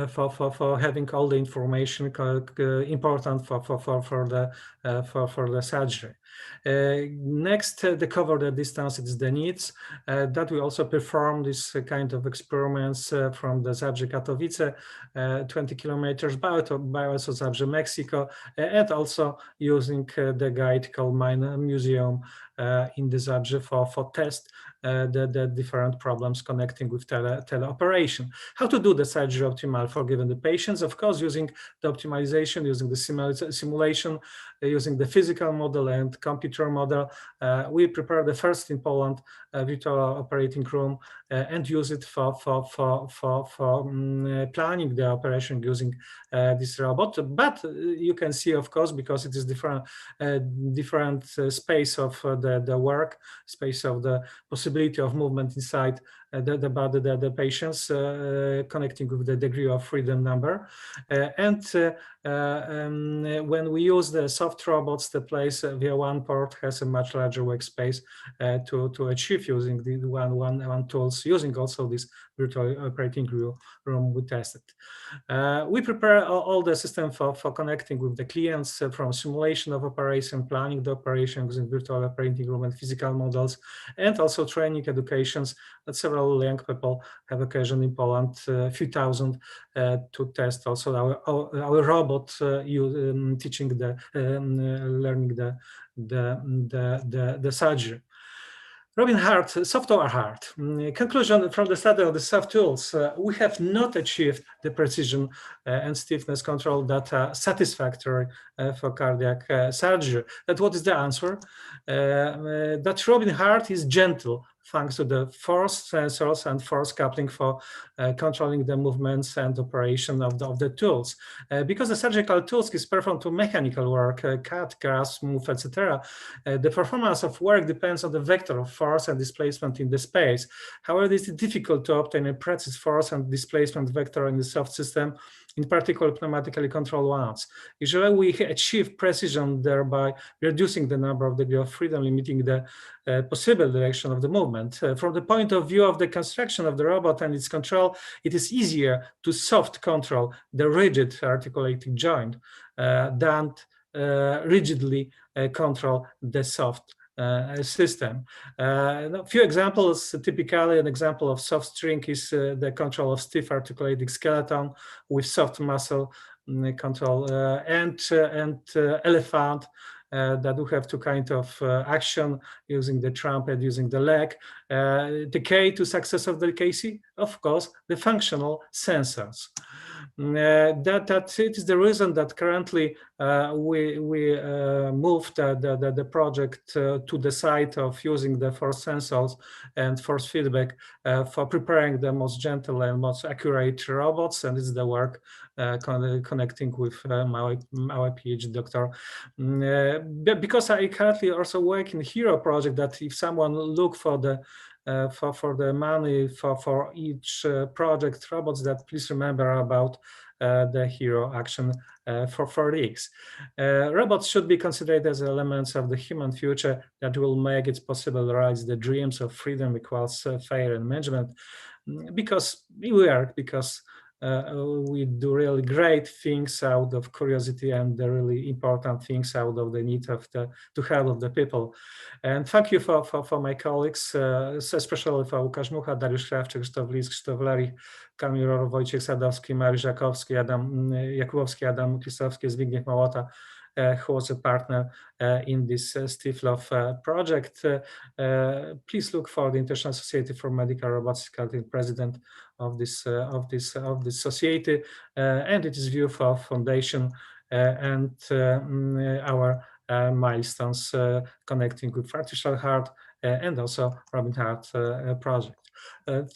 For having all the information important for the surgery. Next, to cover the distance, it's the needs that we also perform this kind of experiments from the Zabrze Katowice, 20 kilometers by also Zabrze, Mexico, and also using the guide called Mine Museum in the Zabrze for test the different problems connecting with teleoperation. How to do the surgery optimal for given the patients? Of course, using the optimization, using the simulation, using the physical model and computer model. We prepare the first in Poland virtual operating room and use it for planning the operation using this robot. But you can see, of course, because it is different space of the work, space of the possibility of movement inside the body, the patients, connecting with the degree of freedom number. When we use the soft robots, the place via one port has a much larger workspace to achieve using the one tools, using also this virtual operating room we tested. We prepare all the system for connecting with the clients from simulation of operation, planning the operation using virtual operating room and physical models, and also training educations that several young people have occasion in Poland, a few thousand, to test also our robot teaching learning the surgery. Robin Hart, software hard. Conclusion from the study of the soft tools, we have not achieved the precision and stiffness control that are satisfactory for cardiac surgery. That what is the answer? That Robin Hart is gentle thanks to the force sensors and force coupling for controlling the movements and operation of the tools. Because the surgical tools is performed to mechanical work, cut, grasp, move, etc. The performance of work depends on the vector of force and displacement in the space. However, it is difficult to obtain a precise force and displacement vector in the soft system, in particular pneumatically controlled ones. Usually we achieve precision thereby reducing the number of degrees of freedom, limiting the possible direction of the movement. From the point of view of the construction of the robot and its control, it is easier to soft control the rigid articulating joint than rigidly control the soft system. A few examples. Typically, an example of soft string is the control of stiff articulating skeleton with soft muscle control, and elephant that we have to kind of action using the trumpet, using the leg. The key to success of the KC, of course, the functional sensors. That it is the reason that currently we moved the project to the side of using the force sensors and force feedback for preparing the most gentle and most accurate robots, and it's the work connecting with our PhD doctor. Because I currently also work in Hero project, that if someone look for the money for each project robots, that please remember about the Hero action for 4X. Robots should be considered as elements of the human future that will make it possible to realize the dreams of freedom equals fair and management, because we do really great things out of curiosity and the really important things out of the need of to help of the people. And thank you for my colleagues, especially for Łukasz Mucha, Dariusz Krawczyk, Krzysztof Lis, Krzysztof Lerik, Kamil Ror, Wojciech Sadowski, Mariusz Jakowski, Adam Jakubowski, Adam Krysowski, Zbigniew Małota, who was a partner in this Stiflov project. Please look for the International Society for Medical Robotics, president of this society, and it is view for foundation and our milestones connecting with artificial heart and also Robin Hart project.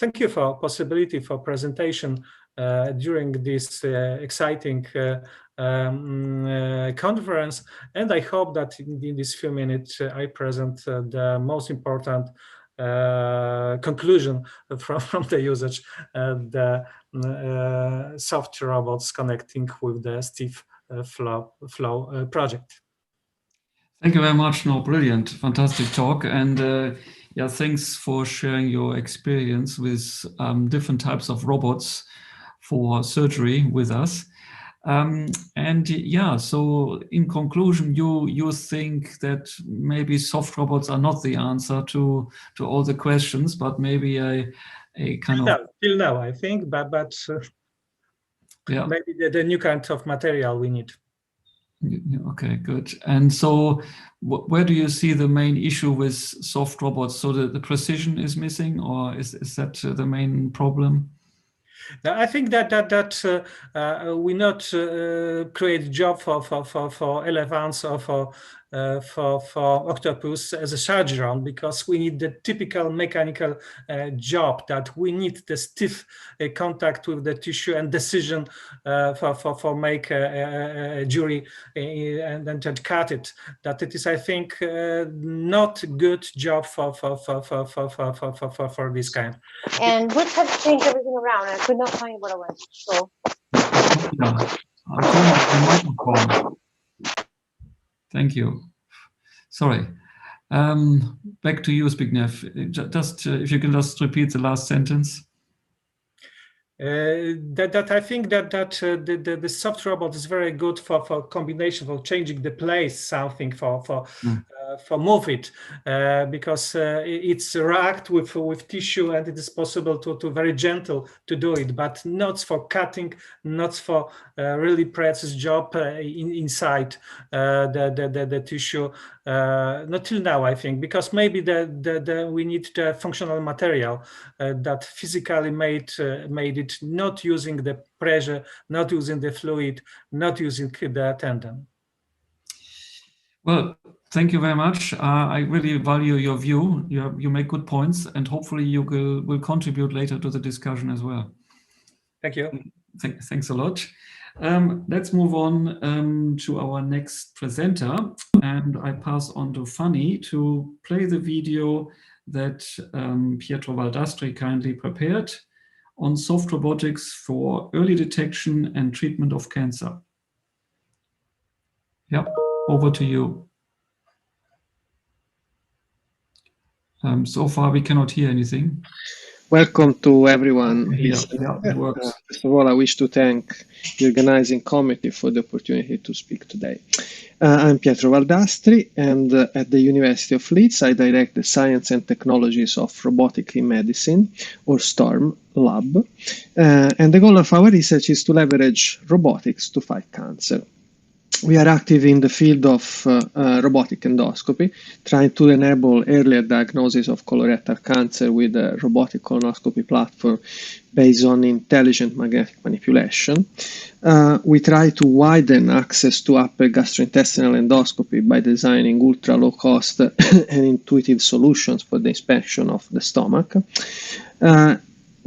Thank you for possibility for presentation during this exciting conference, and I hope that in these few minutes I present the most important conclusion from the usage, the soft robots connecting with the stiff flow project. Thank you very much. No, brilliant, fantastic talk. And yeah, thanks for sharing your experience with different types of robots for surgery with us. And yeah, so in conclusion, you think that maybe soft robots are not the answer to all the questions, but maybe a kind of till now, I think, but yeah, maybe the new kind of material we need. Okay, good. And so where do you see the main issue with soft robots? So the precision is missing, or is that the main problem? I think that we not create job for elephants or for octopus as a surgeon, because we need the typical mechanical job that we need the stiff contact with the tissue and decision for make a jury and then to cut it. That it is, I think, not good job for this kind. And what had to change everything around? I could not find what it was. So. Thank you. Sorry. Back to you, Zbigniew. Just if you can just repeat the last sentence. That I think that the soft robot is very good for combination, for changing the place, something for move it, because it's react with tissue, and it is possible to very gentle to do it, but not for cutting, not for really precise job inside the tissue. Not till now, I think, because maybe we need the functional material that physically made it, not using the pressure, not using the fluid, not using the tendon. Well, thank you very much. I really value your view. You make good points, and hopefully you will contribute later to the discussion as well. Thank you. Thanks a lot. Let's move on to our next presenter, and I pass on to Fanny to play the video that Pietro Valdastri kindly prepared on soft robotics for early detection and treatment of cancer. Yeah, over to you. So far we cannot hear anything. Welcome to everyone. Yeah, it works. First of all, I wish to thank the organizing committee for the opportunity to speak today. I'm Pietro Valdastri, and at the University of Leeds, I direct the Science and Technologies of Robotics in Medicine, or STORM lab. And the goal of our research is to leverage robotics to fight cancer. We are active in the field of robotic endoscopy, trying to enable earlier diagnosis of colorectal cancer with a robotic colonoscopy platform based on intelligent magnetic manipulation. We try to widen access to upper gastrointestinal endoscopy by designing ultra low cost and intuitive solutions for the inspection of the stomach.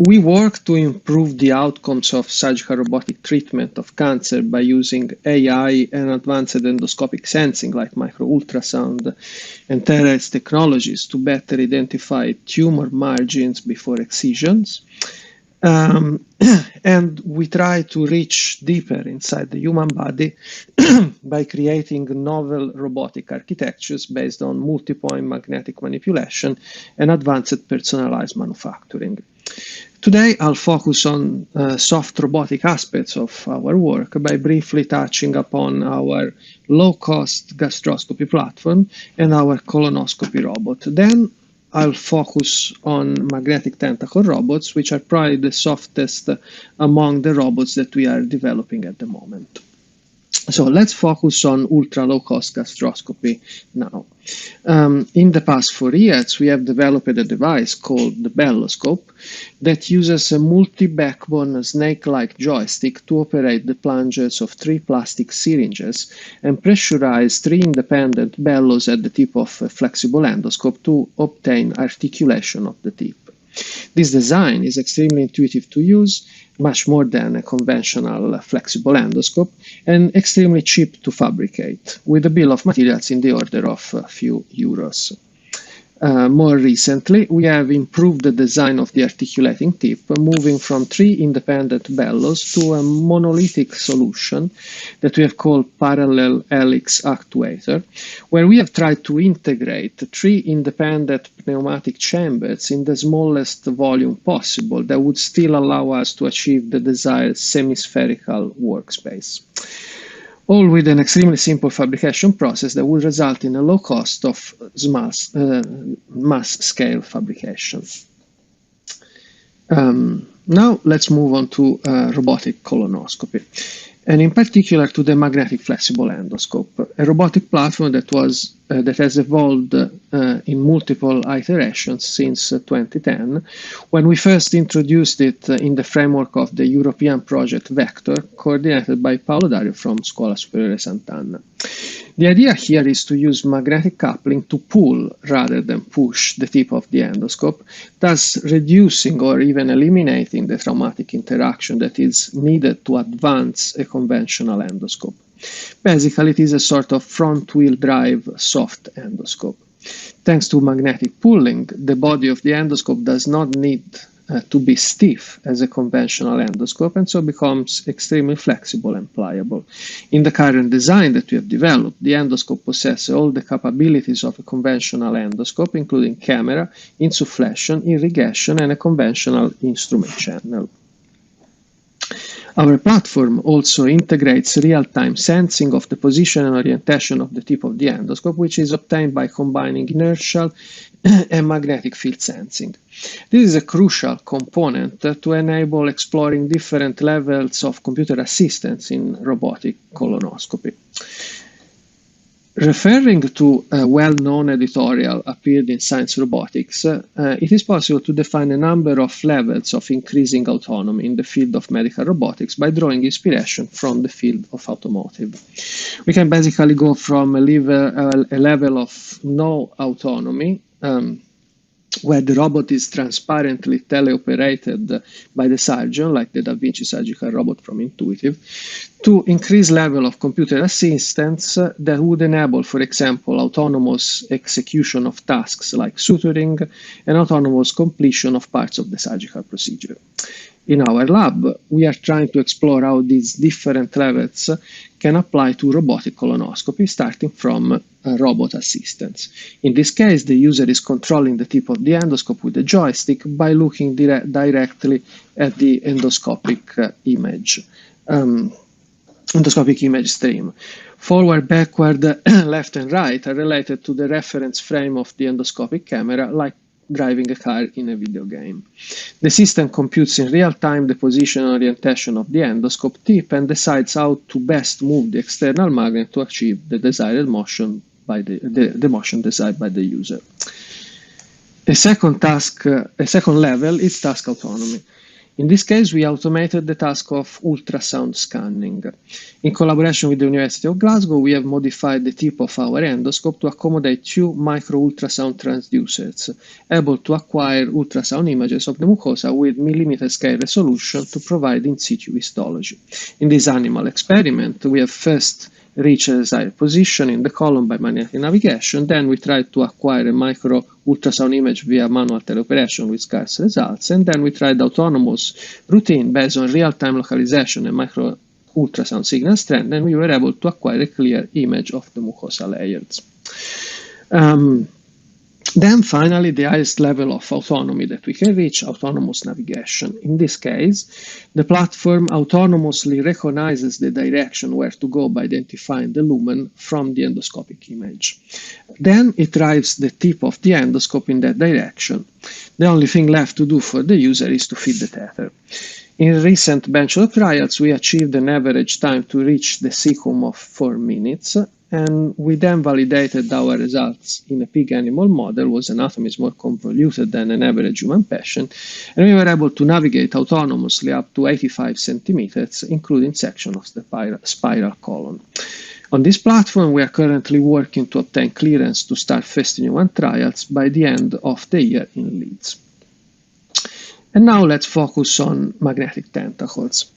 We work to improve the outcomes of surgical robotic treatment of cancer by using AI and advanced endoscopic sensing like micro-ultrasound and TRS technologies to better identify tumor margins before excisions. And we try to reach deeper inside the human body by creating novel robotic architectures based on multi-point magnetic manipulation and advanced personalized manufacturing. Today, I'll focus on soft robotic aspects of our work by briefly touching upon our low-cost gastroscopy platform and our colonoscopy robot. Then I'll focus on magnetic tentacle robots, which are probably the softest among the robots that we are developing at the moment. So let's focus on ultra low-cost gastroscopy now. In the past 4 years, we have developed a device called the belloscope that uses a multi-backbone snake-like joystick to operate the plungers of 3 plastic syringes and pressurize 3 independent bellows at the tip of a flexible endoscope to obtain articulation of the tip. This design is extremely intuitive to use, much more than a conventional flexible endoscope, and extremely cheap to fabricate, with a bill of materials in the order of a few euros. More recently, we have improved the design of the articulating tip, moving from 3 independent bellows to a monolithic solution that we have called parallel helix actuator, where we have tried to integrate 3 independent pneumatic chambers in the smallest volume possible that would still allow us to achieve the desired semi-spherical workspace, all with an extremely simple fabrication process that would result in a low cost of mass-scale fabrication. Now let's move on to robotic colonoscopy, and in particular to the magnetic flexible endoscope, a robotic platform that has evolved in multiple iterations since 2010, when we first introduced it in the framework of the European project Vector, coordinated by Paolo Dario from Scuola Superiore Sant'Anna. The idea here is to use magnetic coupling to pull rather than push the tip of the endoscope, thus reducing or even eliminating the traumatic interaction that is needed to advance a conventional endoscope. Basically, it is a sort of front-wheel drive soft endoscope. Thanks to magnetic pulling, the body of the endoscope does not need to be stiff as a conventional endoscope, and so becomes extremely flexible and pliable. In the current design that we have developed, the endoscope possesses all the capabilities of a conventional endoscope, including camera, insufflation, irrigation, and a conventional instrument channel. Our platform also integrates real-time sensing of the position and orientation of the tip of the endoscope, which is obtained by combining inertial and magnetic field sensing. This is a crucial component to enable exploring different levels of computer assistance in robotic colonoscopy. Referring to a well-known editorial appeared in Science Robotics, it is possible to define a number of levels of increasing autonomy in the field of medical robotics by drawing inspiration from the field of automotive. We can basically go from a level of no autonomy, where the robot is transparently teleoperated by the surgeon, like the Da Vinci surgical robot from Intuitive, to increased level of computer assistance that would enable, for example, autonomous execution of tasks like suturing and autonomous completion of parts of the surgical procedure. In our lab, we are trying to explore how these different levels can apply to robotic colonoscopy, starting from robot assistance. In this case, the user is controlling the tip of the endoscope with a joystick by looking directly at the endoscopic image stream. Forward, backward, left, and right are related to the reference frame of the endoscopic camera, like driving a car in a video game. The system computes in real time the position and orientation of the endoscope tip and decides how to best move the external magnet to achieve the desired motion by the motion desired by the user. A second level is task autonomy. In this case, we automated the task of ultrasound scanning. In collaboration with the University of Glasgow, we have modified the tip of our endoscope to accommodate 2 micro-ultrasound transducers, able to acquire ultrasound images of the mucosa with millimeter scale resolution to provide in situ histology. In this animal experiment, we have first reached a desired position in the column by magnetic navigation. Then we tried to acquire a micro ultrasound image via manual teleoperation with scarce results. And then we tried autonomous routine based on real-time localization and micro ultrasound signal strength, and we were able to acquire a clear image of the mucosa layers. Then finally, the highest level of autonomy that we can reach, autonomous navigation. In this case, the platform autonomously recognizes the direction where to go by identifying the lumen from the endoscopic image. Then it drives the tip of the endoscope in that direction. The only thing left to do for the user is to feed the tether. In recent benchtop trials, we achieved an average time to reach the cecum of 4 minutes, and we then validated our results in a pig animal model whose anatomy is more convoluted than an average human patient, and we were able to navigate autonomously up to 85 centimeters, including section of the spiral column. On this platform, we are currently working to obtain clearance to start first-in-human trials by the end of the year in Leeds. And now let's focus on magnetic tentacles.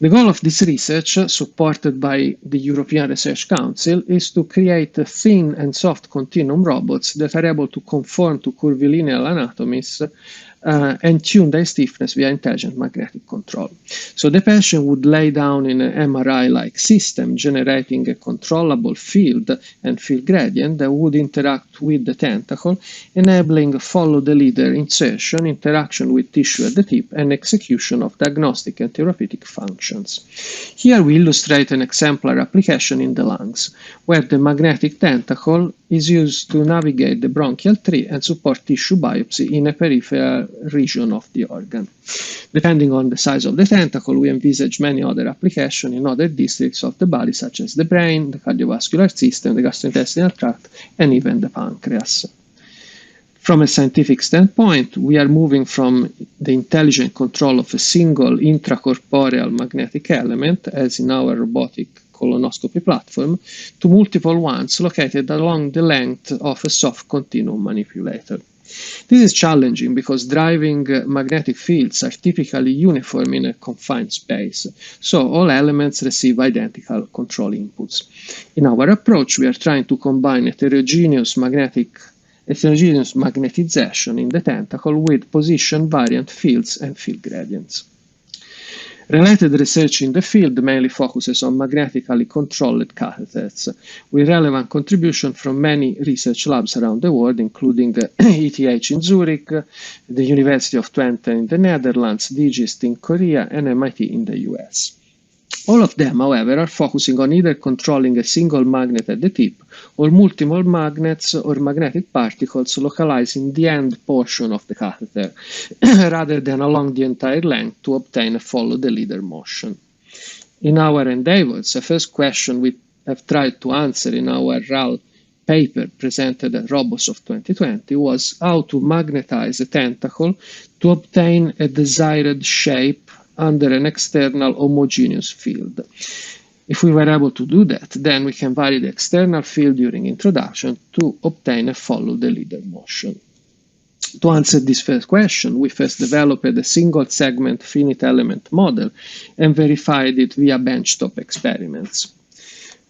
The goal of this research, supported by the European Research Council, is to create thin and soft continuum robots that are able to conform to curvilinear anatomies and tune their stiffness via intelligent magnetic control. So the patient would lay down in an MRI-like system, generating a controllable field and field gradient that would interact with the tentacle, enabling follow-the-leader insertion, interaction with tissue at the tip, and execution of diagnostic and therapeutic functions. Here we illustrate an exemplar application in the lungs, where the magnetic tentacle is used to navigate the bronchial tree and support tissue biopsy in a peripheral region of the organ. Depending on the size of the tentacle, we envisage many other applications in other districts of the body, such as the brain, the cardiovascular system, the gastrointestinal tract, and even the pancreas. From a scientific standpoint, we are moving from the intelligent control of a single intracorporeal magnetic element, as in our robotic colonoscopy platform, to multiple ones located along the length of a soft continuum manipulator. This is challenging because driving magnetic fields are typically uniform in a confined space, so all elements receive identical control inputs. In our approach, we are trying to combine heterogeneous magnetization in the tentacle with position variant fields and field gradients. Related research in the field mainly focuses on magnetically controlled catheters, with relevant contribution from many research labs around the world, including ETH in Zurich, the University of Twente in the Netherlands, DGIST in Korea, and MIT in the US. All of them, however, are focusing on either controlling a single magnet at the tip or multiple magnets or magnetic particles localized in the end portion of the catheter, rather than along the entire length to obtain a follow-the-leader motion. In our endeavors, the first question we have tried to answer in our RAL paper presented at RoboSoft 2020 was how to magnetize a tentacle to obtain a desired shape under an external homogeneous field. If we were able to do that, then we can vary the external field during introduction to obtain a follow-the-leader motion. To answer this first question, we first developed a single-segment finite element model and verified it via benchtop experiments.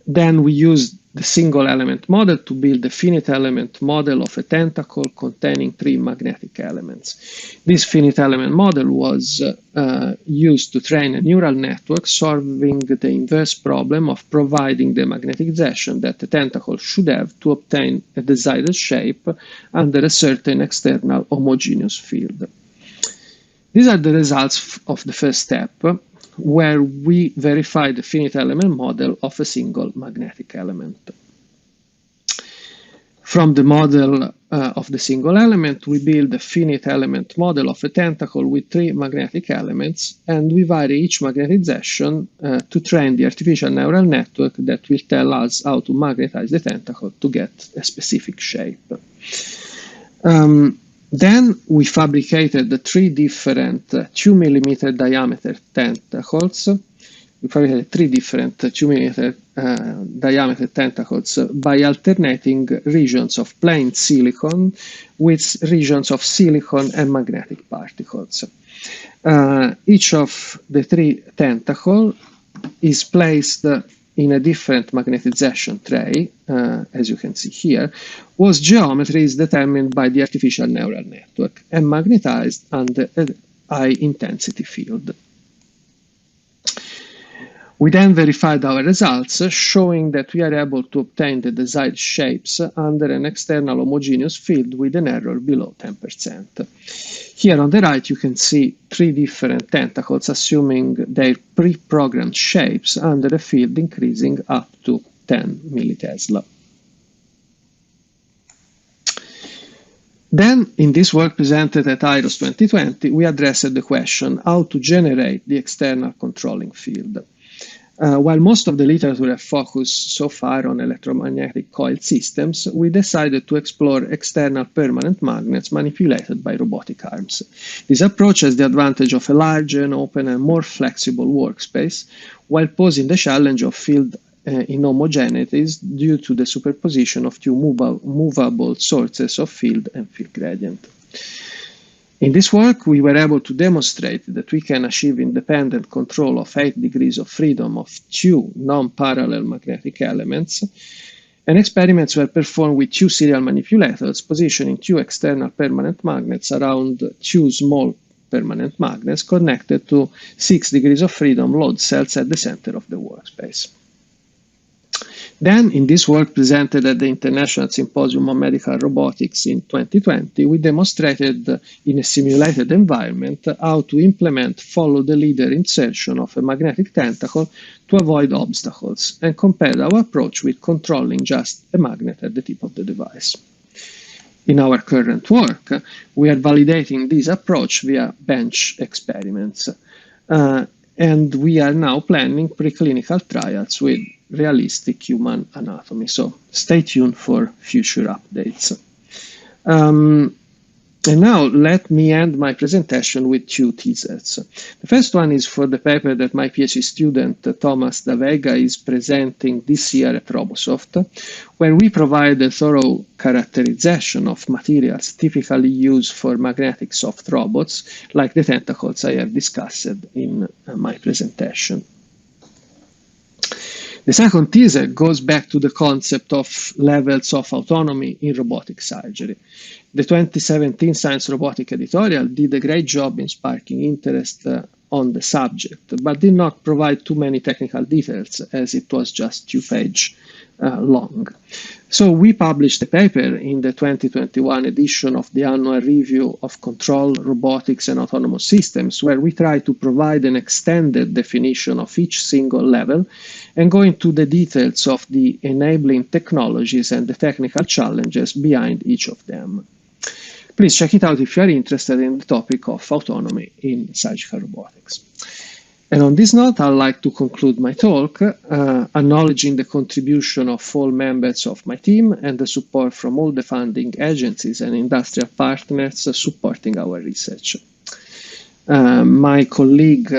Then we used the single element model to build a finite element model of a tentacle containing 3 magnetic elements. This finite element model was used to train a neural network solving the inverse problem of providing the magnetization that the tentacle should have to obtain a desired shape under a certain external homogeneous field. These are the results of the first step, where we verify the finite element model of a single magnetic element. From the model of the single element, we build a finite element model of a tentacle with 3 magnetic elements, and we vary each magnetization to train the artificial neural network that will tell us how to magnetize the tentacle to get a specific shape. Then we fabricated the 3 different 2 millimeter diameter tentacles. We fabricated 3 different 2 millimeter diameter tentacles by alternating regions of plain silicon with regions of silicon and magnetic particles. Each of the 3 tentacles is placed in a different magnetization tray, as you can see here, whose geometry is determined by the artificial neural network and magnetized under a high intensity field. We then verified our results, showing that we are able to obtain the desired shapes under an external homogeneous field with an error below 10%. Here on the right, you can see 3 different tentacles assuming their pre-programmed shapes under a field increasing up to 10 millitesla. Then, in this work presented at IROS 2020, we addressed the question how to generate the external controlling field. While most of the literature has focused so far on electromagnetic coil systems, we decided to explore external permanent magnets manipulated by robotic arms. This approach has the advantage of a larger and open and more flexible workspace, while posing the challenge of field inhomogeneities due to the superposition of 2 movable sources of field and field gradient. In this work, we were able to demonstrate that we can achieve independent control of 8 degrees of freedom of 2 non-parallel magnetic elements, and experiments were performed with 2 serial manipulators, positioning 2 external permanent magnets around 2 small permanent magnets connected to 6 degrees of freedom load cells at the center of the workspace. Then, in this work presented at the International Symposium on Medical Robotics in 2020, we demonstrated in a simulated environment how to implement follow-the-leader insertion of a magnetic tentacle to avoid obstacles, and compared our approach with controlling just a magnet at the tip of the device. In our current work, we are validating this approach via bench experiments, and we are now planning preclinical trials with realistic human anatomy. So stay tuned for future updates. And now let me end my presentation with 2 teasers. The first one is for the paper that my PhD student Thomas Da Vega is presenting this year at RoboSoft, where we provide a thorough characterization of materials typically used for magnetic soft robots, like the tentacles I have discussed in my presentation. The second teaser goes back to the concept of levels of autonomy in robotic surgery. The 2017 Science Robotic editorial did a great job in sparking interest on the subject, but did not provide too many technical details, as it was just 2 pages long. So we published a paper in the 2021 edition of the Annual Review of Control, Robotics and Autonomous Systems, where we try to provide an extended definition of each single level and go into the details of the enabling technologies and the technical challenges behind each of them. Please check it out if you are interested in the topic of autonomy in surgical robotics. And on this note, I'd like to conclude my talk, acknowledging the contribution of all members of my team and the support from all the funding agencies and industrial partners supporting our research. My colleague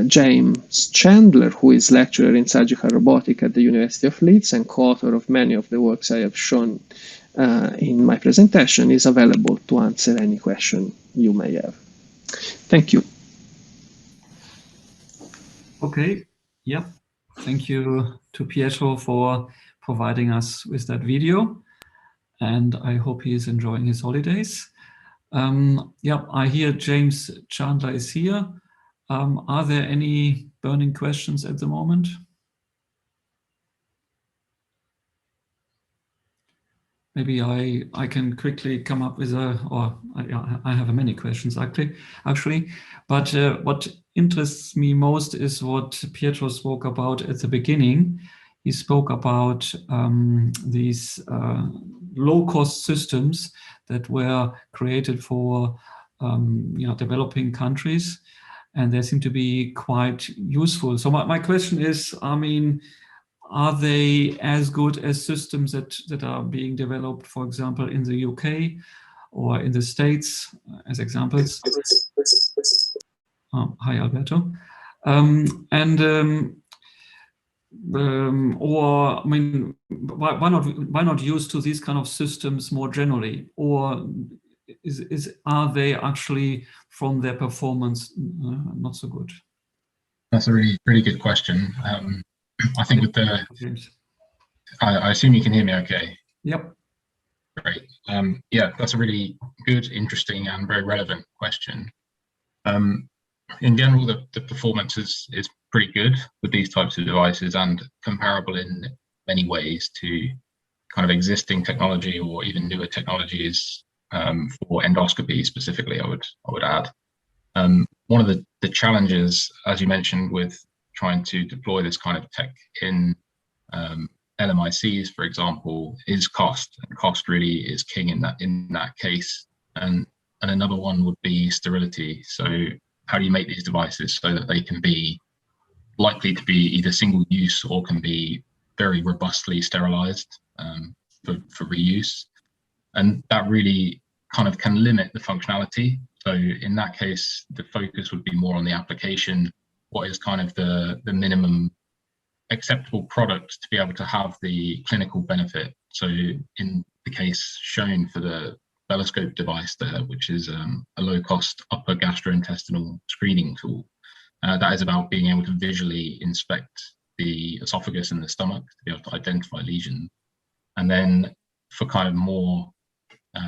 James Chandler, who is lecturer in surgical robotics at the University of Leeds and co-author of many of the works I have shown in my presentation, is available to answer any question you may have. Thank you. Okay, yeah. Thank you to Pietro for providing us with that video. And I hope he is enjoying his holidays. Yeah, I hear James Chandler is here. Are there any burning questions at the moment? Maybe I can quickly come up with I have many questions actually, but what interests me most is what Pietro spoke about at the beginning. He spoke about these low-cost systems that were created for developing countries, and they seem to be quite useful. So my question is, I mean, are they as good as systems that are being developed, for example, in the UK or in the States, as examples? Oh, hi, Alberto. Or I mean, why not use to these kind of systems more generally, or are they actually from their performance not so good? That's a really good question. I think with the, I assume you can hear me okay. Yep. Great. Yeah, that's a really good, interesting, and very relevant question. In general, the performance is pretty good with these types of devices and comparable in many ways to kind of existing technology or even newer technologies for endoscopy specifically, I would add. One of the challenges, as you mentioned, with trying to deploy this kind of tech in LMICs, for example, is cost. And cost really is king in that case. And another one would be sterility. So how do you make these devices so that they can be likely to be either single use or can be very robustly sterilized for reuse? And that really kind of can limit the functionality. So in that case, the focus would be more on the application. What is kind of the minimum acceptable product to be able to have the clinical benefit? So in the case shown for the beloscope device there, which is a low-cost upper gastrointestinal screening tool. That is about being able to visually inspect the esophagus and the stomach to be able to identify lesions. And then for kind of more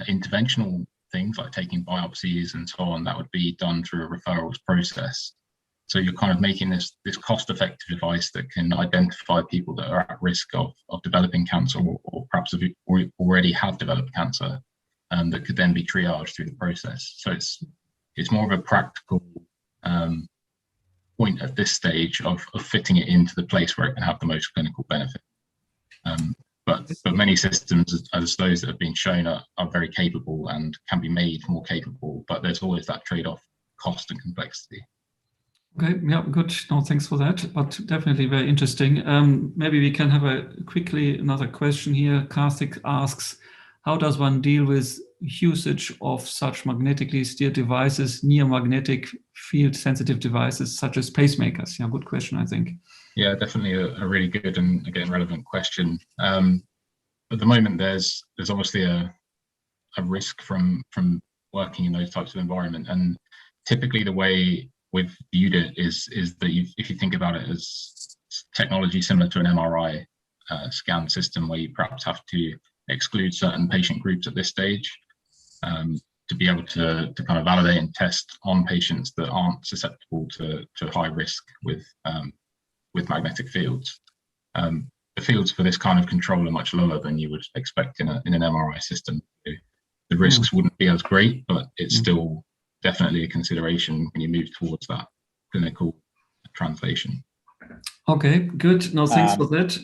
interventional things like taking biopsies and so on, that would be done through a referrals process. So you're kind of making this cost-effective device that can identify people that are at risk of developing cancer, or perhaps already have developed cancer, that could then be triaged through the process. So it's more of a practical point at this stage of fitting it into the place where it can have the most clinical benefit. But many systems, as those that have been shown, are very capable and can be made more capable, but there's always that trade-off, cost and complexity. Okay, yeah, good. No, thanks for that, but definitely very interesting. Maybe we can have another question here. Karthik asks, how does one deal with usage of such magnetically steered devices, near magnetic field sensitive devices such as pacemakers? Yeah, good question, I think. Yeah, definitely a really good and again relevant question. At the moment, there's obviously a risk from working in those types of environment, and typically the way we've viewed it is that if you think about it as technology similar to an MRI scan system, where you perhaps have to exclude certain patient groups at this stage to be able to kind of validate and test on patients that aren't susceptible to high risk with magnetic fields. The fields for this kind of control are much lower than you would expect in an MRI system. The risks wouldn't be as great, but it's still definitely a consideration when you move towards that clinical translation. Okay, good. No, thanks for that.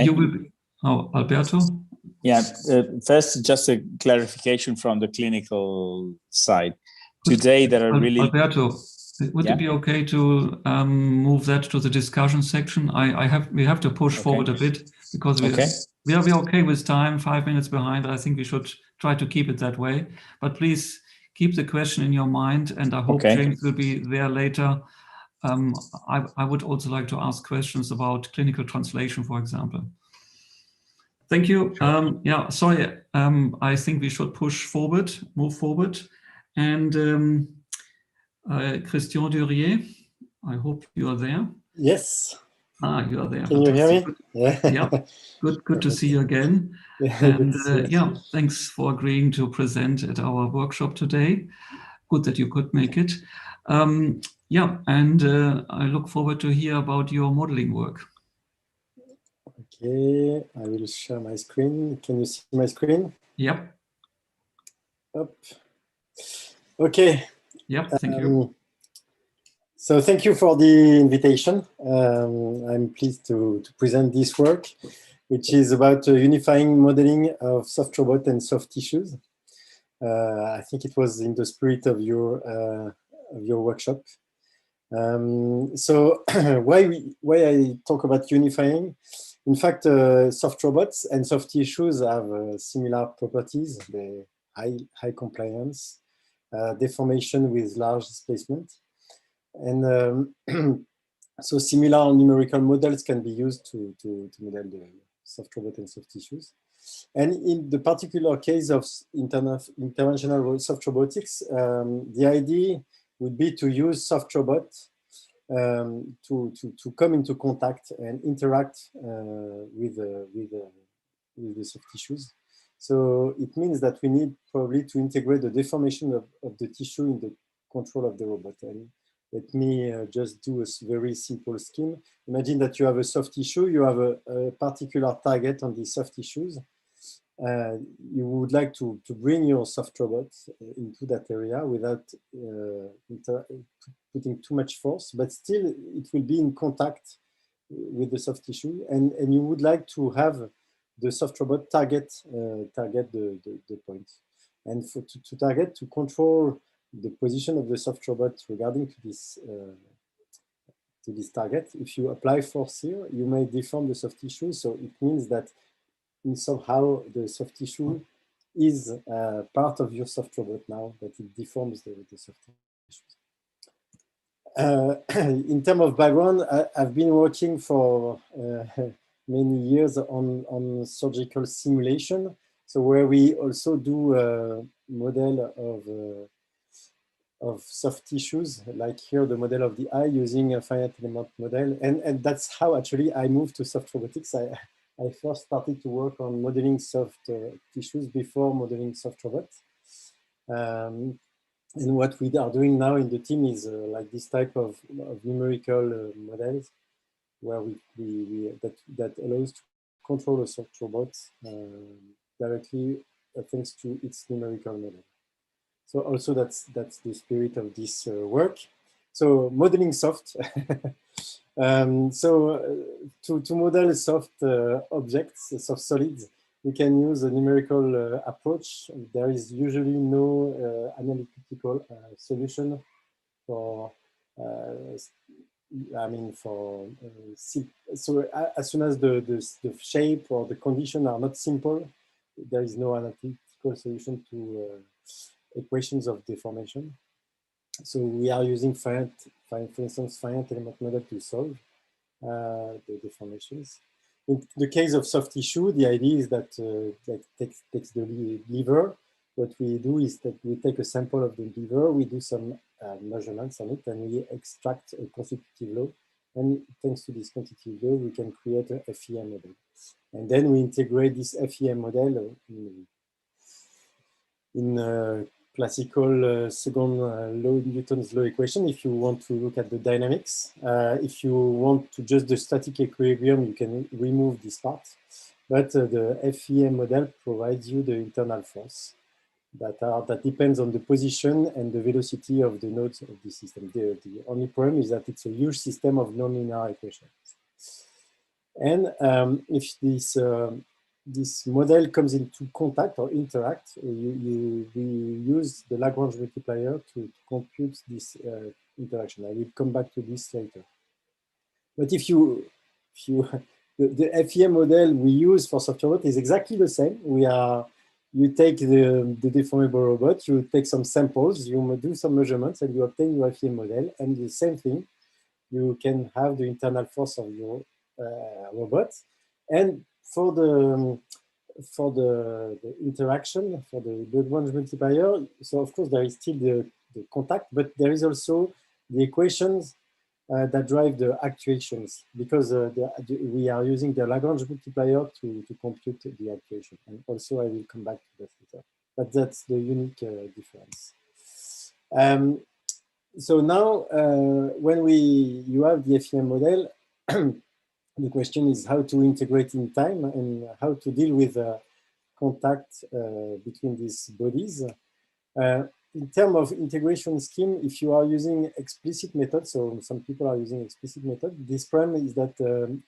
You will be, Alberto? Yeah, first, just a clarification from the clinical side. Today, there are really... Alberto, would it be okay to move that to the discussion section? We have to push forward a bit because we are okay with time, 5 minutes behind. I think we should try to keep it that way. But please keep the question in your mind, and I hope James will be there later. I would also like to ask questions about clinical translation, for example. Thank you. Yeah, sorry. I think we should move forward. And Christian Durier, I hope you are there. Yes. You are there. Can you hear me? Yeah. Good to see you again. And yeah, thanks for agreeing to present at our workshop today. Good that you could make it. Yeah, and I look forward to hear about your modeling work. Okay, I will share my screen. Can you see my screen? Yep. Up. Okay. Yep, thank you. So thank you for the invitation. I'm pleased to present this work, which is about unifying modeling of soft robot and soft tissues. I think it was in the spirit of your workshop. So why I talk about unifying? In fact, soft robots and soft tissues have similar properties. They high compliance, deformation with large displacement. And so similar numerical models can be used to model the soft robot and soft tissues. And in the particular case of interventional soft robotics, the idea would be to use soft robot to come into contact and interact with the soft tissues. So it means that we need probably to integrate the deformation of the tissue in the control of the robot. And let me just do a very simple scheme. Imagine that you have a soft tissue, you have a particular target on these soft tissues. You would like to bring your soft robot into that area without putting too much force, but still it will be in contact with the soft tissue, and you would like to have the soft robot target the point, and to target, to control the position of the soft robot regarding to this target. If you apply force here, you may deform the soft tissue, so it means that somehow the soft tissue is part of your soft robot now, that it deforms the soft tissues. In terms of background, I've been working for many years on surgical simulation, so where we also do model of soft tissues, like here the model of the eye using a finite element model. And that's how actually I moved to soft robotics. I first started to work on modeling soft tissues before modeling soft robots. And what we are doing now in the team is like this type of numerical models where that allows to control a soft robot directly thanks to its numerical model. So also that's the spirit of this work. So modeling soft. To model soft objects, soft solids, we can use a numerical approach. There is usually no analytical solution for so as soon as the shape or the condition are not simple, there is no analytical solution to equations of deformation. So we are using for instance, finite element model to solve the deformations. In the case of soft tissue, the idea is that takes the liver. What we do is that we take a sample of the liver, we do some measurements on it, and we extract a constitutive law. And thanks to this constitutive law, we can create a FEM model. And then we integrate this FEM model in classical second law, Newton's law equation, if you want to look at the dynamics. If you want to just the static equilibrium, you can remove this part. But the FEM model provides you the internal force that depends on the position and the velocity of the nodes of the system. The only problem is that it's a huge system of nonlinear equations. And if this model comes into contact or interact, we use the Lagrange multiplier to compute this interaction. I will come back to this later. But the FEM model we use for soft robot is exactly the same. You take the deformable robot, you take some samples, you do some measurements, and you obtain your FEM model. And the same thing, you can have the internal force of your robot. And for the interaction, for the Lagrange multiplier, so of course there is still the contact, but there is also the equations that drive the actuations, because we are using the Lagrange multiplier to compute the actuation. And also I will come back to that later. But that's the unique difference. So now when you have the FEM model, the question is how to integrate in time and how to deal with contact between these bodies. In terms of integration scheme, if you are using explicit methods, so some people are using explicit method, this problem is that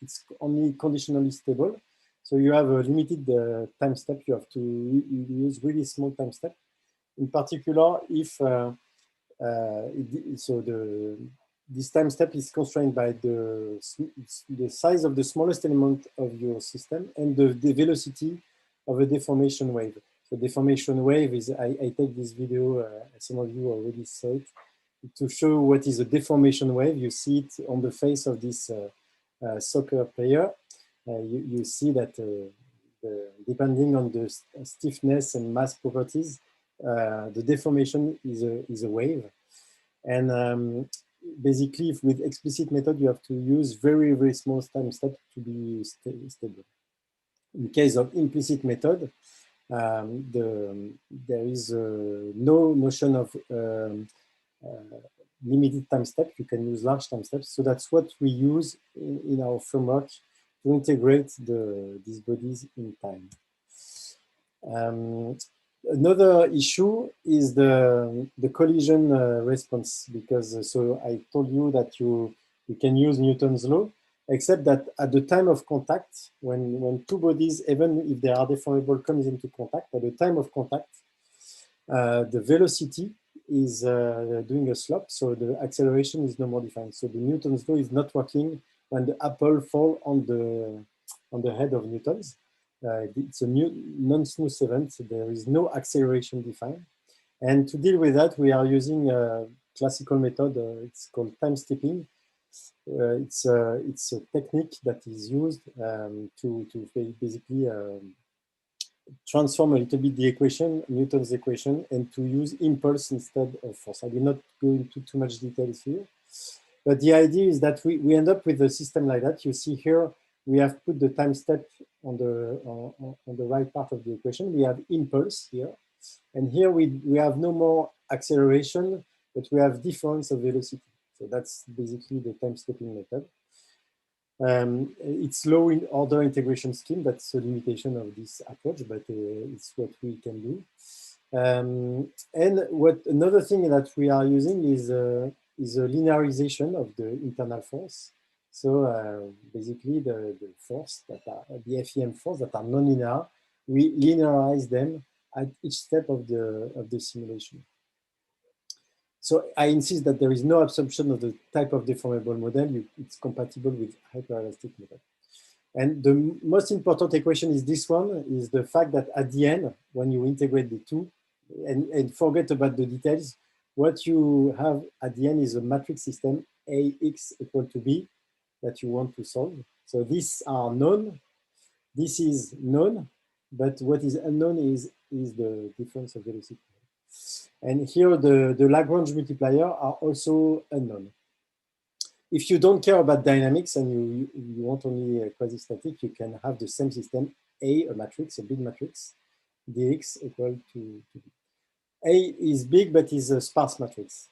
it's only conditionally stable. So you have a limited time step. You have to use really small time step. In particular, if this time step is constrained by the size of the smallest element of your system and the velocity of a deformation wave. So deformation wave is, I take this video, some of you already saw it, to show what is a deformation wave. You see it on the face of this soccer player. You see that depending on the stiffness and mass properties, the deformation is a wave. And basically, with explicit method, you have to use very, very small time steps to be stable. In case of implicit method, there is no notion of limited time step. You can use large time steps. So that's what we use in our framework to integrate these bodies in time. Another issue is the collision response, because so I told you that you can use Newton's law, except that at the time of contact, when two bodies, even if they are deformable, comes into contact, at the time of contact, the velocity is doing a slope, so the acceleration is no more defined. So the Newton's law is not working when the apple falls on the head of Newton's. It's a non-smooth event, so there is no acceleration defined. And to deal with that, we are using a classical method, it's called time stepping. It's a technique that is used to basically transform a little bit the equation, Newton's equation, and to use impulse instead of force. I will not go into too much details here, but the idea is that we end up with a system like that. You see here, we have put the time step on the right part of the equation. We have impulse here, and here we have no more acceleration, but we have difference of velocity. So that's basically the time stepping method. It's low in order integration scheme. That's a limitation of this approach, but it's what we can do. And another thing that we are using is a linearization of the internal force. So basically the force that are the FEM force that are non-linear, we linearize them at each step of the simulation. So I insist that there is no assumption of the type of deformable model. It's compatible with hyperelastic model. And the most important equation is this one, is the fact that at the end, when you integrate the two, and forget about the details, what you have at the end is a matrix system, AX equal to B, that you want to solve. So these are known, this is known, but what is unknown is the difference of velocity. And here the Lagrange multiplier are also unknown. If you don't care about dynamics and you want only a quasi-static, you can have the same system, a matrix, a big matrix, dx equal to B. A is big, but is a sparse matrix.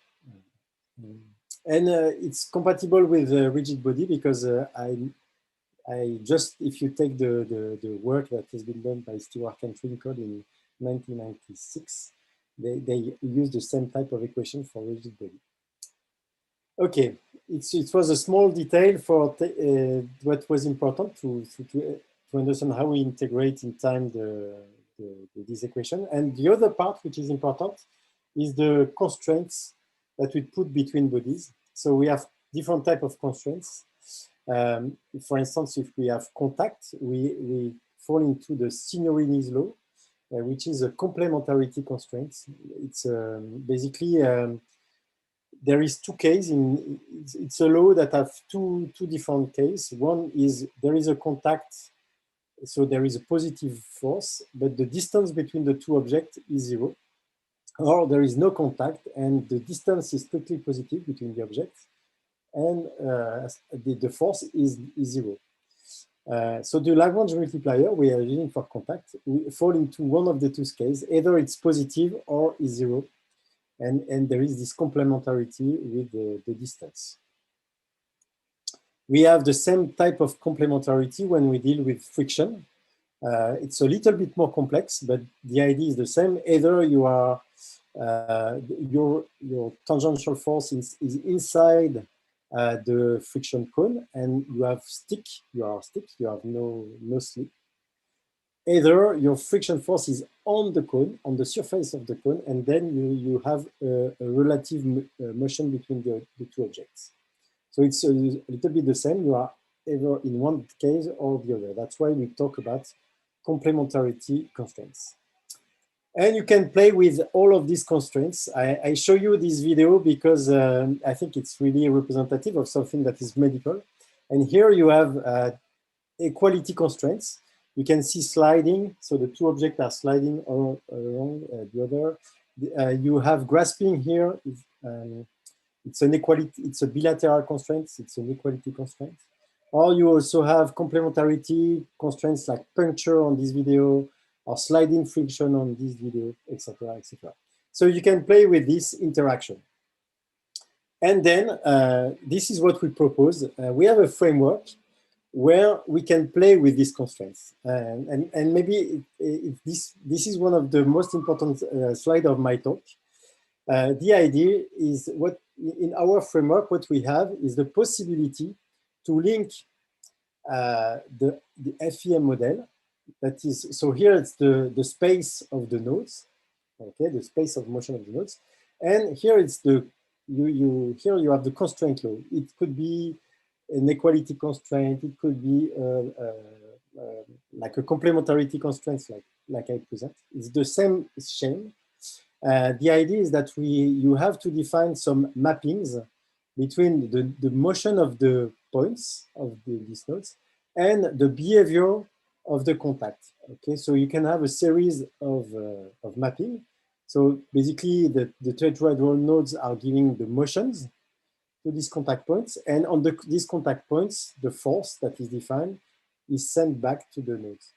And it's compatible with a rigid body because I just, if you take the work that has been done by Stewart and Twinkle in 1996, they use the same type of equation for rigid body. Okay, it was a small detail for what was important to understand how we integrate in time this equation. And the other part, which is important, is the constraints that we put between bodies. So we have different type of constraints. For instance, if we have contact, we fall into the Signorini's law, which is a complementarity constraint. It's basically, there is two cases. It's a law that have two different cases. One is there is a contact, so there is a positive force, but the distance between the two objects is 0. Or there is no contact and the distance is strictly positive between the objects and the force is 0. So the Lagrange multiplier we are using for contact, we fall into one of the two cases, either it's positive or is 0. And there is this complementarity with the distance. We have the same type of complementarity when we deal with friction. It's a little bit more complex, but the idea is the same. Either you are your tangential force is inside the friction cone, and you have stick. You have no slip. Either your friction force is on the cone, on the surface of the cone, and then you have a relative motion between the two objects. So it's a little bit the same. You are either in one case or the other. That's why we talk about complementarity constraints. And you can play with all of these constraints. I show you this video because I think it's really representative of something that is medical. And here you have equality constraints. You can see sliding, so the two objects are sliding along the other. You have grasping here. It's an equality. It's a bilateral constraint. It's an equality constraint. Or you also have complementarity constraints like puncture on this video, or sliding friction on this video, etc., etc. So you can play with this interaction. And then this is what we propose. We have a framework where we can play with these constraints. And maybe this is one of the most important slides of my talk. The idea is what in our framework, what we have is the possibility to link the FEM model. That is, so here it's the space of the nodes, okay, the space of motion of the nodes, and here it's the here you have the constraint law. It could be an equality constraint. It could be like a complementarity constraint, like I present. It's the same scheme. The idea is that you have to define some mappings between the motion of the points of these nodes and the behavior of the contact. Okay, so you can have a series of mapping. So basically, the tetrahedral nodes are giving the motions to these contact points, and on these contact points, the force that is defined is sent back to the nodes.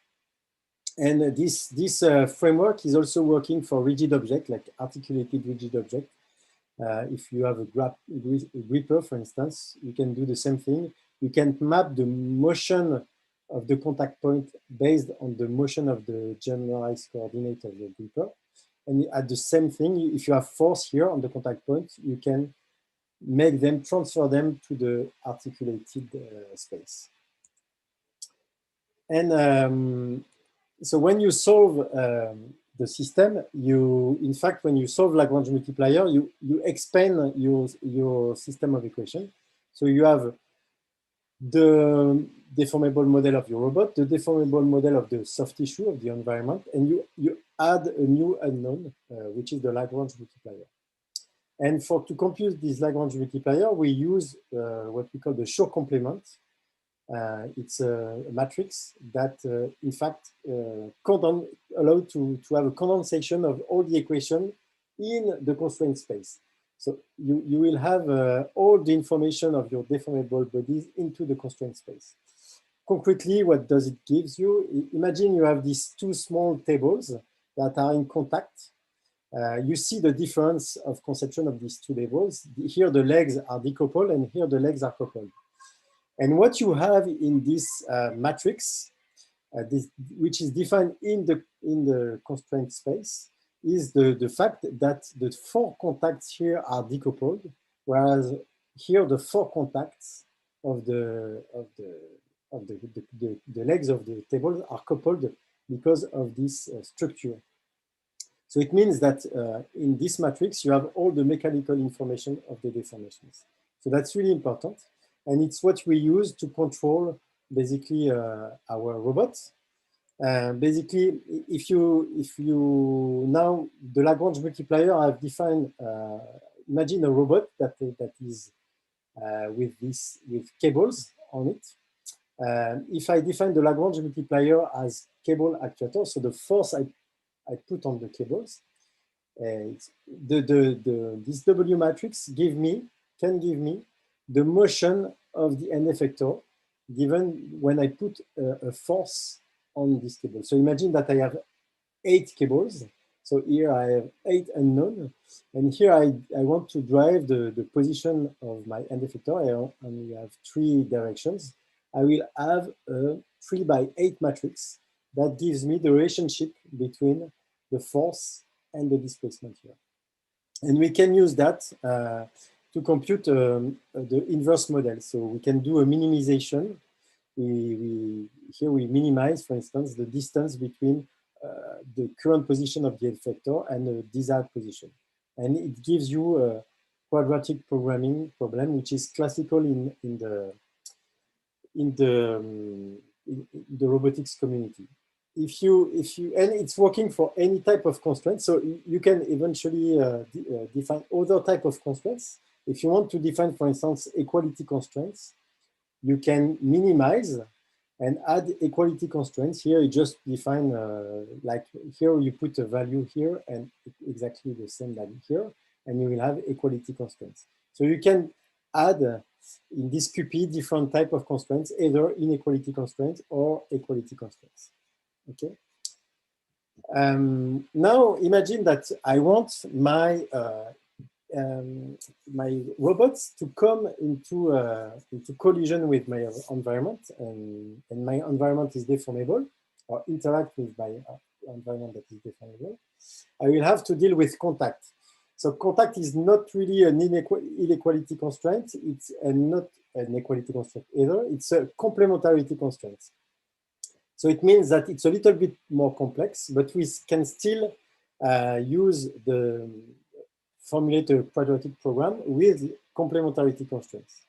And this framework is also working for rigid object, like articulated rigid object. If you have a gripper, for instance, you can do the same thing. You can map the motion of the contact point based on the motion of the generalized coordinate of the gripper. And at the same thing, if you have force here on the contact point, you can make them, transfer them to the articulated space. And so when you solve the system, in fact, when you solve Lagrange multiplier, you expand your system of equation. So you have the deformable model of your robot, the deformable model of the soft tissue of the environment, and you add a new unknown, which is the Lagrange multiplier. And to compute this Lagrange multiplier, we use what we call the Shor complement. It's a matrix that, in fact, allow to have a condensation of all the equation in the constraint space. So you will have all the information of your deformable bodies into the constraint space. Concretely, what does it give you? Imagine you have these two small tables that are in contact. You see the difference of conception of these two tables. Here the legs are decoupled and here the legs are coupled. And what you have in this matrix, which is defined in the constraint space, is the fact that the four contacts here are decoupled, whereas here the four contacts of the legs of the table are coupled because of this structure. So it means that in this matrix, you have all the mechanical information of the deformations. So that's really important. And it's what we use to control basically our robots. Basically, if you now, the Lagrange multiplier I've defined, imagine a robot that is with cables on it. If I define the Lagrange multiplier as cable actuator, so the force I put on the cables, this W matrix can give me the motion of the end effector given when I put a force on this cable. So imagine that I have 8 cables. So here I have 8 unknown. And here I want to drive the position of my end effector. I only have 3 directions. I will have a 3×8 matrix that gives me the relationship between the force and the displacement here. And we can use that to compute the inverse model. So we can do a minimization. Here we minimize, for instance, the distance between the current position of the effector and the desired position. And it gives you a quadratic programming problem, which is classical in the robotics community. And it's working for any type of constraint. So you can eventually define other type of constraints. If you want to define, for instance, equality constraints, you can minimize and add equality constraints. Here you just define, like here you put a value here and exactly the same value here, and you will have equality constraints. So you can add in this QP different type of constraints, either inequality constraints or equality constraints. Okay. Now imagine that I want my my robots to come into collision with my environment, and my environment is deformable, or interact with my environment that is deformable. I will have to deal with contact. So contact is not really an inequality constraint. It's not an equality constraint either. It's a complementarity constraint. So it means that it's a little bit more complex, but we can still use the formulate a quadratic program with complementarity constraints.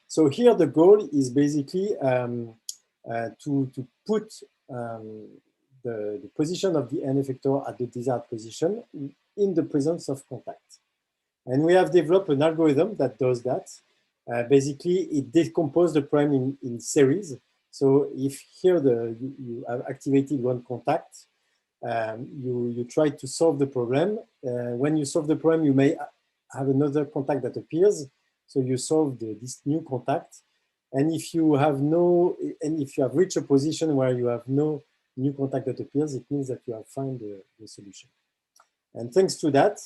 So here the goal is basically to put the position of the end effector at the desired position in the presence of contact. And we have developed an algorithm that does that. Basically, it decomposes the problem in series. So if here you have activated one contact, you try to solve the problem. When you solve the problem, you may have another contact that appears. So you solve this new contact. And if you have reached a position where you have no new contact that appears, it means that you have found the solution. And thanks to that,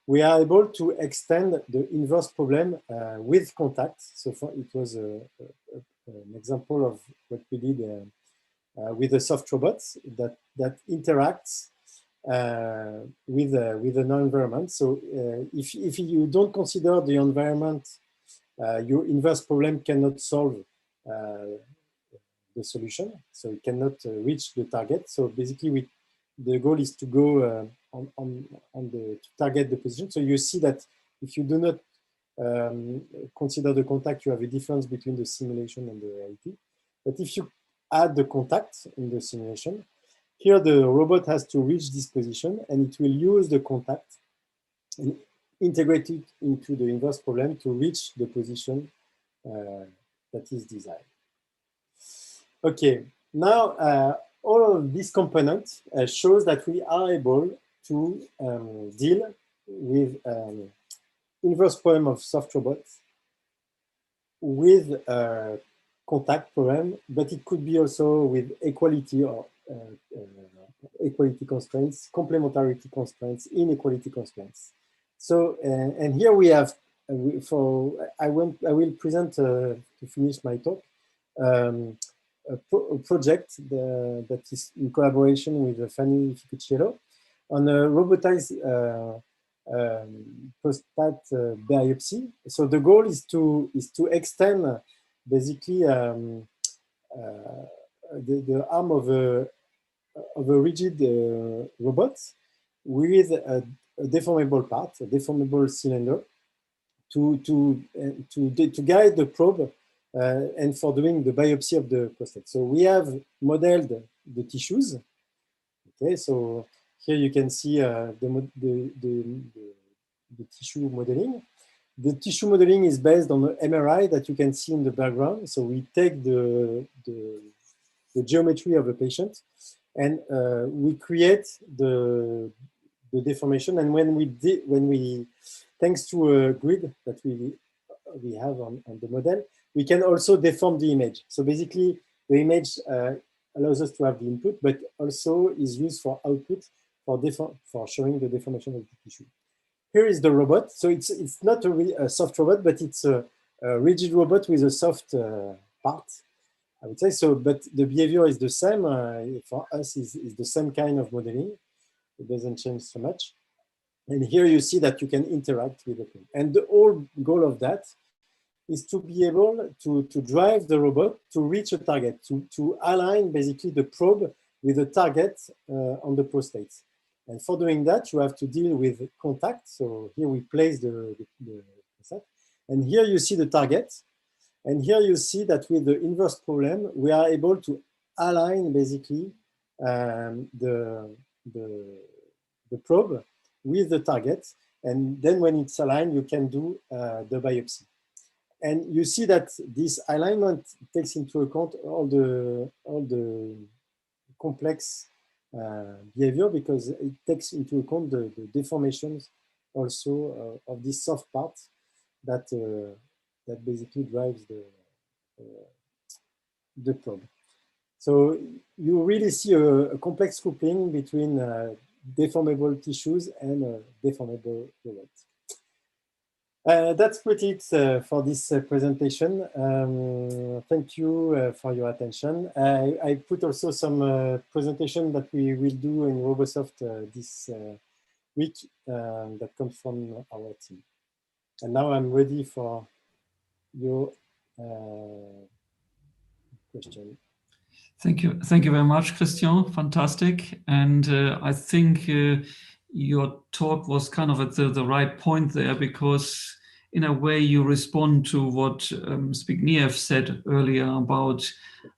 we are able to extend the inverse problem with contact. So it was an example of what we did with the soft robots that interacts with an environment. So if you don't consider the environment, your inverse problem cannot solve the solution. So it cannot reach the target. So basically, the goal is to go to target the position. So you see that if you do not consider the contact, you have a difference between the simulation and the reality. But if you add the contact in the simulation, here the robot has to reach this position, and it will use the contact and integrate it into the inverse problem to reach the position that is desired. Okay, now all of these components shows that we are able to deal with inverse problem of soft robots with contact problem, but it could be also with equality or equality constraints, complementarity constraints, inequality constraints. So, and here we have, I will present to finish my talk, a project that is in collaboration with Fanny Ficucciello on a robotized prostate biopsy. So the goal is to extend basically the arm of a rigid robot with a deformable part, a deformable cylinder, to guide the probe and for doing the biopsy of the prostate. So we have modeled the tissues. Okay, so here you can see the tissue modeling. The tissue modeling is based on the MRI that you can see in the background. So we take the geometry of a patient and we create the deformation. And when we thanks to a grid that we have on the model, we can also deform the image. So basically, the image allows us to have the input, but also is used for output for showing the deformation of the tissue. Here is the robot. So it's not a soft robot, but it's a rigid robot with a soft part, I would say. So, but the behavior is the same. For us, is the same kind of modeling. It doesn't change so much. And here you see that you can interact with the thing. And the whole goal of that is to be able to drive the robot to reach a target, to align basically the probe with the target on the prostate. And for doing that, you have to deal with contact. So here we place the set. And here you see the target. And here you see that with the inverse problem, we are able to align basically the probe with the target. And then when it's aligned, you can do the biopsy. And you see that this alignment takes into account all the complex behavior, because it takes into account the deformations also of this soft part that basically drives the probe. So you really see a complex coupling between deformable tissues and deformable robots. That's pretty it for this presentation. Thank you for your attention. I put also some presentation that we will do in RoboSoft this week that comes from our team. And now I'm ready for your question. Thank you very much, Christian. Fantastic. And I think your talk was kind of at the right point there, because in a way you respond to what Zbigniew said earlier about,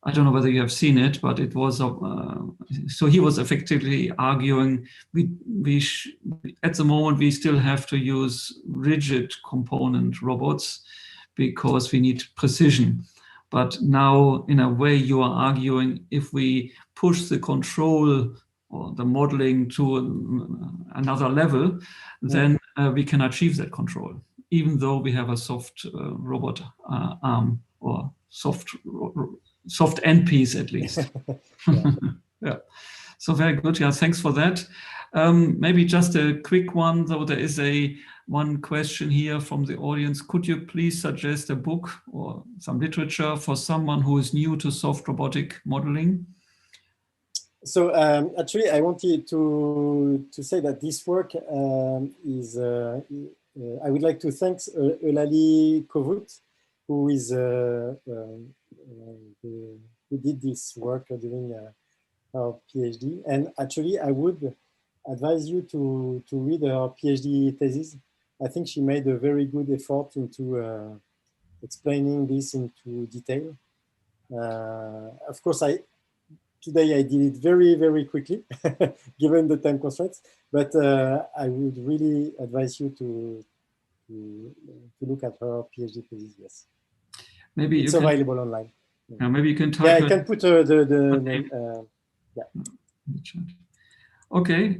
I don't know whether you have seen it, but it was, so he was effectively arguing at the moment we still have to use rigid component robots because we need precision. But now, in a way, you are arguing if we push the control or the modeling to another level, then we can achieve that control, even though we have a soft robot arm or soft end piece at least. Yeah. So very good. Yeah, thanks for that. Maybe just a quick one, though. There is one question here from the audience. Could you please suggest a book or some literature for someone who is new to soft robotic modeling? So actually, I wanted to say that this work is. I would like to thank Eulalie Kovut, who is who did this work during her PhD. And actually, I would advise you to read her PhD thesis. I think she made a very good effort into explaining this into detail. Of course, today I did it very, very quickly, given the time constraints. But I would really advise you to look at her PhD thesis. Yes, maybe it's available online. Yeah, maybe you can type. Yeah, I can put the name. Yeah. Okay.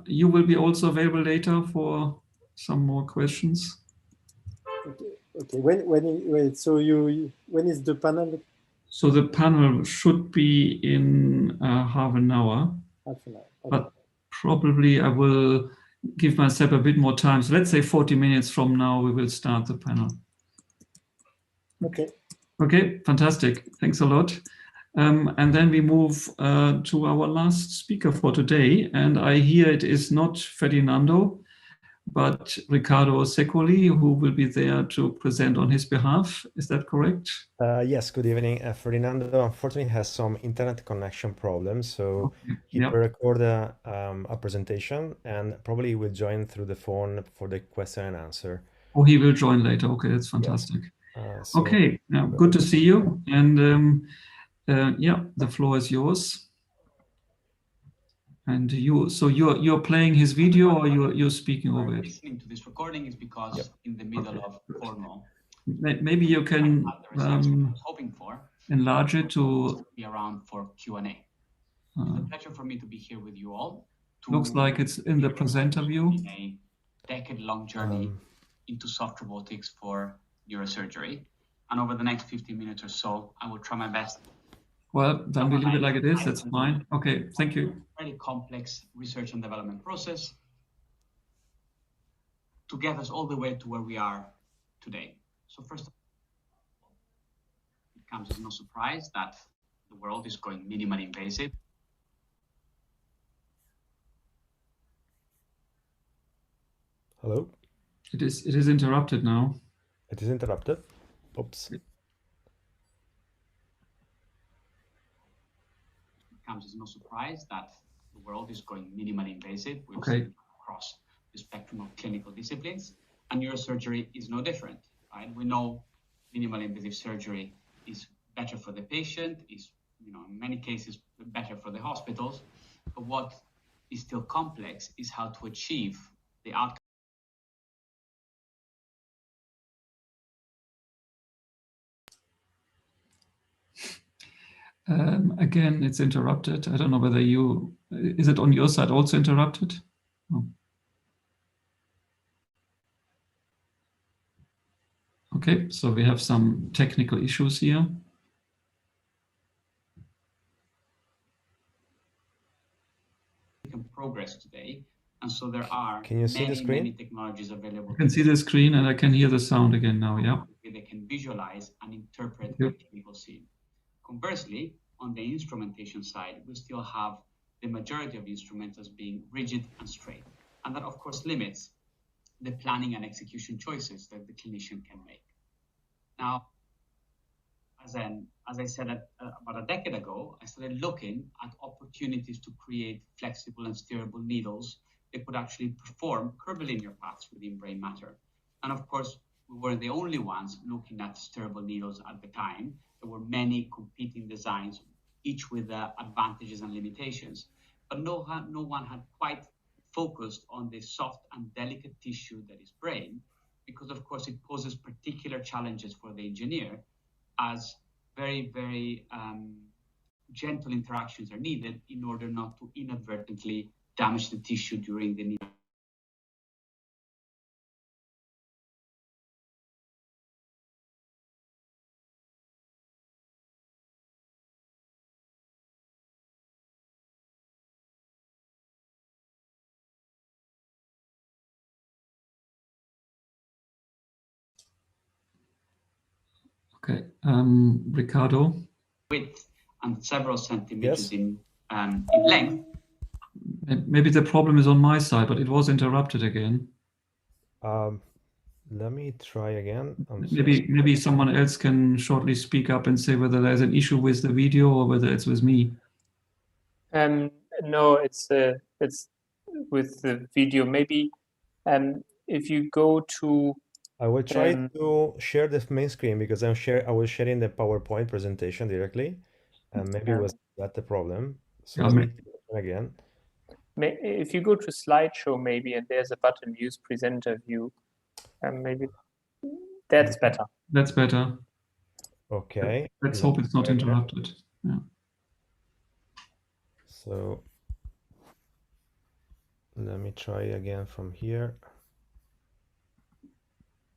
You will be also available later for some more questions. Okay. When is the panel? So the panel should be in half an hour. Half an hour. Okay. But probably I will give myself a bit more time. So let's say 40 minutes from now, we will start the panel. Okay. Okay, fantastic. Thanks a lot. And then we move to our last speaker for today. And I hear it is not Ferdinando, but Riccardo Secoli, who will be there to present on his behalf. Is that correct? Yes, good evening. Ferdinando unfortunately has some internet connection problems, so he will record a presentation and probably will join through the phone for the question and answer. Oh, he will join later. Okay, that's fantastic. Okay, good to see you. And yeah, the floor is yours. And you're playing his video, or you're speaking over it? Listening to this recording is because in the middle of Cornwall. Maybe you can hoping for enlarge it to be around for Q&A. It's a pleasure for me to be here with you all. Looks like it's in the presenter view. A decade-long journey into soft robotics for neurosurgery, and over the next 15 minutes or so, I will try my best. Well, then we leave it like it is. That's fine. Okay, thank you. Very complex research and development process to get us all the way to where we are today. So first, it comes as no surprise that the world is going minimally invasive. Hello? It is interrupted now. It is interrupted? Oops. Comes as no surprise that the world is going minimally invasive. We've Okay. seen across the spectrum of clinical disciplines, and neurosurgery is no different, right? We know minimally invasive surgery is better for the patient, is, in many cases better for the hospitals. But what is still complex is how to achieve the outcome. Again, it's interrupted. I don't know whether is it on your side also interrupted? Oh. Okay, so we have some technical issues here. Progress today, and so there are Can you see the screen? many technologies available. I can see the screen and I can hear the sound again now, yeah. They can visualize and interpret Yep. the clinical scene. Conversely, on the instrumentation side, we still have the majority of instruments as being rigid and straight. And that, of course, limits the planning and execution choices that the clinician can make. Now, as I said about a decade ago, I started looking at opportunities to create flexible and steerable needles that could actually perform curvilinear paths within brain matter. And of course, we weren't the only ones looking at steerable needles at the time. There were many competing designs, each with advantages and limitations. But no one had quite focused on the soft and delicate tissue that is brain, because of course it poses particular challenges for the engineer, as very, very gentle interactions are needed in order not to inadvertently damage the tissue during the needle. Okay, Ricardo. Width and several centimeters in length. Maybe the problem is on my side, but it was interrupted again. Let me try again. Maybe someone else can shortly speak up and say whether there's an issue with the video or whether it's with me. No, it's with the video. Maybe if you go to. I will try to share the main screen because I was sharing the PowerPoint presentation directly, and maybe was that the problem. So let me try again. If you go to slideshow, maybe, and there's a button, use presenter view, and maybe that's better. That's better. Okay. Let's hope it's not interrupted. Yeah. So let me try again from here.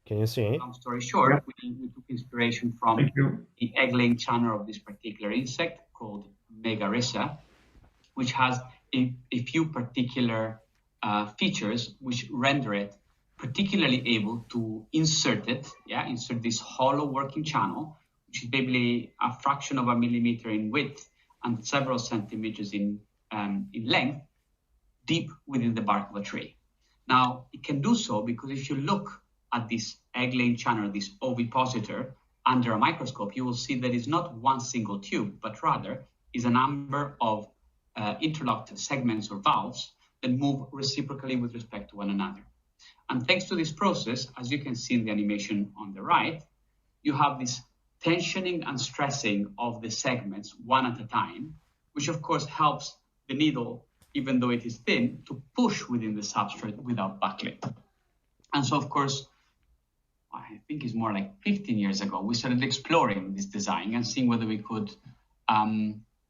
Can you see? Long story short, we took inspiration from the egg-laying channel of this particular insect called Megarissa, which has a few particular features which render it particularly able to insert this hollow working channel, which is basically a fraction of a millimeter in width and several centimeters in length, deep within the bark of a tree. Now, it can do so because if you look at this egg-laying channel, this ovipositor, under a microscope, you will see that it's not one single tube, but rather is a number of interlocked segments or valves that move reciprocally with respect to one another. And thanks to this process, as you can see in the animation on the right, you have this tensioning and stressing of the segments one at a time, which of course helps the needle, even though it is thin, to push within the substrate without buckling. And so, of course, I think it's more like 15 years ago, we started exploring this design and seeing whether we could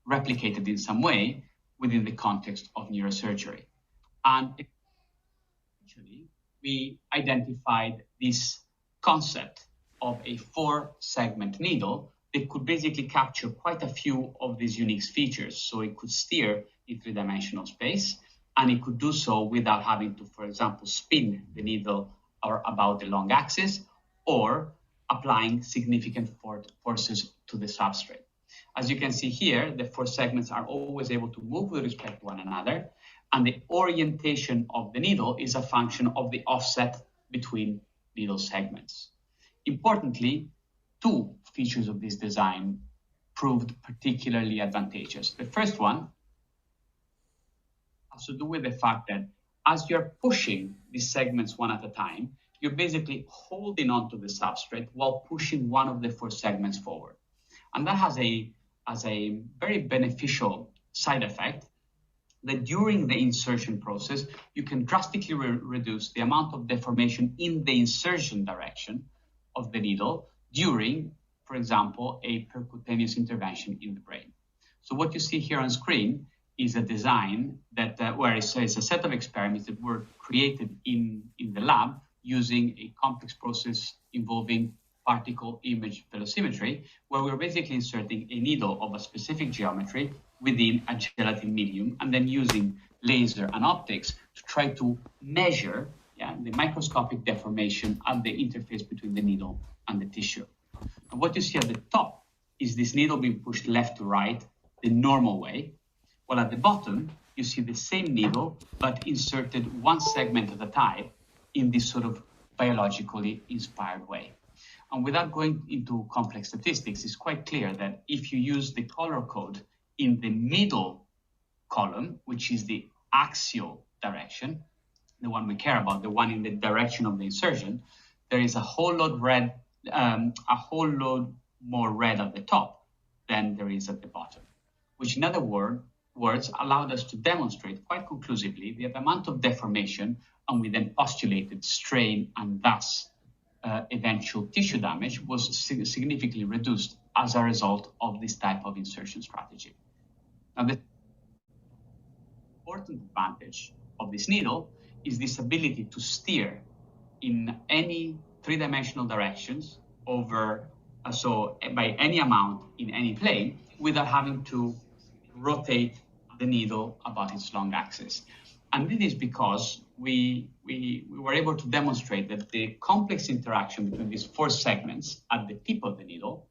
replicate it in some way within the context of neurosurgery. And actually, we identified this concept of a 4-segment needle that could basically capture quite a few of these unique features. So it could steer in 3-dimensional space, and it could do so without having to, for example, spin the needle or about the long axis, or applying significant forces to the substrate. As you can see here, the 4 segments are always able to move with respect to one another, and the orientation of the needle is a function of the offset between needle segments. Importantly, 2 features of this design proved particularly advantageous. The first one has to do with the fact that as you're pushing these segments one at a time, you're basically holding onto the substrate while pushing one of the 4 segments forward. And that has a very beneficial side effect that during the insertion process, you can drastically reduce the amount of deformation in the insertion direction of the needle during, for example, a percutaneous intervention in the brain. So what you see here on screen is a design that where it's a set of experiments that were created in the lab using a complex process involving particle image velocimetry, where we're basically inserting a needle of a specific geometry within a gelatin medium, and then using laser and optics to try to measure the microscopic deformation at the interface between the needle and the tissue. And what you see at the top is this needle being pushed left to right the normal way, while at the bottom, you see the same needle, but inserted 1 segment at a time in this sort of biologically inspired way. And without going into complex statistics, it's quite clear that if you use the color code in the middle column, which is the axial direction, the one we care about, the one in the direction of the insertion, there is a whole lot more red at the top than there is at the bottom, which in other words allowed us to demonstrate quite conclusively the amount of deformation, and we then postulated strain and thus eventual tissue damage was significantly reduced as a result of this type of insertion strategy. Now, the important advantage of this needle is this ability to steer in any three-dimensional directions over, so by any amount in any plane, without having to rotate the needle about its long axis. And this is because we were able to demonstrate that the complex interaction between these four segments at the tip of the needle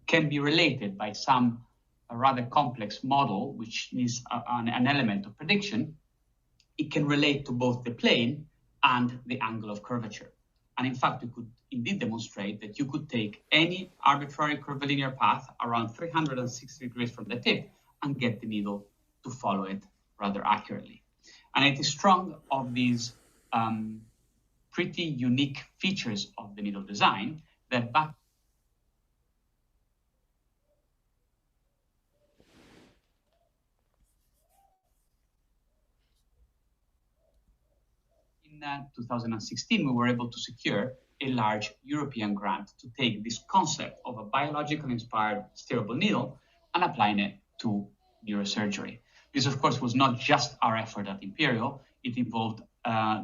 can be related by some rather complex model, which needs an element of prediction. It can relate to both the plane and the angle of curvature. And in fact, we could indeed demonstrate that you could take any arbitrary curvilinear path around 360 degrees from the tip and get the needle to follow it rather accurately. And it is strong of these pretty unique features of the needle design that back in 2016, we were able to secure a large European grant to take this concept of a biologically inspired steerable needle and applying it to neurosurgery. This, of course, was not just our effort at Imperial. It involved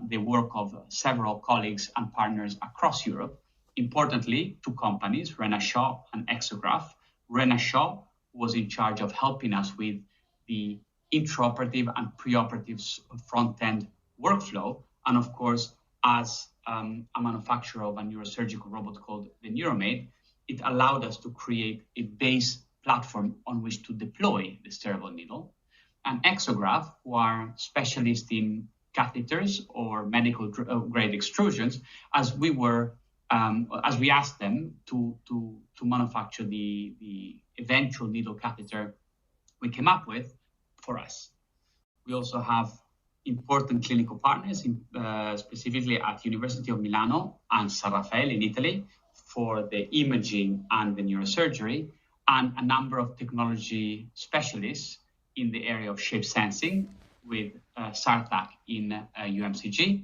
the work of several colleagues and partners across Europe. Importantly, two companies, Renashaw and Exograph. Renashaw was in charge of helping us with the intraoperative and preoperative front-end workflow. And of course, as a manufacturer of a neurosurgical robot called the NeuroMate, it allowed us to create a base platform on which to deploy the steerable needle. And Exograph, who are specialists in catheters or medical grade extrusions, as we asked them to manufacture the eventual needle catheter we came up with for us. We also have important clinical partners, specifically at University of Milano and San Raffaele in Italy for the imaging and the neurosurgery, and a number of technology specialists in the area of shape sensing with Sartak in UMCG,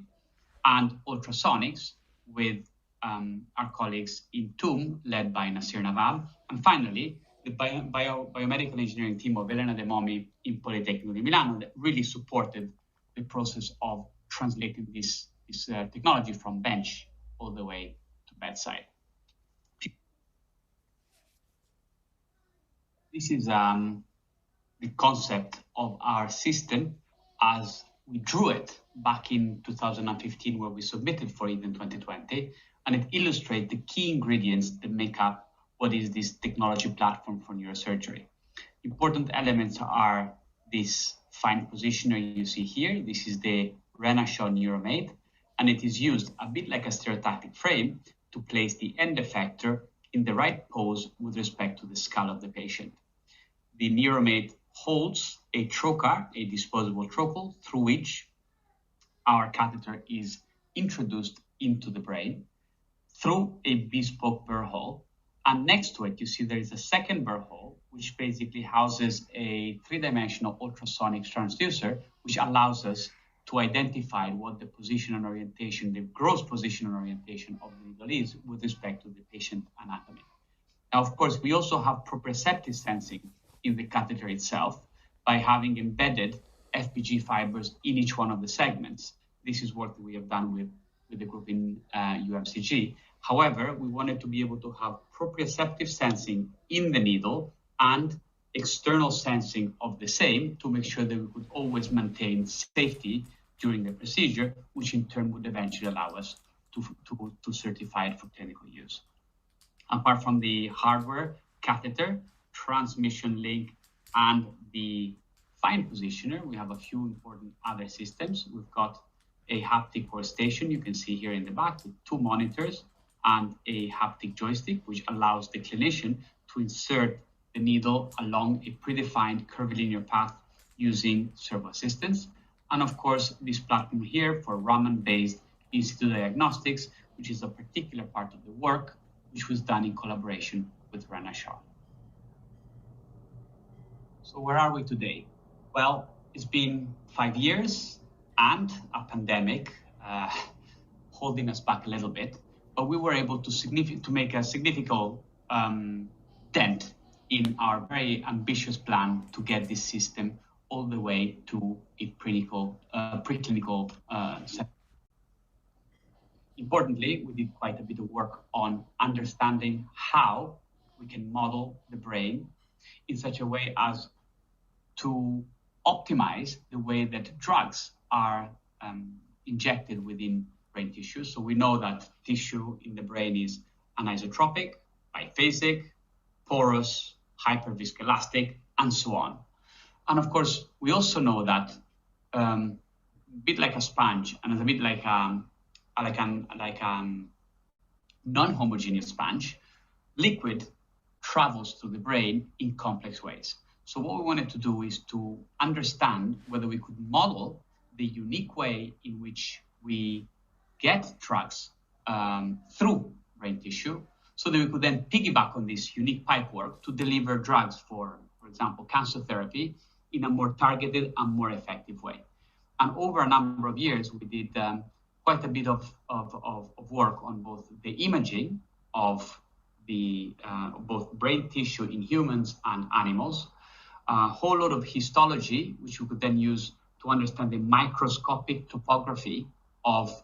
and ultrasonics with our colleagues in TUM, led by Nasir Naval, and finally, the biomedical engineering team of Elena De Momi in Politecnico di Milano that really supported the process of translating this technology from bench all the way to bedside. This is the concept of our system as we drew it back in 2015, where we submitted for it in 2020, and it illustrates the key ingredients that make up what is this technology platform for neurosurgery. Important elements are this fine positioner you see here. This is the Renashaw NeuroMate, and it is used a bit like a stereotactic frame to place the end effector in the right pose with respect to the skull of the patient. The NeuroMate holds a trocar, a disposable trocar, through which our catheter is introduced into the brain through a bespoke burr hole. And next to it, you see there is a second burr hole, which basically houses a three-dimensional ultrasonic transducer, which allows us to identify what the position and orientation, the gross position and orientation of the needle is with respect to the patient anatomy. Now, of course, we also have proprioceptive sensing in the catheter itself by having embedded FPG fibers in each one of the segments. This is work that we have done with the group in UMCG. However, we wanted to be able to have proprioceptive sensing in the needle and external sensing of the same to make sure that we could always maintain safety during the procedure, which in turn would eventually allow us to certify it for clinical use. Apart from the hardware, catheter, transmission link, and the fine positioner, we have a few important other systems. We've got a haptic workstation, you can see here in the back, with 2 monitors and a haptic joystick, which allows the clinician to insert the needle along a predefined curvilinear path using servo assistance. And of course, this platform here for Raman-based in situ diagnostics, which is a particular part of the work, which was done in collaboration with Renashaw. So where are we today? Well, it's been 5 years and a pandemic holding us back a little bit. but we were able to make a significant dent in our very ambitious plan to get this system all the way to a preclinical setting. Importantly, we did quite a bit of work on understanding how we can model the brain in such a way as to optimize the way that drugs are injected within brain tissue. So we know that tissue in the brain is anisotropic, biphasic, porous, hyperviscoelastic, and so on. And of course, we also know that a bit like a sponge, and a bit like non-homogeneous sponge, liquid travels through the brain in complex ways. So what we wanted to do is to understand whether we could model the unique way in which we get drugs through brain tissue, so that we could then piggyback on this unique pipework to deliver drugs for example, cancer therapy in a more targeted and more effective way. And over a number of years, we did quite a bit of work on both the imaging of the both brain tissue in humans and animals, a whole lot of histology, which we could then use to understand the microscopic topography of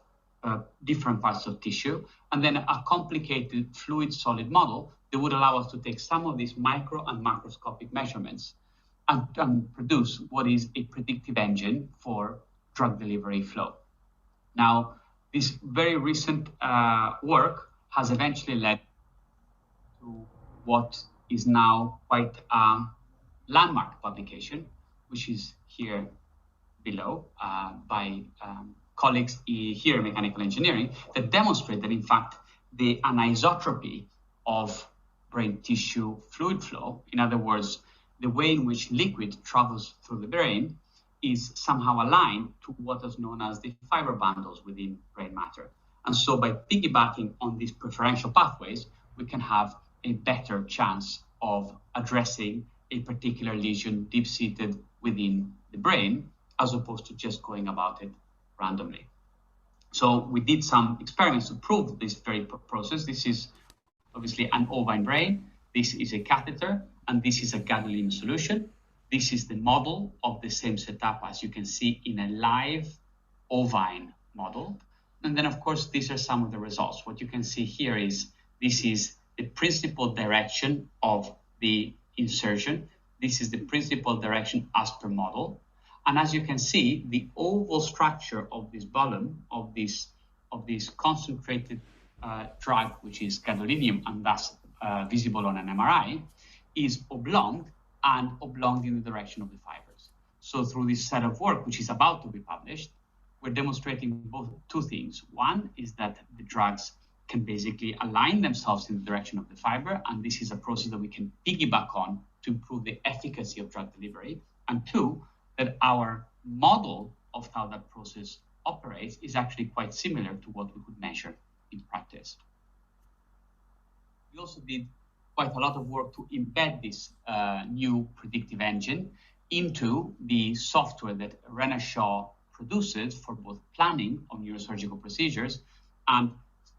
different parts of tissue, and then a complicated fluid solid model that would allow us to take some of these micro and macroscopic measurements and produce what is a predictive engine for drug delivery flow. Now, this very recent work has eventually led to what is now quite a landmark publication, which is here below by colleagues here in mechanical engineering, that demonstrate that in fact the anisotropy of brain tissue fluid flow, in other words, the way in which liquid travels through the brain, is somehow aligned to what is known as the fiber bundles within brain matter. And so by piggybacking on these preferential pathways, we can have a better chance of addressing a particular lesion deep-seated within the brain, as opposed to just going about it randomly. So we did some experiments to prove this very process. This is obviously an ovine brain. This is a catheter, and this is a gadolinium solution. This is the model of the same setup as you can see in a live ovine model. And then, of course, these are some of the results. What you can see here is this is the principal direction of the insertion. This is the principal direction as per model. And as you can see, the oval structure of this volume, of this concentrated drug, which is gadolinium and thus visible on an MRI, is oblong and oblong in the direction of the fibers. So through this set of work, which is about to be published, we're demonstrating both two things. One is that the drugs can basically align themselves in the direction of the fiber, and this is a process that we can piggyback on to improve the efficacy of drug delivery. And two, that our model of how that process operates is actually quite similar to what we could measure in practice. We also did quite a lot of work to embed this new predictive engine into the software that Reneshaw produces for both planning of neurosurgical procedures and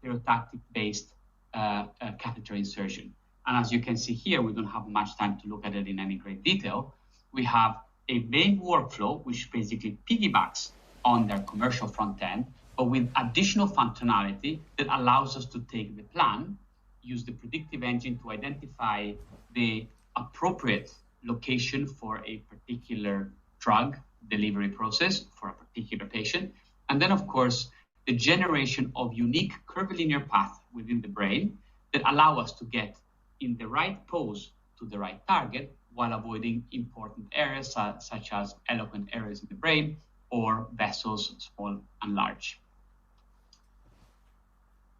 stereotactic-based catheter insertion. And as you can see here, we don't have much time to look at it in any great detail. We have a main workflow, which basically piggybacks on their commercial front end, but with additional functionality that allows us to take the plan, use the predictive engine to identify the appropriate location for a particular drug delivery process for a particular patient. And then, of course, the generation of unique curvilinear paths within the brain that allow us to get in the right pose to the right target while avoiding important areas such as eloquent areas in the brain or vessels, small and large.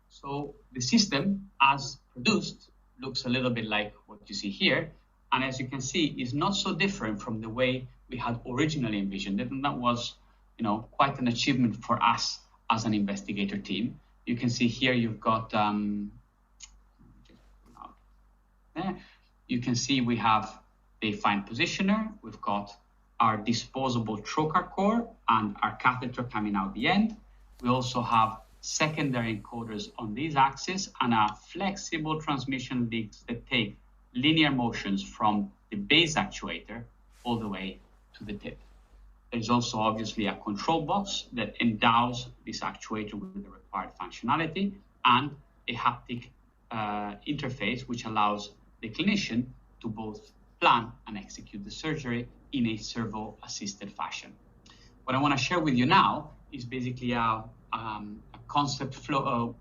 So the system, as produced, looks a little bit like what you see here. And as you can see, is not so different from the way we had originally envisioned it. And that was, quite an achievement for us as an investigator team. You can see here you've got, you can see we have the fine positioner. We've got our disposable trocar core and our catheter coming out the end. We also have secondary encoders on these axes and are flexible transmission links that take linear motions from the base actuator all the way to the tip. There's also obviously a control box that endows this actuator with the required functionality and a haptic interface which allows the clinician to both plan and execute the surgery in a servo-assisted fashion. What I want to share with you now is basically a concept flow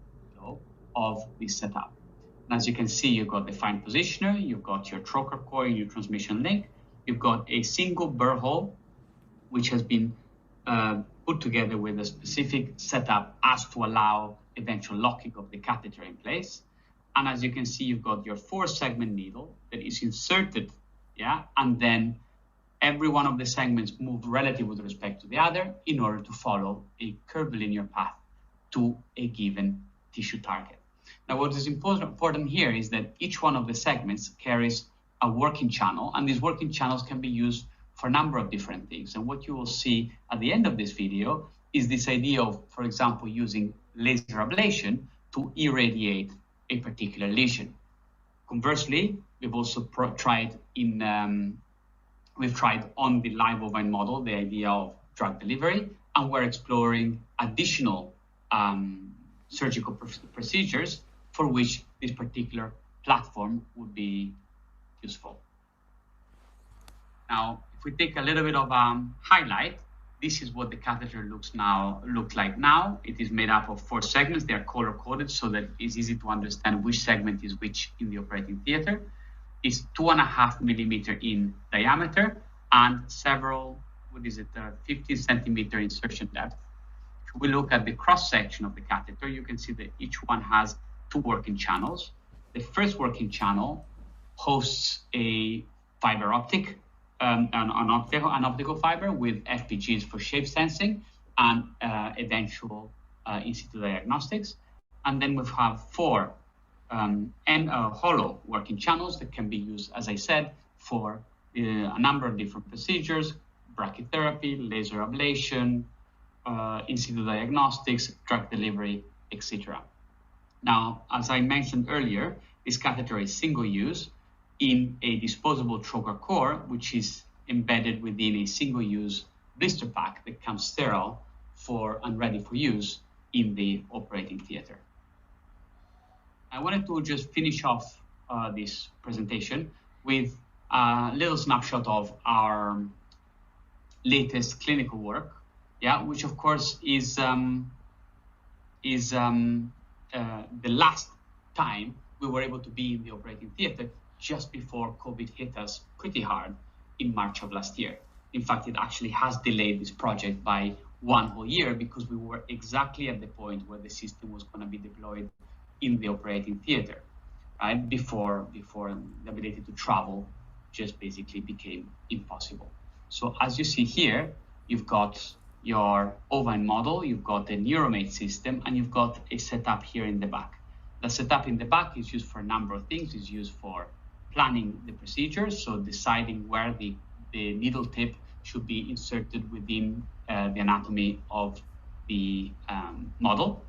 of this setup. And as you can see, you've got the fine positioner, you've got your trocar core, your transmission link, you've got a single burr hole, which has been put together with a specific setup as to allow eventual locking of the catheter in place. And as you can see, you've got your 4-segment needle that is inserted, and then every one of the segments move relative with respect to the other in order to follow a curvilinear path to a given tissue target. Now, what is important here is that each one of the segments carries a working channel, and these working channels can be used for a number of different things. And what you will see at the end of this video is this idea of, for example, using laser ablation to irradiate a particular lesion. Conversely, we've also tried on the live ovine model the idea of drug delivery, and we're exploring additional surgical procedures for which this particular platform would be useful. Now, if we take a little bit of highlight, this is what the catheter looks like now. It is made up of 4 segments. They are color-coded so that it's easy to understand which segment is which in the operating theater. It's 2.5 millimeter in diameter and several, 15 centimeter insertion depth. If we look at the cross-section of the catheter, you can see that each one has 2 working channels. The first working channel hosts a fiber optic, an optical fiber with FPGs for shape sensing and eventual in situ diagnostics. And then we have 4 hollow working channels that can be used, as I said, for a number of different procedures: brachytherapy, laser ablation, in situ diagnostics, drug delivery, etc. Now, as I mentioned earlier, this catheter is single use in a disposable trocar core, which is embedded within a single-use blister pack that comes sterile and ready for use in the operating theater. I wanted to just finish off this presentation with a little snapshot of our latest clinical work, which of course is the last time we were able to be in the operating theater just before COVID hit us pretty hard in March of last year. In fact, it actually has delayed this project by 1 whole year because we were exactly at the point where the system was going to be deployed in the operating theater, right? Before the ability to travel just basically became impossible. So as you see here, you've got your ovine model, you've got the Neuromate system, and you've got a setup here in the back. The setup in the back is used for a number of things. It's used for planning the procedures, so deciding where the needle tip should be inserted within the anatomy of the model.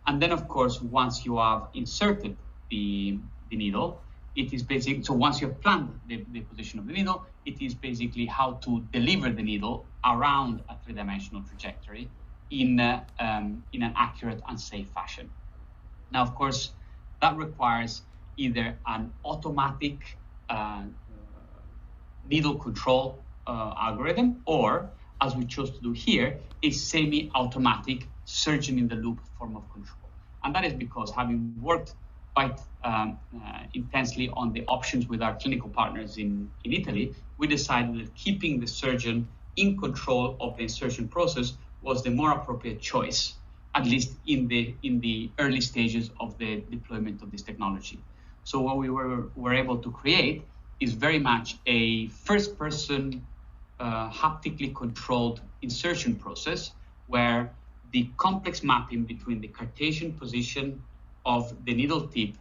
And then, of course, once you have inserted the needle, it is basically, so once you have planned the position of the needle, it is basically how to deliver the needle around a 3-dimensional trajectory in an accurate and safe fashion. Now, of course, that requires either an automatic needle control algorithm, or, as we chose to do here, a semi-automatic surgeon-in-the-loop form of control. And that is because, having worked quite intensely on the options with our clinical partners in Italy, we decided that keeping the surgeon in control of the insertion process was the more appropriate choice, at least in the early stages of the deployment of this technology. So what we were able to create is very much a first-person haptically controlled insertion process, where the complex mapping between the Cartesian position of the needle tip,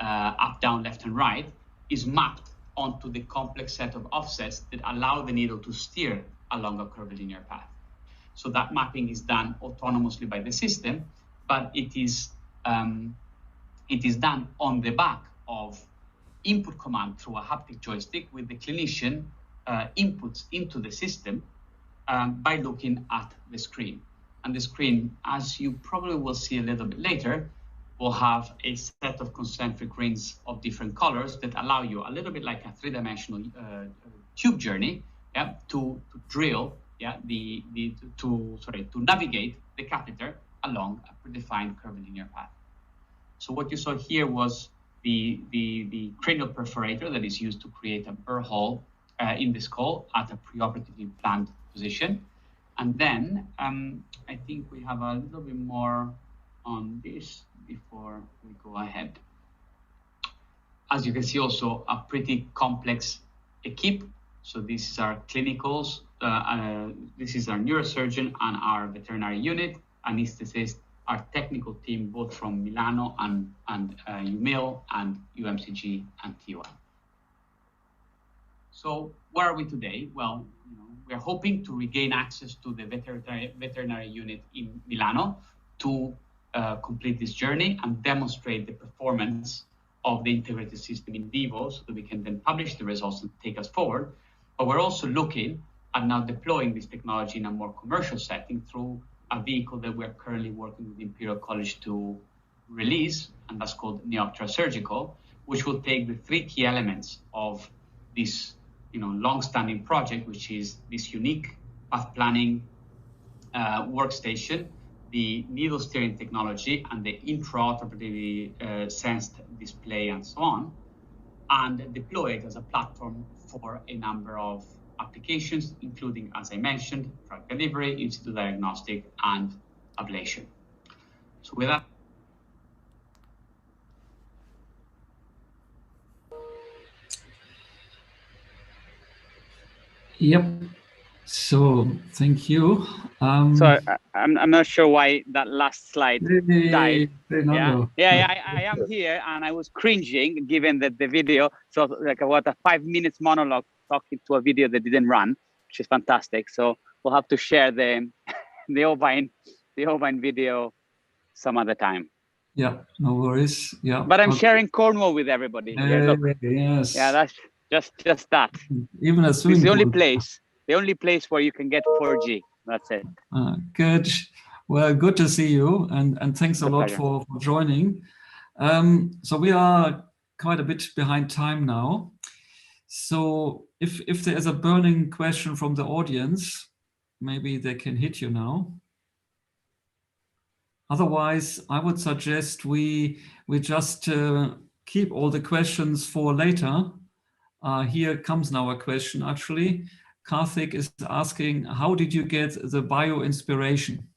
up, down, left, and right, is mapped onto the complex set of offsets that allow the needle to steer along a curvilinear path. So that mapping is done autonomously by the system, but it is done on the back of input command through a haptic joystick with the clinician inputs into the system by looking at the screen. And the screen, as you probably will see a little bit later, will have a set of concentric rings of different colors that allow you, a little bit like a three-dimensional tube journey, yeah, to drill, yeah, to navigate the catheter along a predefined curvilinear path. So what you saw here was the cranial perforator that is used to create a burr hole in the skull at a preoperatively planned position. And then I think we have a little bit more on this before we go ahead. As you can see, also a pretty complex equipe. So this is our clinicals. This is our neurosurgeon and our veterinary unit, anesthetist, our technical team, both from Milano and UMIL and UMCG and TUI. So where are we today? Well, we are hoping to regain access to the veterinary unit in Milano to complete this journey and demonstrate the performance of the integrated system in vivo so that we can then publish the results and take us forward. But we're also looking at now deploying this technology in a more commercial setting through a vehicle that we're currently working with Imperial College to release, and that's called Neoptera Surgical, which will take the three key elements of this long-standing project, which is this unique path planning workstation, the needle steering technology, and the intraoperatively sensed display and so on, and deploy it as a platform for a number of applications, including, as I mentioned, drug delivery, in situ diagnostic, and ablation. So with that, yep. So thank you. So I'm not sure why that last slide died. I am here and I was cringing given that the video, so like what a 5 minutes monologue talking to a video that didn't run, which is fantastic. So we'll have to share the Ovine video some other time. Yeah, no worries. Yeah. But I'm sharing Cornwall with everybody. Yes. Yeah, that's just that. Even a swimming pool. The only place where you can get 4G. That's it. Good. Well, good to see you, and thanks a lot for joining. So we are quite a bit behind time now. So if there is a burning question from the audience, maybe they can hit you now. Otherwise, I would suggest we just keep all the questions for later. Here comes now a question, actually. Karthik is asking, how did you get the bio inspiration?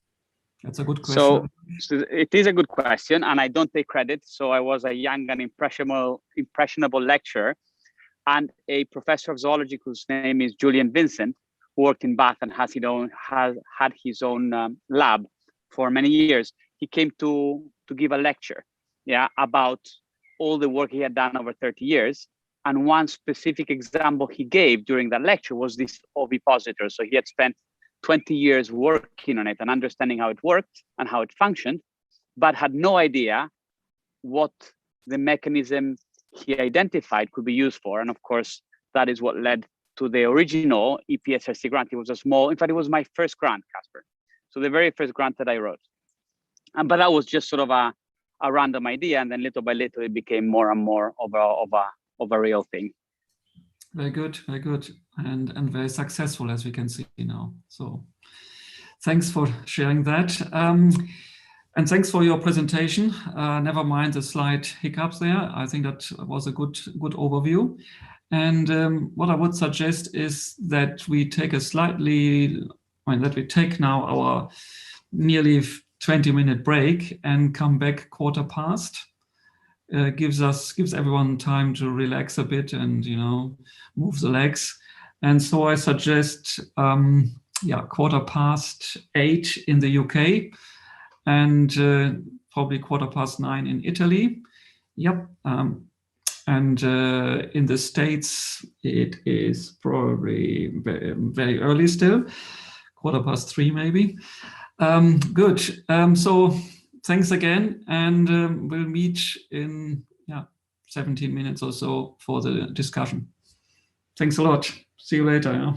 That's a good question. So it is a good question, and I don't take credit. So I was a young and impressionable lecturer, and a professor of zoology whose name is Julian Vincent, who worked in Bath and had his own lab for many years. He came to give a lecture, about all the work he had done over 30 years. And one specific example he gave during that lecture was this ovipositor. So he had spent 20 years working on it and understanding how it worked and how it functioned, but had no idea what the mechanism he identified could be used for. And of course, that is what led to the original EPSRC grant. It was a small, in fact, it was my first grant, Casper. So the very first grant that I wrote. But that was just sort of a random idea. And then little by little, it became more and more of a real thing. Very good, and very successful, as we can see now. So thanks for sharing that. And thanks for your presentation. Never mind the slight hiccups there. I think that was a good overview. And what I would suggest is that we take that we take now our nearly 20-minute break and come back 1:15. Gives everyone time to relax a bit and move the legs. And so I suggest 8:15 in the UK and probably 9:15 in Italy. Yep. And in the States it is probably very, very early still, 3:15 maybe. Good. So thanks again, and we'll meet in 17 minutes or so for the discussion. Thanks a lot. See you later. Yeah.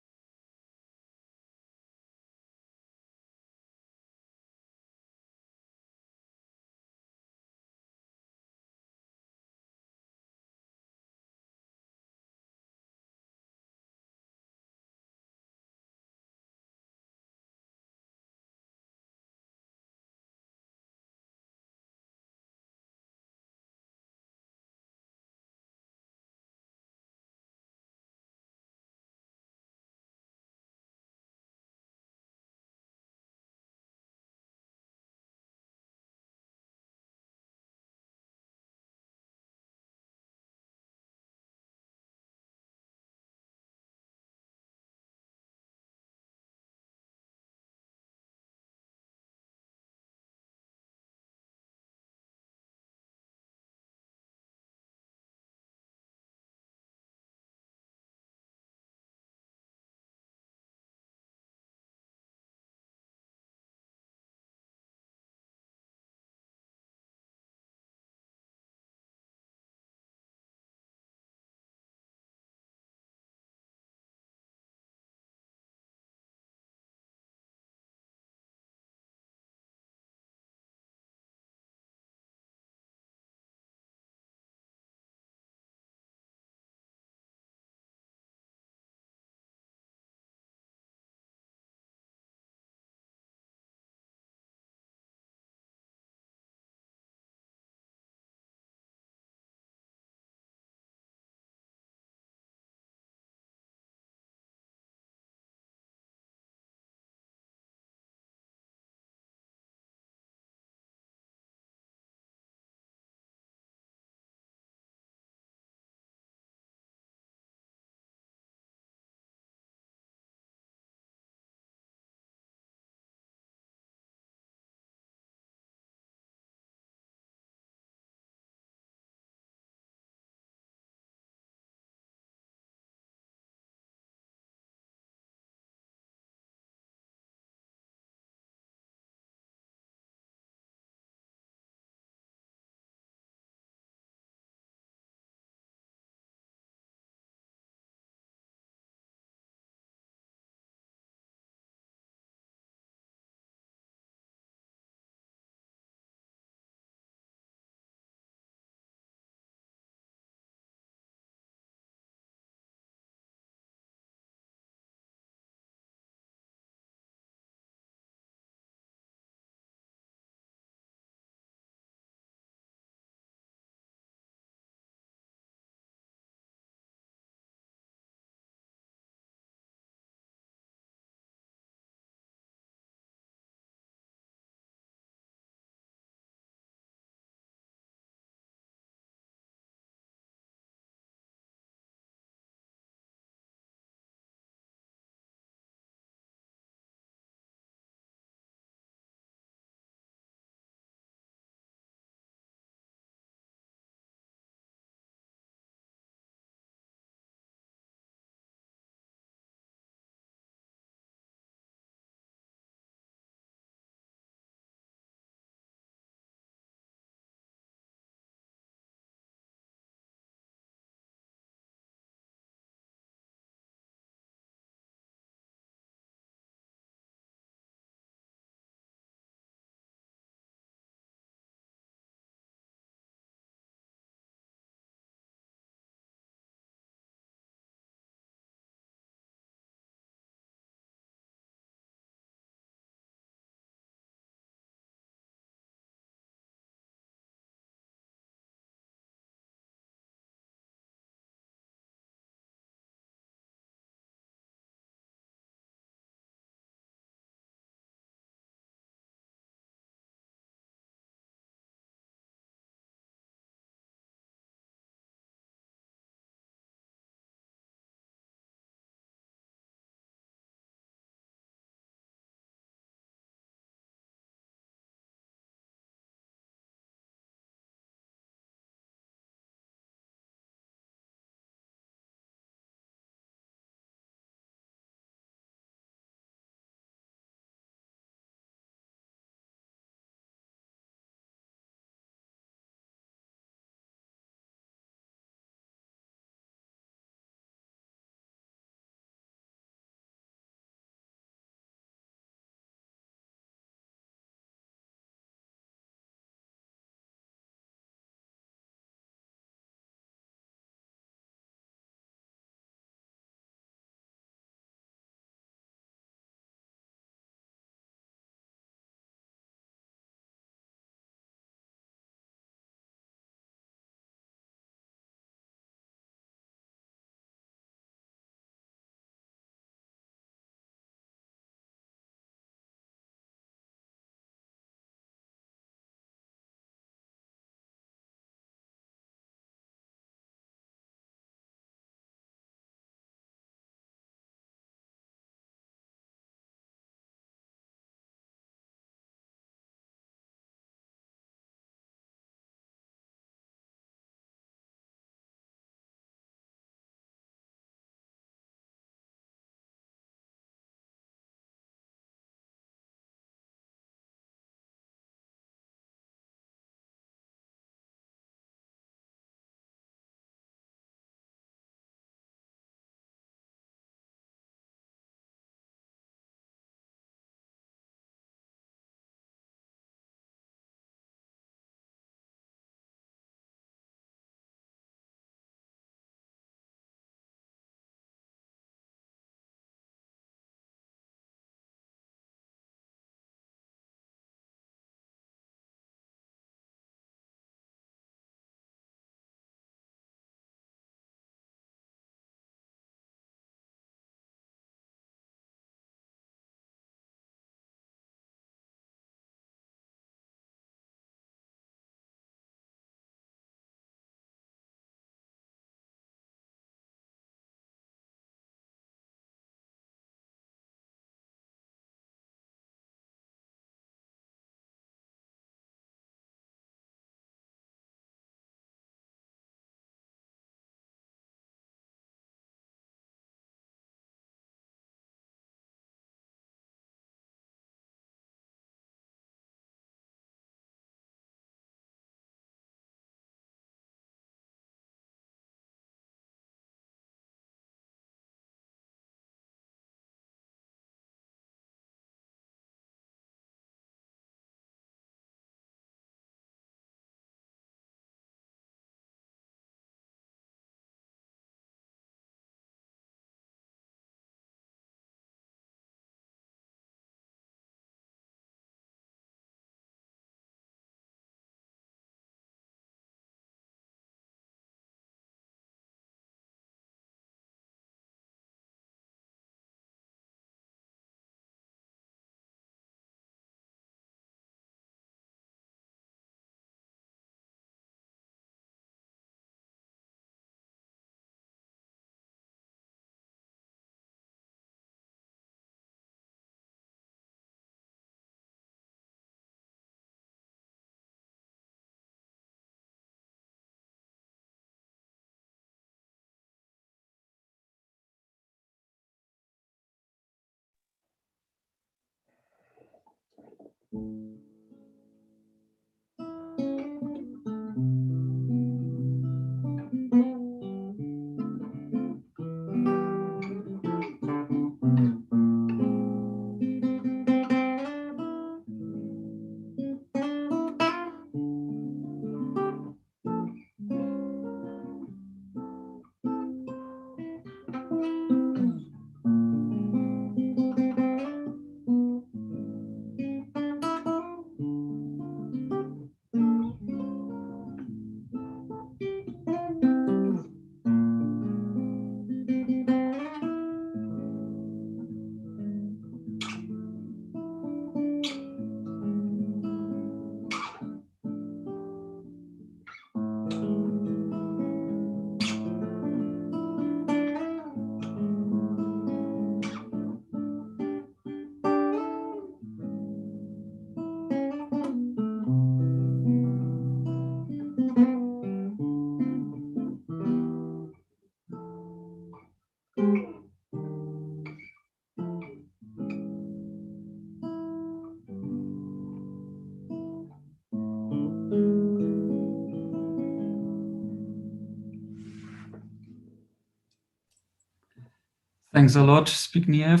Thanks a lot, Zbigniew.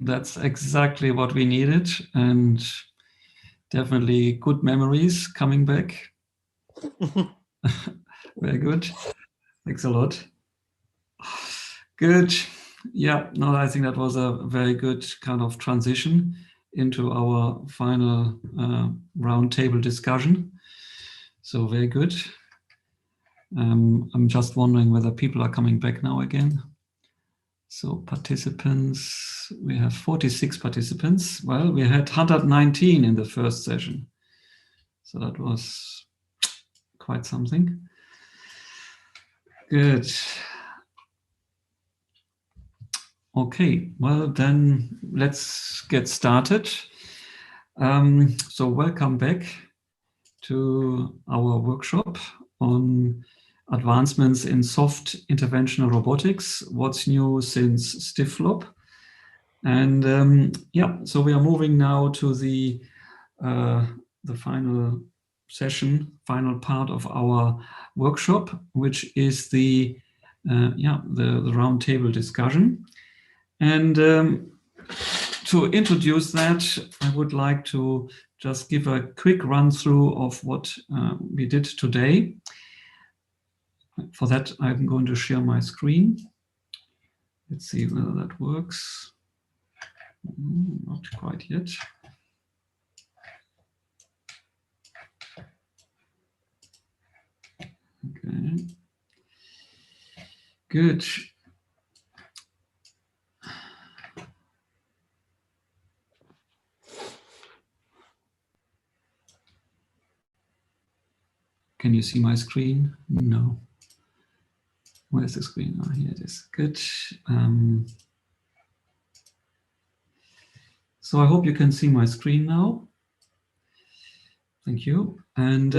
That's exactly what we needed, and definitely good memories coming back. Very good. Thanks a lot. Good. Yeah, no, I think that was a very good kind of transition into our final roundtable discussion. So very good. I'm just wondering whether people are coming back now again. So participants, we have 46 participants. Well, we had 119 in the first session. So that was quite something. Good. Okay, well then let's get started. So welcome back to our workshop on advancements in soft interventional robotics. What's new since StiffFlop? And yeah, so we are moving now to the final session, final part of our workshop, which is the roundtable discussion. And to introduce that, I would like to just give a quick run through of what we did today. For that, I'm going to share my screen. Let's see whether that works. Not quite yet. Okay. Good. Can you see my screen? No. Where's the screen? Oh, here it is. Good. So I hope you can see my screen now. Thank you. And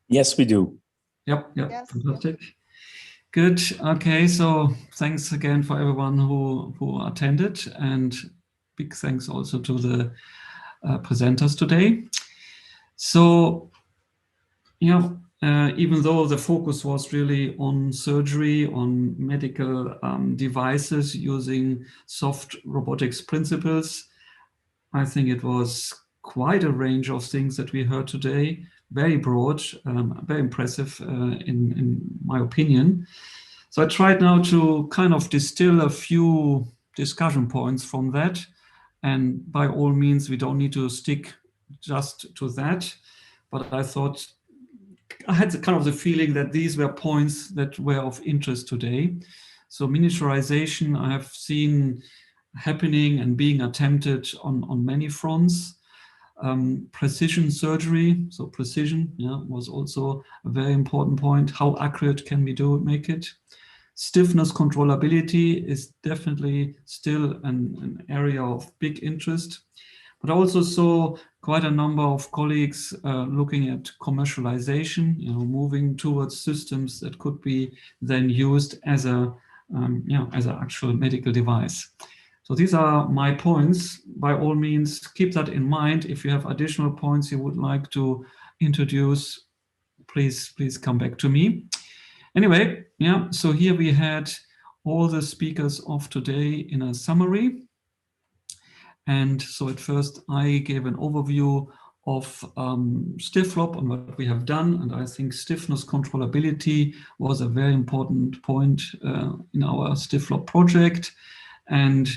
yes, we do. Yep. Yes. Fantastic. Good. Okay. So thanks again for everyone who attended, and big thanks also to the presenters today. So, even though the focus was really on surgery, on medical devices using soft robotics principles, I think it was quite a range of things that we heard today, very broad, very impressive in my opinion. So I tried now to kind of distill a few discussion points from that. And by all means, we don't need to stick just to that. But I thought, I had kind of the feeling that these were points that were of interest today. So miniaturization, I have seen happening and being attempted on many fronts. Precision surgery, so precision was also a very important point. How accurate can we make it? Stiffness controllability is definitely still an area of big interest. But I also saw quite a number of colleagues looking at commercialization, moving towards systems that could be then used as as an actual medical device. So these are my points. By all means, keep that in mind. If you have additional points you would like to introduce, please come back to me. Anyway, yeah, so here we had all the speakers of today in a summary. And so at first I gave an overview of StiffLop and what we have done. And I think stiffness controllability was a very important point in our StiffLop project. And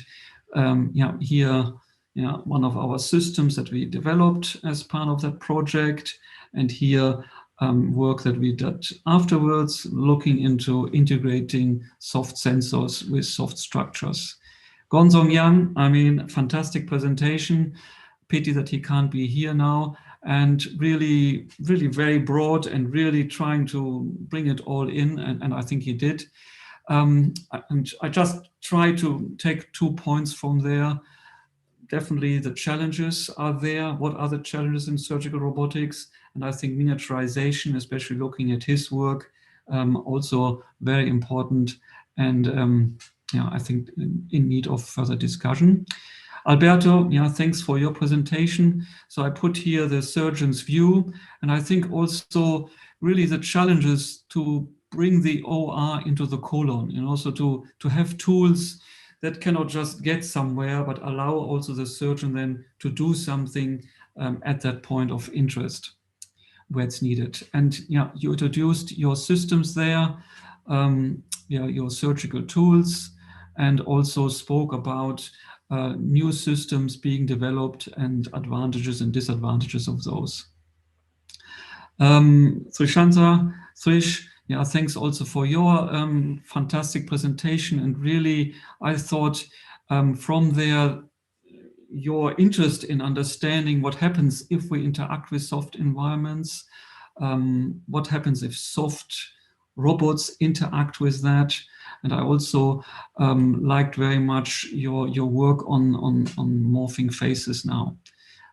here, one of our systems that we developed as part of that project. And here, work that we did afterwards, looking into integrating soft sensors with soft structures. Gonzong Yang, I mean, fantastic presentation. Pity that he can't be here now, and really very broad and really trying to bring it all in, and I think he did. And I just try to take 2 points from there. Definitely the challenges are there. What are the challenges in surgical robotics? And I think miniaturization, especially looking at his work, also very important, and I think in need of further discussion. Alberto, thanks for your presentation. So I put here the surgeon's view, and I think also really the challenges to bring the OR into the colon, and also to have tools that cannot just get somewhere, but allow also the surgeon then to do something at that point of interest where it's needed. And you introduced your systems there, your surgical tools, and also spoke about new systems being developed and advantages and disadvantages of those. Trish, thanks also for your fantastic presentation. And really, I thought from there, your interest in understanding what happens if we interact with soft environments, what happens if soft robots interact with that. And I also liked very much your work on morphing faces now.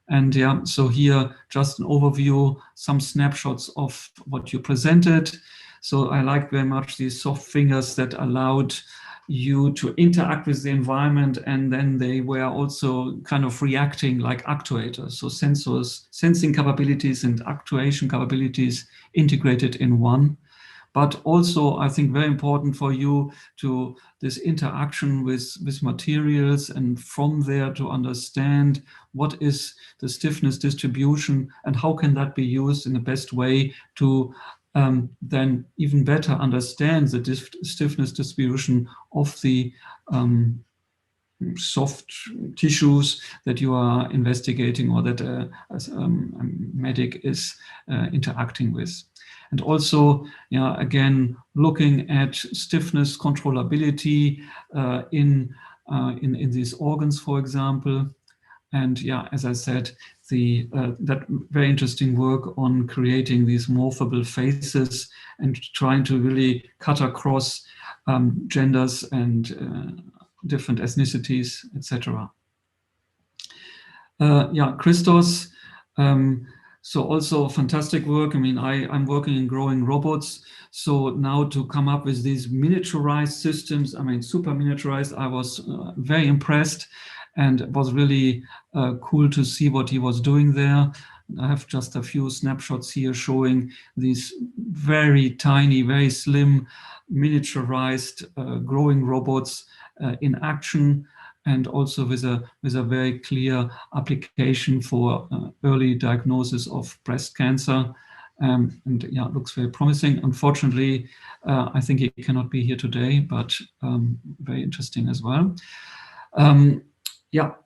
And so here, just an overview, some snapshots of what you presented. So I liked very much these soft fingers that allowed you to interact with the environment, and then they were also kind of reacting like actuators. So sensors, sensing capabilities and actuation capabilities integrated in one. But also, I think very important for you to this interaction with materials, and from there to understand what is the stiffness distribution and how can that be used in the best way to then even better understand the stiffness distribution of the soft tissues that you are investigating, or that a medic is interacting with. And also, again, looking at stiffness controllability in these organs, for example. And as I said, that very interesting work on creating these morphable faces and trying to really cut across genders and different ethnicities, etc. Christos. So also fantastic work. I mean, I'm working in growing robots. So now to come up with these miniaturized systems, I mean, super miniaturized, I was very impressed, and it was really cool to see what he was doing there. I have just a few snapshots here showing these very tiny, very slim, miniaturized growing robots in action, and also with a very clear application for early diagnosis of breast cancer. And it looks very promising. Unfortunately, I think he cannot be here today, but very interesting as well.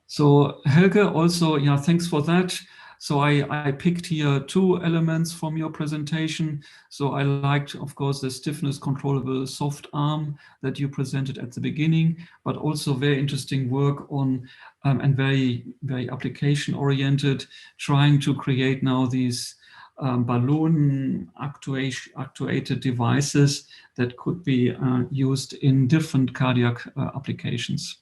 So Helge also, thanks for that. So I picked here 2 elements from your presentation. So I liked, of course, the stiffness controllable soft arm that you presented at the beginning, but also very interesting work on, and very, very application oriented, trying to create now these balloon actuated devices that could be used in different cardiac applications.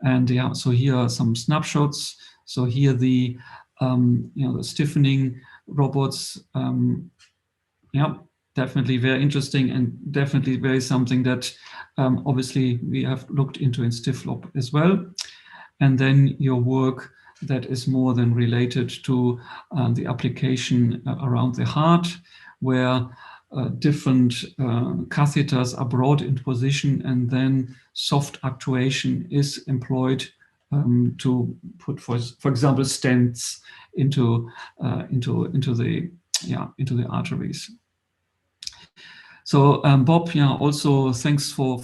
And so here are some snapshots. So here the the stiffening robots, definitely very interesting and definitely very something that obviously we have looked into in STIFLOP as well. And then your work that is more than related to the application around the heart, where different catheters are brought into position and then soft actuation is employed to put, for example, stents into the arteries. So Bob, also thanks for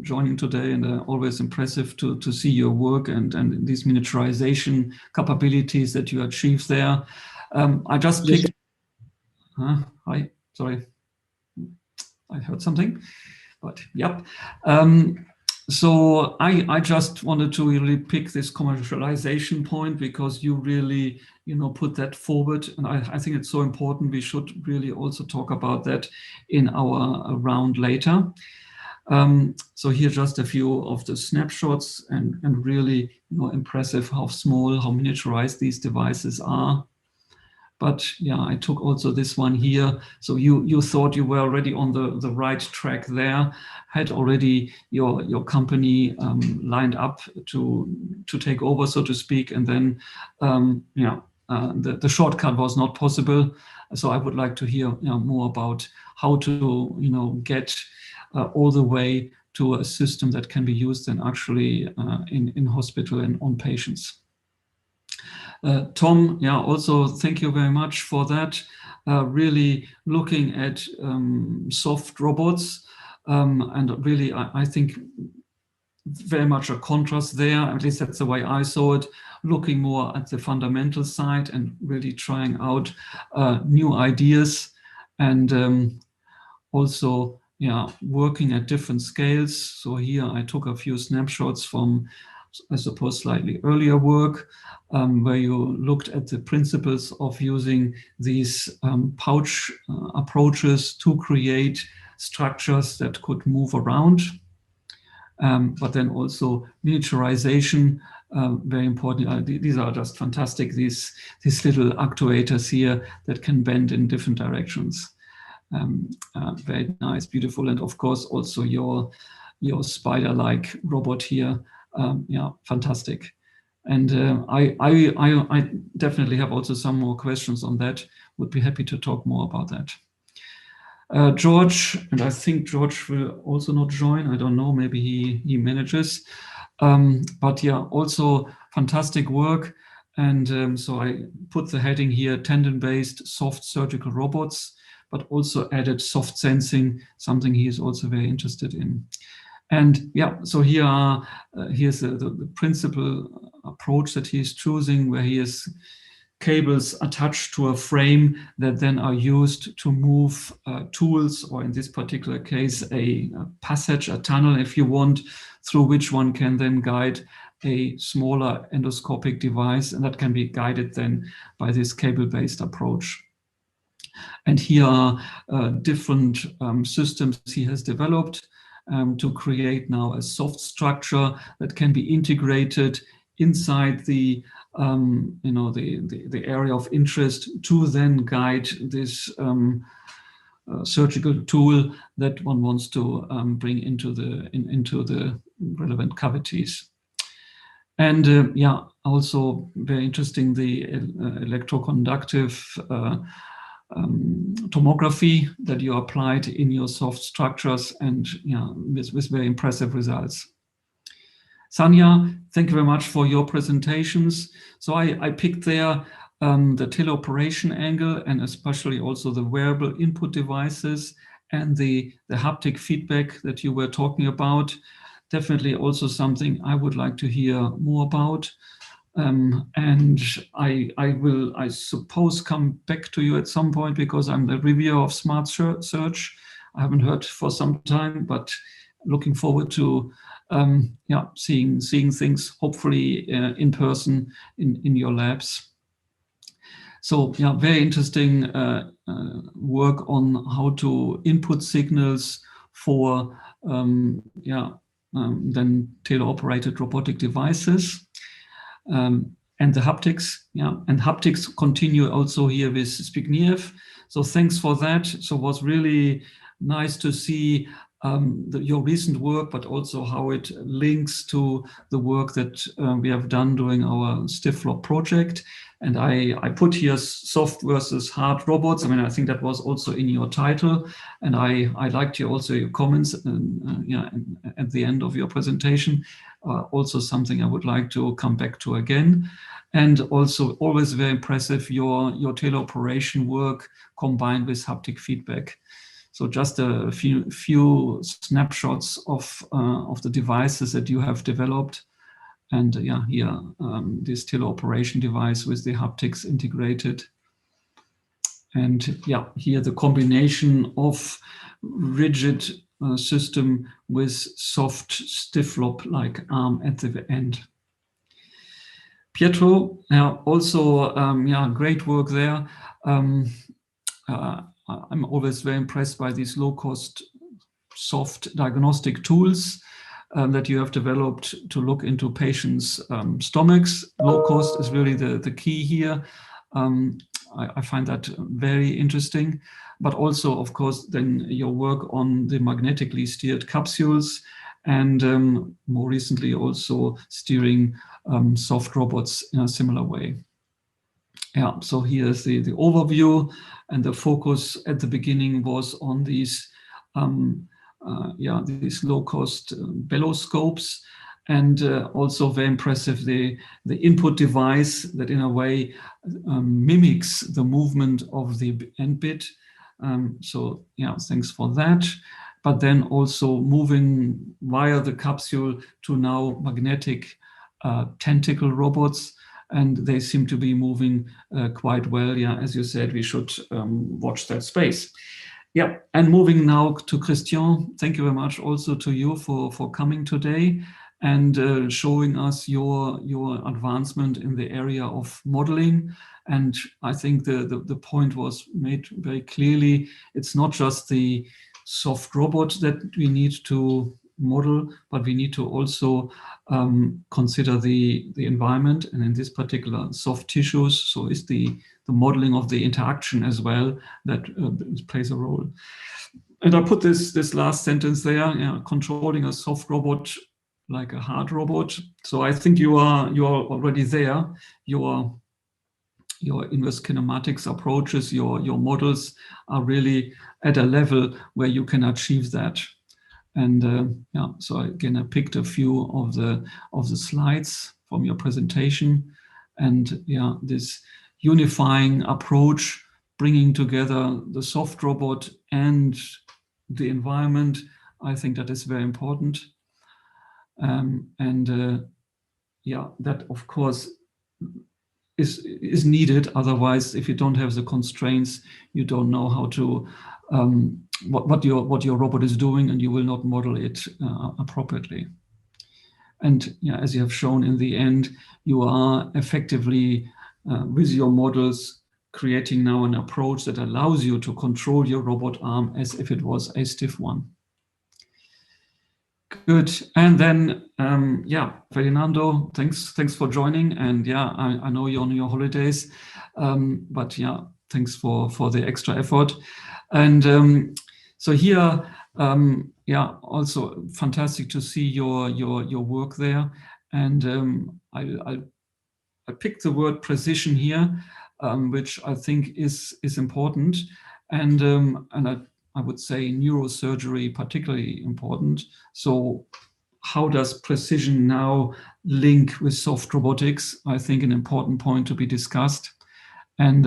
joining today, and always impressive to see your work and these miniaturization capabilities that you achieve there. I just picked. Hi, sorry, I heard something, but yep. So I just wanted to really pick this commercialization point because you really, put that forward. And I think it's so important. We should really also talk about that in our round later. So here just a few of the snapshots and really, impressive how small, how miniaturized these devices are. But yeah, I took also this one here. So you thought you were already on the right track there, had already your company lined up to take over, so to speak, and then the shortcut was not possible. So I would like to hear more about how to get all the way to a system that can be used and actually in hospital and on patients. Tom, also thank you very much for that. Really looking at soft robots, and really I think very much a contrast there, at least that's the way I saw it, looking more at the fundamental side and really trying out new ideas, and also working at different scales. So here I took a few snapshots from, I suppose, slightly earlier work, where you looked at the principles of using these pouch approaches to create structures that could move around, but then also miniaturization, very important. These are just fantastic, these little actuators here that can bend in different directions. Very nice, beautiful, and of course also your spider-like robot here, fantastic. And I definitely have also some more questions on that. Would be happy to talk more about that. George, and I think George will also not join. I don't know, maybe he manages. But also fantastic work. And so I put the heading here, tendon-based soft surgical robots, but also added soft sensing, something he is also very interested in. And so here's the principal approach that he's choosing, where he has cables attached to a frame that then are used to move tools, or in this particular case, a passage, a tunnel, if you want, through which one can then guide a smaller endoscopic device, and that can be guided then by this cable-based approach. And here are different systems he has developed to create now a soft structure that can be integrated inside the the area of interest to then guide this surgical tool that one wants to bring into the relevant cavities. And also very interesting, the electroconductive tomography that you applied in your soft structures, and with very impressive results. Sanya, thank you very much for your presentations. So I picked there the teleoperation angle, and especially also the wearable input devices and the haptic feedback that you were talking about. Definitely also something I would like to hear more about. And I will, I suppose, come back to you at some point, because I'm the reviewer of Smart Search. I haven't heard for some time, but looking forward to seeing things, hopefully in person in your labs. So very interesting work on how to input signals for then teleoperated robotic devices. And the haptics, and haptics continue also here with Zbigniew. So thanks for that. So it was really nice to see your recent work, but also how it links to the work that we have done during our STIFFLOP project. And I put here soft versus hard robots. I mean, I think that was also in your title. And I liked your comments at the end of your presentation. Also something I would like to come back to again. And also always very impressive, your teleoperation work combined with haptic feedback. So just a few snapshots of the devices that you have developed. And yeah, here, this teleoperation device with the haptics integrated. And yeah, here the combination of rigid system with soft STIFFLOP-like arm at the end. Pietro, also, great work there. I'm always very impressed by these low-cost soft diagnostic tools that you have developed to look into patients' stomachs. Low cost is really the key here. I find that very interesting, but also, of course, then your work on the magnetically steered capsules and more recently also steering soft robots in a similar way. Yeah, so here's the overview, and the focus at the beginning was on these these low-cost bellows, and also very impressive the input device that in a way mimics the movement of the end bit. So yeah, thanks for that. But then also moving via the capsule to now magnetic tentacle robots, and they seem to be moving quite well. Yeah, as you said, we should watch that space. Yeah, and moving now to Christian, thank you very much also to you for coming today and showing us your advancement in the area of modeling. And I think the point was made very clearly. It's not just the soft robot that we need to model, but we need to also consider the environment, and in this particular soft tissues. So is the modeling of the interaction as well that plays a role. And I put this last sentence there, controlling a soft robot like a hard robot. So I think you are already there. Your inverse kinematics approaches, your models are really at a level where you can achieve that. And so again, I picked a few of the slides from your presentation, and this unifying approach, bringing together the soft robot and the environment, I think that is very important. That of course is needed. Otherwise, if you don't have the constraints, you don't know how to what your robot is doing, and you will not model it appropriately. And as you have shown in the end, you are effectively with your models creating now an approach that allows you to control your robot arm as if it was a stiff one. Good. And then, Ferdinando, thanks for joining. And I know you're on your holidays, but thanks for the extra effort. And so here, also fantastic to see your work there. And I picked the word precision here, which I think is important, and I would say neurosurgery particularly important. So how does precision now link with soft robotics? I think an important point to be discussed. And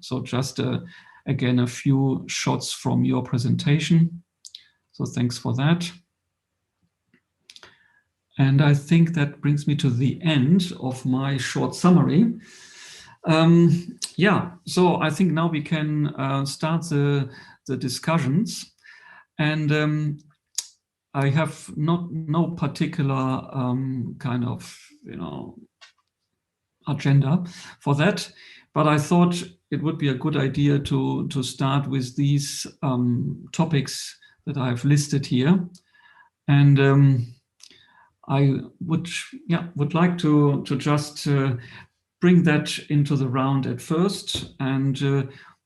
so just again, a few shots from your presentation. So thanks for that. And I think that brings me to the end of my short summary. So I think now we can start the discussions. And I have no particular kind of agenda for that, but I thought it would be a good idea to start with these topics that I've listed here. And I would like to just bring that into the round at first, and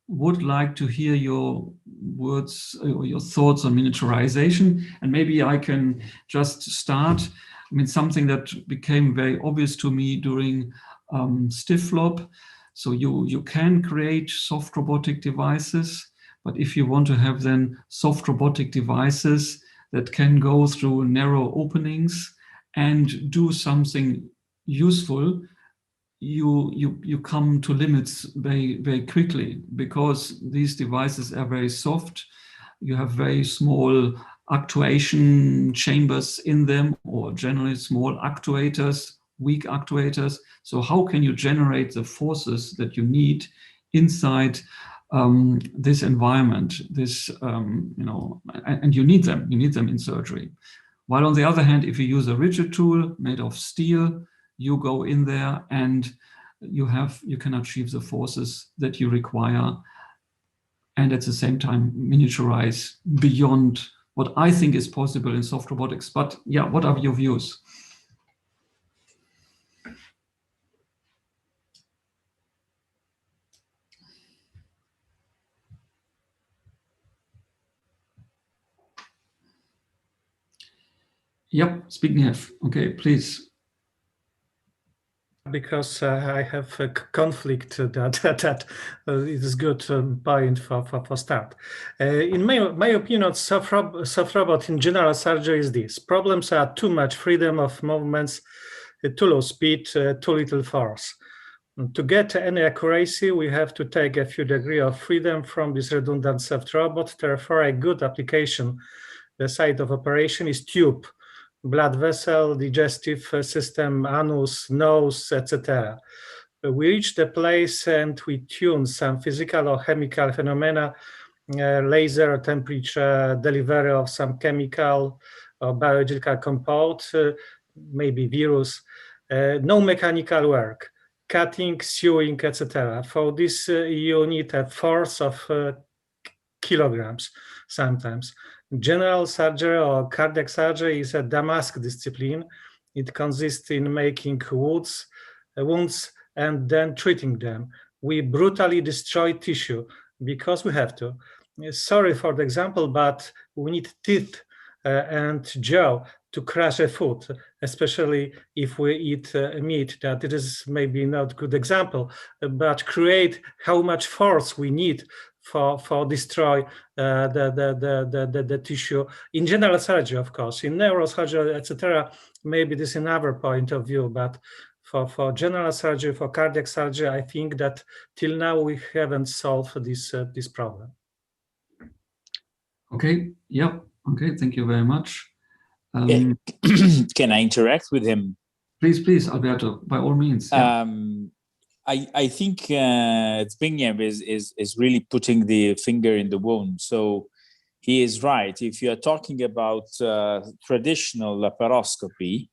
would like to hear your words or your thoughts on miniaturization, and maybe I can just start. I mean, something that became very obvious to me during StiffLab. So you can create soft robotic devices, but if you want to have then soft robotic devices that can go through narrow openings and do something useful, you come to limits very, very quickly, because these devices are very soft. You have very small actuation chambers in them, or generally small actuators, weak actuators. So how can you generate the forces that you need inside this environment? This and you need them. You need them in surgery. While on the other hand, if you use a rigid tool made of steel, you go in there and you can achieve the forces that you require, and at the same time miniaturize beyond what I think is possible in soft robotics. But yeah, what are your views? Yep, Zbigniew. Okay, please. Because I have a conflict that it is good point for start. In my opinion, soft robot in general surgery is this. Problems are too much freedom of movements, too low speed, too little force. To get any accuracy, we have to take a few degrees of freedom from this redundant soft robot. Therefore, a good application, the site of operation is tube, blood vessel, digestive system, anus, nose, etc. We reach the place and we tune some physical or chemical phenomena, laser, temperature, delivery of some chemical or biological compound, maybe virus, no mechanical work, cutting, sewing, etc. For this, you need a force of kilograms sometimes. General surgery or cardiac surgery is a Damascus discipline. It consists in making wounds and then treating them. We brutally destroy tissue because we have to. Sorry for the example, but we need teeth and jaw to crush a food, especially if we eat meat. That it is maybe not a good example, but create how much force we need for destroy the tissue in general surgery, of course. In neurosurgery, etc., maybe this is another point of view, but for general surgery, for cardiac surgery, I think that till now we haven't solved this problem. Okay. Yeah. Okay. Thank you very much. Can I interact with him? Please, Alberto, by all means. Yeah. I think Zbigniew is really putting the finger in the wound. So he is right. If you are talking about traditional laparoscopy,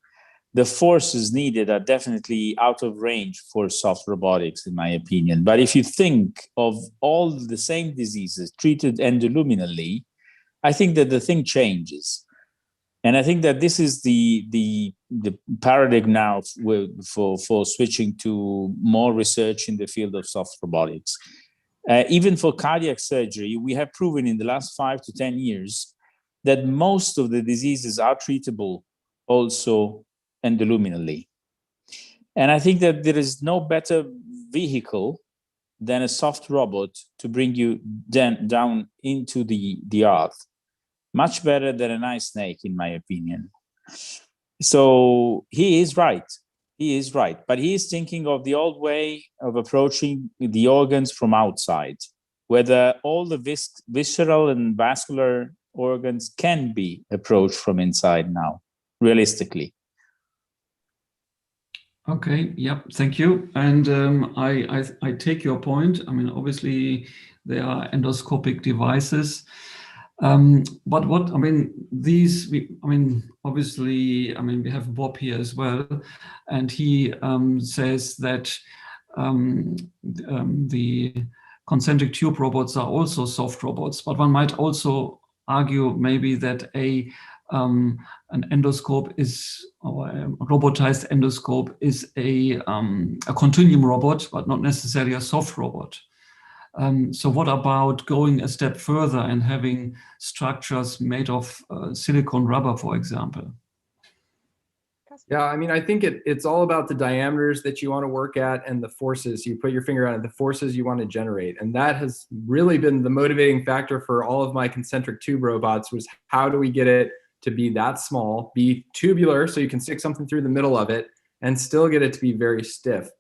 the forces needed are definitely out of range for soft robotics, in my opinion. But if you think of all the same diseases treated endoluminally, I think that the thing changes. And I think that this is the paradigm now for switching to more research in the field of soft robotics. Even for cardiac surgery, we have proven in the last 5 to 10 years that most of the diseases are treatable also endoluminally. And I think that there is no better vehicle than a soft robot to bring you down into the earth. Much better than an ice snake, in my opinion. So he is right. He is right. But he is thinking of the old way of approaching the organs from outside, whether all the visceral and vascular organs can be approached from inside now, realistically. Okay. Yep. Thank you. And I take your point. I mean, obviously there are endoscopic devices. But what I mean, obviously, we have Bob here as well, and he says that the concentric tube robots are also soft robots. But one might also argue maybe that an endoscope is, or a robotized endoscope is a continuum robot, but not necessarily a soft robot. So what about going a step further and having structures made of silicon rubber, for example? Yeah, I mean, I think it's all about the diameters that you want to work at and the forces you put your finger on, the forces you want to generate. And that has really been the motivating factor for all of my concentric tube robots, was how do we get it to be that small, be tubular so you can stick something through the middle of it, and still get it to be very stiff.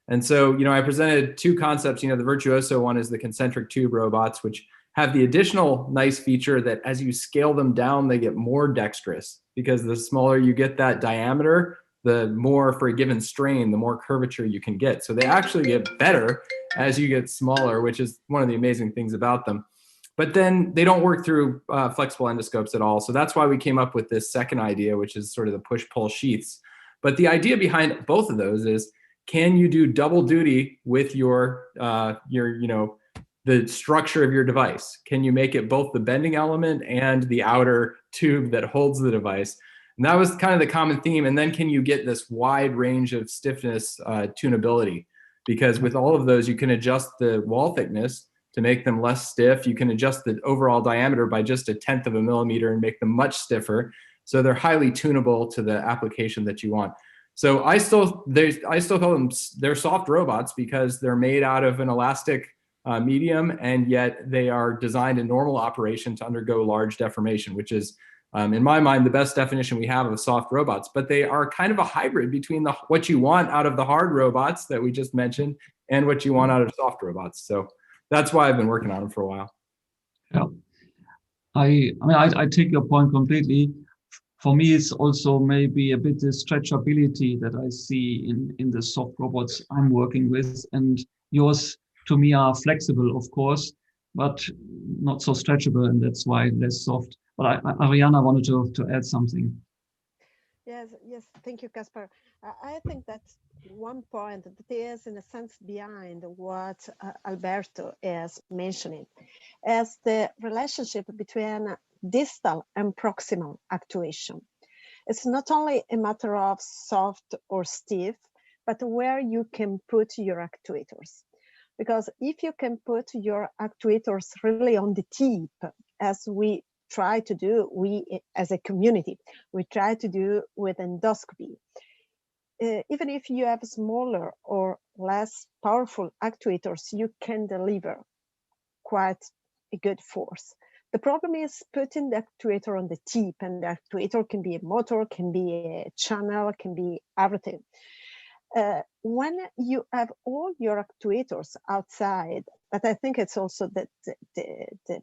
And so, I presented two concepts. The Virtuoso one is the concentric tube robots, which have the additional nice feature that as you scale them down, they get more dexterous, because the smaller you get that diameter, the more, for a given strain, the more curvature you can get. So they actually get better as you get smaller, which is one of the amazing things about them. But then they don't work through flexible endoscopes at all. So that's why we came up with this second idea, which is sort of the push-pull sheaths. But the idea behind both of those is, can you do double duty with your the structure of your device? Can you make it both the bending element and the outer tube that holds the device? And that was kind of the common theme. And then can you get this wide range of stiffness tunability? Because with all of those, you can adjust the wall thickness to make them less stiff. You can adjust the overall diameter by just 1/10 of a millimeter and make them much stiffer. So they're highly tunable to the application that you want. So I still call them, they're soft robots because they're made out of an elastic medium, and yet they are designed in normal operation to undergo large deformation, which is, in my mind, the best definition we have of soft robots. But they are kind of a hybrid between what you want out of the hard robots that we just mentioned and what you want out of soft robots. So that's why I've been working on them for a while. Yeah, I take your point completely. For me, it's also maybe a bit the stretchability that I see in the soft robots I'm working with, and yours to me are flexible, of course, but not so stretchable, and that's why less soft. But Ariana wanted to add something. Yes, thank you, Caspar. I think that's one point that is, in a sense, behind what Alberto is mentioning, as the relationship between distal and proximal actuation. It's not only a matter of soft or stiff, but where you can put your actuators. Because if you can put your actuators really on the tip, as we try to do, we as a community, we try to do with endoscopy, even if you have smaller or less powerful actuators, you can deliver quite a good force. The problem is putting the actuator on the tip, and the actuator can be a motor, can be a channel, can be everything. When you have all your actuators outside, but I think it's also the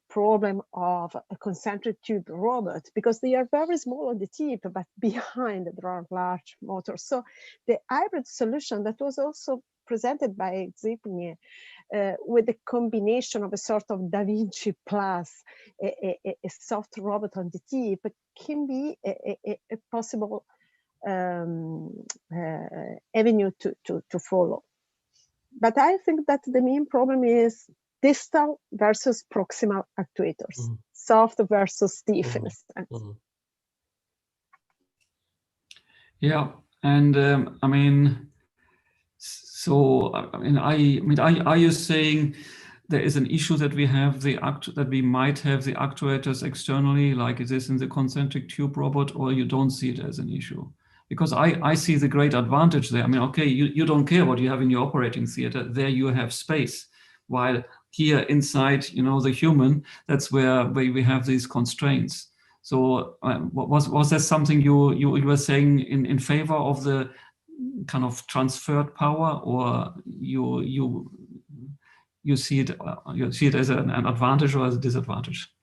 problem of a concentric tube robot, because they are very small on the tip, but behind there are large motors. So the hybrid solution that was also presented by Zipny, with the combination of a sort of Da Vinci plus a soft robot on the tip, can be a possible avenue to follow. But I think that the main problem is distal versus proximal actuators, soft versus stiff in a sense. Yeah, and are you saying there is an issue that we have that we might have the actuators externally, like it is in the concentric tube robot, or you don't see it as an issue? Because I see the great advantage there. Okay, you don't care what you have in your operating theater. There you have space. While here inside, the human, that's where we have these constraints. So was there something you were saying in favor of the kind of transferred power, or you see it as an advantage or as a disadvantage?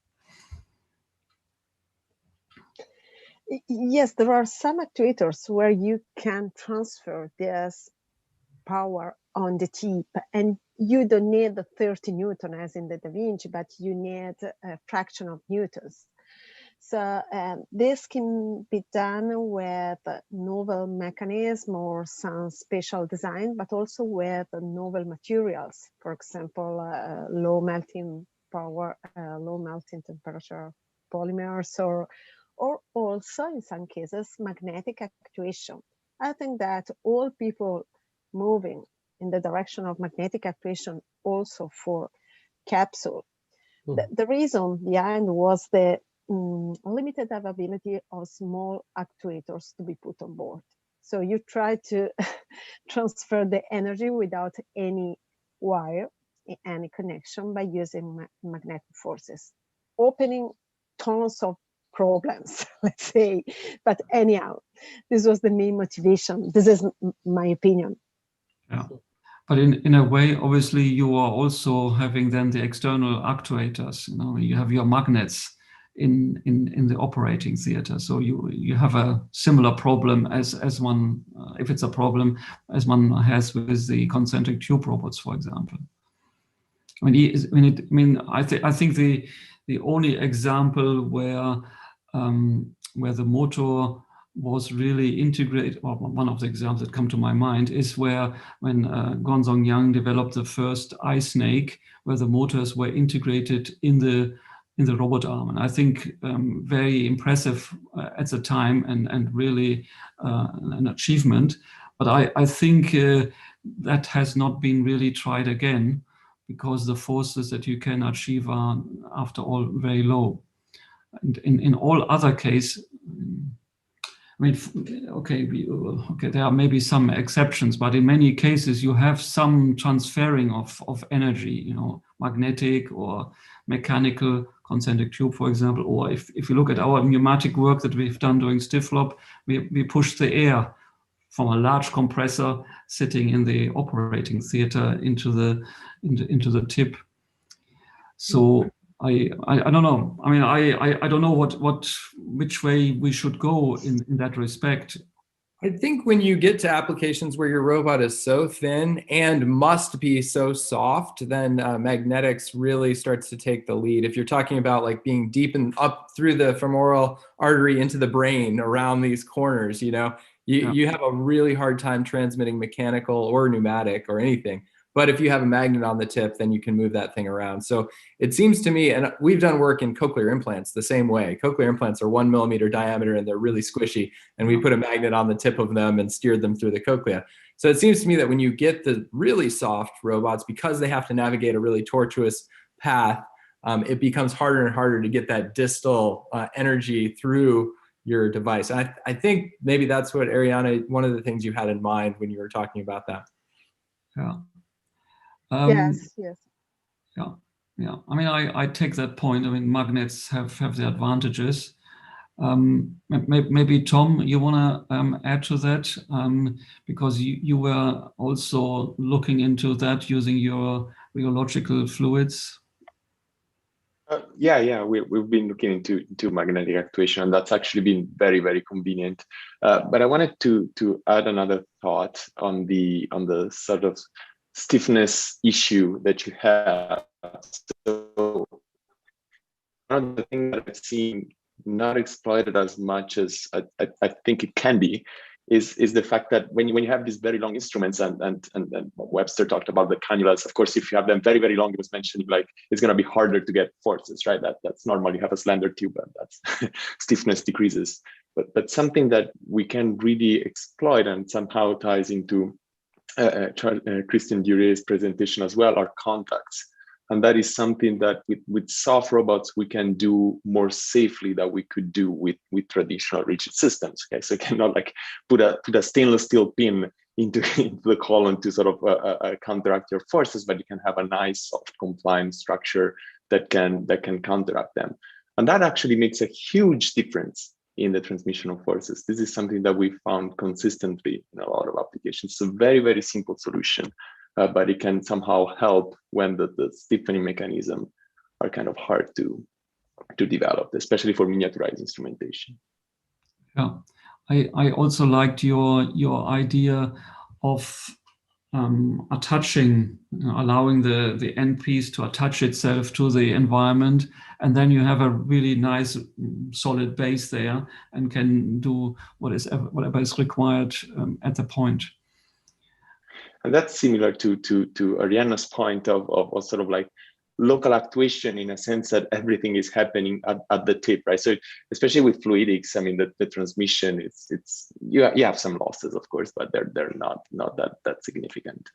Yes, there are some actuators where you can transfer this power on the tip, and you don't need the 30 Newton as in the Da Vinci, but you need a fraction of newtons. So this can be done with novel mechanism or some special design, but also with novel materials. For example, low melting power, low melting temperature polymers, or also in some cases magnetic actuation. I think that all people moving in the direction of magnetic actuation, also for capsule. The reason behind was the limited availability of small actuators to be put on board. So you try to transfer the energy without any wire, any connection, by using magnetic forces, opening tons of problems, let's say. But anyhow, this was the main motivation. This is my opinion. Yeah. But in a way, obviously, you are also having then the external actuators. You know, you have your magnets in the operating theater. So you have a similar problem as one, if it's a problem, as one has with the concentric tube robots, for example. I think the only example where the motor was really integrated, or one of the examples that come to my mind, is when Guangzhong Yang developed the first eye snake, where the motors were integrated in the robot arm. And I think very impressive at the time, and really an achievement. But I think that has not been really tried again, because the forces that you can achieve are, after all, very low. And in all other cases, I mean, okay, there are maybe some exceptions, but in many cases you have some transferring of energy, you know, magnetic or mechanical concentric tube, for example. Or if you look at our pneumatic work that we've done during STIFLOP, we push the air from a large compressor sitting in the operating theater into the tip. So I don't know. I mean, I don't know which way we should go in that respect. I think when you get to applications where your robot is so thin and must be so soft, then magnetics really starts to take the lead. If you're talking about like being deep and up through the femoral artery into the brain around these corners, you know, you have a really hard time transmitting mechanical or pneumatic or anything. But if you have a magnet on the tip, then you can move that thing around. So it seems to me, and we've done work in cochlear implants the same way. Cochlear implants are 1 millimeter diameter and they're really squishy. And we put a magnet on the tip of them and steered them through the cochlea. So it seems to me that when you get the really soft robots, because they have to navigate a really tortuous path, it becomes harder and harder to get that distal energy through your device. And I think maybe that's what, Ariana, one of the things you had in mind when you were talking about that. Yeah. Yes. Yeah. I mean, I take that point. I mean, magnets have the advantages. Maybe Tom, you want to add to that, because you were also looking into that using your rheological fluids. Yeah, we've been looking into magnetic actuation, and that's actually been very, very convenient. But I wanted to add another thought on the sort of stiffness issue that you have. So one of the things that I've seen not exploited as much as I think it can be is the fact that when you have these very long instruments, and Webster talked about the cannulas. Of course, if you have them very, very long, he was mentioning like it's going to be harder to get forces, right? That's normal. You have a slender tube, and that's stiffness decreases. But something that we can really exploit and somehow ties into Christian Duré's presentation as well are contacts. And that is something that with soft robots, we can do more safely than we could do with traditional rigid systems. Okay, so you cannot like put a stainless steel pin into the column to sort of counteract your forces, but you can have a nice soft compliant structure that can counteract them. And that actually makes a huge difference in the transmission of forces. This is something that we found consistently in a lot of applications. It's a very, very simple solution. But it can somehow help when the stiffening mechanism are kind of hard to develop, especially for miniaturized instrumentation. Yeah, I also liked your idea of attaching, allowing the end piece to attach itself to the environment, and then you have a really nice solid base there and can do whatever is required at the point. And that's similar to Ariana's point of sort of like local actuation, in a sense that everything is happening at the tip, right? So especially with fluidics, I mean, the transmission, it's you have some losses, of course, but they're not that significant.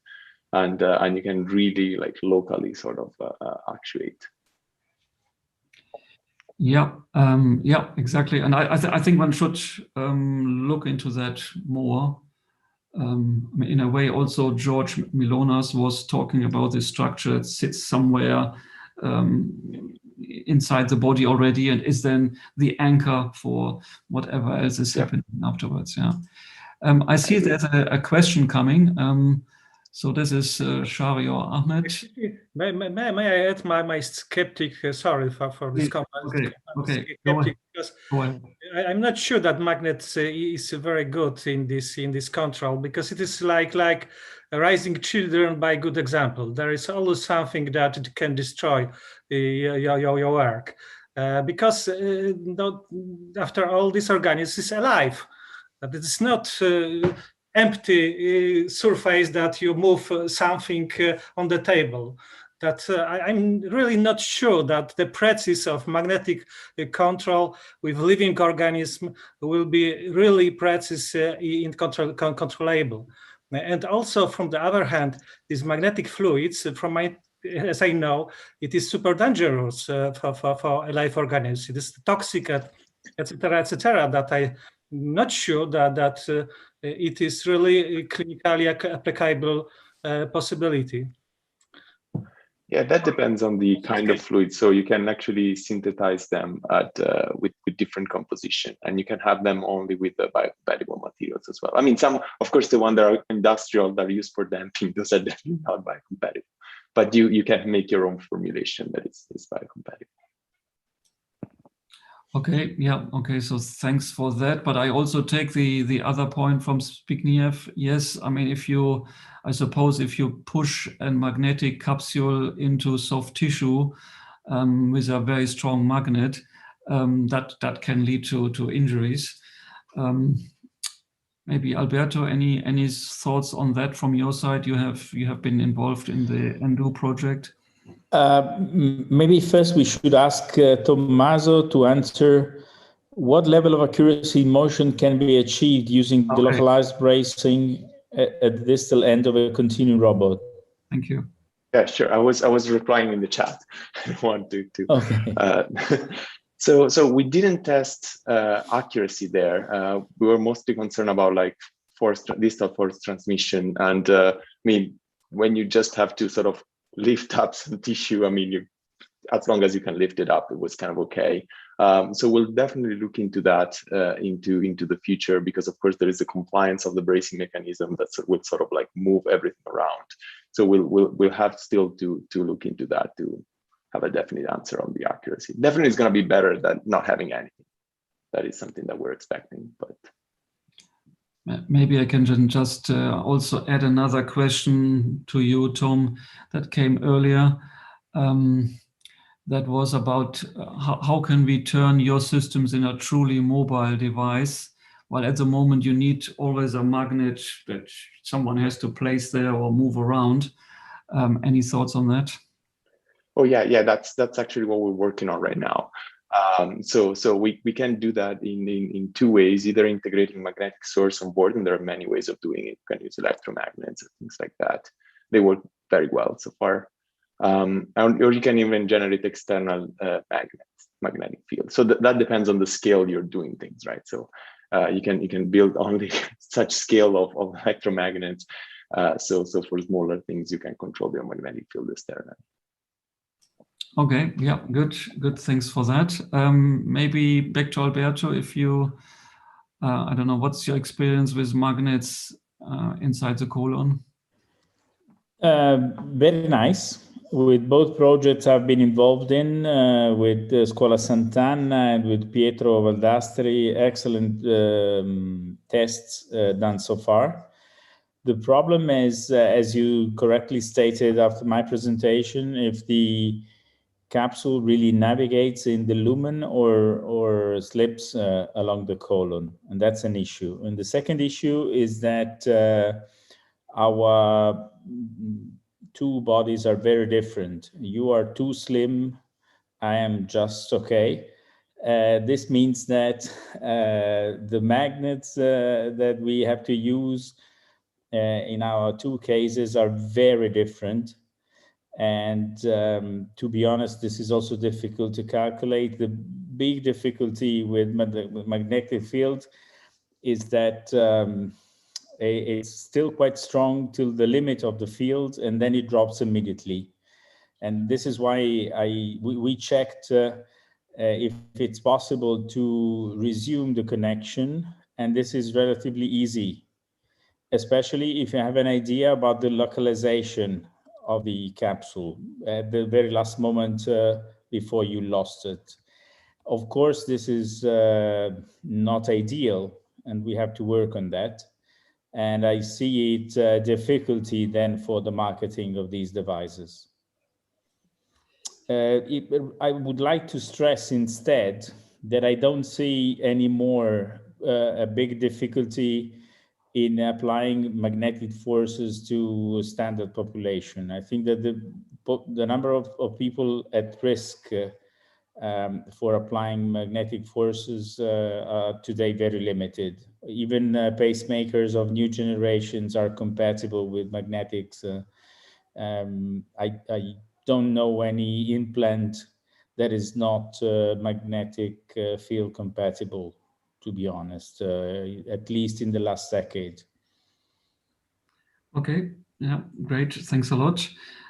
and you can really like locally sort of actuate. Yeah, yeah, exactly. And I think one should look into that more. I mean, in a way, also George Milonas was talking about this structure. It sits somewhere inside the body already and is then the anchor for whatever else is happening afterwards. Yeah. I see there's a question coming. So this is Shari or Ahmed. May I add my skeptic? Sorry for this comment. Okay. Skeptic, because I'm not sure that magnet is very good in this control, because it is like raising children by good example. There is always something that it can destroy your work, because after all, this organism is alive. That it is not empty surface that you move something on the table. That I'm really not sure that the practice of magnetic control with living organism will be really practice in controllable. And also, from the other hand, these magnetic fluids, as I know, it is super dangerous for a life organism. It is toxic, etc. That I'm not sure that it is really clinically applicable possibility. Yeah, that depends on the kind of fluid. So you can actually synthesize them with different composition, and you can have them only with the biocompatible materials as well. I mean, some, of course, the ones that are industrial, that are used for damping, those are definitely not biocompatible. But you can make your own formulation that is biocompatible. Okay, yeah, okay, so thanks for that. But I also take the other point from Zbigniew. Yes, I mean, I suppose if you push a magnetic capsule into soft tissue with a very strong magnet, that can lead to injuries. Maybe Alberto, any thoughts on that from your side? You have been involved in the ENDO project. Maybe first we should ask Tommaso to answer what level of accuracy in motion can be achieved using the localized bracing at the distal end of a continuum robot. Thank you. Yeah, sure. I was replying in the chat. I want to. Okay. So we didn't test accuracy there. We were mostly concerned about like distal force transmission, and I mean, when you just have to sort of lift up some tissue, I mean, as long as you can lift it up, it was kind of okay. So we'll definitely look into that into the future, because of course there is a compliance of the bracing mechanism that will sort of like move everything around. So we'll have still to look into that to have a definite answer on the accuracy. Definitely, it's going to be better than not having anything. That is something that we're expecting, but. Maybe I can just also add another question to you, Tom, that came earlier. That was about how can we turn your systems in a truly mobile device? Well, at the moment, you need always a magnet that someone has to place there or move around. Any thoughts on that? Oh yeah, that's actually what we're working on right now. So we can do that in two ways, either integrating magnetic source on board, and there are many ways of doing it. You can use electromagnets or things like that. They work very well so far. Or you can even generate external magnetic field. So that depends on the scale you're doing things, right? So you can build only such scale of electromagnets. So for smaller things, you can control your magnetic field externally. Okay, yeah, good. Thanks for that. Maybe back to Alberto, if you, I don't know, what's your experience with magnets inside the colon? Very nice. With both projects I've been involved in, with Scuola Sant'Anna and with Pietro Valdastri, excellent tests done so far. The problem is, as you correctly stated after my presentation, if the capsule really navigates in the lumen or slips along the colon, and that's an issue. And the second issue is that our two bodies are very different. You are too slim, I am just okay. This means that the magnets that we have to use in our two cases are very different. And to be honest, this is also difficult to calculate. The big difficulty with magnetic field is that it's still quite strong till the limit of the field, and then it drops immediately. And this is why we checked if it's possible to resume the connection, and this is relatively easy, especially if you have an idea about the localization of the capsule at the very last moment before you lost it. Of course, this is not ideal, and we have to work on that. And I see it difficulty then for the marketing of these devices. I would like to stress instead that I don't see anymore a big difficulty in applying magnetic forces to standard population. I think that the number of people at risk for applying magnetic forces are today very limited. Even pacemakers of new generations are compatible with magnetics. I don't know any implant that is not magnetic field compatible, to be honest, at least in the last decade. Okay, yeah, great, thanks a lot.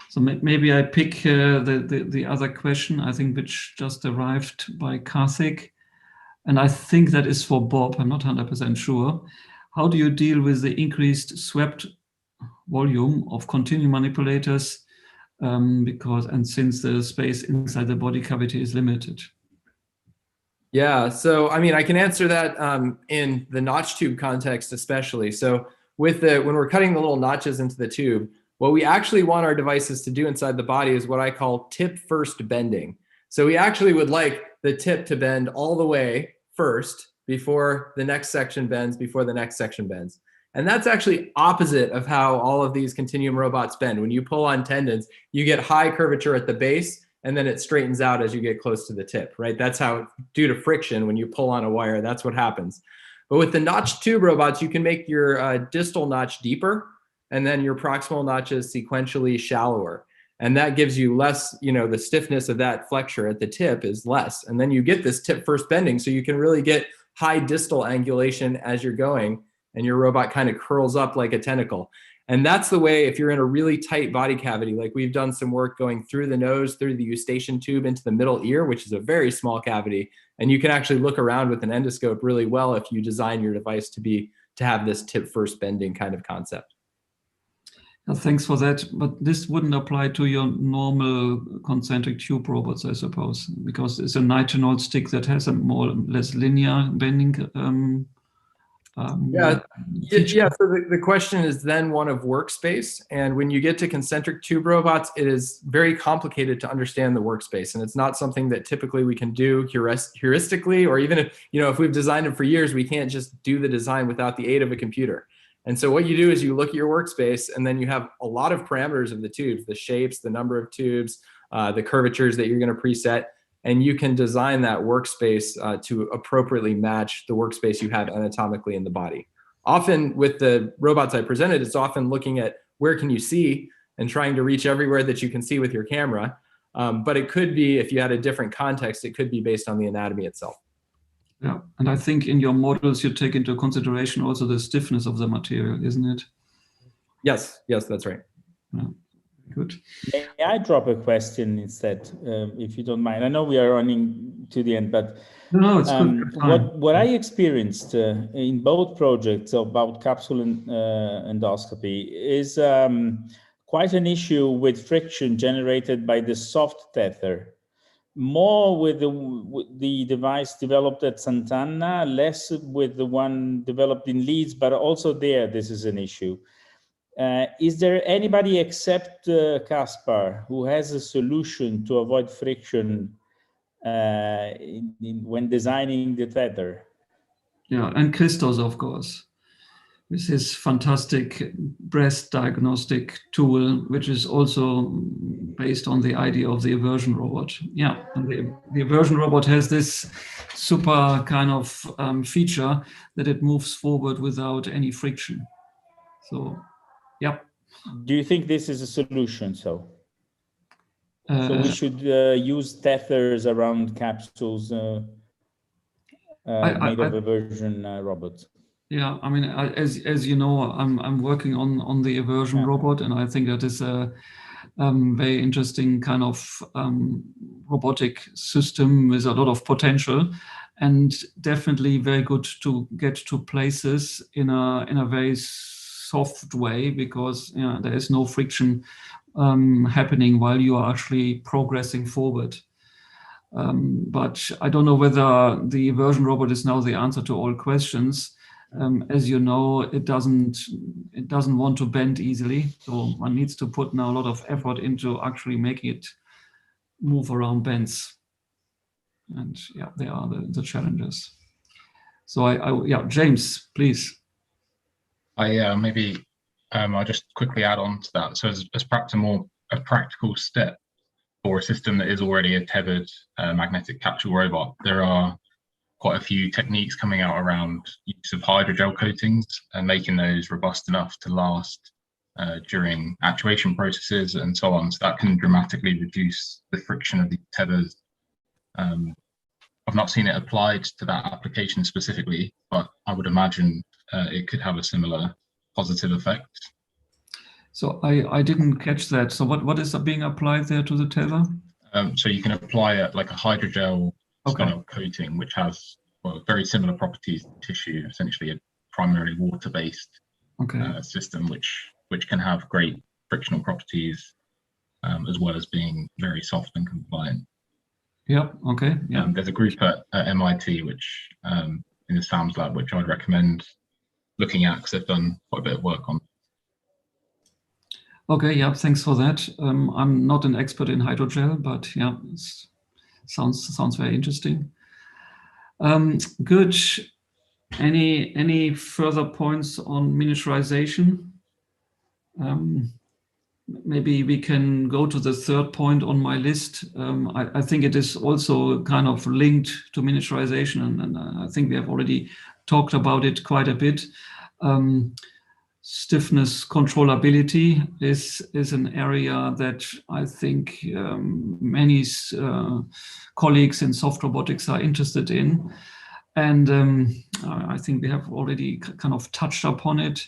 So maybe I pick the other question, I think, which just arrived by Karthik. And I think that is for Bob, I'm not 100% sure. How do you deal with the increased swept volume of continuum manipulators since the space inside the body cavity is limited? Yeah, so I mean, I can answer that in the notch tube context especially. So with when we're cutting the little notches into the tube, what we actually want our devices to do inside the body is what I call tip first bending. So we actually would like the tip to bend all the way first before the next section bends, before the next section bends. And that's actually opposite of how all of these continuum robots bend. When you pull on tendons, you get high curvature at the base, and then it straightens out as you get close to the tip, right? That's how, due to friction, when you pull on a wire, that's what happens. But with the notch tube robots, you can make your distal notch deeper, and then your proximal notches sequentially shallower. And that gives you less, the stiffness of that flexure at the tip is less. And then you get this tip first bending, so you can really get high distal angulation as you're going, and your robot kind of curls up like a tentacle. And that's the way, if you're in a really tight body cavity, like we've done some work going through the nose, through the eustachian tube into the middle ear, which is a very small cavity. And you can actually look around with an endoscope really well if you design your device to have this tip first bending kind of concept. Thanks for that, but this wouldn't apply to your normal concentric tube robots, I suppose, because it's a nitinol stick that has a more or less linear bending. Yeah. So the question is then one of workspace, and when you get to concentric tube robots, it is very complicated to understand the workspace, and it's not something that typically we can do heuristically, or even if we've designed them for years, we can't just do the design without the aid of a computer. And so what you do is you look at your workspace, and then you have a lot of parameters of the tubes, the shapes, the number of tubes, the curvatures that you're going to preset, and you can design that workspace to appropriately match the workspace you have anatomically in the body. Often with the robots I presented, it's often looking at where can you see and trying to reach everywhere that you can see with your camera. But it could be, if you had a different context, it could be based on the anatomy itself. Yeah, and I think in your models you take into consideration also the stiffness of the material, isn't it? Yes, that's right. Yeah. Good. May I drop a question instead, if you don't mind? I know we are running to the end, but no, it's good. What I experienced in both projects about capsule endoscopy is quite an issue with friction generated by the soft tether. More with the device developed at Sant'Anna, less with the one developed in Leeds, but also there, this is an issue. Is there anybody except Kaspar who has a solution to avoid friction when designing the tether? Yeah, and Christos, of course, with his fantastic breast diagnostic tool, which is also based on the idea of the eversion robot. Yeah, and the eversion robot has this super kind of feature that it moves forward without any friction. So, yeah. Do you think this is a solution? So we should use tethers around capsules made of eversion robots. Yeah, I mean, as you know, I'm working on the eversion robot, and I think that is a very interesting kind of robotic system with a lot of potential, and definitely very good to get to places in a very soft way, because there is no friction happening while you are actually progressing forward. But I don't know whether the eversion robot is now the answer to all questions. As you know, it doesn't want to bend easily, so one needs to put now a lot of effort into actually making it move around bends. And yeah, they are the challenges. So yeah, James, please. Maybe I'll just quickly add on to that. So as perhaps a practical step for a system that is already a tethered magnetic capsule robot, there are quite a few techniques coming out around use of hydrogel coatings and making those robust enough to last during actuation processes and so on. So that can dramatically reduce the friction of the tethers. I've not seen it applied to that application specifically, but I would imagine it could have a similar positive effect. So I didn't catch that. So what is being applied there to the tether? So you can apply like a hydrogel style coating, which has very similar properties to tissue, essentially a primarily water-based system, which can have great frictional properties, as well as being very soft and compliant. Yeah. Okay. Yeah. There's a group at MIT, which in the SAMS lab, which I'd recommend looking at because they've done quite a bit of work on. Okay. Yeah. Thanks for that. I'm not an expert in hydrogel, but yeah, sounds very interesting. Good. Any further points on miniaturization? Maybe we can go to the third point on my list. I think it is also kind of linked to miniaturization, and I think we have already talked about it quite a bit. Stiffness controllability is an area that I think many colleagues in soft robotics are interested in. And I think we have already kind of touched upon it.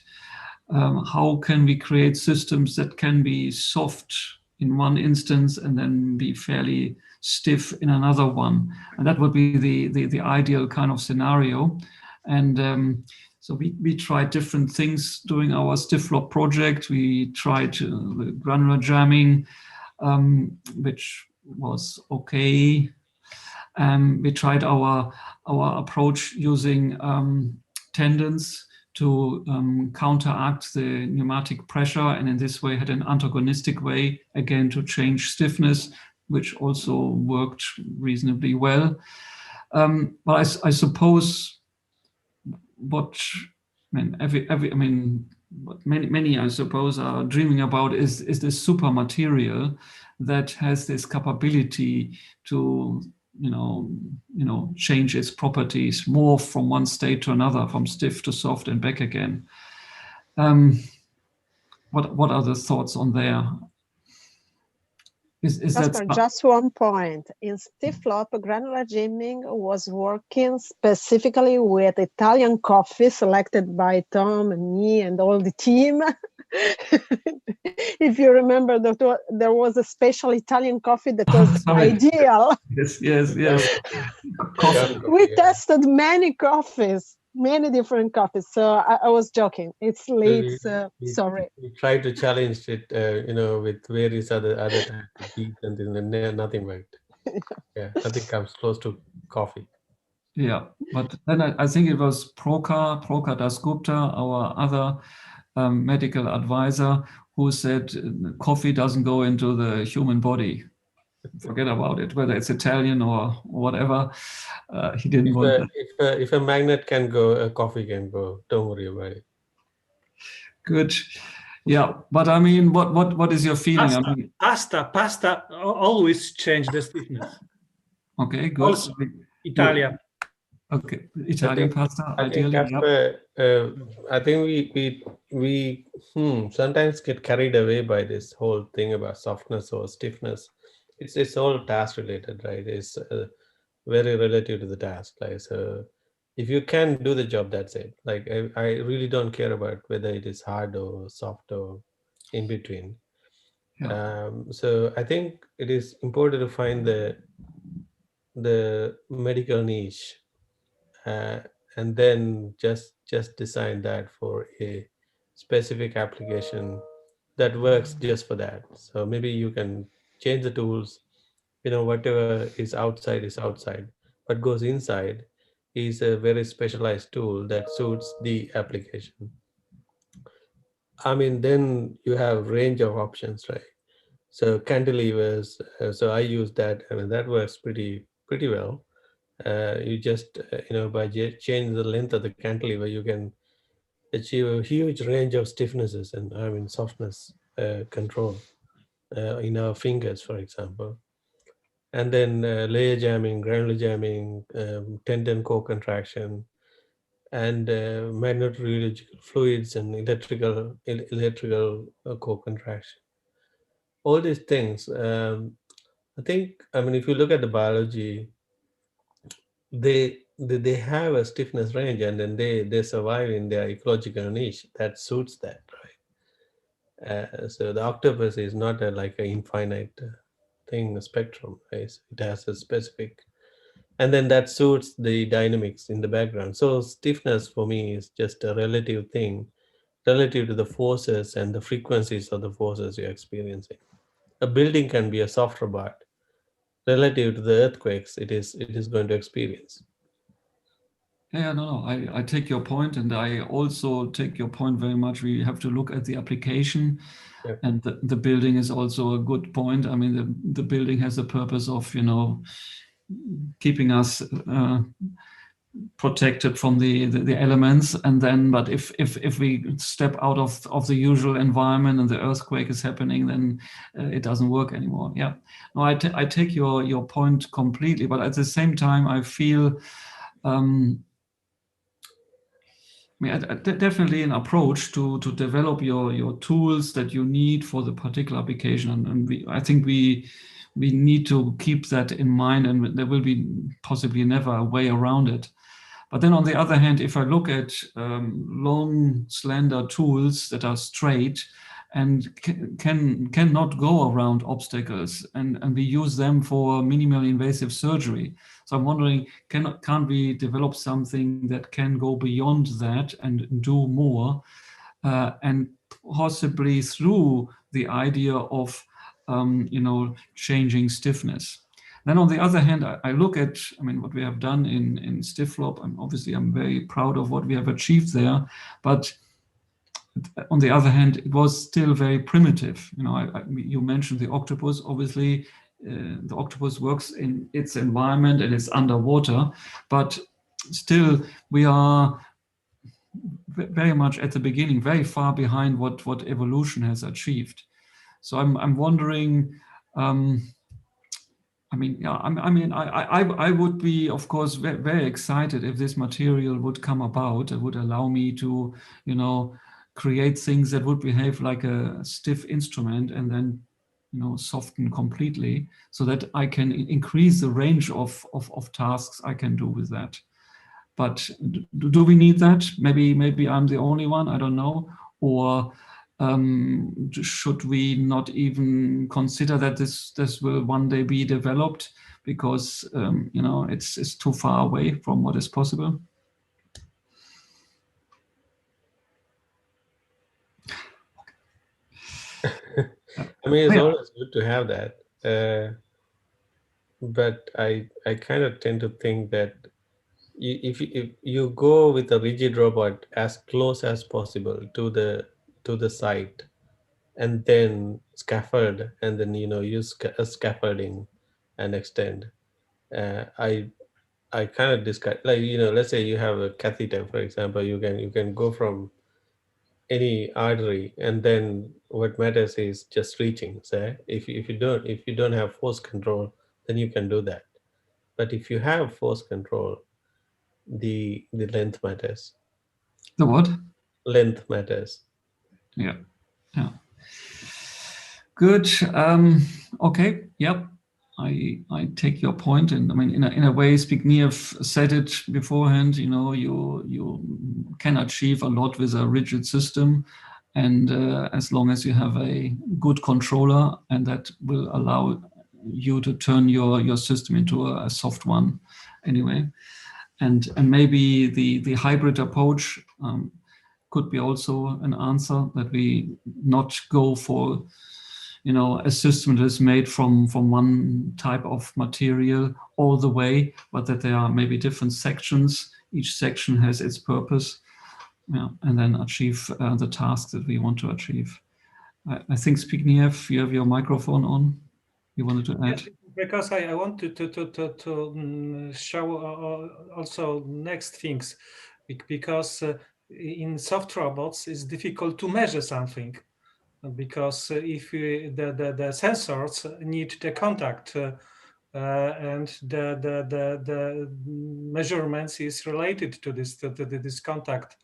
How can we create systems that can be soft in one instance and then be fairly stiff in another one? And that would be the ideal kind of scenario. And so we tried different things during our StiffLop project. We tried the granular jamming, which was okay. We tried our approach using tendons to counteract the pneumatic pressure, and in this way had an antagonistic way, again, to change stiffness, which also worked reasonably well. But I suppose what many I suppose are dreaming about is this super material that has this capability to change its properties, morph from one state to another, from stiff to soft and back again. What are the thoughts on there? Casper, just one point. In StiffLop, granular jamming was working specifically with Italian coffee selected by Tom and me and all the team. If you remember, there was a special Italian coffee that was ideal. Yes. We tested many coffees, many different coffees. So I was joking. It's late. Sorry. We tried to challenge it, with various other types of beans, and then nothing worked. Yeah, nothing comes close to coffee. Yeah, but then I think it was Prokar Dasgupta, our other medical advisor, who said coffee doesn't go into the human body. Forget about it, whether it's Italian or whatever. He didn't want that. If a magnet can go, a coffee can go. Don't worry about it. Good. Yeah, but I mean, what is your feeling? Pasta always change the stiffness. Okay, good. Also, Italia. Okay, Italian pasta, ideally. Casper, I think we sometimes get carried away by this whole thing about softness or stiffness. It's all task related, right? It's very relative to the task. Like, so if you can do the job, that's it. Like I really don't care about whether it is hard or soft or in between. Yeah. So I think it is important to find the medical niche, and then just design that for a specific application that works just for that. So maybe you can change the tools, whatever is outside. What goes inside is a very specialized tool that suits the application. I mean, then you have range of options, right? So cantilevers, so I use that. I mean, that works pretty well. You just by changing the length of the cantilever, you can achieve a huge range of stiffnesses and I mean softness control in our fingers, for example. And then layer jamming, granular jamming, tendon co-contraction, and magnetorheological fluids and electrical co-contraction. All these things, I think, I mean, if you look at the biology, they have a stiffness range, and then they survive in their ecological niche that suits that, right? So the octopus is not like an infinite thing, a spectrum, right? It has a specific, and then that suits the dynamics in the background. So stiffness for me is just a relative thing, relative to the forces and the frequencies of the forces you're experiencing. A building can be a soft robot relative to the earthquakes it is going to experience. Yeah, no, I take your point, and I also take your point very much. We have to look at the application, and the building is also a good point. I mean, the building has a purpose of, keeping us protected from the elements, and then, but if we step out of the usual environment and the earthquake is happening, then it doesn't work anymore. Yeah, no, I take your point completely, but at the same time, I feel. Definitely an approach to develop your tools that you need for the particular application, and I think we need to keep that in mind, and there will be possibly never a way around it. But then on the other hand, if I look at long, slender tools that are straight and cannot go around obstacles, and we use them for minimally invasive surgery. So I'm wondering, can't we develop something that can go beyond that and do more, and possibly through the idea of changing stiffness? Then on the other hand, I look at, what we have done in StiffLab, and obviously I'm very proud of what we have achieved there, but on the other hand, it was still very primitive. You mentioned the octopus. Obviously, the octopus works in its environment and it's underwater, but still we are very much at the beginning, very far behind what evolution has achieved. So I'm wondering. I would be, of course, very excited if this material would come about. It would allow me to, create things that would behave like a stiff instrument and then, soften completely, so that I can increase the range of tasks I can do with that. But do we need that? Maybe I'm the only one. I don't know. Or should we not even consider that this will one day be developed because it's too far away from what is possible? I mean, it's always good to have that, but I kind of tend to think that if you go with a rigid robot as close as possible to the site, and then scaffold, and then use scaffolding and extend. I kind of discuss, like, let's say you have a catheter, for example. You can go from any artery, and then what matters is just reaching. Say if you don't have force control, then you can do that. But if you have force control, the length matters. The what? Length matters. Yeah. Yeah. Good. Okay. Yep. I take your point, and I mean, in a way, Zbigniew said it beforehand. You know, you can achieve a lot with a rigid system, and as long as you have a good controller, and that will allow you to turn your system into a soft one, anyway. And maybe the hybrid approach could be also an answer, that we not go for, you know, a system that is made from one type of material all the way, but that there are maybe different sections. Each section has its purpose, yeah, and then achieve the task that we want to achieve. I think, Zbigniew, you have your microphone on. You wanted to add? Yeah, because I wanted to show also next things, because in soft robots it's difficult to measure something. Because if the sensors need the contact and the measurements is related to this contact,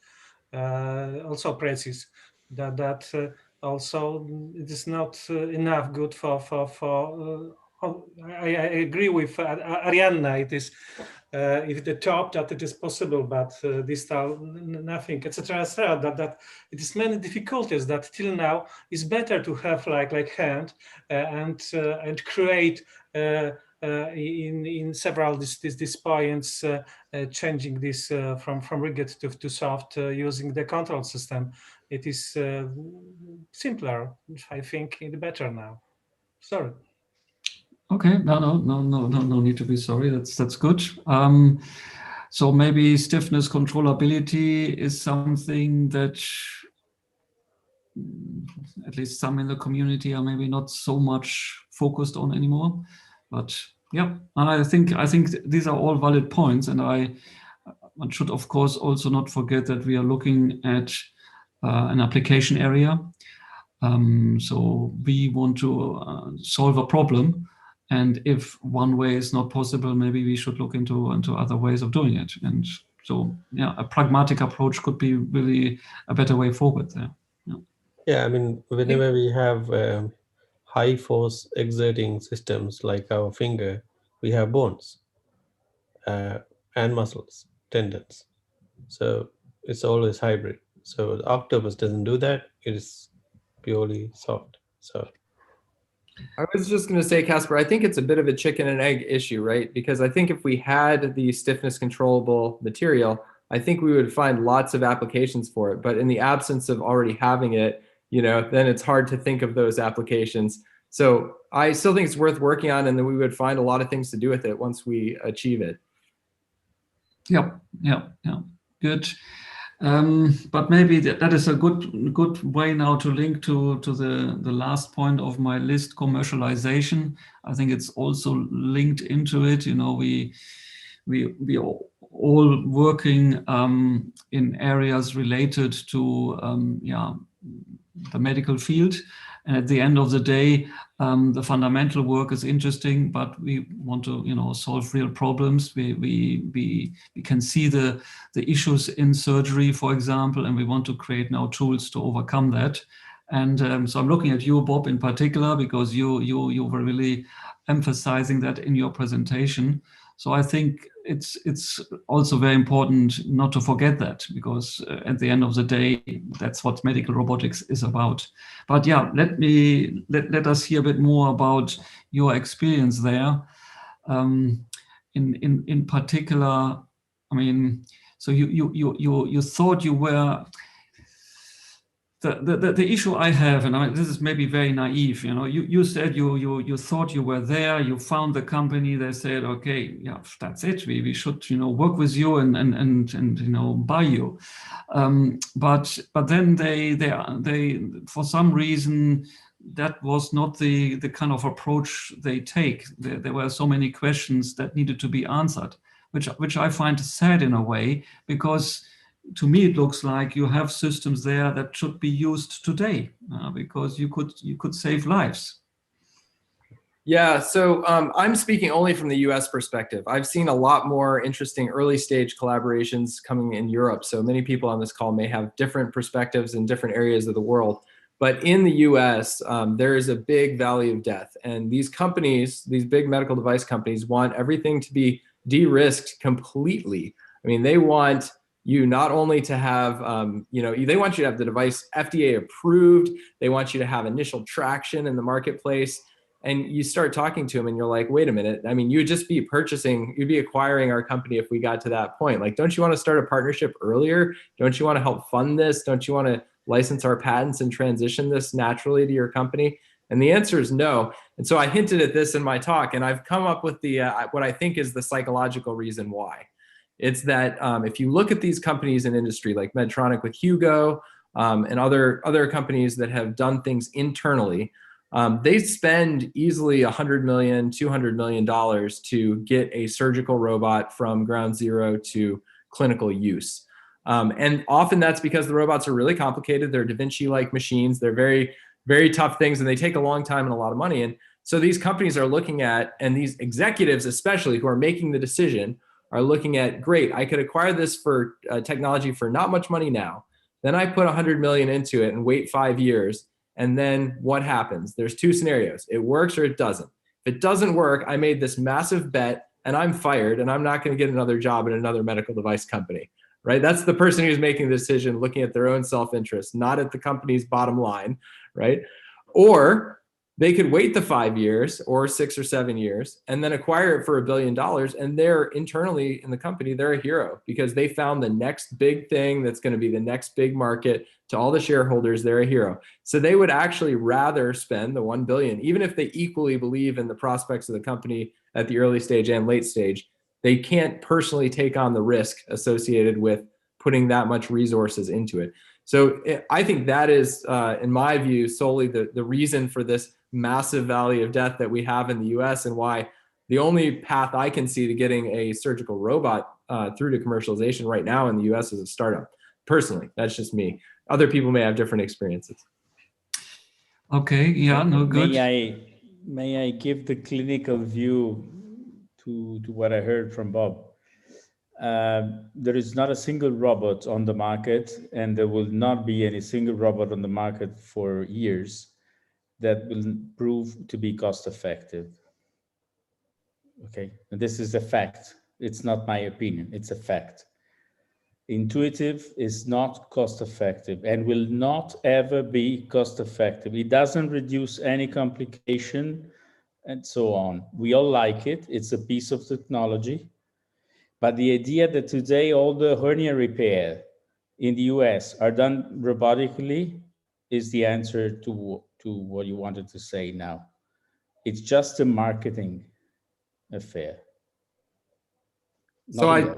also precise. That also it is not enough good for. I agree with Arianna. It is if the top that it is possible, but this nothing, etc. That it is many difficulties that till now is better to have like hand and create in several these points, changing this from rigid to soft using the control system. It is simpler, I think, better now. Sorry. Okay, no need to be sorry. That's good. So maybe stiffness controllability is something that at least some in the community are maybe not so much focused on anymore. But yeah, and I think these are all valid points, and one should of course also not forget that we are looking at an application area. So we want to solve a problem. And if one way is not possible, maybe we should look into other ways of doing it. And so, yeah, a pragmatic approach could be really a better way forward there. Yeah, I mean, whenever we have high force exerting systems like our finger, we have bones and muscles, tendons. So it's always hybrid. So the octopus doesn't do that. It is purely soft. So I was just going to say, Casper, I think it's a bit of a chicken and egg issue, right? Because I think if we had the stiffness controllable material, I think we would find lots of applications for it. But in the absence of already having it, you know, then it's hard to think of those applications. So I still think it's worth working on, and then we would find a lot of things to do with it once we achieve it. Yeah, good. But maybe that is a good way now to link to the last point of my list, commercialization. I think it's also linked into it. You know, we are all working in areas related to the medical field. And at the end of the day, the fundamental work is interesting, but we want to, you know, solve real problems. We can see the issues in surgery, for example, and we want to create now tools to overcome that. And so I'm looking at you, Bob, in particular, because you were really emphasizing that in your presentation. So I think it's also very important not to forget that, because at the end of the day, that's what medical robotics is about. But yeah, let us hear a bit more about your experience there. In particular, I mean, so you thought you were. The issue I have, and this is maybe very naive, you know, you said you thought you were there, you found the company, they said, okay, yeah, that's it, we should, you know, work with you and you know, buy you. But then they for some reason, that was not the kind of approach they take. There were so many questions that needed to be answered, which I find sad in a way, because to me, it looks like you have systems there that should be used today, because you could save lives. Yeah, so I'm speaking only from the US perspective. I've seen a lot more interesting early stage collaborations coming in Europe. So many people on this call may have different perspectives in different areas of the world. But in the US, there is a big valley of death. And these companies, these big medical device companies, want everything to be de-risked completely. I mean, they want you not only to have, they want you to have the device FDA approved. They want you to have initial traction in the marketplace. And you start talking to them and you're like, wait a minute. I mean, you'd just be you'd be acquiring our company if we got to that point. Like, don't you want to start a partnership earlier? Don't you want to help fund this? Don't you want to license our patents and transition this naturally to your company? And the answer is no. And so I hinted at this in my talk, and I've come up with the what I think is the psychological reason why. It's that if you look at these companies in industry like Medtronic with Hugo and other companies that have done things internally, they spend easily $100 million, $200 million to get a surgical robot from ground zero to clinical use. And often that's because the robots are really complicated. They're Da Vinci-like machines. They're very, very tough things, and they take a long time and a lot of money. And so these companies are looking at, and these executives especially who are making the decision are looking at, great, I could acquire this for technology for not much money now. Then I put 100 million into it and wait 5 years. And then what happens? There's two scenarios. It works or it doesn't. If it doesn't work, I made this massive bet and I'm fired and I'm not going to get another job in another medical device company, right? That's the person who's making the decision, looking at their own self-interest, not at the company's bottom line, right? Or they could wait the 5 years or 6 or 7 years and then acquire it for $1 billion. And they're internally in the company, they're a hero because they found the next big thing that's going to be the next big market. To all the shareholders, they're a hero. So they would actually rather spend the $1 billion, even if they equally believe in the prospects of the company at the early stage and late stage. They can't personally take on the risk associated with putting that much resources into it. So I think that is, in my view, solely the reason for this massive valley of death that we have in the US, and why the only path I can see to getting a surgical robot through to commercialization right now in the US is a startup. Personally, that's just me. Other people may have different experiences. Okay, yeah, no, good. May I give the clinical view to what I heard from Bob? There is not a single robot on the market, and there will not be any single robot on the market for years that will prove to be cost effective. Okay, and this is a fact. It's not my opinion, it's a fact. Intuitive is not cost effective and will not ever be cost effective. It doesn't reduce any complication and so on. We all like it. It's a piece of technology. But the idea that today all the hernia repair in the US are done robotically is the answer to what you wanted to say now. It's just a marketing affair. So I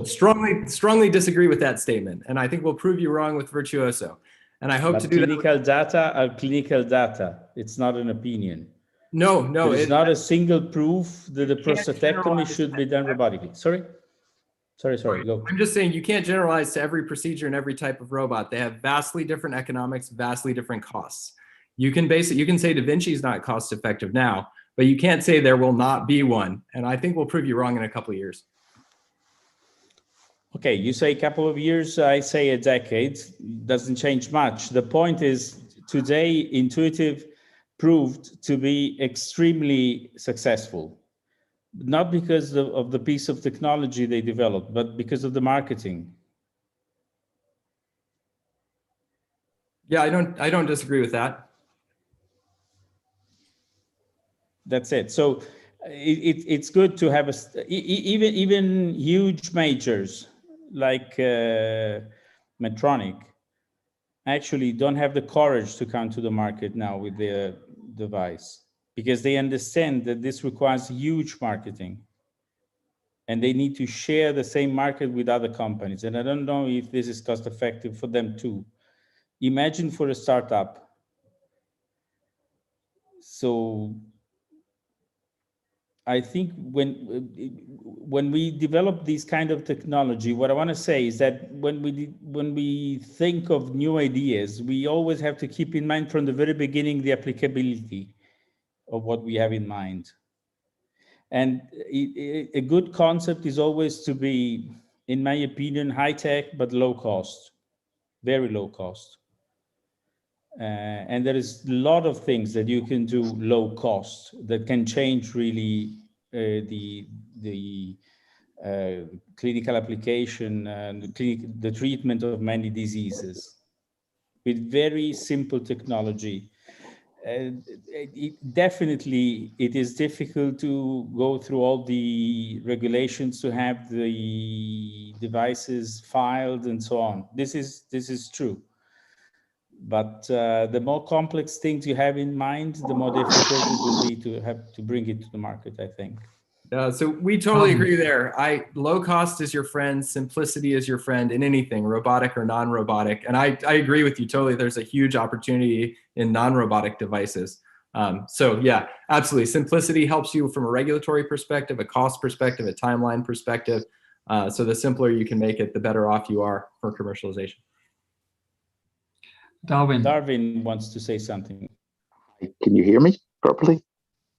strongly disagree with that statement, and I think we'll prove you wrong with Virtuoso. And I hope to do clinical data are clinical data. It's not an opinion. No, there's not a single proof that the prostatectomy should be done robotically. Sorry, go. I'm just saying you can't generalize to every procedure and every type of robot. They have vastly different economics, vastly different costs. You can say Da Vinci is not cost effective now, but you can't say there will not be one. And I think we'll prove you wrong in a couple of years. Okay, you say a couple of years, I say a decade. Doesn't change much. The point is today Intuitive proved to be extremely successful. Not because of the piece of technology they developed, but because of the marketing. Yeah, I don't disagree with that. That's it. So it's good to have even huge majors like Medtronic actually don't have the courage to come to the market now with their device because they understand that this requires huge marketing and they need to share the same market with other companies. And I don't know if this is cost effective for them too. Imagine for a startup. So I think when we develop this kind of technology, what I want to say is that when we think of new ideas, we always have to keep in mind from the very beginning the applicability. of what we have in mind. And a good concept is always to be, in my opinion, high tech, but low cost, very low cost. And there is a lot of things that you can do low cost that can change really the clinical application and the treatment of many diseases with very simple technology. Definitely, it is difficult to go through all the regulations to have the devices filed and so on. This is true. But the more complex things you have in mind, the more difficult it will be to have to bring it to the market, I think. So we totally agree there. Low cost is your friend, simplicity is your friend in anything, robotic or non-robotic. And I agree with you totally. There's a huge opportunity in non-robotic devices. So yeah, absolutely. Simplicity helps you from a regulatory perspective, a cost perspective, a timeline perspective. So the simpler you can make it, the better off you are for commercialization. Darwin wants to say something. Can you hear me properly?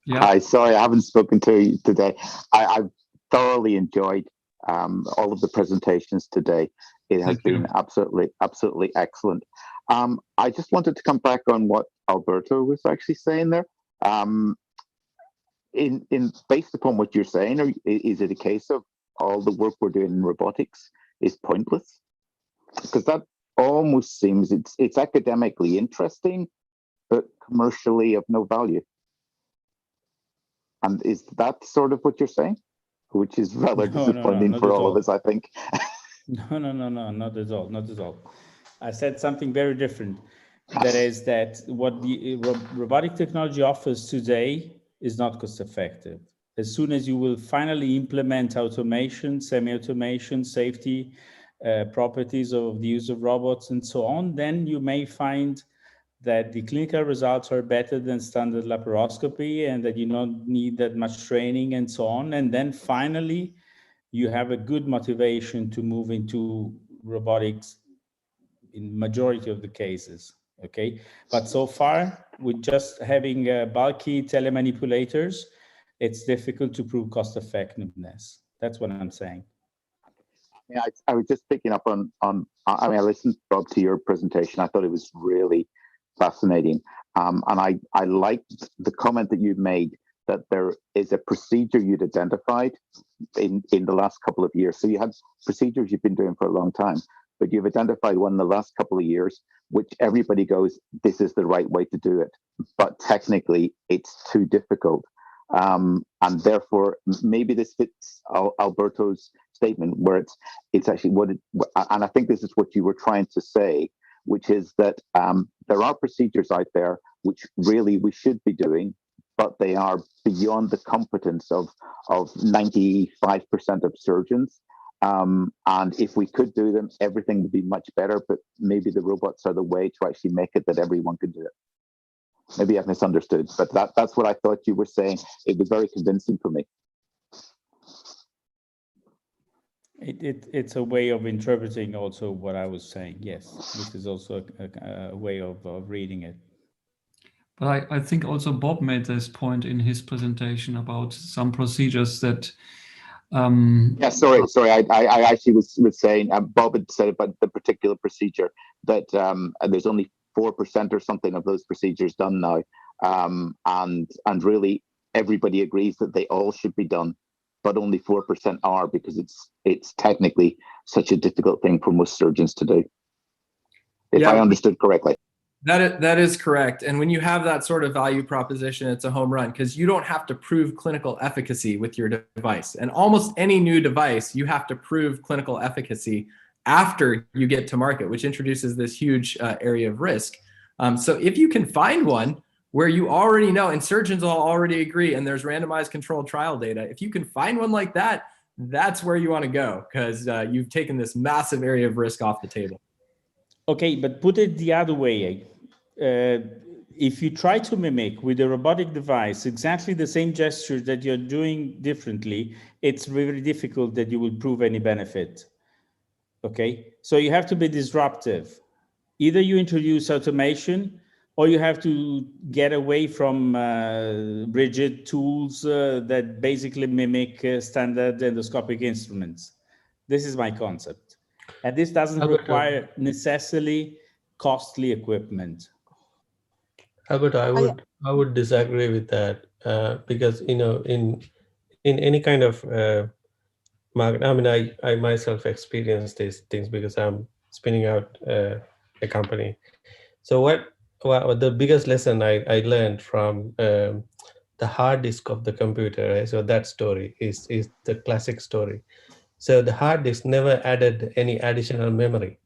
Yeah. Hi, sorry, I haven't spoken to you today. I've thoroughly enjoyed all of the presentations today. It has been absolutely excellent. I just wanted to come back on what Alberto was actually saying there. Based upon what you're saying, is it a case of all the work we're doing in robotics is pointless? Because that almost seems it's academically interesting, but commercially of no value. And is that sort of what you're saying? Which is rather disappointing for all of us, I think. No, not at all, not at all. I said something very different. That is that what the robotic technology offers today is not cost effective. As soon as you will finally implement automation, semi-automation, safety properties of the use of robots and so on, then you may find that the clinical results are better than standard laparoscopy and that you don't need that much training and so on. And then finally, you have a good motivation to move into robotics in majority of the cases, okay? But so far, with just having bulky telemanipulators, it's difficult to prove cost effectiveness. That's what I'm saying. Yeah, I was just picking up on. I mean, I listened, Bob, to your presentation. I thought it was really fascinating, and I liked the comment that you made that there is a procedure you'd identified in the last couple of years. So you had procedures you've been doing for a long time, but you've identified one in the last couple of years, which everybody goes, this is the right way to do it, but technically it's too difficult. And therefore, maybe this fits Alberto's statement where it's actually and I think this is what you were trying to say, which is that there are procedures out there which really we should be doing, but they are beyond the competence of 95% of surgeons. And if we could do them, everything would be much better, but maybe the robots are the way to actually make it that everyone could do it. Maybe I've misunderstood, but that's what I thought you were saying. It was very convincing for me. It's a way of interpreting also what I was saying. Yes, this is also a way of reading it. But I think also Bob made this point in his presentation about some procedures that. Yeah, sorry. I actually was saying, Bob had said about the particular procedure that there's only 4% or something of those procedures done now, and really everybody agrees that they all should be done, but only 4% are because it's technically such a difficult thing for most surgeons to do. If I understood correctly. That is correct. And when you have that sort of value proposition, it's a home run because you don't have to prove clinical efficacy with your device. And almost any new device, you have to prove clinical efficacy after you get to market, which introduces this huge area of risk. So if you can find one where you already know, and surgeons will already agree, and there's randomized controlled trial data, if you can find one like that, that's where you want to go because you've taken this massive area of risk off the table. Okay, but put it the other way. If you try to mimic with a robotic device exactly the same gesture that you're doing differently, it's very difficult that you will prove any benefit. Okay, so you have to be disruptive. Either you introduce automation or you have to get away from rigid tools that basically mimic standard endoscopic instruments. This is my concept. And this doesn't require necessarily costly equipment. Albert, I would disagree with that because, you know, in any kind of market, I mean, I myself experience these things because I'm spinning out a company. So what the biggest lesson I learned from the hard disk of the computer, right? So that story is the classic story. So the hard disk never added any additional memory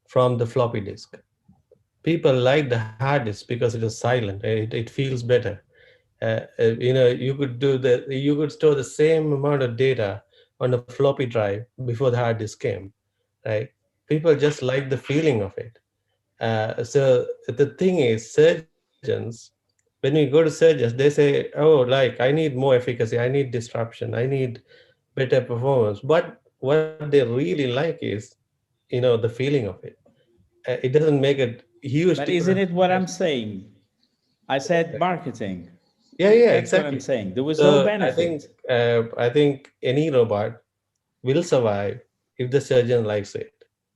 from the floppy disk. People like the hard disk because it is silent. It feels better. You know, you could store the same amount of data on a floppy drive before the hard disk came, right? People just like the feeling of it. So the thing is, surgeons, when we go to surgeons, they say, oh, like, I need more efficacy, I need disruption, I need better performance. But what they really like is, you know, the feeling of it. It doesn't make a huge But difference. isn't it what I'm saying? I said marketing. Yeah, That's exactly. what I'm saying. There was So no benefit. I think any robot will survive if the surgeon likes it.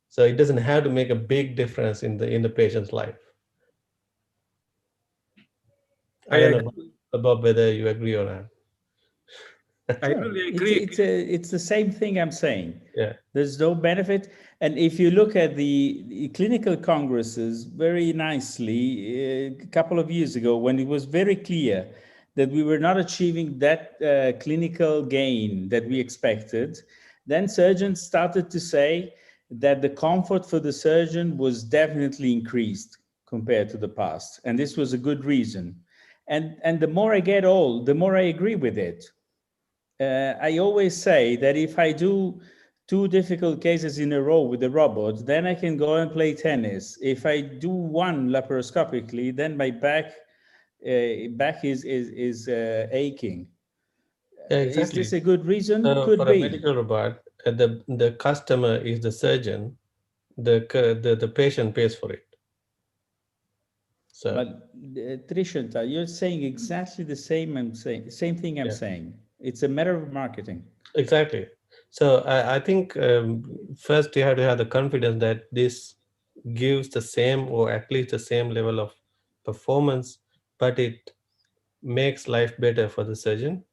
So it doesn't have to make a big difference in the patient's life. I don't know about whether you agree or not. I really agree. It's the same thing I'm saying. Yeah. There's no benefit. And if you look at the clinical congresses very nicely, a couple of years ago, when it was very clear that we were not achieving that clinical gain that we expected, then surgeons started to say that the comfort for the surgeon was definitely increased compared to the past. And this was a good reason. And the more I get old, the more I agree with it. I always say that if I do 2 difficult cases in a row with the robot, then I can go and play tennis. If I do one laparoscopically, then my back is aching. Yeah, exactly. Is this a good reason? For Could a be. medical robot, the customer is the surgeon. The patient pays for it. So, but Trishanta, you're saying exactly the same. Same thing I'm saying. It's a matter of marketing. exactly. So I think first you have to have the confidence that this gives the same or at least the same level of performance, but it makes life better for the surgeon.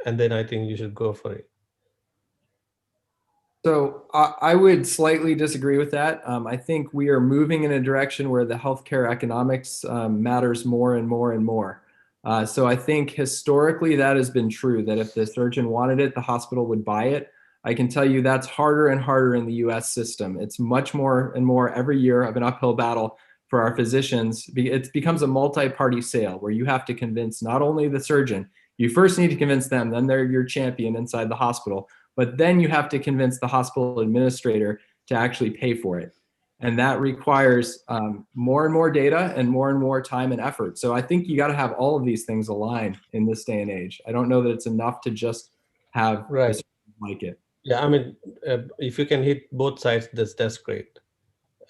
And then I think you should go for it. So I would slightly disagree with that. I think we are moving in a direction where the healthcare economics matters more and more and more. So I think historically that has been true, that if the surgeon wanted it, the hospital would buy it. I can tell you that's harder and harder in the US system. It's much more and more every year of an uphill battle for our physicians. It becomes a multi-party sale where you have to convince not only the surgeon, you first need to convince them, then they're your champion inside the hospital, but then you have to convince the hospital administrator to actually pay for it. And that requires more and more data and more time and effort. So I think you got to have all of these things aligned in this day and age. I don't know that it's enough to just have right. like it. Yeah, I mean, if you can hit both sides, that's great.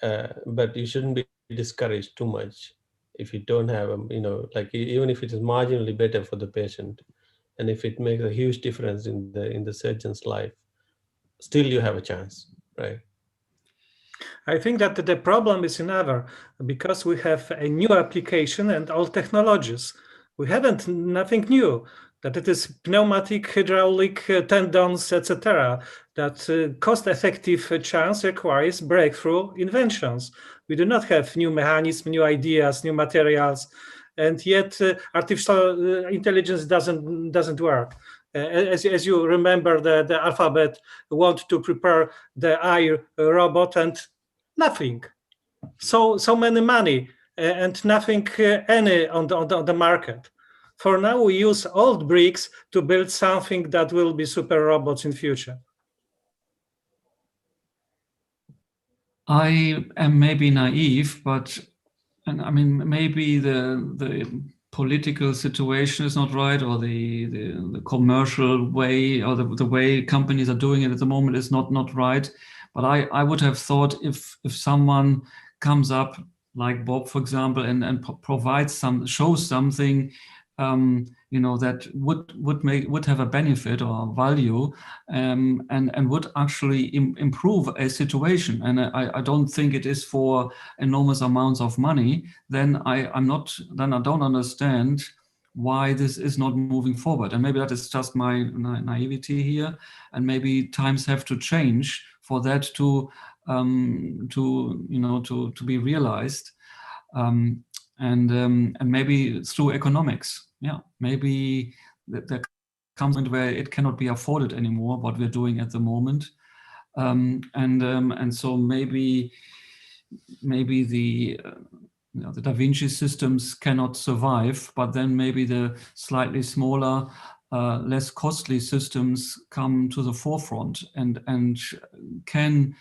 But you shouldn't be discouraged too much if you don't have, you know, like even if it is marginally better for the patient, and if it makes a huge difference in the surgeon's life, still you have a chance, right? I think that the problem is another, because we have a new application and old technologies. We haven't nothing new, that it is pneumatic, hydraulic, tendons, etc. That cost-effective chance requires breakthrough inventions. We do not have new mechanisms, new ideas, new materials, and yet artificial intelligence doesn't work. As you remember, the alphabet want to prepare the eye robot and nothing. So many money and nothing any on the market. For now, we use old bricks to build something that will be super robots in future. I am maybe naive, but and I mean maybe the political situation is not right, or the commercial way, or the way companies are doing it at the moment is not right. But I would have thought if someone comes up like Bob, for example, and provide shows something, that would have a benefit or value, and would actually improve a situation. And I don't think it is for enormous amounts of money. Then I don't understand why this is not moving forward. And maybe that is just my naivety here, and maybe times have to change for that to be realized, and maybe through economics. Maybe there comes a point where it cannot be afforded anymore, what we're doing at the moment, and so maybe the the Da Vinci systems cannot survive, but then maybe the slightly smaller, less costly systems come to the forefront and can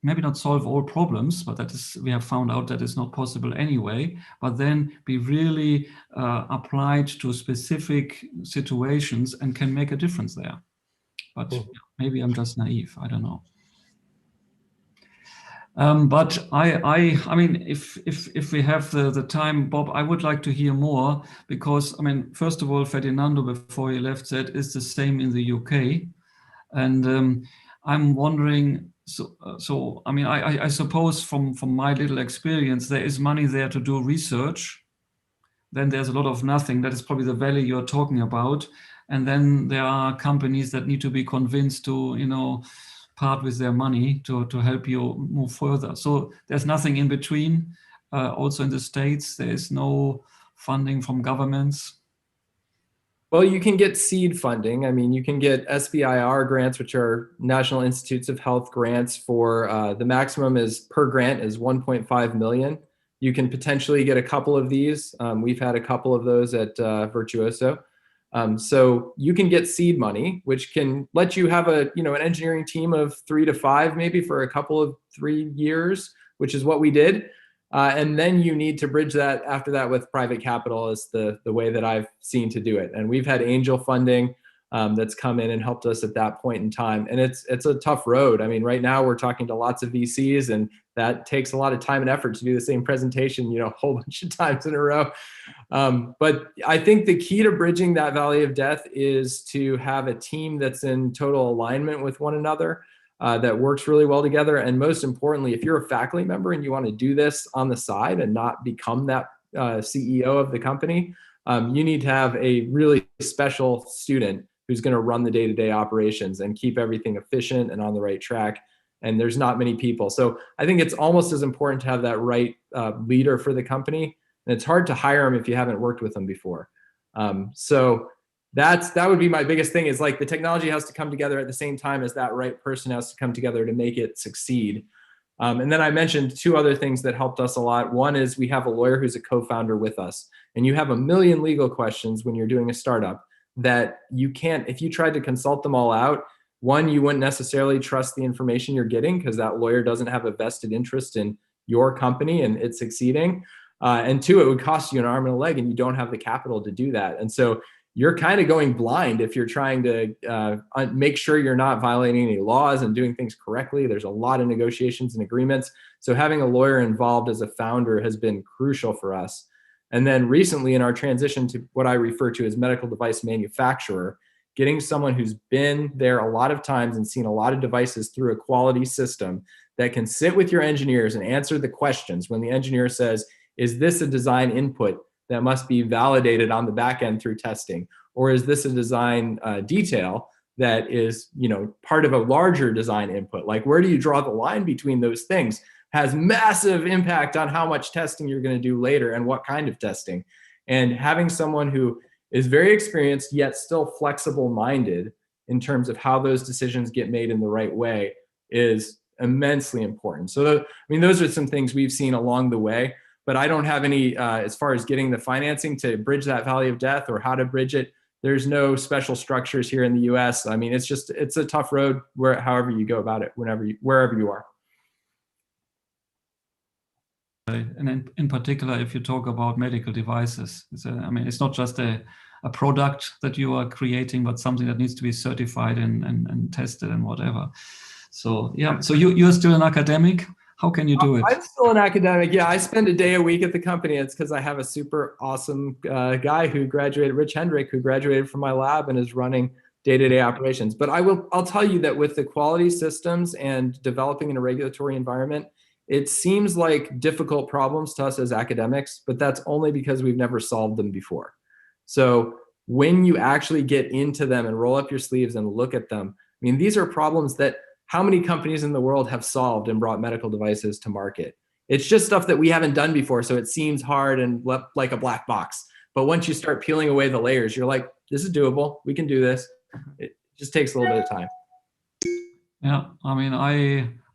maybe not solve all problems, but we have found out that is not possible anyway, but then be really applied to specific situations and can make a difference there. But maybe I'm just naive, I don't know. But I mean, if we have the time, Bob, I would like to hear more, because I mean, first of all, Ferdinando, before he left, said it's the same in the UK, and I'm wondering. So I mean, I suppose from my little experience, there is money there to do research. Then there's a lot of nothing. That is probably the valley you're talking about, and then there are companies that need to be convinced to part with their money to help you move further. So there's nothing in between. Also in the States, there is no funding from governments. Well, you can get seed funding. I mean, you can get SBIR grants, which are National Institutes of Health grants for the maximum is per grant is 1.5 million. You can potentially get a couple of these. We've had a couple of those at Virtuoso. So you can get seed money, which can let you have an engineering team of 3 to 5, maybe for a couple of 3 years, which is what we did. And then you need to bridge that after that with private capital is the way that I've seen to do it. And we've had angel funding that's come in and helped us at that point in time. And it's a tough road. I mean, right now we're talking to lots of VCs, and that takes a lot of time and effort to do the same presentation, a whole bunch of times in a row. But I think the key to bridging that valley of death is to have a team that's in total alignment with one another, that works really well together. And most importantly, if you're a faculty member and you want to do this on the side and not become that CEO of the company, you need to have a really special student who's going to run the day-to-day operations and keep everything efficient and on the right track. And there's not many people. So I think it's almost as important to have that right leader for the company. And it's hard to hire them if you haven't worked with them before. So that would be my biggest thing, is like the technology has to come together at the same time as that right person has to come together to make it succeed. And then I mentioned 2 other things that helped us a lot. One is we have a lawyer who's a co-founder with us, and you have a million legal questions when you're doing a startup that you can't, if you tried to consult them all out, one, you wouldn't necessarily trust the information you're getting because that lawyer doesn't have a vested interest in your company and it succeeding. And 2, it would cost you an arm and a leg, and you don't have the capital to do that. And so you're kind of going blind if you're trying to make sure you're not violating any laws and doing things correctly. There's a lot of negotiations and agreements. So having a lawyer involved as a founder has been crucial for us. And then recently in our transition to what I refer to as medical device manufacturer, getting someone who's been there a lot of times and seen a lot of devices through a quality system that can sit with your engineers and answer the questions when the engineer says, is this a design input that must be validated on the back end through testing? Or is this a design detail that is, part of a larger design input? Like, where do you draw the line between those things? Has massive impact on how much testing you're going to do later and what kind of testing. And having someone who is very experienced yet still flexible minded in terms of how those decisions get made in the right way is immensely important. So, those are some things we've seen along the way. But I don't have any, as far as getting the financing to bridge that valley of death or how to bridge it. There's no special structures here in the US. It's a tough road however you go about it, wherever you are. And in particular, if you talk about medical devices, it's not just a product that you are creating, but something that needs to be certified and tested and whatever. So yeah, so you're still an academic. How can you do it? I'm still an academic. Yeah, I spend a day a week at the company. It's because I have a super awesome guy who graduated, Rich Hendrick, who graduated from my lab and is running day-to-day operations. But I'll tell you that with the quality systems and developing in a regulatory environment, it seems like difficult problems to us as academics, but that's only because we've never solved them before. So when you actually get into them and roll up your sleeves and look at them, I mean, these are problems that how many companies in the world have solved and brought medical devices to market? It's just stuff that we haven't done before, so it seems hard and like a black box. But once you start peeling away the layers, you're like, this is doable. We can do this. It just takes a little bit of time. Yeah, I mean,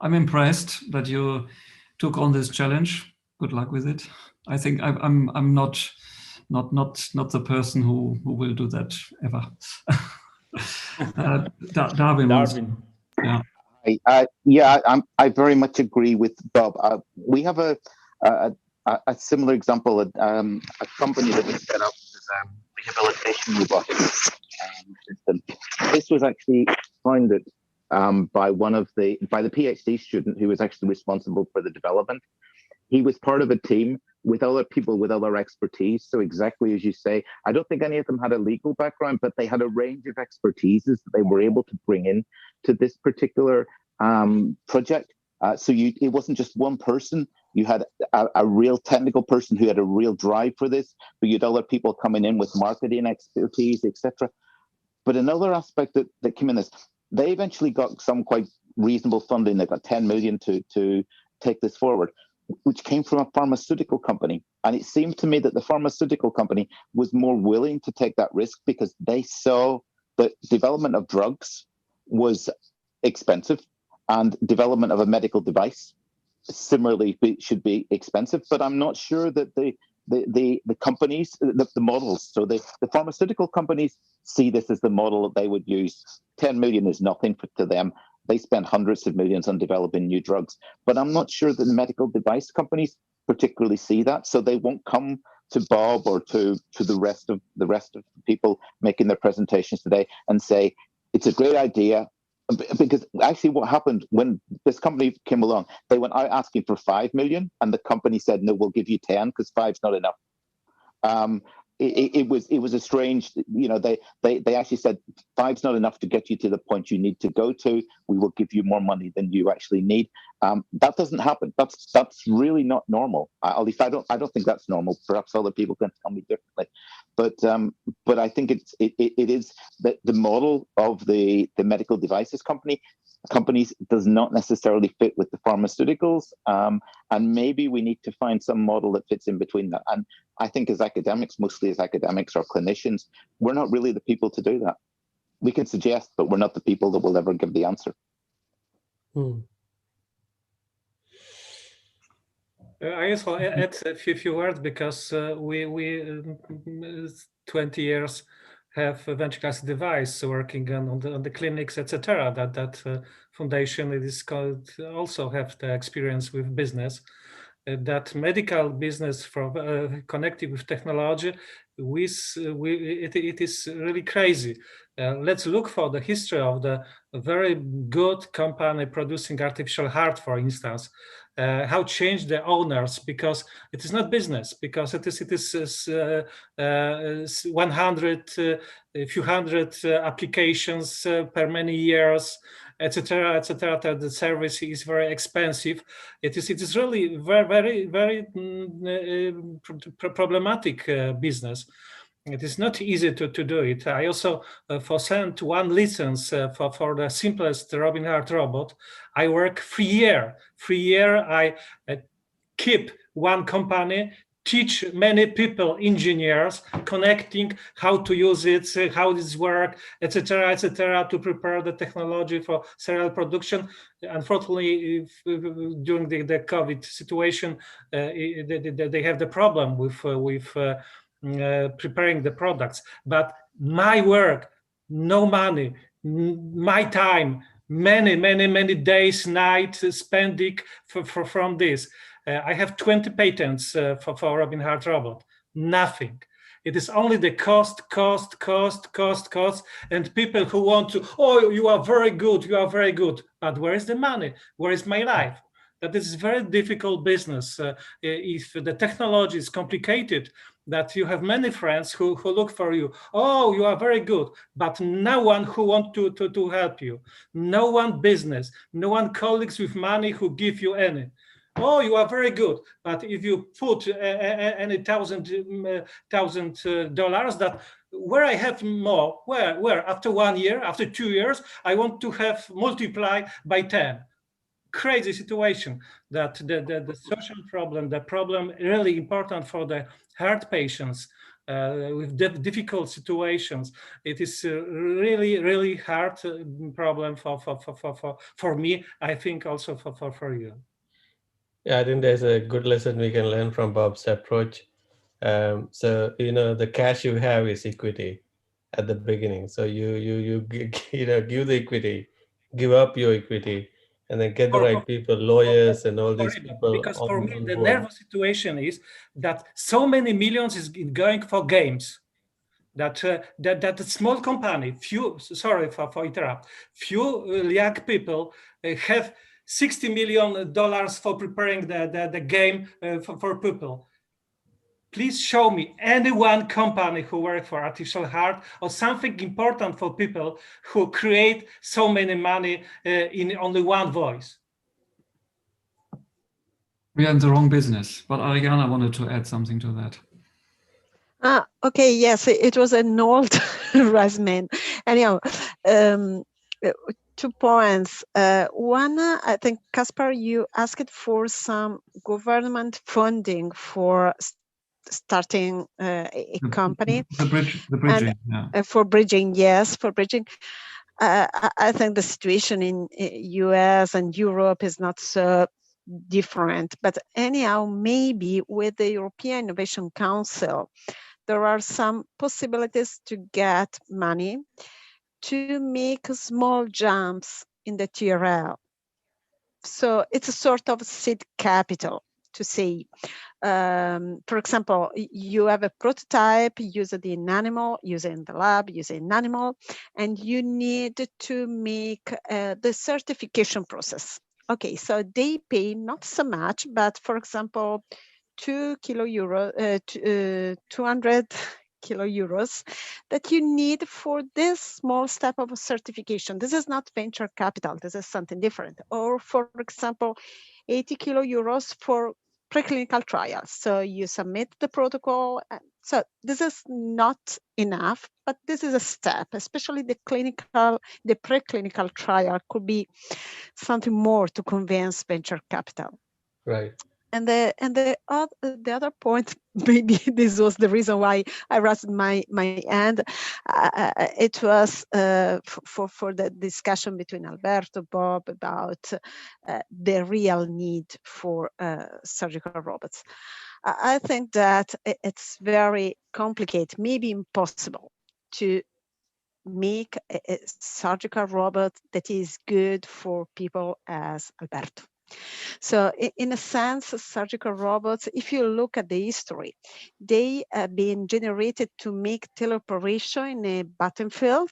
I'm impressed that you took on this challenge. Good luck with it. I think I'm not the person who will do that ever. Darwin. Yeah. I very much agree with Bob. We have a similar example. A company that was set up as rehabilitation robotics system. This was actually founded by the PhD student who was actually responsible for the development. He was part of a team with other people with other expertise. So exactly as you say, I don't think any of them had a legal background, but they had a range of expertises that they were able to bring in to this particular project. So it wasn't just one person. You had a real technical person who had a real drive for this, but you had other people coming in with marketing expertise, etc. But another aspect that came in is they eventually got some quite reasonable funding. They got 10 million to take this forward, which came from a pharmaceutical company. And it seemed to me that the pharmaceutical company was more willing to take that risk because they saw that development of drugs was expensive and development of a medical device similarly should be expensive. But I'm not sure that the companies, the models, so the pharmaceutical companies see this as the model that they would use. 10 million is nothing to them. They spend hundreds of millions on developing new drugs. But I'm not sure that the medical device companies particularly see that. So they won't come to Bob or to the rest of the people making their presentations today and say, it's a great idea. Because actually what happened when this company came along, they went out asking for 5 million and the company said, no, we'll give you 10 because 5's not enough. It was a strange, they actually said 5's not enough to get you to the point you need to go to. We will give you more money than you actually need. That doesn't happen. That's really not normal. At least I don't think that's normal. Perhaps other people can tell me differently. But I think it is that the model of the medical devices companies does not necessarily fit with the pharmaceuticals, and maybe we need to find some model that fits in between that. And I think as academics, mostly as academics or clinicians, we're not really the people to do that. We can suggest, but we're not the people that will ever give the answer. I also add a few words because we 20 years have a venture class device working on the clinics, etc. That foundation it is called also have the experience with business. That medical business for connected with technology, it is really crazy. Let's look for the history of the very good company producing artificial heart, for instance. How change the owners, because it is not business, because it is 100, a few hundred applications per many years, etc., etc. The service is very expensive. It is really very problematic business. It is not easy to do it. I also sent one license for the simplest Robin Hood robot. I work 3 years. 3 years I keep one company, teach many people, engineers, connecting how to use it, how this work, etc., etc., to prepare the technology for serial production. Unfortunately, during the COVID situation, they have the problem with preparing the products. But my work, no money, my time, many days, nights spending from this. I have 20 patents for Robin Hood robot. Nothing. It is only the cost, and people who want to, oh, you are very good, But where is the money? Where is my life? that this is very difficult business. If the technology is complicated, that you have many friends who look for you. Oh, you are very good, but no one who want to help you. No one business, no one colleagues with money who give you any. Oh, you are very good, but if you put any $1,000 that where I have more, where after 1 year, after 2 years, I want to have multiply by 10. Crazy situation that the social problem, the problem really important for the heart patients with difficult situations. It is really hard problem for me. I think also for you. Yeah, I think there's a good lesson we can learn from Bob's approach. So the cash you have is equity at the beginning. So you give the equity, give up your equity, and then get the right people, lawyers, and all these people. Because for me, the nervous situation is that so many millions is going for games. That that small company, few, sorry for interrupt, few young people have $60 million for preparing the game for people. Please show me any one company who work for artificial heart or something important for people who create so many money in only one voice. We are in the wrong business, but Ariana wanted to add something to that. Okay, yes, it was an old resume. Anyhow, 2 points. One, I think, Caspar, you asked for some government funding for starting a company. The bridging, yeah. For bridging, yes, for bridging. I think the situation in US and Europe is not so different, but anyhow, maybe with the European Innovation Council, there are some possibilities to get money to make small jumps in the TRL. So it's a sort of seed capital to say. For example, you have a prototype used in animal, used in the lab, used in animal, and you need to make the certification process. Okay, so they pay not so much, but for example, 200 kilo euros that you need for this small step of certification. This is not venture capital, this is something different. Or for example, 80 kilo euros for preclinical trials. So you submit the protocol. So this is not enough, but this is a step, especially the preclinical trial could be something more to convince venture capital. Right. And the other point, maybe this was the reason why I raised my hand. It was for the discussion between Alberto, Bob about the real need for surgical robots. I think that it's very complicated, maybe impossible, to make a surgical robot that is good for people as Alberto. So in a sense, surgical robots, if you look at the history, they have been generated to make teleoperation in a battlefield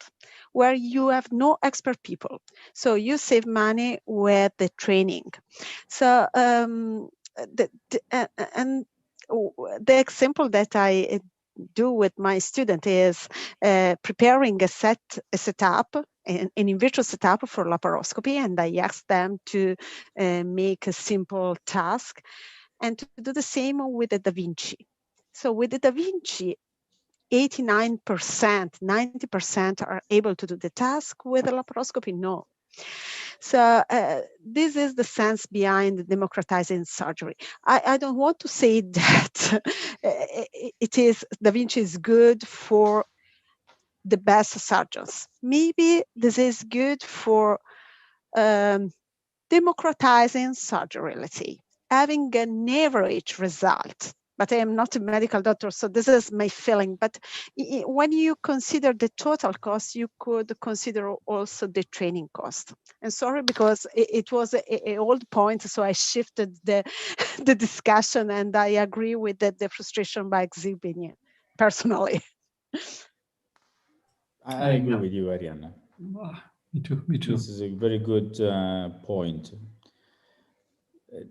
where you have no expert people. So you save money with the training. So the example that I do with my student is preparing a setup, an in vitro setup for laparoscopy, and I ask them to make a simple task and to do the same with the Da Vinci. So with the Da Vinci, 89%, 90% are able to do the task. With the laparoscopy, no. So this is the sense behind democratizing surgery. I don't want to say that Da Vinci is good for the best surgeons. Maybe this is good for democratizing surgery, let's say, having an average result. But I am not a medical doctor, so this is my feeling. But when you consider the total cost, you could consider also the training cost. And sorry, because it was an old point, so I shifted the discussion, and I agree with the frustration by exhibiting personally. I agree with you, Ariana. Me too. This is a very good point.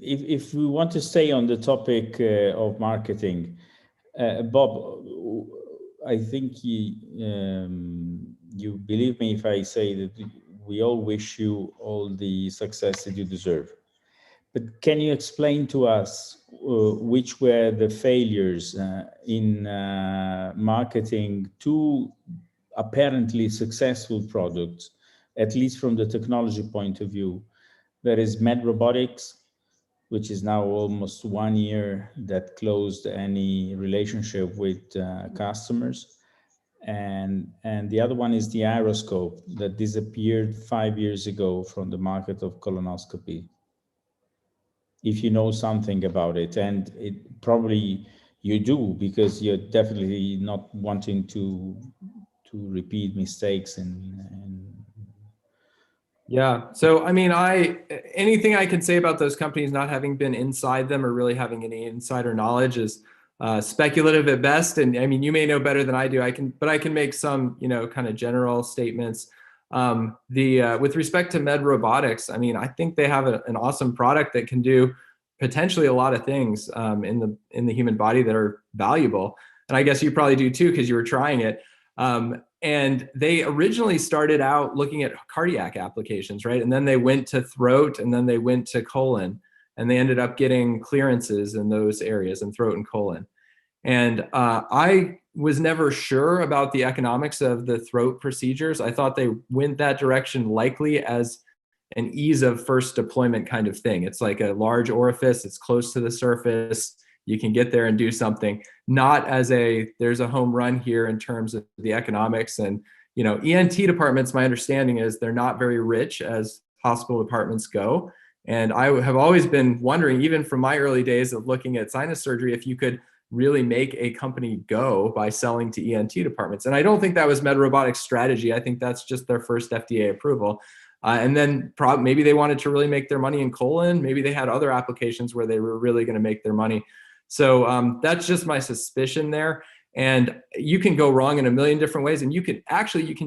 if we want to stay on the topic of marketing, Bob, I think you believe me if I say that we all wish you all the success that you deserve. But can you explain to us which were the failures in marketing two apparently successful products, at least from the technology point of view? There is Robotics, which is now almost 1 year that closed any relationship with customers. And the other one is the Aeroscope that disappeared 5 years ago from the market of colonoscopy. If you know something about it, and it probably you do, because you're definitely not wanting to repeat mistakes and Yeah. So, I mean, anything I can say about those companies not having been inside them or really having any insider knowledge is speculative at best. And I mean, you may know better than I do. But I can make some, kind of general statements. With respect to Robotics, I mean, I think they have an awesome product that can do potentially a lot of things in the human body that are valuable. And I guess you probably do too, because you were trying it. And they originally started out looking at cardiac applications, right? And then they went to throat, and then they went to colon, and they ended up getting clearances in those areas, in throat and colon. And I was never sure about the economics of the throat procedures. I thought they went that direction likely as an ease of first deployment kind of thing. It's like a large orifice, it's close to the surface, you can get there and do something, not as there's a home run here in terms of the economics. And, ENT departments, my understanding is they're not very rich as hospital departments go. And I have always been wondering, even from my early days of looking at sinus surgery, if you could really make a company go by selling to ENT departments. And I don't think that was Robotics' strategy. I think that's just their first FDA approval. And then maybe they wanted to really make their money in colon. Maybe they had other applications where they were really going to make their money. So that's just my suspicion there. And you can go wrong in a million different ways. And you can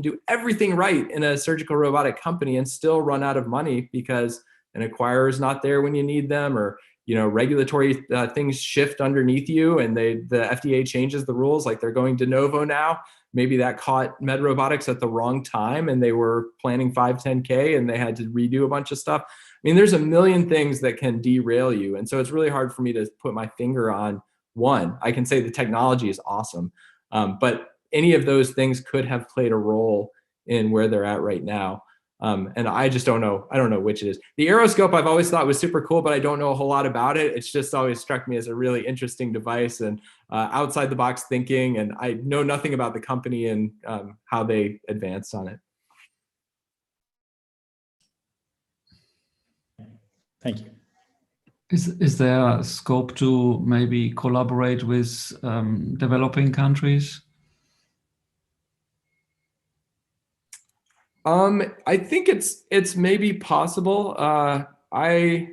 do everything right in a surgical robotic company and still run out of money because an acquirer is not there when you need them, or regulatory things shift underneath you, and the FDA changes the rules, like they're going de novo now. Maybe that caught Robotics at the wrong time, and they were planning 510K and they had to redo a bunch of stuff. I mean, there's a million things that can derail you. And so it's really hard for me to put my finger on one. I can say the technology is awesome, but any of those things could have played a role in where they're at right now. And I just don't know. I don't know which it is. The Aeroscope I've always thought was super cool, but I don't know a whole lot about it. It's just always struck me as a really interesting device and outside the box thinking. And I know nothing about the company and how they advanced on it. Thank you. Is there a scope to maybe collaborate with developing countries? I think it's maybe possible. I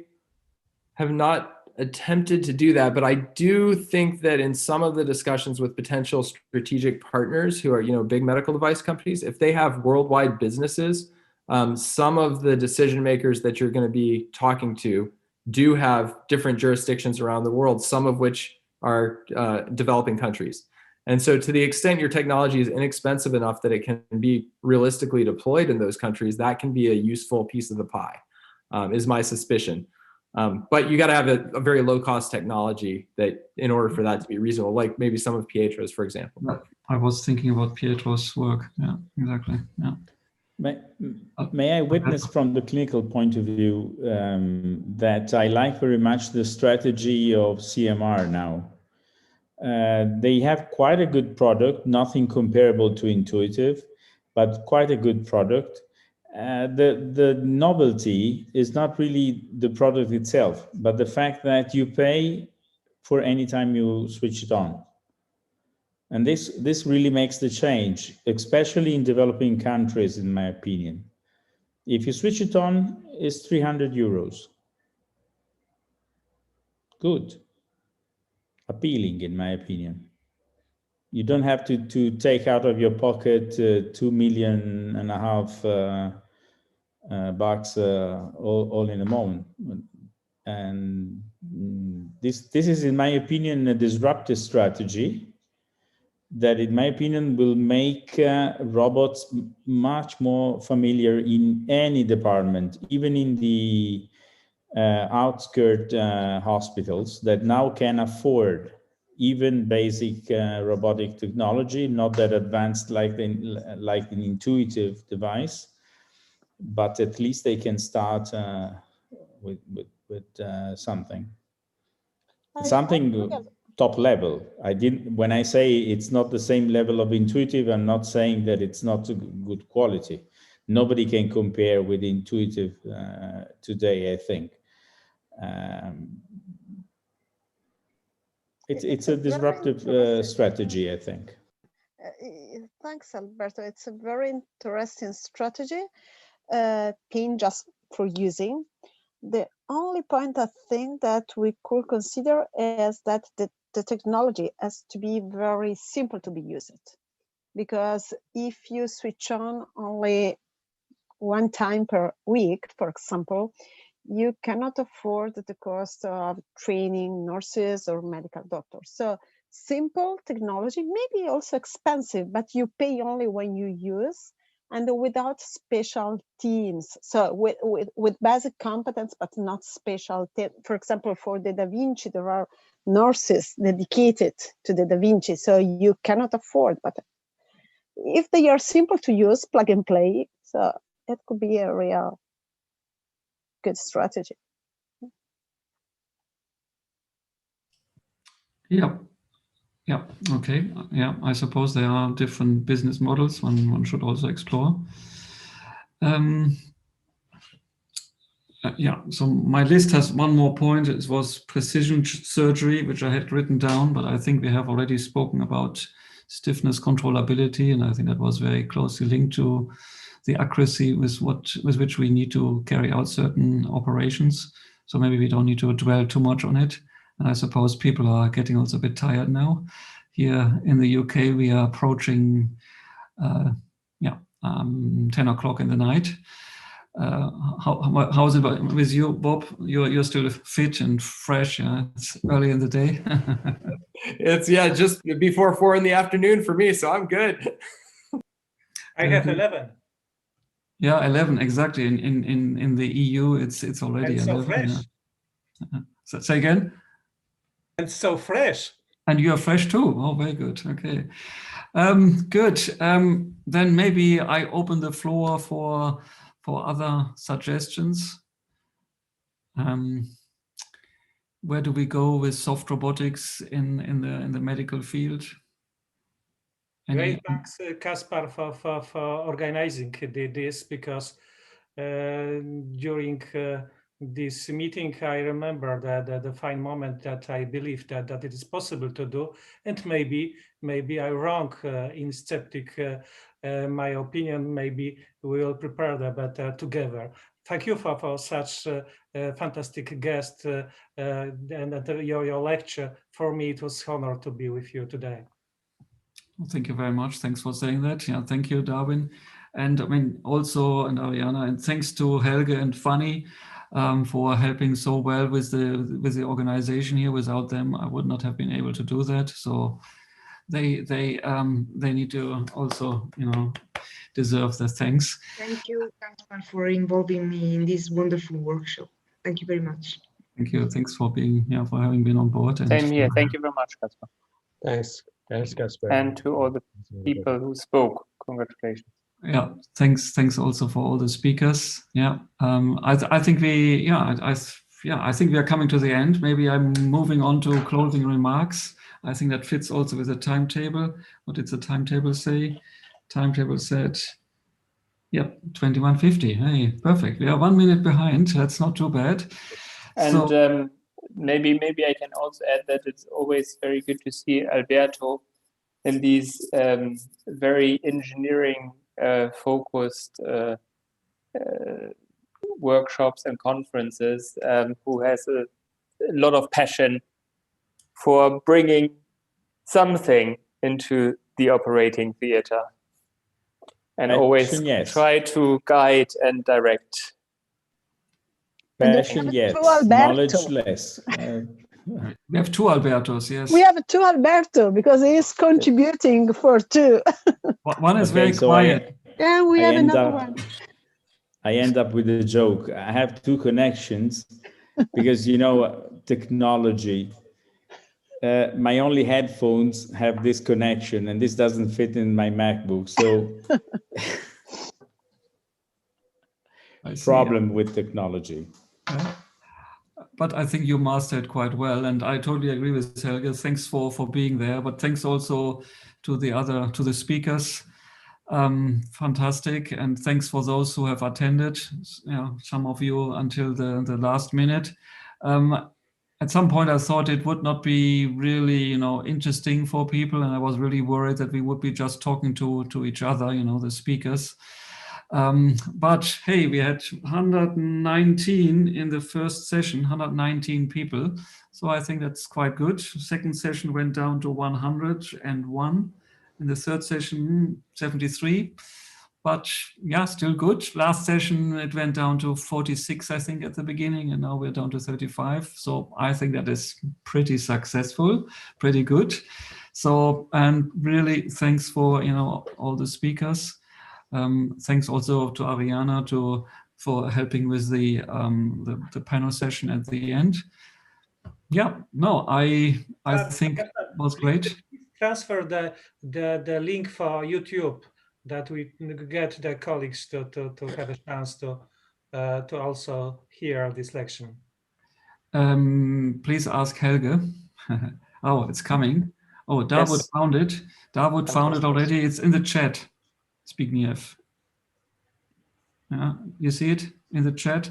have not attempted to do that, but I do think that in some of the discussions with potential strategic partners who are, big medical device companies, if they have worldwide businesses, some of the decision makers that you're going to be talking to do have different jurisdictions around the world, some of which are developing countries. And so to the extent your technology is inexpensive enough that it can be realistically deployed in those countries, that can be a useful piece of the pie, is my suspicion. But you got to have a very low cost technology that in order for that to be reasonable, like maybe some of Pietro's, for example. I was thinking about Pietro's work. Yeah, exactly. Yeah. May I witness from the clinical point of view that I like very much the strategy of CMR now. They have quite a good product, nothing comparable to Intuitive, but quite a good product. The novelty is not really the product itself, but the fact that you pay for any time you switch it on. And this really makes the change, especially in developing countries, in my opinion. If you switch it on, it's 300 euros. Good. Appealing, in my opinion. You don't have to take out of your pocket $2.5 million bucks all in a moment. And this is, in my opinion, a disruptive strategy that, in my opinion, will make robots much more familiar in any department, even in the outskirt hospitals that now can afford even basic robotic technology, not that advanced like an intuitive device, but at least they can start with something top level. When I say it's not the same level of intuitive, I'm not saying that it's not a good quality. Nobody can compare with intuitive today, I think. It's a disruptive strategy, I think. Thanks, Alberto. It's a very interesting strategy, keen just for using. The only point I think that we could consider is that the technology has to be very simple to be used. Because if you switch on only one time per week, for example, you cannot afford the cost of training nurses or medical doctors. So simple technology, maybe also expensive, but you pay only when you use, and without special teams. So with basic competence, but not special. For example, for the Da Vinci, there are nurses dedicated to the Da Vinci, so you cannot afford. But if they are simple to use, plug and play, so it could be a real good strategy. Yeah. Yeah. Okay. Yeah. I suppose there are different business models one should also explore. Yeah. So my list has one more point. It was precision surgery, which I had written down, but I think we have already spoken about stiffness controllability, and I think that was very closely linked to the accuracy with which we need to carry out certain operations. So maybe we don't need to dwell too much on it. And I suppose people are getting also a bit tired now. Here in the UK, we are approaching 10 o'clock in the night. How's it with you, Bob? You're still fit and fresh. Yeah? It's early in the day. It's just before 4 in the afternoon for me, so I'm good. I have 11. Yeah, 11 exactly. In the EU, it's already and 11. So fresh. Yeah. Say again. And so fresh. And you are fresh too. Oh, very good. Okay, good. Then maybe I open the floor for other suggestions. Where do we go with soft robotics in the medical field? Great, thanks, Kaspar, for organizing this, because during this meeting, I remember that the fine moment that I believe that it is possible to do, and maybe I'm wrong in skeptic my opinion. Maybe we will prepare that better together. Thank you for such fantastic guest and your lecture. For me, it was an honor to be with you today. Well, thank you very much. Thanks for saying that. Yeah, thank you, Darwin. And I mean, also, and Ariana, and thanks to Helge and Fanny for helping so well with the organization here. Without them, I would not have been able to do that. So they need to also, deserve the thanks. Thank you, Kaspar, for involving me in this wonderful workshop. Thank you very much. Thank you. Thanks for having been on board. And Same here. Thank you very much, Kaspar. Thanks, Kaspar. And to all the people who spoke, congratulations. Yeah, thanks also for all the speakers. Yeah, I think I think we are coming to the end. Maybe I'm moving on to closing remarks. I think that fits also with the timetable. What did the timetable say? Timetable said, yep, 21:50. Hey, perfect. We are 1 minute behind. That's not too bad. And so, maybe I can also add that it's always very good to see Alberto in these very engineering focused workshops and conferences, who has a lot of passion for bringing something into the operating theater, and always try to guide and direct. Passion, yes. Knowledge, less. We have two Albertos, yes. We have two Alberto because he is contributing for two. One is very quiet. Yeah, we have another one. I end up with a joke. I have two connections because, you know, technology. My only headphones have this connection and this doesn't fit in my MacBook. So problem with technology. But I think you mastered quite well, and I totally agree with Helge. Thanks for being there, but thanks also to the speakers. Fantastic, and thanks for those who have attended. You know, some of you until the last minute. At some point, I thought it would not be really, you know, interesting for people, and I was really worried that we would be just talking to each other, you know, the speakers. But hey, we had 119 in the first session, 119 people. So I think that's quite good. Second session went down to 101. In the third session, 73. But yeah, still good. Last session, it went down to 46, I think, at the beginning, and now we're down to 35. So I think that is pretty successful, pretty good. So, and really thanks for, you know, all the speakers. Thanks also to Ariana for helping with the panel session at the end. Yeah, no, I think it was great. Transfer the link for YouTube that we get the colleagues to have a chance to also hear this lecture. Please ask Helge. Oh, it's coming. Oh, Dawood found it. Dawood found it already. It's in the chat. Zbigniew. Yeah, you see it in the chat?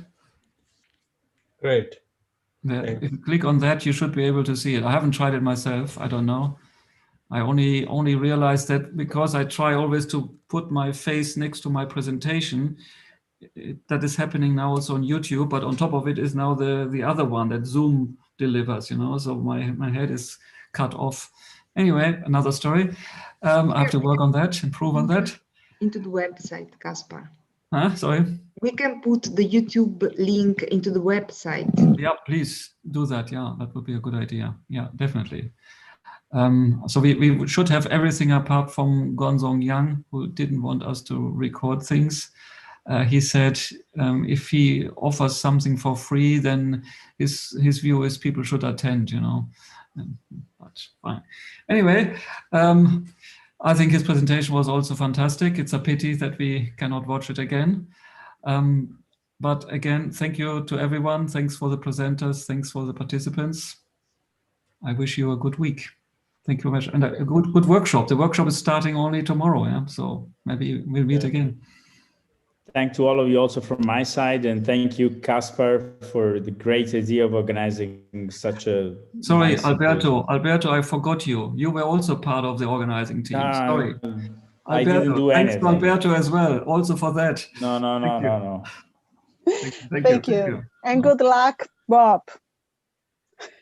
Great. If you click on that, you should be able to see it. I haven't tried it myself. I don't know. I only realized that because I try always to put my face next to my presentation. That is happening now also on YouTube, but on top of it is now the other one that Zoom delivers, you know, so my head is cut off. Anyway, another story. I have to work on that, improve on that. Into the website, Kaspar. Sorry? We can put the YouTube link into the website. Yeah, please do that. Yeah, that would be a good idea. Yeah, definitely. So we should have everything apart from Gonzong Yang, who didn't want us to record things. He said if he offers something for free, then his view is people should attend, you know. But fine. Anyway, I think his presentation was also fantastic. It's a pity that we cannot watch it again. But again, thank you to everyone. Thanks for the presenters. Thanks for the participants. I wish you a good week. Thank you very much. And a good workshop. The workshop is starting only tomorrow, yeah? So maybe we'll meet again. Thank to all of you also from my side, and thank you, Kaspar, for the great idea of organizing such a... Sorry, nice Alberto, I forgot you. You were also part of the organizing team. Sorry. I didn't do anything. Thanks to Alberto as well, also for that. No. Thank you. And good luck, Bob.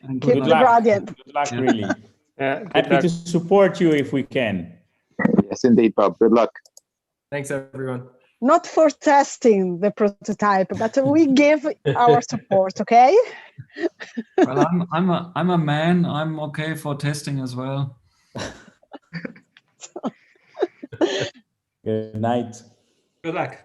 And keep the gradient. Good luck, really. Happy to support you if we can. Yes, indeed, Bob. Good luck. Thanks, everyone. Not for testing the prototype, but we give our support, okay? Well, I'm a man. I'm okay for testing as well. Good night. Good luck.